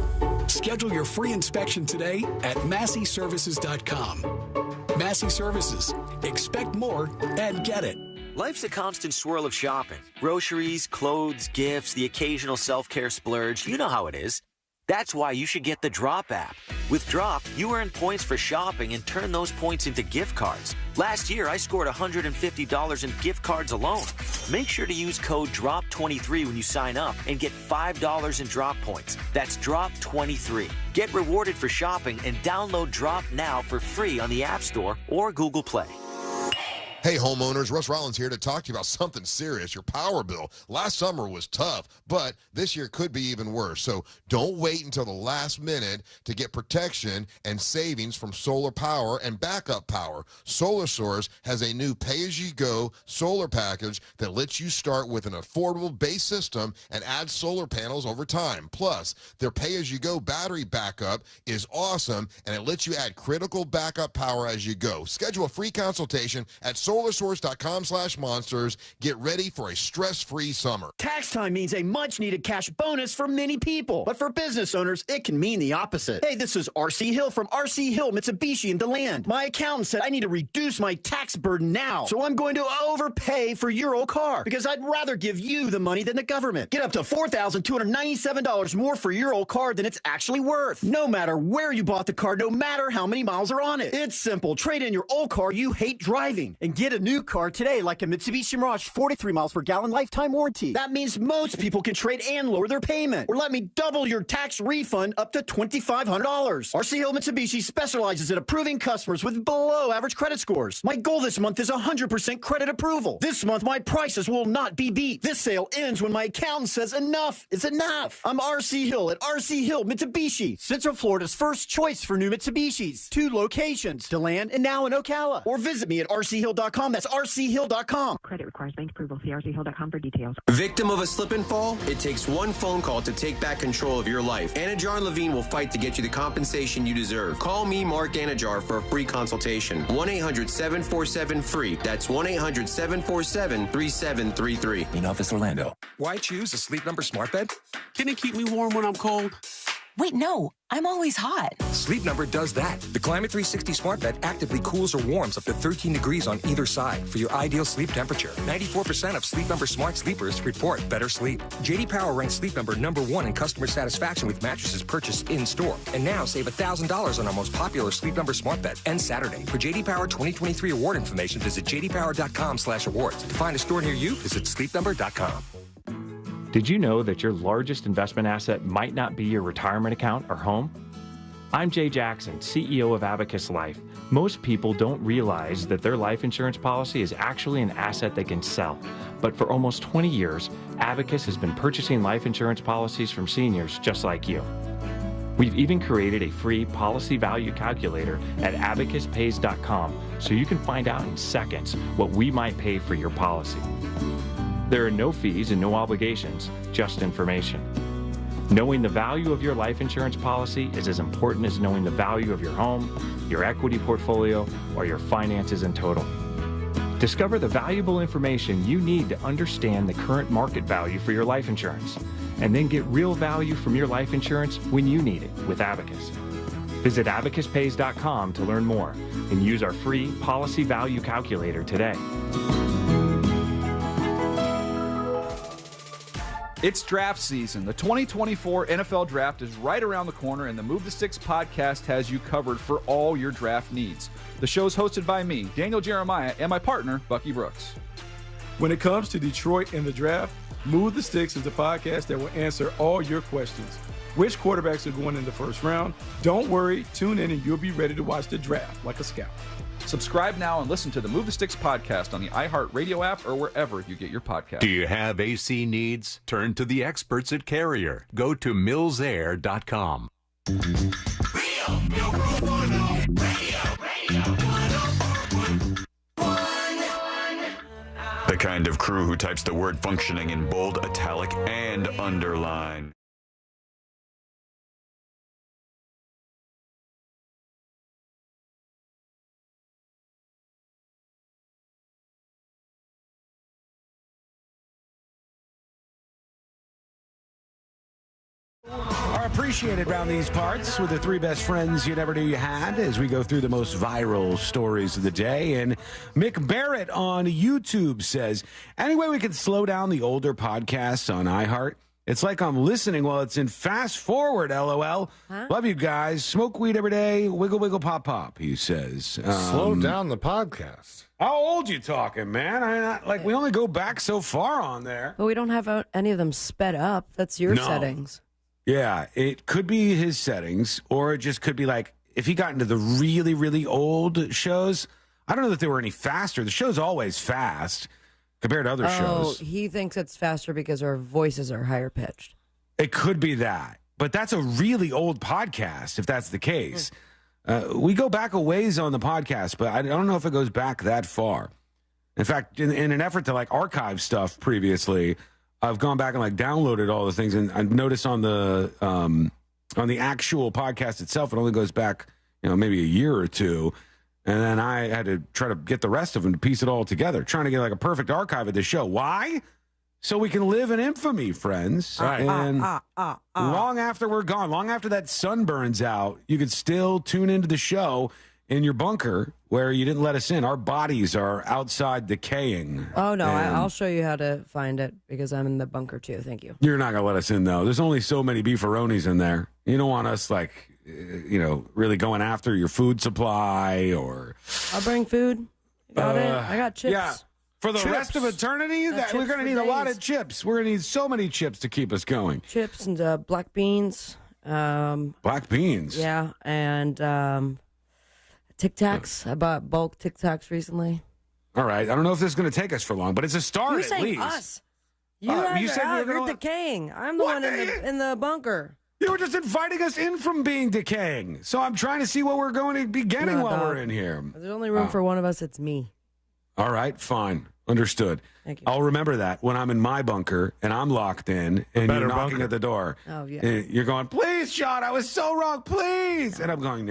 [SPEAKER 17] Schedule your free inspection today at masseyservices.com. Massey Services. Expect more and get it.
[SPEAKER 3] Life's a constant swirl of shopping. Groceries, clothes, gifts, the occasional self-care splurge. You know how it is. That's why you should get the Drop app. With Drop, you earn points for shopping and turn those points into gift cards. Last year, I scored $150 in gift cards alone. Make sure to use code DROP23 when you sign up and get $5 in Drop points. That's DROP23. Get rewarded for shopping and download Drop now for free on the App Store or Google Play.
[SPEAKER 4] Hey homeowners, Russ Rollins here to talk to you about something serious, your power bill. Last summer was tough, but this year could be even worse. So don't wait until the last minute to get protection and savings from solar power and backup power. Solar Source has a new pay-as-you-go solar package that lets you start with an affordable base system and add solar panels over time. Plus, their pay-as-you-go battery backup is awesome, and it lets you add critical backup power as you go. Schedule a free consultation at SolarSource.com/monsters. Get ready for a stress-free summer.
[SPEAKER 10] Tax time means a much-needed cash bonus for many people. But for business owners, it can mean the opposite. Hey, this is R.C. Hill from R.C. Hill, Mitsubishi in DeLand. My accountant said I need to reduce my tax burden now. So I'm going to overpay for your old car because I'd rather give you the money than the government. Get up to $4,297 more for your old car than it's actually worth. No matter where you bought the car, no matter how many miles are on it. It's simple. Trade in your old car you hate driving and get a new car today, like a Mitsubishi Mirage 43 miles per gallon lifetime warranty. That means most people can trade and lower their payment. Or let me double your tax refund up to $2,500. RC Hill Mitsubishi specializes in approving customers with below average credit scores. My goal this month is 100% credit approval. This month, my prices will not be beat. This sale ends when my accountant says enough is enough. I'm RC Hill at RC Hill Mitsubishi, Central Florida's first choice for new Mitsubishis. 2 locations, DeLand and now in Ocala. Or visit me at rchill.com. That's rchill.com.
[SPEAKER 12] Credit requires bank approval. See rchill.com for details.
[SPEAKER 13] Victim of a slip and fall? It takes one phone call to take back control of your life. Anajar and Levine will fight to get you the compensation you deserve. Call me, Mark Anajar, for a free consultation. 1-800-747-FREE. That's 1-800-747-3733.
[SPEAKER 15] In Office Orlando. Why choose a Sleep Number smart bed?
[SPEAKER 18] Can it keep me warm when I'm cold?
[SPEAKER 24] Wait, no, I'm always hot.
[SPEAKER 15] Sleep Number does that. The Climate 360 smart bed actively cools or warms up to 13 degrees on either side for your ideal sleep temperature. 94% of Sleep Number smart sleepers report better sleep. JD Power ranks Sleep Number #1 in customer satisfaction with mattresses purchased in-store. And now save $1,000 on our most popular Sleep Number smart bed. And Saturday. For JD Power 2023 award information, visit jdpower.com/awards. To find a store near you, visit sleepnumber.com.
[SPEAKER 21] Did you know that your largest investment asset might not be your retirement account or home? I'm Jay Jackson, CEO of Abacus Life. Most people don't realize that their life insurance policy is actually an asset they can sell. But for almost 20 years, Abacus has been purchasing life insurance policies from seniors just like you. We've even created a free policy value calculator at abacuspays.com so you can find out in seconds what we might pay for your policy. There are no fees and no obligations, just information. Knowing the value of your life insurance policy is as important as knowing the value of your home, your equity portfolio, or your finances in total. Discover the valuable information you need to understand the current market value for your life insurance, and then get real value from your life insurance when you need it with Abacus. Visit abacuspays.com to learn more and use our free policy value calculator today.
[SPEAKER 29] It's draft season. The 2024 NFL Draft is right around the corner, and the Move the Sticks podcast has you covered for all your draft needs. The show is hosted by me, Daniel Jeremiah, and my partner, Bucky Brooks.
[SPEAKER 30] When it comes to Detroit and the draft, Move the Sticks is the podcast that will answer all your questions. Which quarterbacks are going in the first round? Don't worry, tune in and you'll be ready to watch the draft like a scout.
[SPEAKER 29] Subscribe now and listen to the Move the Sticks podcast on the iHeartRadio app or wherever you get your podcast.
[SPEAKER 8] Do you have AC needs? Turn to the experts at Carrier. Go to millsair.com. The kind of crew who types the word functioning in bold, italic, and underline.
[SPEAKER 1] Are appreciated around these parts with the three best friends you never knew you had as we go through the most viral stories of the day. And Mick Barrett on YouTube says, any way we can slow down the older podcasts on iHeart? It's like I'm listening while it's in fast forward, LOL. Huh? Love you guys. Smoke weed every day. Wiggle, wiggle, pop, pop, he says.
[SPEAKER 2] Slow down the podcast.
[SPEAKER 1] How old you talking, man? We only go back so far on there.
[SPEAKER 7] But we don't have any of them sped up. That's your settings.
[SPEAKER 1] Yeah, it could be his settings, or it just could be like, if he got into the really, really old shows, I don't know that they were any faster. The show's always fast compared to other shows.
[SPEAKER 7] Oh, he thinks it's faster because our voices are higher pitched.
[SPEAKER 1] It could be that. But that's a really old podcast, if that's the case. We go back a ways on the podcast, but I don't know if it goes back that far. In fact, in an effort to archive stuff previously, I've gone back and downloaded all the things, and I've noticed on the actual podcast itself, it only goes back, maybe a year or two, and then I had to try to get the rest of them to piece it all together, trying to get a perfect archive of the show. Why? So we can live in infamy, friends. And long after we're gone, long after that sun burns out, you could still tune into the show in your bunker where you didn't let us in. Our bodies are outside decaying.
[SPEAKER 7] Oh, no, I'll show you how to find it because I'm in the bunker too. Thank you.
[SPEAKER 1] You're not going to let us in, though. There's only so many beefaronis in there. You don't want us, really going after your food supply or...
[SPEAKER 7] I'll bring food. Got it. I got chips.
[SPEAKER 1] Yeah. For the rest of eternity, we're going to need a lot of chips. We're going to need so many chips to keep us going.
[SPEAKER 7] Chips and black beans.
[SPEAKER 1] Black beans?
[SPEAKER 7] Yeah, and... Tic Tacs. I bought bulk Tic Tacs recently.
[SPEAKER 1] All right. I don't know if this is going to take us for long, but it's a start
[SPEAKER 7] You're
[SPEAKER 1] at
[SPEAKER 7] saying
[SPEAKER 1] least.
[SPEAKER 7] Us. You said out. You're decaying. I'm the one in the bunker.
[SPEAKER 1] You were just inviting us in from being decaying. So I'm trying to see what we're going to be getting while we're in here.
[SPEAKER 7] There's only room for one of us. It's me.
[SPEAKER 1] All right. Fine. Understood.
[SPEAKER 7] Thank you.
[SPEAKER 1] I'll remember that when I'm in my bunker and I'm locked in and you're knocking at the door.
[SPEAKER 7] Oh, yeah.
[SPEAKER 1] And you're going, please, Sean, I was so wrong. Please. And I'm going,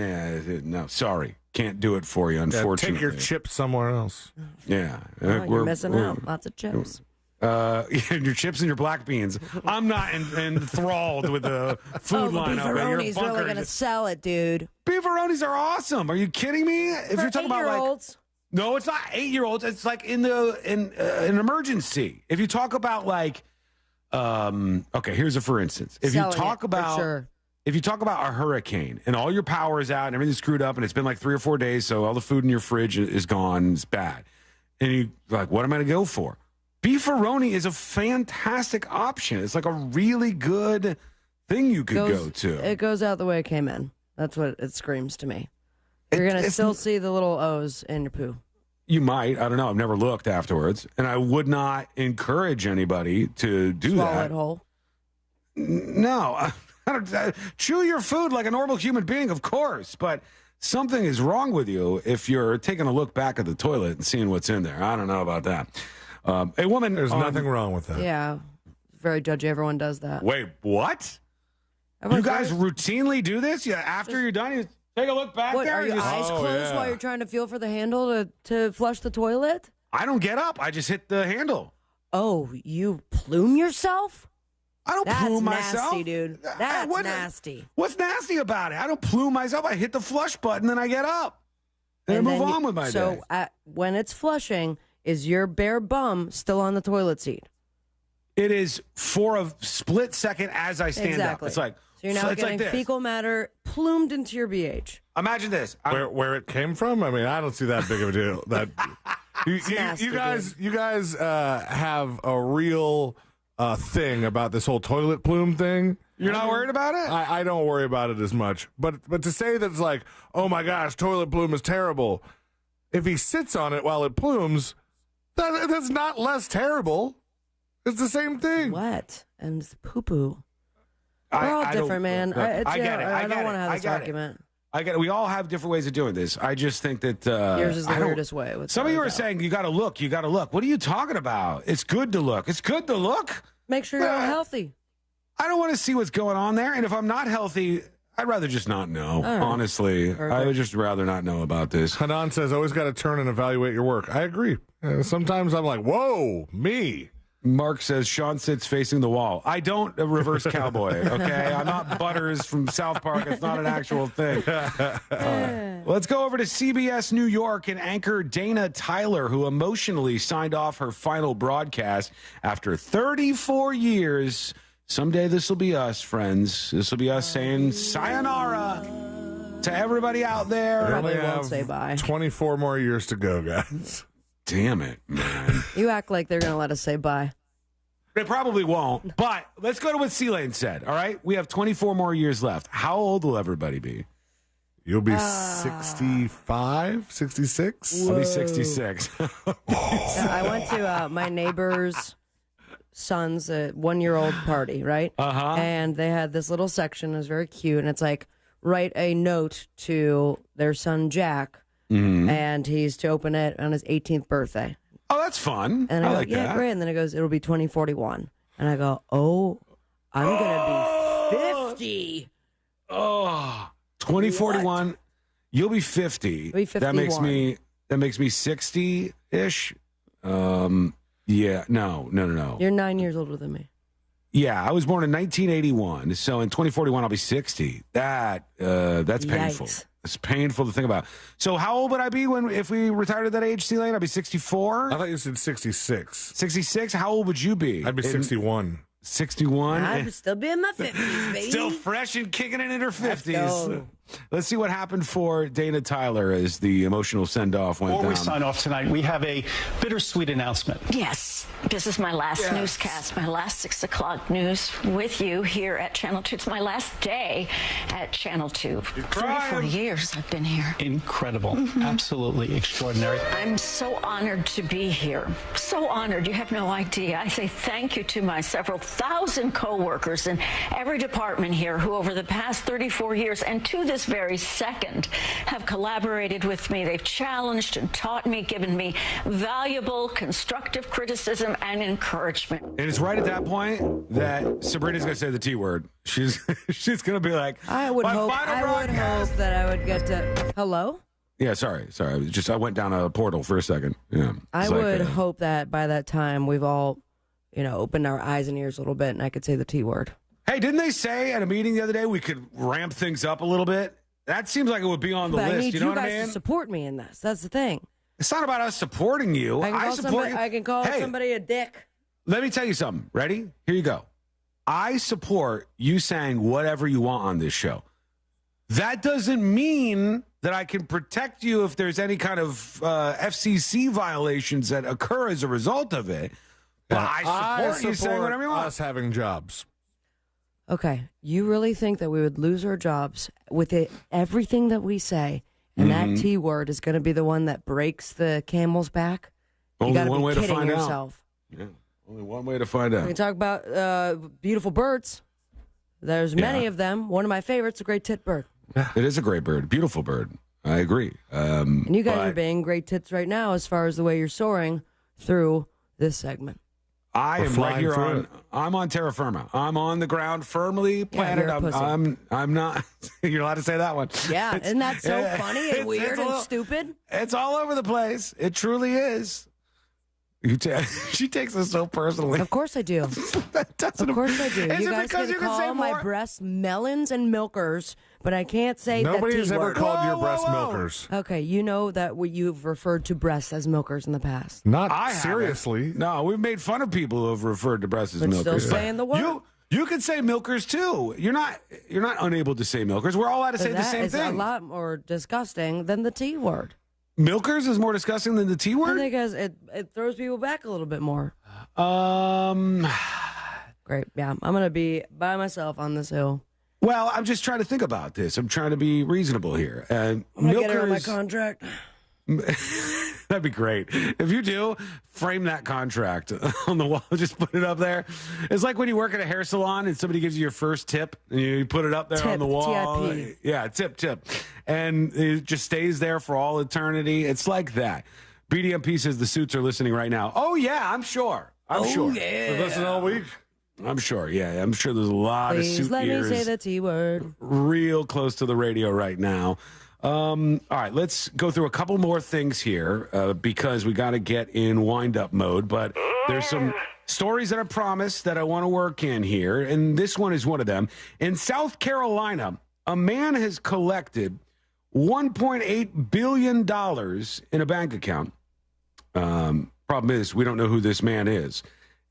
[SPEAKER 1] no, sorry. Can't do it for you, unfortunately.
[SPEAKER 2] Take your chips somewhere else.
[SPEAKER 1] Yeah.
[SPEAKER 7] You're missing out. Lots of chips.
[SPEAKER 1] Your chips and your black beans. I'm not enthralled with the food line over here.
[SPEAKER 7] Beefaroni's really going to sell it, dude.
[SPEAKER 1] Beefaronis are awesome. Are you kidding me? If you're talking about no, it's not 8-year-olds. It's in an emergency. If you talk about okay, here's a for instance. If you talk about if you talk about a hurricane and all your power is out and everything's screwed up and it's been 3 or 4 days, so all the food in your fridge is gone, it's bad, and you what am I going to go for? Beefaroni is a fantastic option. It's a really good thing you could go to.
[SPEAKER 7] It goes out the way it came in. That's what it screams to me. You're going to still see the little O's in your poo.
[SPEAKER 1] You might. I don't know. I've never looked afterwards. And I would not encourage anybody to do
[SPEAKER 7] Swallow
[SPEAKER 1] that.
[SPEAKER 7] it whole.
[SPEAKER 1] No. Chew your food like a normal human being, of course. But something is wrong with you if you're taking a look back at the toilet and seeing what's in there. I don't know about that. A woman...
[SPEAKER 2] There's nothing wrong with that.
[SPEAKER 7] Yeah. Very judgy. Everyone does that.
[SPEAKER 1] Wait, what? You guys routinely do this? Yeah. After you're done, you take a look back there?
[SPEAKER 7] Are your eyes closed while you're trying to feel for the handle to flush the toilet?
[SPEAKER 1] I don't get up. I just hit the handle.
[SPEAKER 7] Oh, you plume yourself?
[SPEAKER 1] I don't plume myself.
[SPEAKER 7] That's nasty, dude. That's nasty.
[SPEAKER 1] What's nasty about it? I don't plume myself. I hit the flush button, then I get up. And I move on with my day.
[SPEAKER 7] So when it's flushing, is your bare bum still on the toilet seat?
[SPEAKER 1] It is for a split second as I stand up. It's
[SPEAKER 7] so you're now getting fecal matter plumed into your BH.
[SPEAKER 1] Imagine this.
[SPEAKER 2] Where it came from? I mean, I don't see that big of a deal. That you guys have a real thing about this whole toilet plume thing.
[SPEAKER 1] You're not worried about it?
[SPEAKER 2] I don't worry about it as much. But to say that it's oh my gosh, toilet plume is terrible. If he sits on it while it plumes, that's not less terrible. It's the same thing.
[SPEAKER 7] What? And it's poo-poo. We're all different, man.
[SPEAKER 1] I get it.
[SPEAKER 7] I don't want to have this argument.
[SPEAKER 1] I get it. We all have different ways of doing this. I just think that...
[SPEAKER 7] yours is the weirdest way.
[SPEAKER 1] Some of you are saying, you got to look, you got to look. What are you talking about? It's good to look. It's good to look.
[SPEAKER 7] Make sure you're healthy.
[SPEAKER 1] I don't want to see what's going on there. And if I'm not healthy, I'd rather just not know,
[SPEAKER 7] right.
[SPEAKER 1] Honestly. Perfect. I would just rather not know about this.
[SPEAKER 2] Hanan says, always got to turn and evaluate your work. I agree. Sometimes I'm like, whoa, me.
[SPEAKER 1] Mark says Sean sits facing the wall. I don't reverse cowboy, okay? I'm not Butters from South Park. It's not an actual thing. Let's go over to CBS New York and anchor Dana Tyler, who emotionally signed off her final broadcast after 34 years. Someday this will be us, friends. This will be us saying sayonara to everybody out there.
[SPEAKER 7] Probably won't say bye.
[SPEAKER 2] 24 more years to go, guys.
[SPEAKER 1] Damn it, man.
[SPEAKER 7] You act like they're going to let us say bye.
[SPEAKER 1] They probably won't, but let's go to what C-Lane said, all right? We have 24 more years left. How old will everybody be?
[SPEAKER 2] You'll be 65, 66?
[SPEAKER 1] I'll be 66.
[SPEAKER 7] I went to my neighbor's son's 1-year-old party, right?
[SPEAKER 1] Uh-huh.
[SPEAKER 7] And they had this little section. It was very cute, and it's like, write a note to their son, Jack, and he's to open it on his 18th birthday.
[SPEAKER 1] Oh, that's fun.
[SPEAKER 7] And I go,
[SPEAKER 1] like
[SPEAKER 7] yeah,
[SPEAKER 1] that.
[SPEAKER 7] great. And then it goes, it'll be 2041. And I go, oh, I'm going to be 50.
[SPEAKER 1] Oh, 2041. What? You'll be 50.
[SPEAKER 7] I'll be 51.
[SPEAKER 1] That makes me 60-ish. Yeah, no.
[SPEAKER 7] You're 9 years older than me.
[SPEAKER 1] Yeah, I was born in 1981, so in 2041 I'll be 60. That's painful.
[SPEAKER 7] Yikes.
[SPEAKER 1] It's painful to think about. So how old would I be if we retired at that age, C-Lane? I'd be 64?
[SPEAKER 2] I thought you said 66.
[SPEAKER 1] 66? How old would you be?
[SPEAKER 2] I'd be 61.
[SPEAKER 1] 61?
[SPEAKER 7] I'd still be in my 50s, baby.
[SPEAKER 1] Still fresh and kicking it in her 50s.
[SPEAKER 7] go.
[SPEAKER 1] Let's see what happened for Dana Tyler as the emotional send-off went
[SPEAKER 5] Before
[SPEAKER 1] down.
[SPEAKER 5] we sign off tonight, we have a bittersweet announcement.
[SPEAKER 6] Yes, this is my last newscast, my last 6 o'clock news with you here at Channel 2. It's my last day at Channel 2. 34 years I've been here.
[SPEAKER 5] Incredible. Absolutely extraordinary.
[SPEAKER 6] I'm so honored to be here. So honored. You have no idea. I say thank you to my several thousand co-workers in every department here who over the past 34 years and to this very second have collaborated with me. They've challenged and taught me, given me valuable, constructive criticism and encouragement.
[SPEAKER 1] And it's right at that point that Sabrina's going to say the T word. She's going to be like,
[SPEAKER 7] I would hope that I would get to hello.
[SPEAKER 1] Yeah, sorry. I went down a portal for a second. Yeah,
[SPEAKER 7] I would hope that by that time we've all, opened our eyes and ears a little bit, and I could say the T word.
[SPEAKER 1] Hey, didn't they say at a meeting the other day we could ramp things up a little bit? That seems like it would be on the
[SPEAKER 7] But
[SPEAKER 1] list.
[SPEAKER 7] I need
[SPEAKER 1] you know what I
[SPEAKER 7] guys
[SPEAKER 1] mean?
[SPEAKER 7] to support me in this. That's the thing.
[SPEAKER 1] It's not about us supporting you. I support you.
[SPEAKER 7] I can call somebody a dick.
[SPEAKER 1] Let me tell you something. Ready? Here you go. I support you saying whatever you want on this show. That doesn't mean that I can protect you if there's any kind of FCC violations that occur as a result of it. But I support you saying whatever you want.
[SPEAKER 2] Us having jobs.
[SPEAKER 7] Okay, you really think that we would lose our jobs with everything that we say, and that T word is going to be the one that breaks the camel's back?
[SPEAKER 1] Only
[SPEAKER 7] you got
[SPEAKER 1] one
[SPEAKER 7] to
[SPEAKER 1] way
[SPEAKER 7] be
[SPEAKER 1] to
[SPEAKER 7] kidding
[SPEAKER 1] find
[SPEAKER 7] yourself.
[SPEAKER 1] out. Yeah, only one way to find
[SPEAKER 7] We
[SPEAKER 1] out.
[SPEAKER 7] can talk about beautiful birds. There's many of them. One of my favorites, a great tit bird.
[SPEAKER 1] It is a great bird, beautiful bird. I agree.
[SPEAKER 7] And you guys are being great tits right now as far as the way you're soaring through this segment.
[SPEAKER 1] I am right here on. I'm on terra firma. I'm on the ground firmly planted.
[SPEAKER 7] you're a pussy.
[SPEAKER 1] I'm not. You're allowed to say that one.
[SPEAKER 7] Yeah, isn't that so funny and weird and
[SPEAKER 1] little-
[SPEAKER 7] stupid?
[SPEAKER 1] It's all over the place. It truly is. She takes it so personally.
[SPEAKER 7] Of course I do. Of course I do.
[SPEAKER 1] Is
[SPEAKER 7] You
[SPEAKER 1] it
[SPEAKER 7] guys
[SPEAKER 1] because
[SPEAKER 7] can
[SPEAKER 1] you can say
[SPEAKER 7] call my
[SPEAKER 1] more?
[SPEAKER 7] breasts melons and milkers, but I can't say
[SPEAKER 2] Nobody
[SPEAKER 7] that
[SPEAKER 2] has
[SPEAKER 7] T
[SPEAKER 2] ever
[SPEAKER 7] word.
[SPEAKER 2] called your breast milkers.
[SPEAKER 7] Okay, you know that you've referred to breasts as milkers in the past.
[SPEAKER 2] Not
[SPEAKER 1] I
[SPEAKER 2] seriously.
[SPEAKER 1] haven't. No, we've made fun of people who have referred to breasts as
[SPEAKER 7] But
[SPEAKER 1] milkers.
[SPEAKER 7] still saying the word.
[SPEAKER 1] You can say milkers too. You're not unable to say milkers. We're all allowed to say the
[SPEAKER 7] That
[SPEAKER 1] same
[SPEAKER 7] is a
[SPEAKER 1] thing.
[SPEAKER 7] lot more disgusting than the T word.
[SPEAKER 1] Milkers is more disgusting than the T
[SPEAKER 7] I
[SPEAKER 1] word.
[SPEAKER 7] think it throws people back a little bit more. Great. Yeah, I'm going to be by myself on this hill.
[SPEAKER 1] Well, I'm just trying to think about this. I'm trying to be reasonable here.
[SPEAKER 7] I'm going to get it on my contract.
[SPEAKER 1] That'd be great. If you do, frame that contract on the wall. Just put it up there. It's like when you work at a hair salon and somebody gives you your first tip and you put it up there on the wall.
[SPEAKER 7] TIP.
[SPEAKER 1] Yeah, tip. And it just stays there for all eternity. It's like that. BDMP says the suits are listening right now. Oh, yeah, I'm sure. I'm sure.
[SPEAKER 2] They've listened all week.
[SPEAKER 1] I'm sure. Yeah, I'm sure there's a lot of
[SPEAKER 7] Please
[SPEAKER 1] suit
[SPEAKER 7] let
[SPEAKER 1] ears
[SPEAKER 7] me say the T word.
[SPEAKER 1] real close to the radio right now. All right, let's go through a couple more things here because we got to get in wind-up mode. But There's some stories that I promised that I want to work in here, and this one is one of them. In South Carolina, a man has collected $1.8 billion in a bank account. Problem is, we don't know who this man is.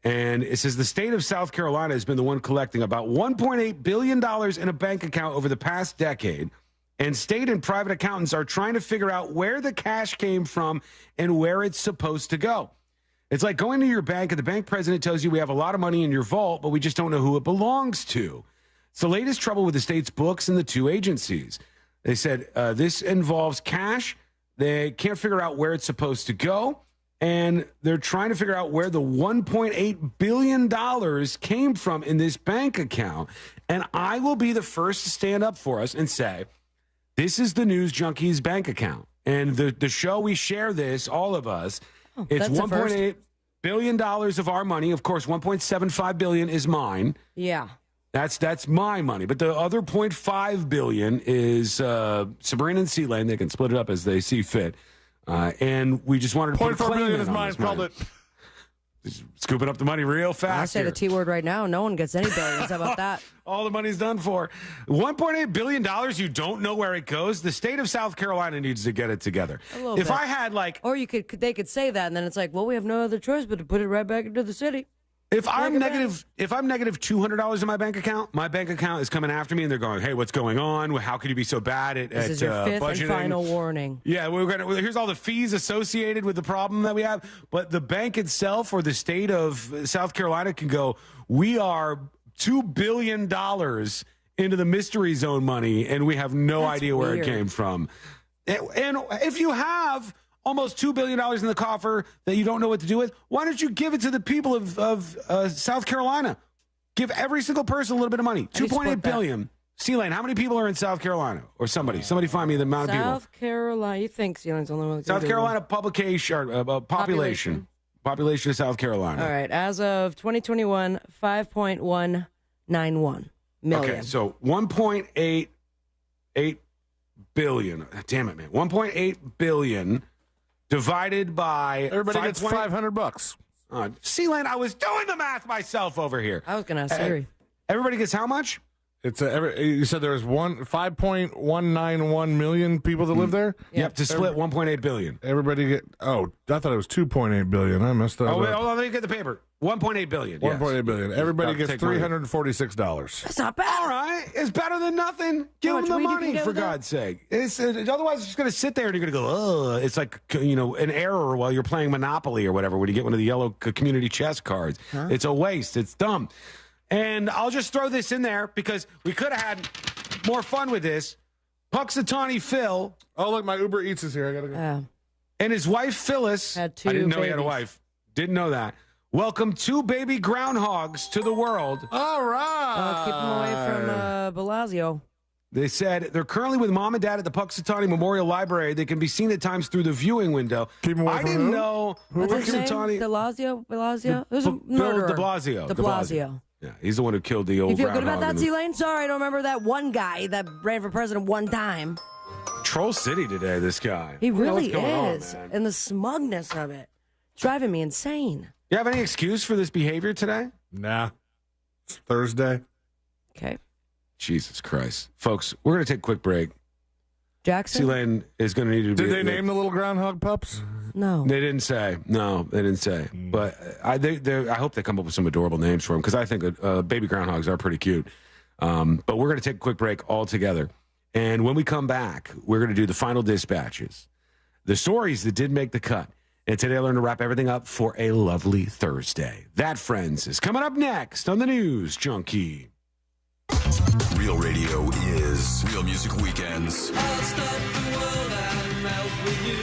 [SPEAKER 1] And it says the state of South Carolina has been the one collecting about $1.8 billion in a bank account over the past decade. And state and private accountants are trying to figure out where the cash came from and where it's supposed to go. It's like going to your bank and the bank president tells you we have a lot of money in your vault, but we just don't know who it belongs to. It's the latest trouble with the state's books and the two agencies. They said this involves cash. They can't figure out where it's supposed to go. And they're trying to figure out where the $1.8 billion came from in this bank account. And I will be the first to stand up for us and say, this is the News Junkies bank account. And the show we share this, all of us, it's $1.8 billion of our money. Of course, $1.75 billion is mine.
[SPEAKER 7] Yeah.
[SPEAKER 1] That's my money. But the other $0.5 billion is Sabrina and C-Lane. They can split it up as they see fit. And we just wanted to put a claim
[SPEAKER 2] billion
[SPEAKER 1] in
[SPEAKER 2] is
[SPEAKER 1] on
[SPEAKER 2] mine.
[SPEAKER 1] this
[SPEAKER 2] Called
[SPEAKER 1] money.
[SPEAKER 2] it.
[SPEAKER 1] Just scooping up the money real fast.
[SPEAKER 7] I say
[SPEAKER 1] here.
[SPEAKER 7] the T word right now. No one gets any billions. How about that?
[SPEAKER 1] All the money's done for. $1.8 billion, you don't know where it goes. The state of South Carolina needs to get it together.
[SPEAKER 7] If
[SPEAKER 1] bit. I had
[SPEAKER 7] or they could say that, and then it's like, well, we have no other choice but to put it right back into the city.
[SPEAKER 1] If I'm negative $200 in my bank account is coming after me, and they're going, "Hey, what's going on? How could you be so bad at
[SPEAKER 7] This is your fifth
[SPEAKER 1] budgeting?"
[SPEAKER 7] and final warning.
[SPEAKER 1] Yeah, here's all the fees associated with the problem that we have. But the bank itself or the state of South Carolina can go, "We are $2 billion into the mystery zone money, and we have no idea where it came from." And if you have almost $2 billion in the coffer that you don't know what to do with, why don't you give it to the people of South Carolina? Give every single person a little bit of money. $2.8 billion. C-Lane, how many people are in South Carolina? Or somebody find me the amount of people.
[SPEAKER 7] South Carolina, you think C-Lane's the only one?
[SPEAKER 1] South Carolina population of South Carolina.
[SPEAKER 7] All right, as of 2021, 5.191 million.
[SPEAKER 1] Okay, so 1.8 billion. Damn it, man. 1.8 billion divided by
[SPEAKER 2] everybody gets $500.
[SPEAKER 1] C-Lane, I was doing the math myself over here.
[SPEAKER 7] I was going to ask Siri.
[SPEAKER 1] Everybody gets how much?
[SPEAKER 2] You said there was 5.191 million people that live there?
[SPEAKER 1] Yep, to split 1.8 billion.
[SPEAKER 2] Everybody get, I thought it was 2.8 billion. I messed that up.
[SPEAKER 1] Wait, hold on, let me get the paper. 1.8 billion.
[SPEAKER 2] 1.8 billion. Everybody gets $346.
[SPEAKER 7] That's not bad.
[SPEAKER 1] All right. It's better than nothing. Give them the money, for God's sake. Otherwise, it's just going to sit there and you're going to go, oh, it's like, an error while you're playing Monopoly or whatever when you get one of the yellow community chess cards. Huh? It's a waste. It's dumb. And I'll just throw this in there because we could have had more fun with this. Puxatawny Phil.
[SPEAKER 2] Oh, look, my Uber Eats is here. I got to go.
[SPEAKER 1] And his wife, Phyllis.
[SPEAKER 7] Had two
[SPEAKER 1] I didn't know
[SPEAKER 7] babies.
[SPEAKER 1] he had a wife. Didn't know that. Welcome 2 baby groundhogs to the world.
[SPEAKER 2] All right.
[SPEAKER 7] Keep them away from Bellagio.
[SPEAKER 1] They said they're currently with mom and dad at the Puxatawny Memorial Library. They can be seen at times through the viewing window.
[SPEAKER 2] Keep them away
[SPEAKER 1] I didn't know
[SPEAKER 7] What's his name?
[SPEAKER 1] Puxatawny.
[SPEAKER 7] Bellagio? There's a murderer.
[SPEAKER 1] De Blasio. Yeah, he's the one who killed the old
[SPEAKER 7] You feel good
[SPEAKER 1] groundhog.
[SPEAKER 7] about that, C-Lane? Sorry, I don't remember that one guy that ran for president one time.
[SPEAKER 1] Troll City today, this guy.
[SPEAKER 7] He really
[SPEAKER 1] is.
[SPEAKER 7] And the smugness of it. It's driving me insane.
[SPEAKER 1] You have any excuse for this behavior today?
[SPEAKER 2] Nah. It's Thursday.
[SPEAKER 7] Okay.
[SPEAKER 1] Jesus Christ. Folks, we're going to take a quick break.
[SPEAKER 7] Jackson?
[SPEAKER 1] C-Lane is going to need to be...
[SPEAKER 2] Did they name the little groundhog pups?
[SPEAKER 7] No.
[SPEAKER 1] They didn't say. No, they didn't say. But I hope they come up with some adorable names for them because I think baby groundhogs are pretty cute. But we're going to take a quick break all together. And when we come back, we're going to do the final dispatches. The stories that did make the cut. And today I learned to wrap everything up for a lovely Thursday. That, friends, is coming up next on the News Junkie.
[SPEAKER 9] Real radio is Real Music Weekends.
[SPEAKER 11] I'll stop the world and melt with you.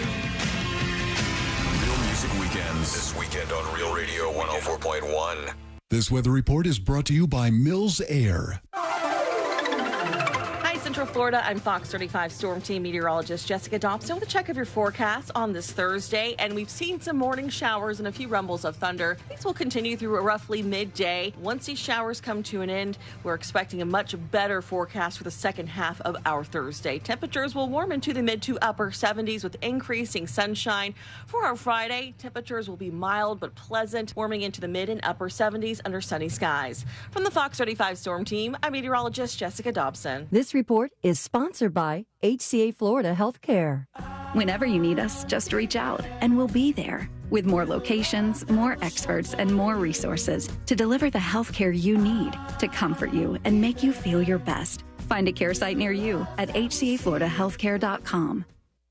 [SPEAKER 9] Real Music Weekends. This weekend on Real Radio 104.1.
[SPEAKER 14] This weather report is brought to you by Mills Air.
[SPEAKER 16] Hi,
[SPEAKER 14] Central Florida, I'm Fox 35 Storm Team meteorologist Jessica Dobson with a check of your forecast on this Thursday. And we've seen some morning showers and a few rumbles of thunder. These will continue through roughly midday. Once these showers come to an end, we're expecting a much better forecast for the second half of our Thursday. Temperatures will warm into the mid to upper 70s with increasing sunshine. For our Friday, temperatures will be mild but pleasant, warming into the mid and upper 70s under sunny skies. From the Fox 35 Storm Team, I'm meteorologist Jessica Dobson.
[SPEAKER 16] This report is sponsored by HCA Florida Healthcare.
[SPEAKER 19] Whenever you need us, just reach out and we'll be there with more locations, more experts, and more resources to deliver the healthcare you need to comfort you and make you feel your best. Find a care site near you at hcafloridahealthcare.com.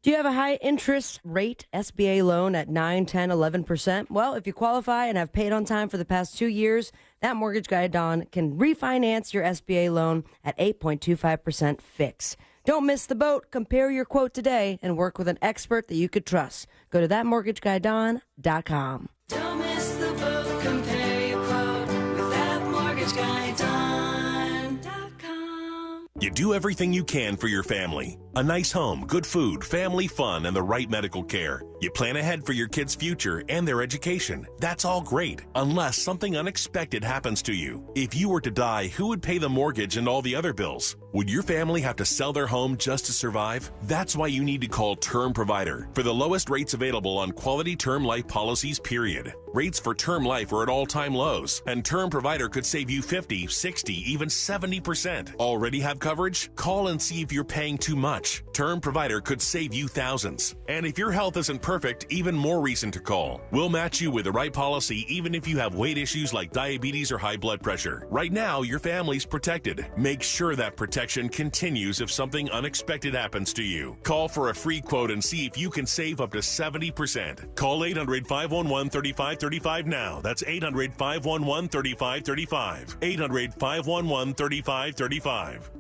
[SPEAKER 7] Do you have a high interest rate SBA loan at 9, 10, 11%? Well, if you qualify and have paid on time for the past 2 years, that mortgage guy, Don, can refinance your SBA loan at 8.25% fixed. Don't miss the boat. Compare your quote today and work with an expert that you could trust. Go to thatmortgageguyDon.com.
[SPEAKER 11] Don't miss the boat. Compare your quote with thatmortgageguyDon.com.
[SPEAKER 20] You do everything you can for your family. A nice home, good food, family fun, and the right medical care. You plan ahead for your kids' future and their education. That's all great, unless something unexpected happens to you. If you were to die, who would pay the mortgage and all the other bills? Would your family have to sell their home just to survive? That's why you need to call Term Provider for the lowest rates available on quality term life policies, period. Rates for term life are at all-time lows, and Term Provider could save you 50, 60, even 70%. Already have coverage? Call and see if you're paying too much. Term Provider could save you thousands. And if your health isn't perfect, even more reason to call. We'll match you with the right policy even if you have weight issues like diabetes or high blood pressure. Right now, your family's protected. Make sure that protection continues if something unexpected happens to you. Call for a free quote and see if you can save up to 70%. Call 800-511-3535 now. That's 800-511-3535. 800-511-3535.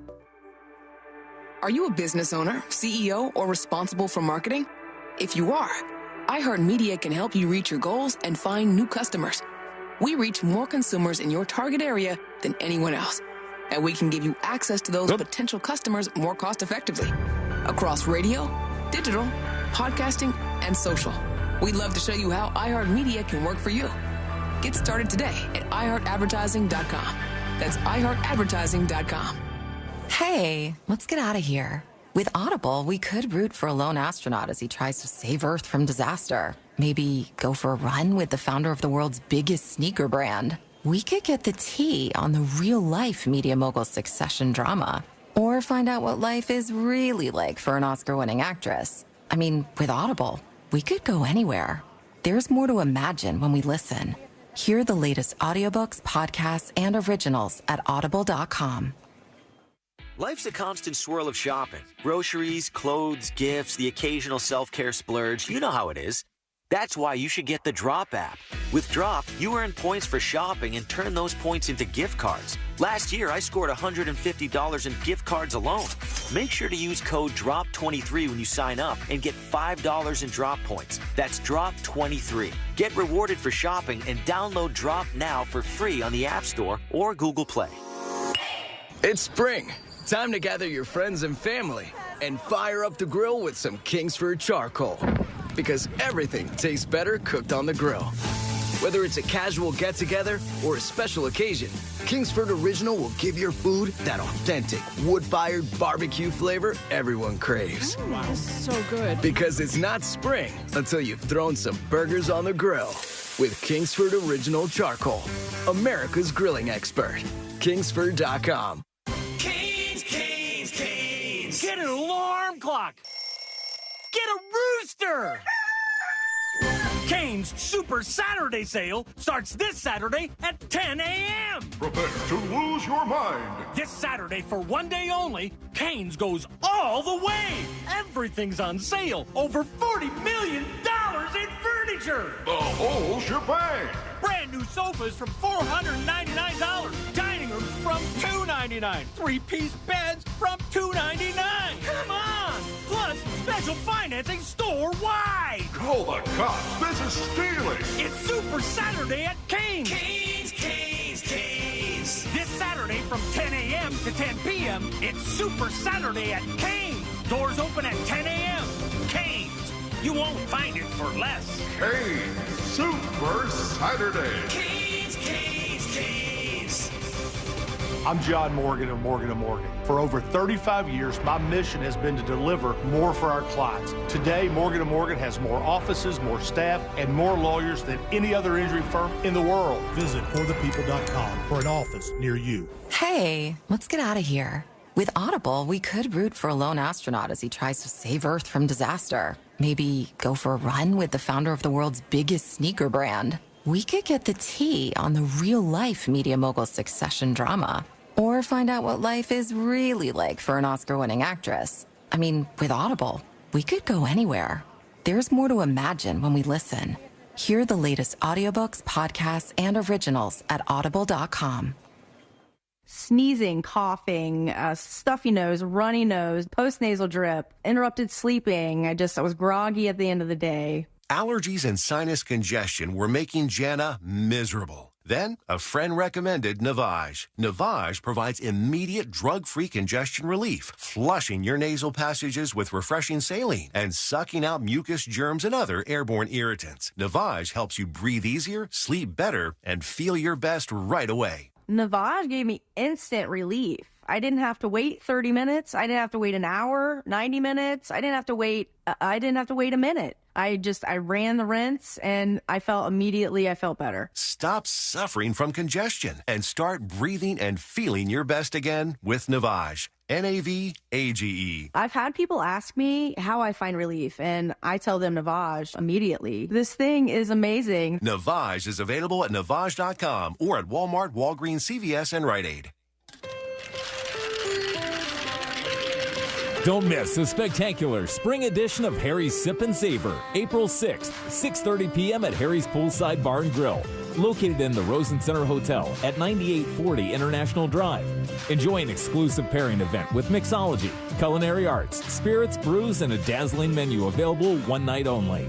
[SPEAKER 22] Are you a business owner, CEO, or responsible for marketing? If you are, iHeartMedia can help you reach your goals and find new customers. We reach more consumers in your target area than anyone else, and we can give you access to those potential customers more cost-effectively across radio, digital, podcasting, and social. We'd love to show you how iHeartMedia can work for you. Get started today at iHeartAdvertising.com. That's iHeartAdvertising.com.
[SPEAKER 24] Hey, let's get out of here. With Audible, we could root for a lone astronaut as he tries to save Earth from disaster. Maybe go for a run with the founder of the world's biggest sneaker brand. We could get the tea on the real-life media mogul succession drama. Or find out what life is really like for an Oscar-winning actress. I mean, with Audible, we could go anywhere. There's more to imagine when we listen. Hear the latest audiobooks, podcasts, and originals at audible.com.
[SPEAKER 3] Life's a constant swirl of shopping. Groceries, clothes, gifts, the occasional self-care splurge. You know how it is. That's why you should get the Drop app. With Drop, you earn points for shopping and turn those points into gift cards. Last year, I scored $150 in gift cards alone. Make sure to use code DROP23 when you sign up and get $5 in Drop points. That's DROP23. Get rewarded for shopping and download Drop now for free on the App Store or Google Play.
[SPEAKER 23] It's spring. Time to gather your friends and family and fire up the grill with some Kingsford charcoal. Because everything tastes better cooked on the grill. Whether it's a casual get-together or a special occasion, Kingsford Original will give your food that authentic, wood-fired barbecue flavor everyone craves.
[SPEAKER 25] Wow, this is so good.
[SPEAKER 23] Because it's not spring until you've thrown some burgers on the grill. With Kingsford Original Charcoal, America's grilling expert. Kingsford.com.
[SPEAKER 26] Get an alarm clock. Get a rooster. Cane's Super Saturday Sale starts this Saturday at 10 a.m.
[SPEAKER 27] Prepare to lose your mind.
[SPEAKER 26] This Saturday, for one day only, Cane's goes all the way. Everything's on sale. Over $40 million in furniture.
[SPEAKER 27] The whole shebang.
[SPEAKER 26] Brand new sofas from $499. Dining rooms from $299. Three-piece beds from $299. Come on! Plus, special financing store-wide.
[SPEAKER 27] Call the cops. This is stealing.
[SPEAKER 26] It's Super Saturday at Cane's. Cane's. This Saturday from 10 a.m. to 10 p.m., it's Super Saturday at Cane's. Doors open at 10 a.m. Cane's. You won't find it for less.
[SPEAKER 27] Cane's Super Saturday.
[SPEAKER 26] Cane's, Cane's, Cane's.
[SPEAKER 4] I'm John Morgan of Morgan & Morgan. For over 35 years, my mission has been to deliver more for our clients. Today, Morgan & Morgan has more offices, more staff, and more lawyers than any other injury firm in the world.
[SPEAKER 10] Visit forthepeople.com for an office near you.
[SPEAKER 24] Hey, let's get out of here. With Audible, we could root for a lone astronaut as he tries to save Earth from disaster. Maybe go for a run with the founder of the world's biggest sneaker brand. We could get the tea on the real-life media mogul succession drama. Or find out what life is really like for an Oscar-winning actress. I mean, with Audible, we could go anywhere. There's more to imagine when we listen. Hear the latest audiobooks, podcasts, and originals at audible.com.
[SPEAKER 12] Sneezing, coughing, stuffy nose, runny nose, postnasal drip, interrupted sleeping. I was groggy at the end of the day.
[SPEAKER 13] Allergies and sinus congestion were making Jana miserable. Then, a friend recommended Navage. Navage provides immediate drug-free congestion relief, flushing your nasal passages with refreshing saline and sucking out mucus, germs, and other airborne irritants. Navage helps you breathe easier, sleep better, and feel your best right away.
[SPEAKER 12] Navage gave me instant relief. I didn't have to wait 30 minutes. I didn't have to wait an hour, 90 minutes. I didn't have to wait a minute. I ran the rinse and I felt better.
[SPEAKER 13] Stop suffering from congestion and start breathing and feeling your best again with Navage. Navage.
[SPEAKER 12] I've had people ask me how I find relief, and I tell them Navage immediately. This thing is amazing.
[SPEAKER 13] Navage is available at Navage.com or at Walmart, Walgreens, CVS, and Rite Aid.
[SPEAKER 15] Don't miss the spectacular spring edition of Harry's Sip and Savor, April 6th, 6:30 p.m. at Harry's Poolside Bar and Grill, located in the Rosen Center Hotel at 9840 International Drive. Enjoy an exclusive pairing event with mixology, culinary arts, spirits, brews, and a dazzling menu available one night only.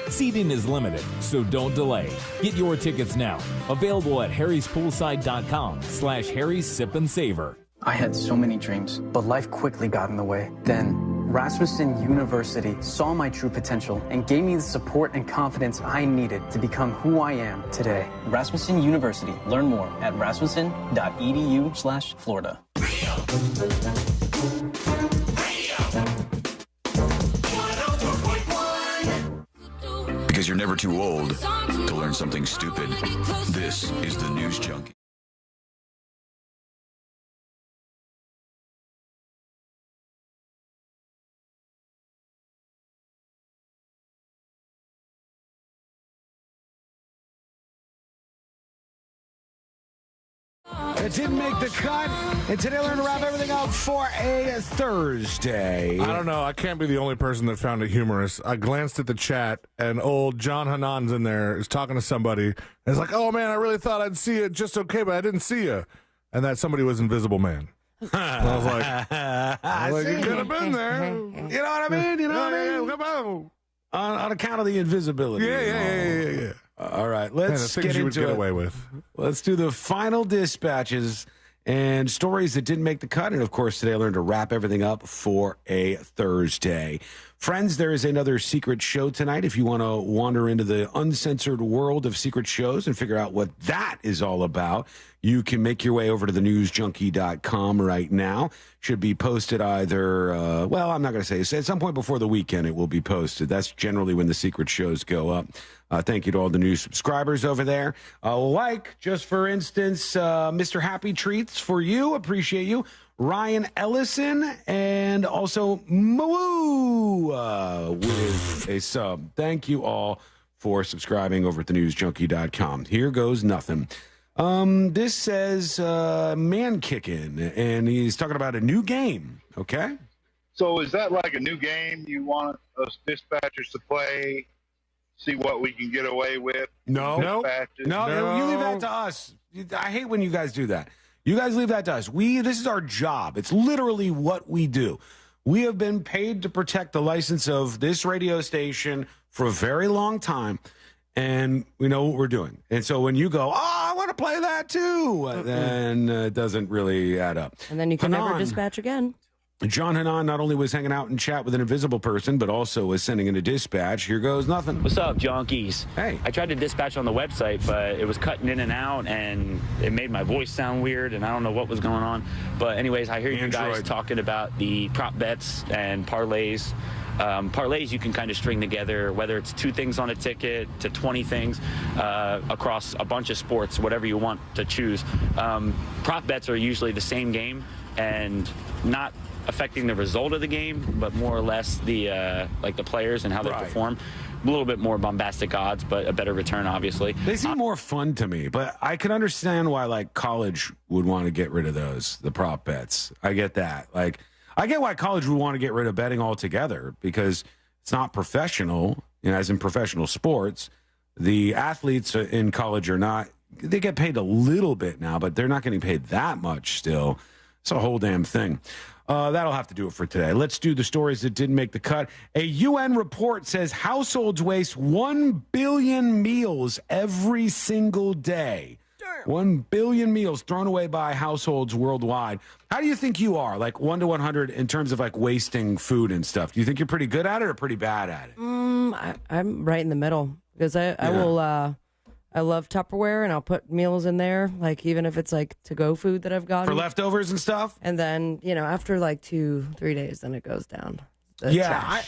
[SPEAKER 15] Seating is limited, so don't delay. Get your tickets now. Available at harryspoolside.com/Harry's Sip and Savor.
[SPEAKER 17] I had so many dreams, but life quickly got in the way. Then, Rasmussen University saw my true potential and gave me the support and confidence I needed to become who I am today. Rasmussen University. Learn more at rasmussen.edu/Florida.
[SPEAKER 9] Because you're never too old to learn something stupid. This is the News Junkie.
[SPEAKER 1] It didn't make the cut, and today we're going to wrap everything up for a Thursday.
[SPEAKER 2] I don't know. I can't be the only person that found it humorous. I glanced at the chat, and old John Hanan's in there is talking to somebody. And it's like, oh, man, I really thought I'd see it just okay, but I didn't see you. And that somebody was Invisible Man. I was like, you could have been there.
[SPEAKER 1] You know what I mean? You know what I mean? On account of the invisibility.
[SPEAKER 2] Yeah.
[SPEAKER 1] All right, let's
[SPEAKER 2] get into it. Away with.
[SPEAKER 1] Let's do the final dispatches and stories that didn't make the cut. And, of course, today I learned to wrap everything up for a Thursday. Friends, there is another secret show tonight. If you want to wander into the uncensored world of secret shows and figure out what that is all about, you can make your way over to thenewsjunkie.com right now. Should be posted either, I'm not going to say. At some point before the weekend, it will be posted. That's generally when the secret shows go up. Thank you to all the new subscribers over there. Just for instance, Mr. Happy Treats for you. Appreciate you. Ryan Ellison and also Moo with a sub. Thank you all for subscribing over at thenewsjunkie.com. Here goes nothing. This says Man Kickin', and he's talking about a new game, okay?
[SPEAKER 27] So is that like a new game you want us dispatchers to play, see what we can get away with?
[SPEAKER 1] No, you leave that to us. I hate when you guys do that. You guys leave that to us. This is our job. It's literally what we do. We have been paid to protect the license of this radio station for a very long time, and we know what we're doing. And so when you go, I want to play that too. Then it doesn't really add up.
[SPEAKER 7] And then you can never
[SPEAKER 1] Hanan.
[SPEAKER 7] dispatch again.
[SPEAKER 1] John Hanan not only was hanging out in chat with an invisible person, but also was sending in a dispatch. Here goes nothing.
[SPEAKER 5] What's up, junkies?
[SPEAKER 1] Hey.
[SPEAKER 5] I tried to dispatch on the website, but it was cutting in and out, and it made my voice sound weird, and I don't know what was going on. But anyways, I hear you guys talking about the prop bets and parlays. Parlays you can kind of string together, whether it's 2 things on a ticket to 20 things across a bunch of sports, whatever you want to choose. Prop bets are usually the same game and not affecting the result of the game, but more or less the like the players and how they perform. A little bit more bombastic odds, but a better return, obviously.
[SPEAKER 1] They seem more fun to me, but I can understand why like college would want to get rid of those, the prop bets. I get that. Like, I get why college would want to get rid of betting altogether because it's not professional, as in professional sports. The athletes in college are not, they get paid a little bit now, but they're not getting paid that much still. It's a whole damn thing. That'll have to do it for today. Let's do the stories that didn't make the cut. A UN report says households waste 1 billion meals every single day. 1 billion meals thrown away by households worldwide. How do you think you are, like 1 to 100, in terms of like wasting food and stuff? Do you think you're pretty good at it or pretty bad at it?
[SPEAKER 7] I'm right in the middle because I will. I love Tupperware, and I'll put meals in there, like even if it's like to-go food that I've gotten.
[SPEAKER 1] For leftovers and stuff?
[SPEAKER 7] And then, after like 2-3 days, then it goes down. Look,
[SPEAKER 1] I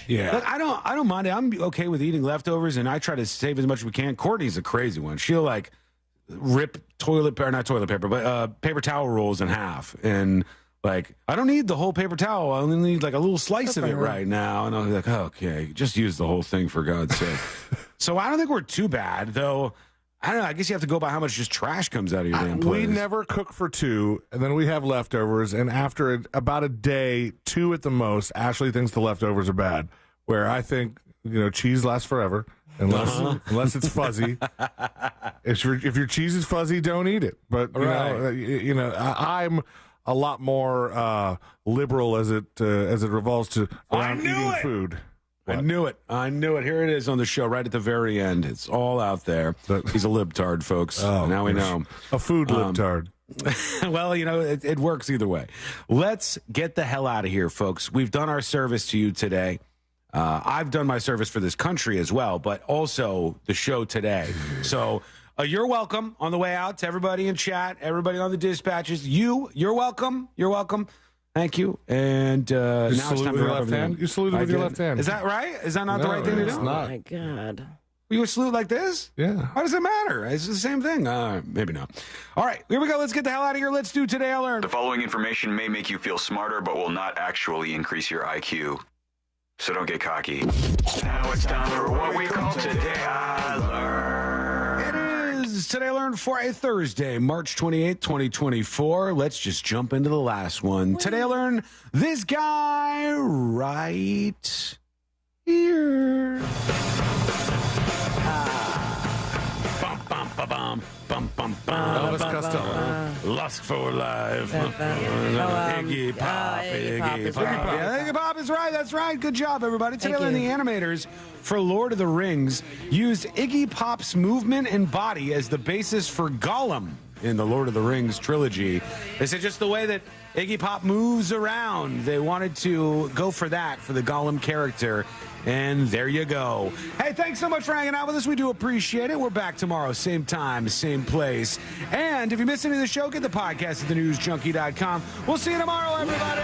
[SPEAKER 1] don't mind it. I'm okay with eating leftovers, and I try to save as much as we can. Courtney's a crazy one. She'll like rip paper towel rolls in half, and like I don't need the whole paper towel. I only need like a little slice of it right now, and I'm like, okay, just use the whole thing for God's sake. So I don't think we're too bad, though. I don't know. I guess you have to go by how much just trash comes out of your damn place.
[SPEAKER 2] We never cook for 2, and then we have leftovers. And after about a day, 2 at the most, Ashley thinks the leftovers are bad. Where I think cheese lasts forever unless it's fuzzy. If your cheese is fuzzy, don't eat it. But I'm a lot more liberal as it revolves to around eating food.
[SPEAKER 1] I knew it. Here it is on the show right at the very end. It's all out there. He's a libtard, folks. Now we know.
[SPEAKER 2] A food libtard.
[SPEAKER 1] Well, it works either way. Let's get the hell out of here, folks. We've done our service to you today. I've done my service for this country as well, but also the show today. So you're welcome on the way out to everybody in chat, everybody on the dispatches. You're welcome. You're welcome. Thank you. And now it's time to wrap everything.
[SPEAKER 2] You saluted with your left hand.
[SPEAKER 1] Is that right? Is that not the right thing to do?
[SPEAKER 2] It's not.
[SPEAKER 7] Oh, my God.
[SPEAKER 1] You salute like this?
[SPEAKER 2] Yeah.
[SPEAKER 1] Why does it matter? It's the same thing. Maybe not. All right, here we go. Let's get the hell out of here. Let's do Today I Learned.
[SPEAKER 9] The following information may make you feel smarter, but will not actually increase your IQ. So don't get cocky. Now it's time for what we call Today I Learned.
[SPEAKER 1] It is Today I Learned for a Thursday, March 28th, 2024. Let's just jump into the last one. Today I learned this guy right here.
[SPEAKER 2] Elvis Costello.
[SPEAKER 1] Lust for life. Iggy Pop. Iggy Pop. Yeah, Iggy Pop is right. That's right. Good job, everybody. Today, the animators for Lord of the Rings used Iggy Pop's movement and body as the basis for Gollum in the Lord of the Rings trilogy. They said just the way that Iggy Pop moves around, they wanted to go for that, for the Gollum character. And there you go. Hey, thanks so much for hanging out with us. We do appreciate it. We're back tomorrow, same time, same place. And if you missed any of the show, get the podcast at thenewsjunkie.com. We'll see you tomorrow, everybody.